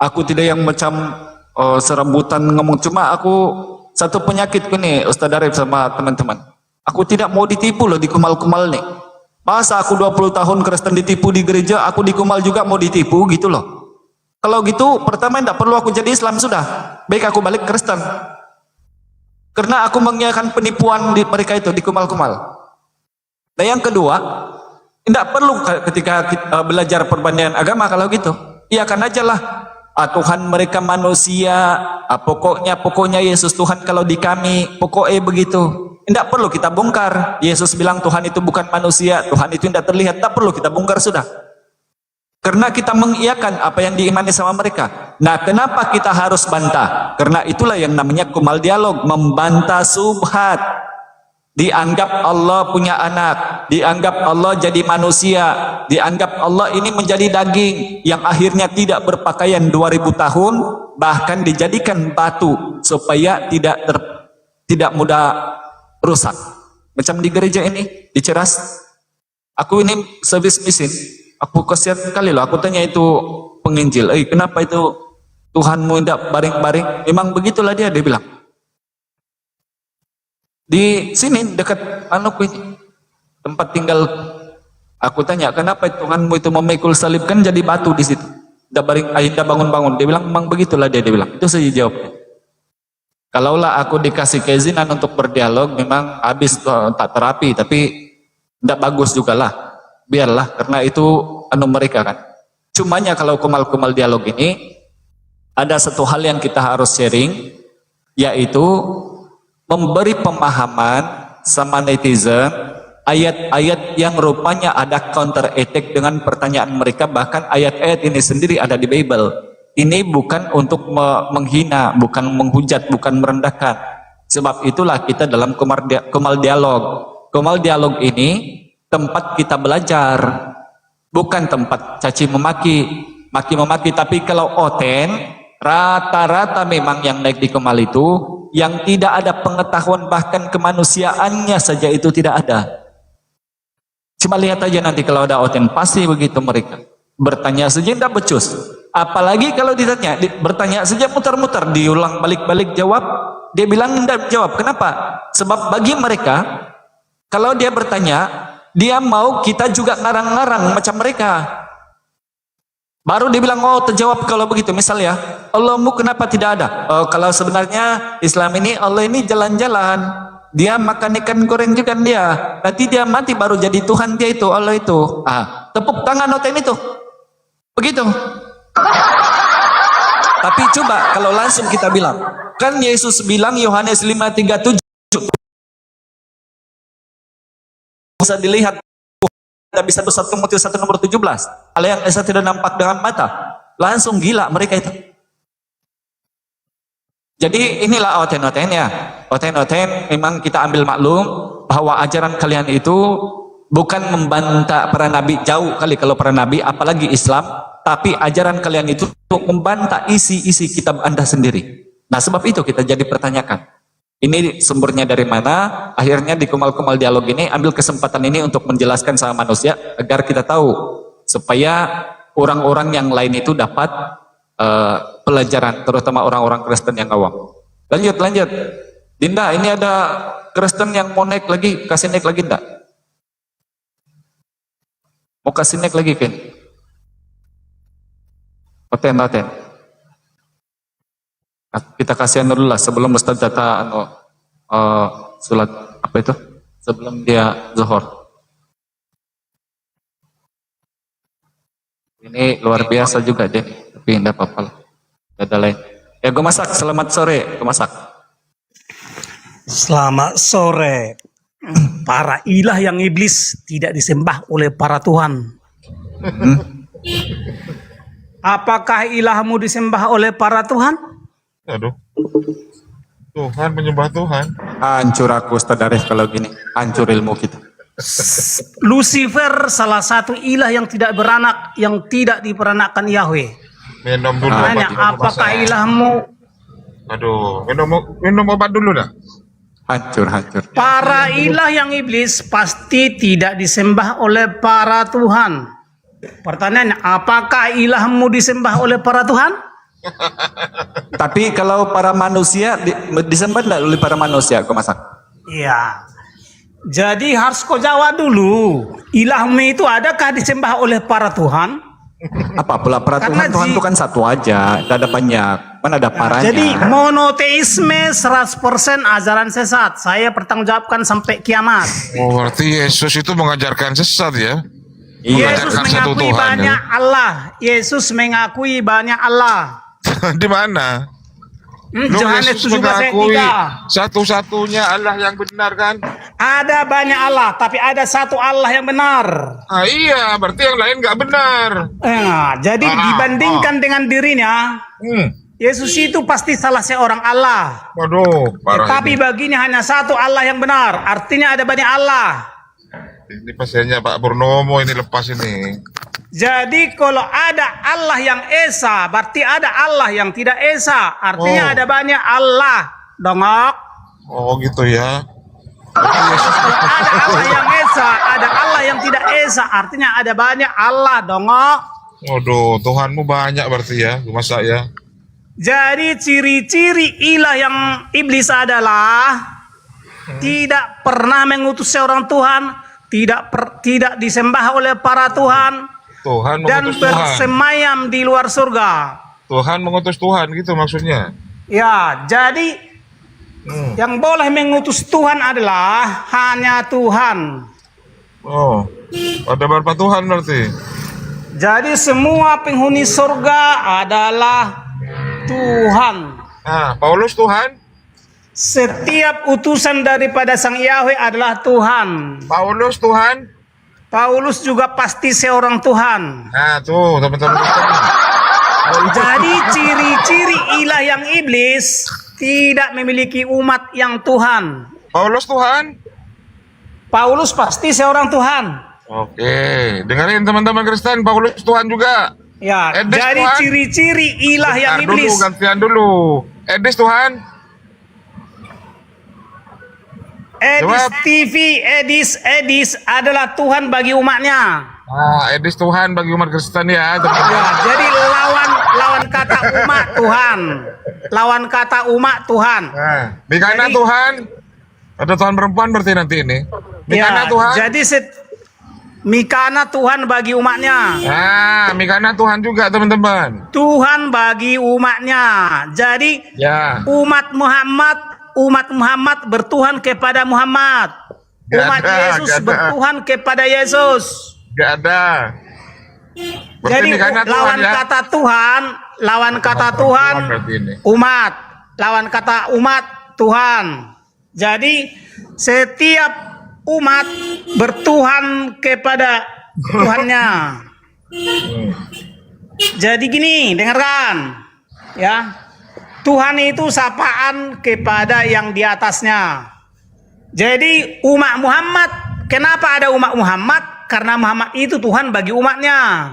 Aku tidak yang macam serebutan ngomong, cuma aku satu penyakitku nih Ustaz Arif sama teman-teman. Aku tidak mau ditipu loh di kumal-kumal nih. Masa aku 20 tahun Kristen ditipu di gereja, aku di kumal juga mau ditipu gitu loh. Kalau gitu, pertama tidak perlu aku jadi Islam sudah. Baik aku balik Kristen. Karena aku mengiyakan penipuan di mereka itu di kumal-kumal. Dan yang kedua, tidak perlu ketika kita belajar perbandingan agama kalau gitu. Iyakan aja lah. Tuhan mereka manusia, pokoknya Yesus Tuhan kalau di kami, pokoknya begitu. Tidak perlu kita bongkar. Yesus bilang Tuhan itu bukan manusia, Tuhan itu tidak terlihat. Tak perlu kita bongkar sudah. Karena kita mengiyakan apa yang diimani sama mereka. Nah, kenapa kita harus bantah? Karena itulah yang namanya kumal dialog, membantah subhat. Dianggap Allah punya anak, dianggap Allah jadi manusia, dianggap Allah ini menjadi daging yang akhirnya tidak berpakaian 2000 tahun, bahkan dijadikan batu supaya tidak mudah rusak. Macam di gereja ini, di Ceras. Aku ini service mesin. Aku kasihan kali loh, aku tanya itu penginjil, kenapa itu Tuhanmu tidak baring-baring? Memang begitulah dia bilang. Di sini dekat ini tempat tinggal, aku tanya kenapa Tuhanmu itu memikul salib, kan jadi batu di situ. Tidak baring, tidak bangun-bangun. Dia bilang memang begitulah dia bilang. Itu saja jawabnya. Kalaulah aku dikasih keizinan untuk berdialog, memang habis tak terapi, tapi tidak bagus juga lah. Biarlah, karena itu mereka kan. Cumanya kalau kumal-kumal dialog ini, ada satu hal yang kita harus sharing, yaitu memberi pemahaman sama netizen ayat-ayat yang rupanya ada counter attack dengan pertanyaan mereka, bahkan ayat-ayat ini sendiri ada di Bible. Ini bukan untuk menghina, bukan menghujat, bukan merendahkan. Sebab itulah kita dalam Kumal Dialog. Kumal Dialog ini tempat kita belajar, bukan tempat caci memaki, maki-memaki. Tapi kalau oten, rata-rata memang yang naik di Kumal itu yang tidak ada pengetahuan, bahkan kemanusiaannya saja itu tidak ada. Cuma lihat aja nanti kalau ada oten, pasti begitu mereka. Bertanya saja tidak becus. Apalagi kalau ditanya, bertanya saja muter-muter, diulang balik-balik jawab, dia bilang tidak jawab. Kenapa? Sebab bagi mereka, kalau dia bertanya, dia mau kita juga ngarang-ngarang macam mereka. Baru dia bilang, oh terjawab kalau begitu. Misal ya, Allahmu kenapa tidak ada? Oh, kalau sebenarnya Islam ini, Allah ini jalan-jalan. Dia makan ikan goreng juga dia. Nanti dia mati baru jadi Tuhan dia itu, Allah itu. Tepuk tangan oten itu. Begitu. Tapi coba kalau langsung kita bilang, kan Yesus bilang Yohanes 5:37 bisa dilihat, tidak bisa 1 Timotius 1 nomor 17. Hal yang esa tidak nampak dengan mata. Langsung gila mereka itu. Jadi inilah oten-otennya. Oten-oten memang kita ambil maklum bahwa ajaran kalian itu bukan membantah para nabi, jauh kali kalau para nabi, apalagi Islam, tapi ajaran kalian itu untuk membantah isi-isi kitab Anda sendiri. Nah, sebab itu kita jadi pertanyakan. Ini sumbernya dari mana? Akhirnya di Kumal-Kumal Dialog ini ambil kesempatan ini untuk menjelaskan sama manusia agar kita tahu, supaya orang-orang yang lain itu dapat pelajaran, terutama orang-orang Kristen yang awam. Lanjut. Dinda, ini ada Kristen yang mau naik lagi, kasih naik lagi enggak? Mau kasih naik lagi kan? Oten. Kita kasihan dulu lah sebelum Ustaz data sulat apa itu? Sebelum dia zuhur. Ini luar biasa juga deh, tapi enggak apa-apa lah. Ada lain. Ya, gue masak. Selamat sore, gue masak. Selamat sore. Para ilah yang iblis tidak disembah oleh para Tuhan. Apakah ilahmu disembah oleh para Tuhan? Aduh. Tuhan menyembah Tuhan. Hancur aku Ustaz Arif kalau gini. Hancur ilmu kita. Lucifer salah satu ilah yang tidak beranak, yang tidak diperanakkan Yahweh. Minum dulu. Apakah ilahmu? Aduh, minum obat dulu dah. Hancur. Para ilah yang iblis pasti tidak disembah oleh para Tuhan. Pertanyaannya, apakah ilahmu disembah oleh para Tuhan? Tapi kalau para manusia disembah tidak oleh para manusia, kau masak? Iya. Jadi harus kau jawab dulu. Ilahmu itu adakah disembah oleh para Tuhan? Apa pula para Tuhan itu kan satu aja, tidak ada banyak. Mana ada paranya? Jadi monoteisme 100% ajaran sesat. Saya bertanggungjawabkan sampai kiamat. Oh, berarti Yesus itu mengajarkan sesat ya? Yesus mengakui banyak Allah. Yesus mengakui banyak Allah. Di mana? Yohanes Yesus 17 ayat mengakui 3. satu-satunya Allah yang benar kan? Ada banyak Allah, tapi ada satu Allah yang benar. Iya, berarti yang lain nggak benar. Jadi dibandingkan dengan dirinya, Yesus itu pasti salah seorang Allah. Waduh, parah. Tapi baginya hanya satu Allah yang benar. Artinya ada banyak Allah. Ini pasiennya Pak Purnomo ini lepas ini. Jadi kalau ada Allah yang esa, berarti ada Allah yang tidak esa. Artinya ada banyak Allah. Dongok. Oh gitu ya. Kalau ada Allah yang esa, ada Allah yang tidak esa. Artinya ada banyak Allah. Dongok. Waduh, Tuhanmu banyak berarti ya, masa ya. Jadi ciri-ciri ilah yang iblis adalah tidak pernah mengutus seorang Tuhan, tidak disembah oleh para Tuhan, dan bersemayam di luar surga. Tuhan mengutus Tuhan gitu maksudnya. Ya, jadi yang boleh mengutus Tuhan adalah hanya Tuhan. Oh, ada berapa Tuhan berarti? Jadi semua penghuni surga adalah Tuhan. Paulus Tuhan. Setiap utusan daripada Sang Yahweh adalah Tuhan. Paulus Tuhan. Paulus juga pasti seorang Tuhan. Nah, tuh teman-teman. Jadi ciri-ciri ilah yang iblis tidak memiliki umat yang Tuhan. Paulus Tuhan. Paulus pasti seorang Tuhan. Oke, dengerin teman-teman Kristen, Paulus Tuhan juga. Ya, Edis jadi Tuhan. ciri-ciri ilah yang Bentar iblis. dulu, gantian dulu. Edis Tuhan. Edis Jawab. TV, Edis adalah Tuhan bagi umatnya. Edis Tuhan bagi umat Kristen ya, Ya, teman-teman. jadi lawan kata umat Tuhan. Lawan kata umat Tuhan. Mikana Jadi- Tuhan. Ada Tuhan perempuan berarti nanti ini. Mikana Ya, Tuhan. jadi Mikana Tuhan bagi umatnya. Mikana Tuhan juga teman-teman. Tuhan bagi umatnya. Jadi Ya. umat Muhammad bertuhan kepada Muhammad. Gak Umat ada, Yesus gak ada. bertuhan kepada Yesus. Gak ada. Berarti Jadi Mikana Tuhan lawan ya. kata Tuhan, lawan kata Tuhan Berarti ini. umat, lawan kata umat Tuhan. Jadi setiap umat bertuhan kepada Tuhannya. Jadi gini, dengarkan ya. Tuhan itu sapaan kepada yang di atasnya. Jadi umat Muhammad, kenapa ada umat Muhammad? Karena Muhammad itu Tuhan bagi umatnya.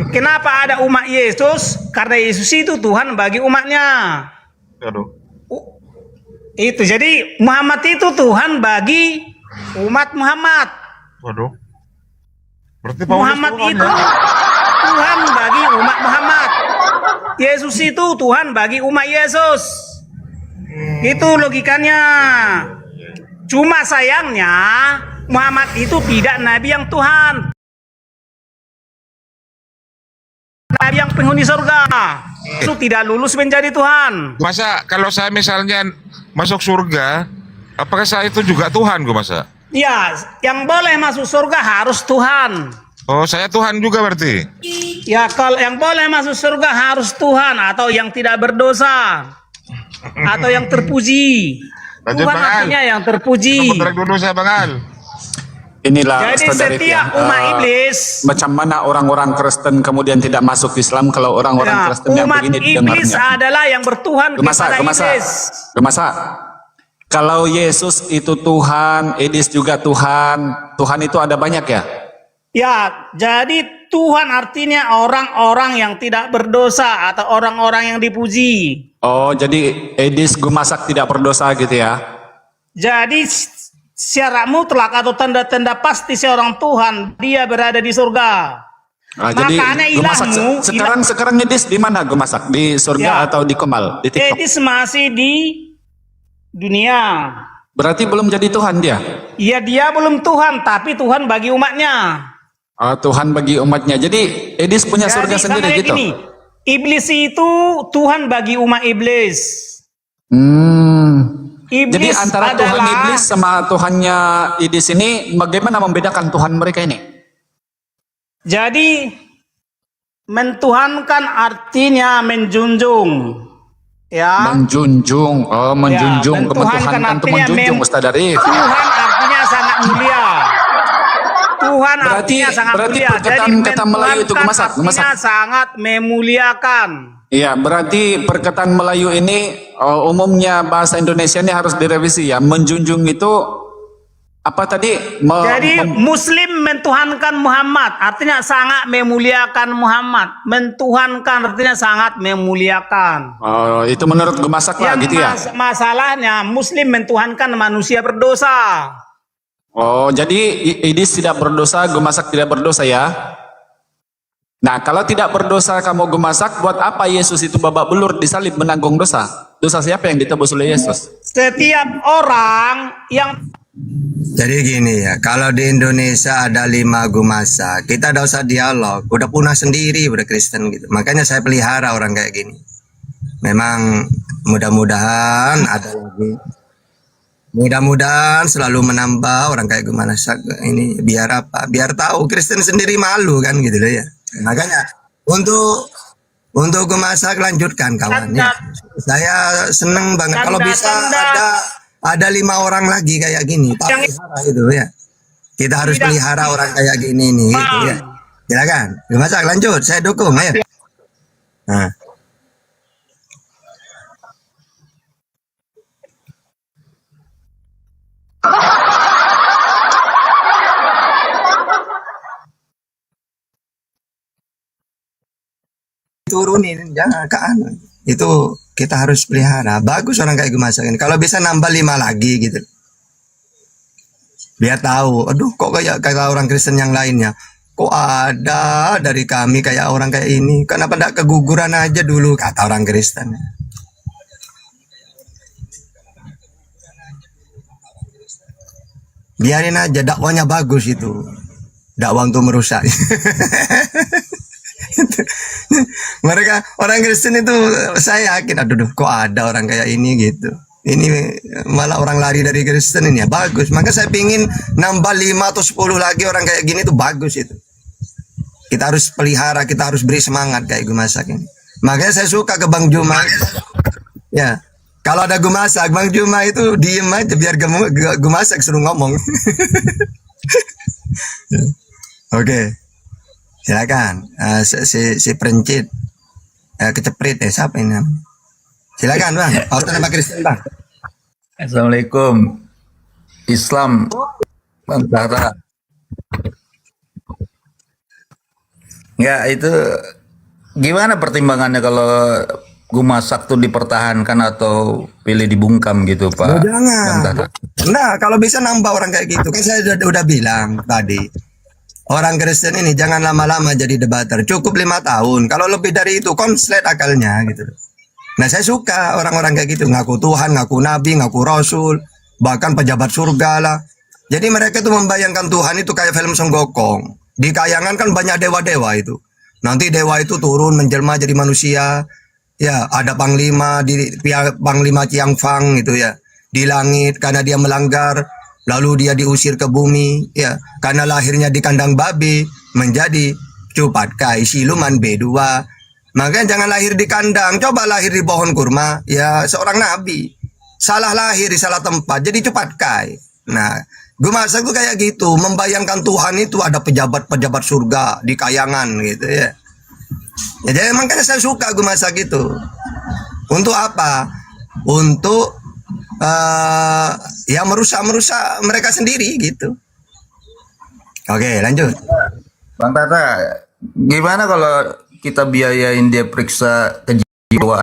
Kenapa ada umat Yesus? Karena Yesus itu Tuhan bagi umatnya. Aduh. Itu jadi Muhammad itu Tuhan bagi umat Muhammad. Waduh. Berarti Paulus Muhammad Tuhan itu ya? Tuhan bagi umat Muhammad. Yesus itu Tuhan bagi umat Yesus. Itu logikanya. Cuma sayangnya Muhammad itu tidak nabi yang Tuhan. Nabi yang penghuni surga. Itu tidak lulus menjadi Tuhan. Masa kalau saya misalnya masuk surga, apakah saya itu juga Tuhan gue masa? Ya, yang boleh masuk surga harus Tuhan. Oh, saya Tuhan juga berarti. Ya, kalau yang boleh masuk surga harus Tuhan atau yang tidak berdosa atau yang terpuji. Lanjut, Tuhan Bang Al. artinya yang terpuji. Kontrak dulu saya Bang Al. Inilah Jadi Ustaz Arif setiap ya. umat iblis, Macam mana orang-orang Kristen kemudian tidak masuk Islam kalau orang-orang ya, Kristen yang umat begini iblis didengarnya. adalah yang bertuhan kepada iblis. Gemasa. Kalau Yesus itu Tuhan, Edis juga Tuhan. Tuhan itu ada banyak ya? Ya, jadi Tuhan artinya orang-orang yang tidak berdosa atau orang-orang yang dipuji. Oh, jadi Edis Gumasak tidak berdosa gitu ya? Jadi secara mutlak atau tanda-tanda pasti seorang Tuhan dia berada di surga. Jadi Makanya Gumasak ilahmu, sekarang Edis di mana Gumasak? Di surga Ya. atau di Kemal? Di TikTok? Edis masih di dunia. Berarti belum jadi Tuhan dia? Ya, dia belum Tuhan, tapi Tuhan bagi umatnya. Oh, Tuhan bagi umatnya. Jadi Edis punya surga Jadi sendiri sama gitu? gini, iblis itu Tuhan bagi umat iblis. Iblis Jadi antara Tuhan adalah- iblis sama Tuhannya Edis ini bagaimana membedakan Tuhan mereka ini? Jadi mentuhankan artinya menjunjung. Ya. Menjunjung, oh menjunjung, mentuhankan kementuhankan itu artinya menjunjung Ustaz Arif. Tuhan artinya sangat mulia. Tuhan artinya sangat berarti mulia. perkataan Jadi kata Melayu itu mentuhankan gemasak. artinya sangat memuliakan. Iya, berarti perkataan Melayu ini umumnya bahasa Indonesia ini harus direvisi ya. Menjunjung itu apa tadi? Jadi Muslim mentuhankan Muhammad artinya sangat memuliakan Muhammad. Mentuhankan artinya sangat memuliakan. Oh, itu menurut gemasak lah gitu ya. Masalahnya Muslim mentuhankan manusia berdosa. Oh, jadi Idis tidak berdosa, gemasak tidak berdosa ya. Nah, kalau tidak berdosa kamu gemasak, buat apa Yesus itu babak belur disalib menanggung dosa? Dosa siapa yang ditebus oleh Yesus? Setiap orang yang Jadi gini ya, kalau di Indonesia ada 5 gumasa, kita tidak usah dialog, udah punah sendiri udah Kristen gitu. Makanya saya pelihara orang kayak gini. Memang mudah-mudahan ada lagi. Mudah-mudahan selalu menambah orang kayak gimana ini biar apa? Biar tahu Kristen sendiri malu kan gitu loh ya. Makanya untuk Untuk gue masak lanjutkan kawan ya. Saya seneng banget kalau bisa ada 5 orang lagi kayak gini. Tak pelihara itu ya. Kita harus pelihara orang kayak gini nih gitu ya. Silakan. Gue masak lanjut. Saya dukung ya. Nah. Turunin jangan ke anu. Itu kita harus pelihara. Bagus orang kayak gue masakin. Kalau bisa nambah 5 lagi gitu. Biar tahu, aduh kok kayak orang Kristen yang lainnya. Kok ada dari kami kayak orang kayak ini. Kenapa tidak keguguran aja dulu kata orang Kristen. Biarin aja, dakwanya bagus itu. Dakwah untuk merusak. Mereka orang Kristen itu saya yakin aduh kok ada orang kayak ini gitu. Ini malah orang lari dari Kristen ini ya bagus. Maka saya pingin nambah 5 atau 10 lagi orang kayak gini itu bagus itu. Kita harus pelihara, kita harus beri semangat kayak gue masak ini. Makanya saya suka ke Bang Juma. Ya, kalau ada gue masak, Bang Juma itu diem aja biar gue masak suruh ngomong. Oke. Silakan, si Perencit, keceprit siapa ini? Silakan bang, auto nama Kristen bang. Assalamualaikum. Islam, Bang Tata. Ya itu gimana pertimbangannya kalau gue masak tuh dipertahankan atau pilih dibungkam gitu Pak? Oh, jangan. Nah kalau bisa nambah orang kayak gitu kan saya udah bilang tadi. Orang Kristen ini jangan lama-lama jadi debater. Cukup 5 tahun. Kalau lebih dari itu konslet akalnya gitu. Nah saya suka orang-orang kayak gitu. Ngaku Tuhan, ngaku Nabi, ngaku Rasul. Bahkan pejabat surga lah. Jadi mereka tuh membayangkan Tuhan itu kayak film Song Gokong. Di kayangan kan banyak dewa-dewa itu. Nanti dewa itu turun menjelma jadi manusia. Ya ada panglima, panglima Chiang Fang gitu ya. Di langit karena dia melanggar. Lalu dia diusir ke bumi, ya, karena lahirnya di kandang babi menjadi Cupatkai siluman B2. Makanya jangan lahir di kandang, coba lahir di pohon kurma, ya seorang nabi. Salah lahir di salah tempat, jadi Cupatkai. Nah, gue masak tuh kayak gitu, membayangkan Tuhan itu ada pejabat-pejabat surga di kayangan gitu ya. Ya jadi makanya saya suka gue masak gitu. Untuk apa? Untuk ya merusak mereka sendiri gitu. Oke lanjut Bang Tata, gimana kalau kita biayain dia periksa kejiwaan?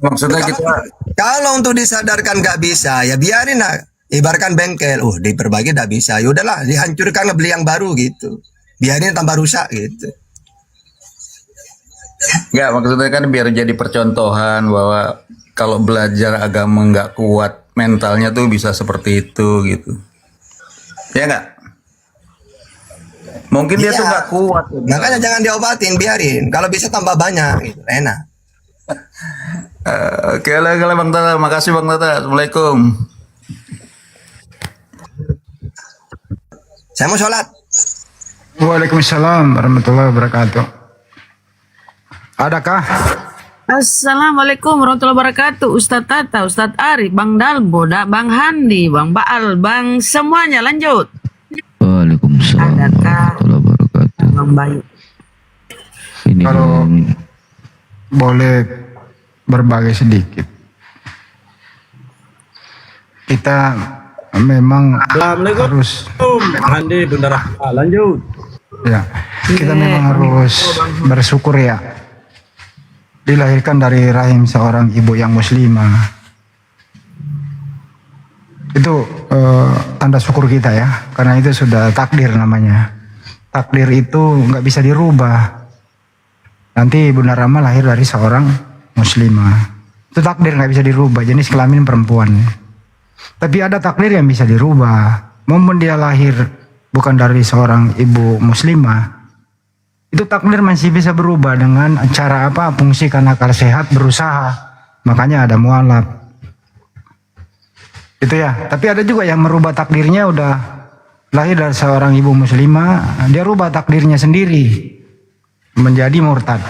Maksudnya kita kalau untuk disadarkan nggak bisa ya biarin lah. Ibaratkan bengkel, diperbagi nggak bisa, ya udahlah dihancurkan beli yang baru gitu. Biarin tambah rusak gitu. nggak, maksudnya kan biar jadi percontohan bahwa kalau belajar agama nggak kuat mentalnya tuh bisa seperti itu gitu. Ya nggak? Mungkin dia tuh nggak kuat. Makanya jangan diobatin, biarin. Kalau bisa tambah banyak gitu, enak. Oke lah Bang Tata, makasih Bang Tata. Assalamualaikum. Saya mau sholat. Waalaikumsalam warahmatullahi wabarakatuh. Adakah? Assalamualaikum warahmatullahi wabarakatuh. Ustadz Tata, Ustadz Ari, Bang Dalbo, Bang Handi, Bang Baal, Bang semuanya lanjut. Waalaikumsalam warahmatullahi wabarakatuh. Bang Bayu. Ini kalau boleh berbagi sedikit. Kita memang harus Handi Bunda Rahma, lanjut. ya, kita memang harus bersyukur ya. Dilahirkan dari rahim seorang ibu yang muslimah. Itu tanda syukur kita ya, karena itu sudah takdir namanya. Takdir itu nggak bisa dirubah. Nanti Bunda Rama lahir dari seorang muslimah. Itu takdir nggak bisa dirubah, jenis kelamin perempuan. Tapi ada takdir yang bisa dirubah. Momen dia lahir bukan dari seorang ibu muslimah, Itu takdir masih bisa berubah dengan cara apa? Fungsikan akal sehat, berusaha. Makanya ada mualaf. Itu ya. Tapi ada juga yang merubah takdirnya udah lahir dari seorang ibu muslimah, dia rubah takdirnya sendiri menjadi murtad.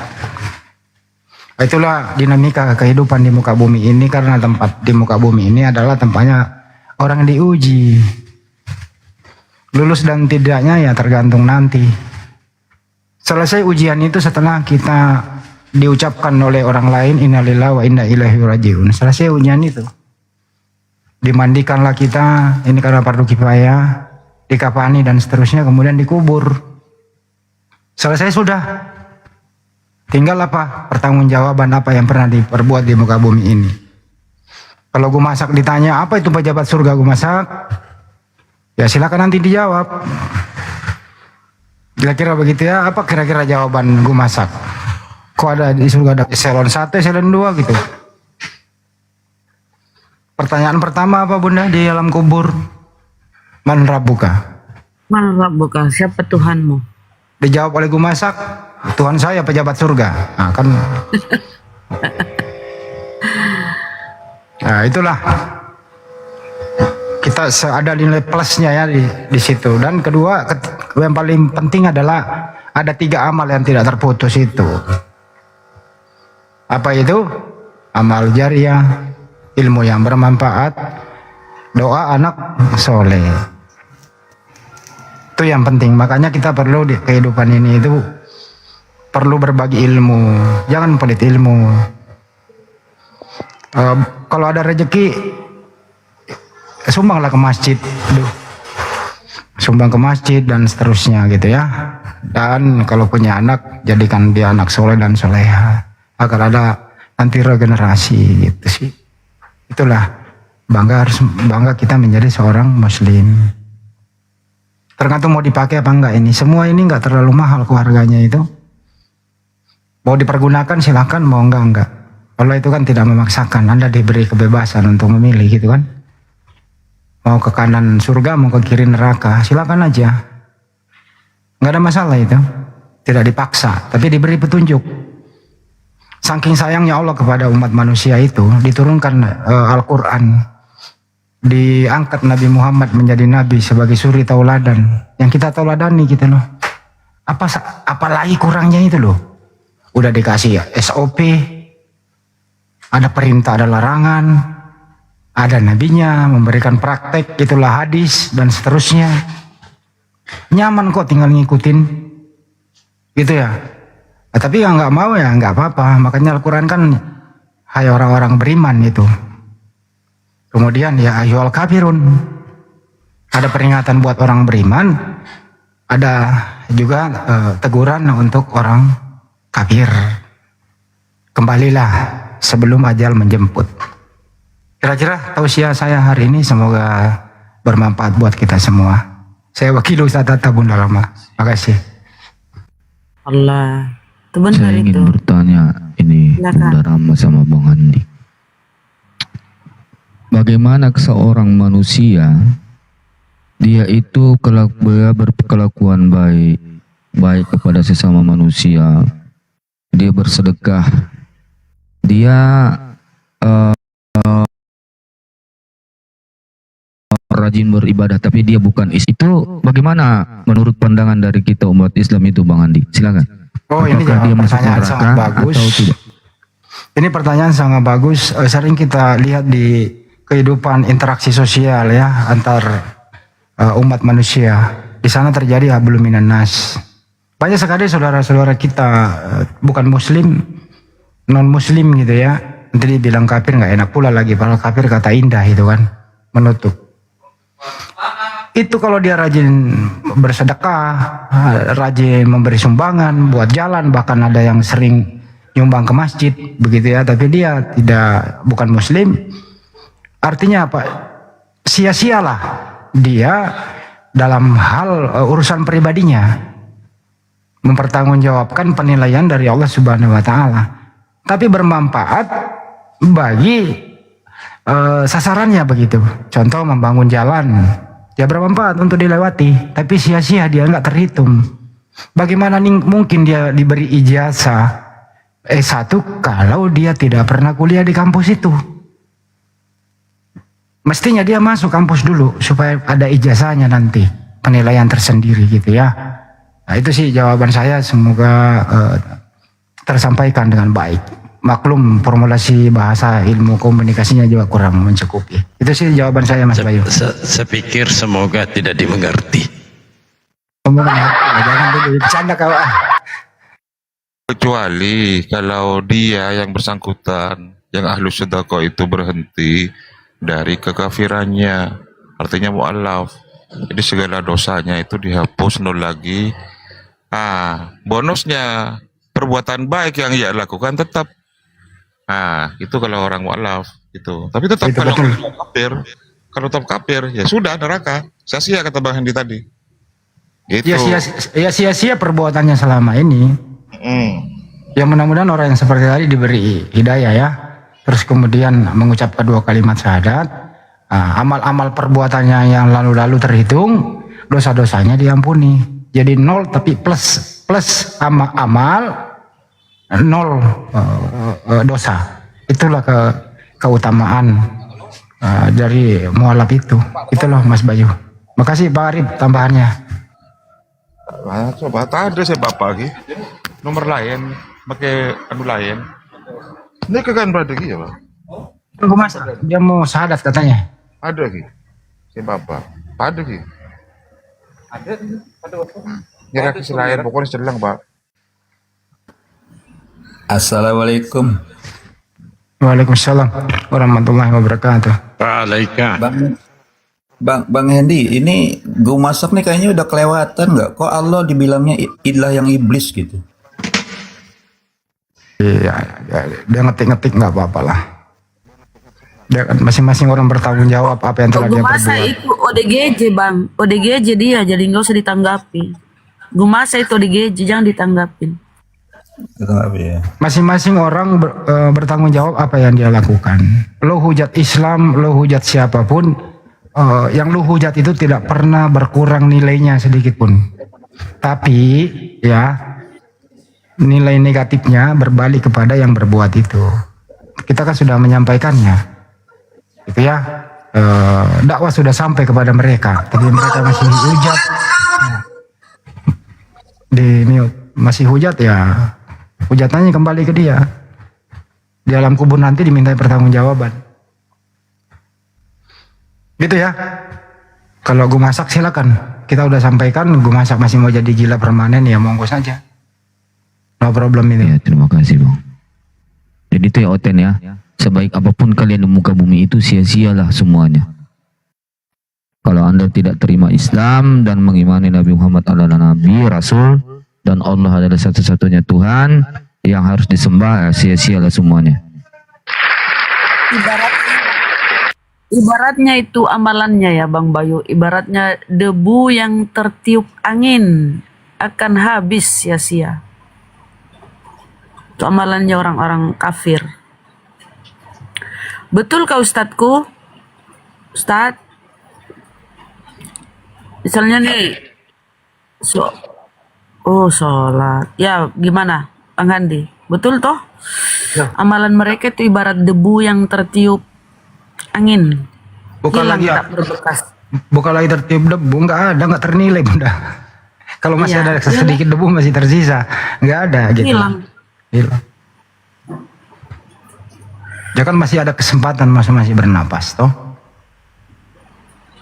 Itulah dinamika kehidupan di muka bumi ini, karena tempat di muka bumi ini adalah tempatnya orang diuji. Lulus dan tidaknya ya tergantung nanti. Selesai ujian itu setelah kita diucapkan oleh orang lain innalillahi wa inna ilaihi rajiun. Selesai ujian itu, dimandikanlah kita, ini karena fardu kifayah, dikafani dan seterusnya, kemudian dikubur. Selesai sudah. Tinggal apa? Pertanggungjawaban apa yang pernah diperbuat di muka bumi ini. Kalau gue masak ditanya, apa itu pejabat surga gue masak? Ya silakan nanti dijawab. Kira-kira begitu ya, apa kira-kira jawaban gue masak? Kok ada di surga ada eselon 1, eselon 2 gitu. Pertanyaan pertama apa bunda di alam kubur? Man rabbuka? Man rabbuka, siapa Tuhanmu? Dijawab oleh gue masak, Tuhan saya pejabat surga. Nah kan. Nah itulah. Kita ada nilai plusnya ya di situ. Dan kedua, yang paling penting adalah ada 3 amal yang tidak terputus itu. Apa itu? Amal jariah, ilmu yang bermanfaat, doa anak soleh. Itu yang penting. Makanya kita perlu di kehidupan ini itu perlu berbagi ilmu, jangan pelit ilmu. Kalau ada rezeki, sumbanglah ke masjid, sumbang ke masjid dan seterusnya gitu ya. Dan kalau punya anak, jadikan dia anak soleh dan soleha agar ada nanti regenerasi gitu sih. Itulah bangga kita menjadi seorang muslim. Tergantung mau dipakai apa enggak ini. Semua ini enggak terlalu mahal keluarganya itu. Mau dipergunakan silakan, mau enggak. Allah itu kan tidak memaksakan, Anda diberi kebebasan untuk memilih gitu kan. Mau ke kanan surga, mau ke kiri neraka, silakan aja. Nggak ada masalah itu. Tidak dipaksa, tapi diberi petunjuk. Saking sayangnya Allah kepada umat manusia itu, diturunkan Al-Quran. Diangkat Nabi Muhammad menjadi Nabi sebagai suri tauladan. Yang kita tauladani gitu loh. Apalagi kurangnya itu loh. Udah dikasih SOP, ada perintah, ada larangan, ada nabinya memberikan praktek, itulah hadis dan seterusnya. Nyaman kok tinggal ngikutin gitu ya. Nah, tapi yang nggak mau ya nggak apa-apa. Makanya Al-Quran kan hai orang-orang beriman itu. Kemudian ya ayyuhal kafirun, ada peringatan buat orang beriman, ada juga teguran untuk orang kafir. Kembalilah sebelum ajal menjemput. Kira-kira tausiah saya hari ini semoga bermanfaat buat kita semua. Saya wakil Ustaz Tata Bunda Lama. Makasih. Allah, itu benar Saya ingin itu. bertanya ini Bunda Rama sama Bang Andi. Bagaimana seorang manusia dia itu berkelakuan baik kepada sesama manusia, dia bersedekah, dia rajin beribadah, tapi dia bukan itu. Bagaimana menurut pandangan dari kita umat Islam itu, Bang Andi? Silakan. Oh, ini Apakah dia masuk pertanyaan neraka sangat bagus. atau tidak? Ini pertanyaan sangat bagus. Sering kita lihat di kehidupan interaksi sosial ya antar umat manusia. Di sana terjadi hablum minan nas. Banyak sekali saudara-saudara kita bukan muslim, non muslim gitu ya. Nanti dibilang kafir nggak enak pula lagi. Padahal kafir kata indah itu kan, menutup. Itu kalau dia rajin bersedekah, rajin memberi sumbangan buat jalan, bahkan ada yang sering nyumbang ke masjid begitu ya, tapi dia bukan muslim. Artinya apa? Sia-sialah dia dalam hal urusan pribadinya, mempertanggungjawabkan penilaian dari Allah Subhanahu wa taala, tapi bermanfaat bagi sasarannya begitu. Contoh membangun jalan, dia bermanfaat untuk dilewati, tapi sia-sia, dia nggak terhitung. Bagaimana mungkin dia diberi ijazah S1 kalau dia tidak pernah kuliah di kampus itu? Mestinya dia masuk kampus dulu supaya ada ijazahnya nanti, penilaian tersendiri gitu ya. Nah, itu sih jawaban saya, semoga tersampaikan dengan baik. Maklum formulasi bahasa ilmu komunikasinya juga kurang mencukupi. Itu sih jawaban saya, Mas Bayu. Saya pikir semoga tidak dimengerti. Jangan dulu bercanda kau. Kecuali kalau dia yang bersangkutan, yang ahlu sedekah itu berhenti dari kekafirannya, artinya mu'alaf. Jadi segala dosanya itu dihapus, nol lagi. Bonusnya perbuatan baik yang ia lakukan tetap. Itu kalau orang mu'alaf gitu. Tapi tetap Itu kalau betul. kafir, kalau tetap kafir ya sudah neraka. Sia-sia kata Bang Hendi tadi. Gitu. Ya sia-sia perbuatannya selama ini. Ya mudah-mudahan orang yang seperti tadi diberi hidayah ya. Terus kemudian mengucap kedua kalimat syahadat. Amal-amal perbuatannya yang lalu-lalu terhitung, dosa-dosanya diampuni. Jadi 0 tapi plus amal 0 dosa. Itulah keutamaan dari mualaf itu. Itulah Mas Bayu. Makasih Pak Arif tambahannya. Coba ada saya bapak lagi nomor lain pakai anu lain ini kan berada lagi ya Pak. Tunggu Mas, dia mau syahadat katanya. Ada lagi saya bapak ada lagi nyerah ke lain pokoknya sedang Pak. Assalamualaikum. Waalaikumsalam warahmatullahi wabarakatuh. Waalaikumsalam. Bang Hendi, ini gue masak nih kayaknya udah kelewatan nggak? Kok Allah dibilangnya ilah yang iblis gitu? Iya, dia ngetik-ngetik nggak apa-apa lah. Dia kan masing-masing orang bertanggung jawab apa yang telah dia Gumasa perbuat. itu ODGJ bang, ODGJ dia, jadi nggak usah ditanggapi. Gumasa itu ODGJ, jangan ditanggapin. Ya. Masing-masing orang bertanggung jawab apa yang dia lakukan. Lo hujat Islam, lo hujat siapapun, yang lo hujat itu tidak pernah berkurang nilainya sedikit pun. Tapi ya nilai negatifnya berbalik kepada yang berbuat itu. Kita kan sudah menyampaikannya, gitu ya. Dakwah sudah sampai kepada mereka, tapi mereka masih hujat. Masih hujat ya. Hujatannya kembali ke dia. Di alam kubur nanti dimintai pertanggungjawaban. Gitu ya. Kalau gue masak silakan. Kita udah sampaikan, gue masak masih mau jadi gila permanen ya monggo saja. No problem itu. Ya, terima kasih Bang. Jadi itu ya Oten ya. Sebaik apapun kalian di muka bumi itu sia-sialah semuanya. Kalau Anda tidak terima Islam dan mengimani Nabi Muhammad adalah Nabi, Rasul, dan Allah adalah satu-satunya Tuhan yang harus disembah, sia-sialah semuanya. Ibaratnya itu amalannya ya Bang Bayu, ibaratnya debu yang tertiup angin akan habis sia-sia. Itu amalannya orang-orang kafir. Betul kah Ustadku? Ustadz? Misalnya nih, sholat. Ya gimana Bang Handi? Betul toh? Ya. Amalan mereka itu ibarat debu yang tertiup angin. Bukan Hilang, lagi tak berbekas. bukan lagi tertiup debu, nggak ternilai bunda. Kalau masih Iya, ada sedikit debu masih tersisa, nggak ada gitu. Hilang. Ya kan masih ada kesempatan, masih bernapas toh.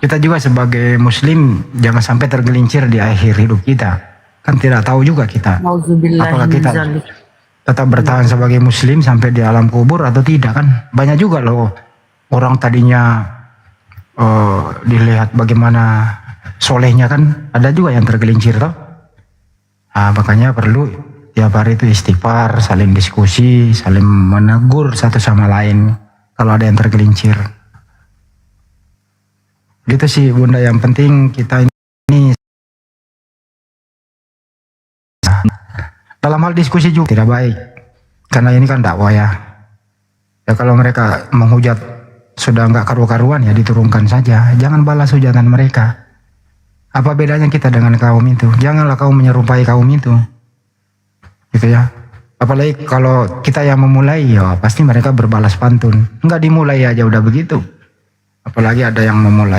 Kita juga sebagai muslim jangan sampai tergelincir di akhir hidup kita. Kan tidak tahu juga kita apakah kita tetap bertahan sebagai muslim sampai di alam kubur atau tidak kan. Banyak juga loh orang tadinya dilihat bagaimana solehnya kan, ada juga yang tergelincir toh. Makanya perlu tiap hari itu istighfar, saling diskusi, saling menegur satu sama lain kalau ada yang tergelincir. Gitu sih bunda, yang penting kita ini dalam hal diskusi juga tidak baik, karena ini kan dakwah ya. Ya kalau mereka menghujat sudah nggak karu-karuan ya diturunkan saja, jangan balas hujatan mereka. Apa bedanya kita dengan kaum itu? Janganlah kaum menyerupai kaum itu. Gitu ya. Apalagi kalau kita yang memulai, ya pasti mereka berbalas pantun. Enggak dimulai aja udah begitu. Apalagi ada yang memulai.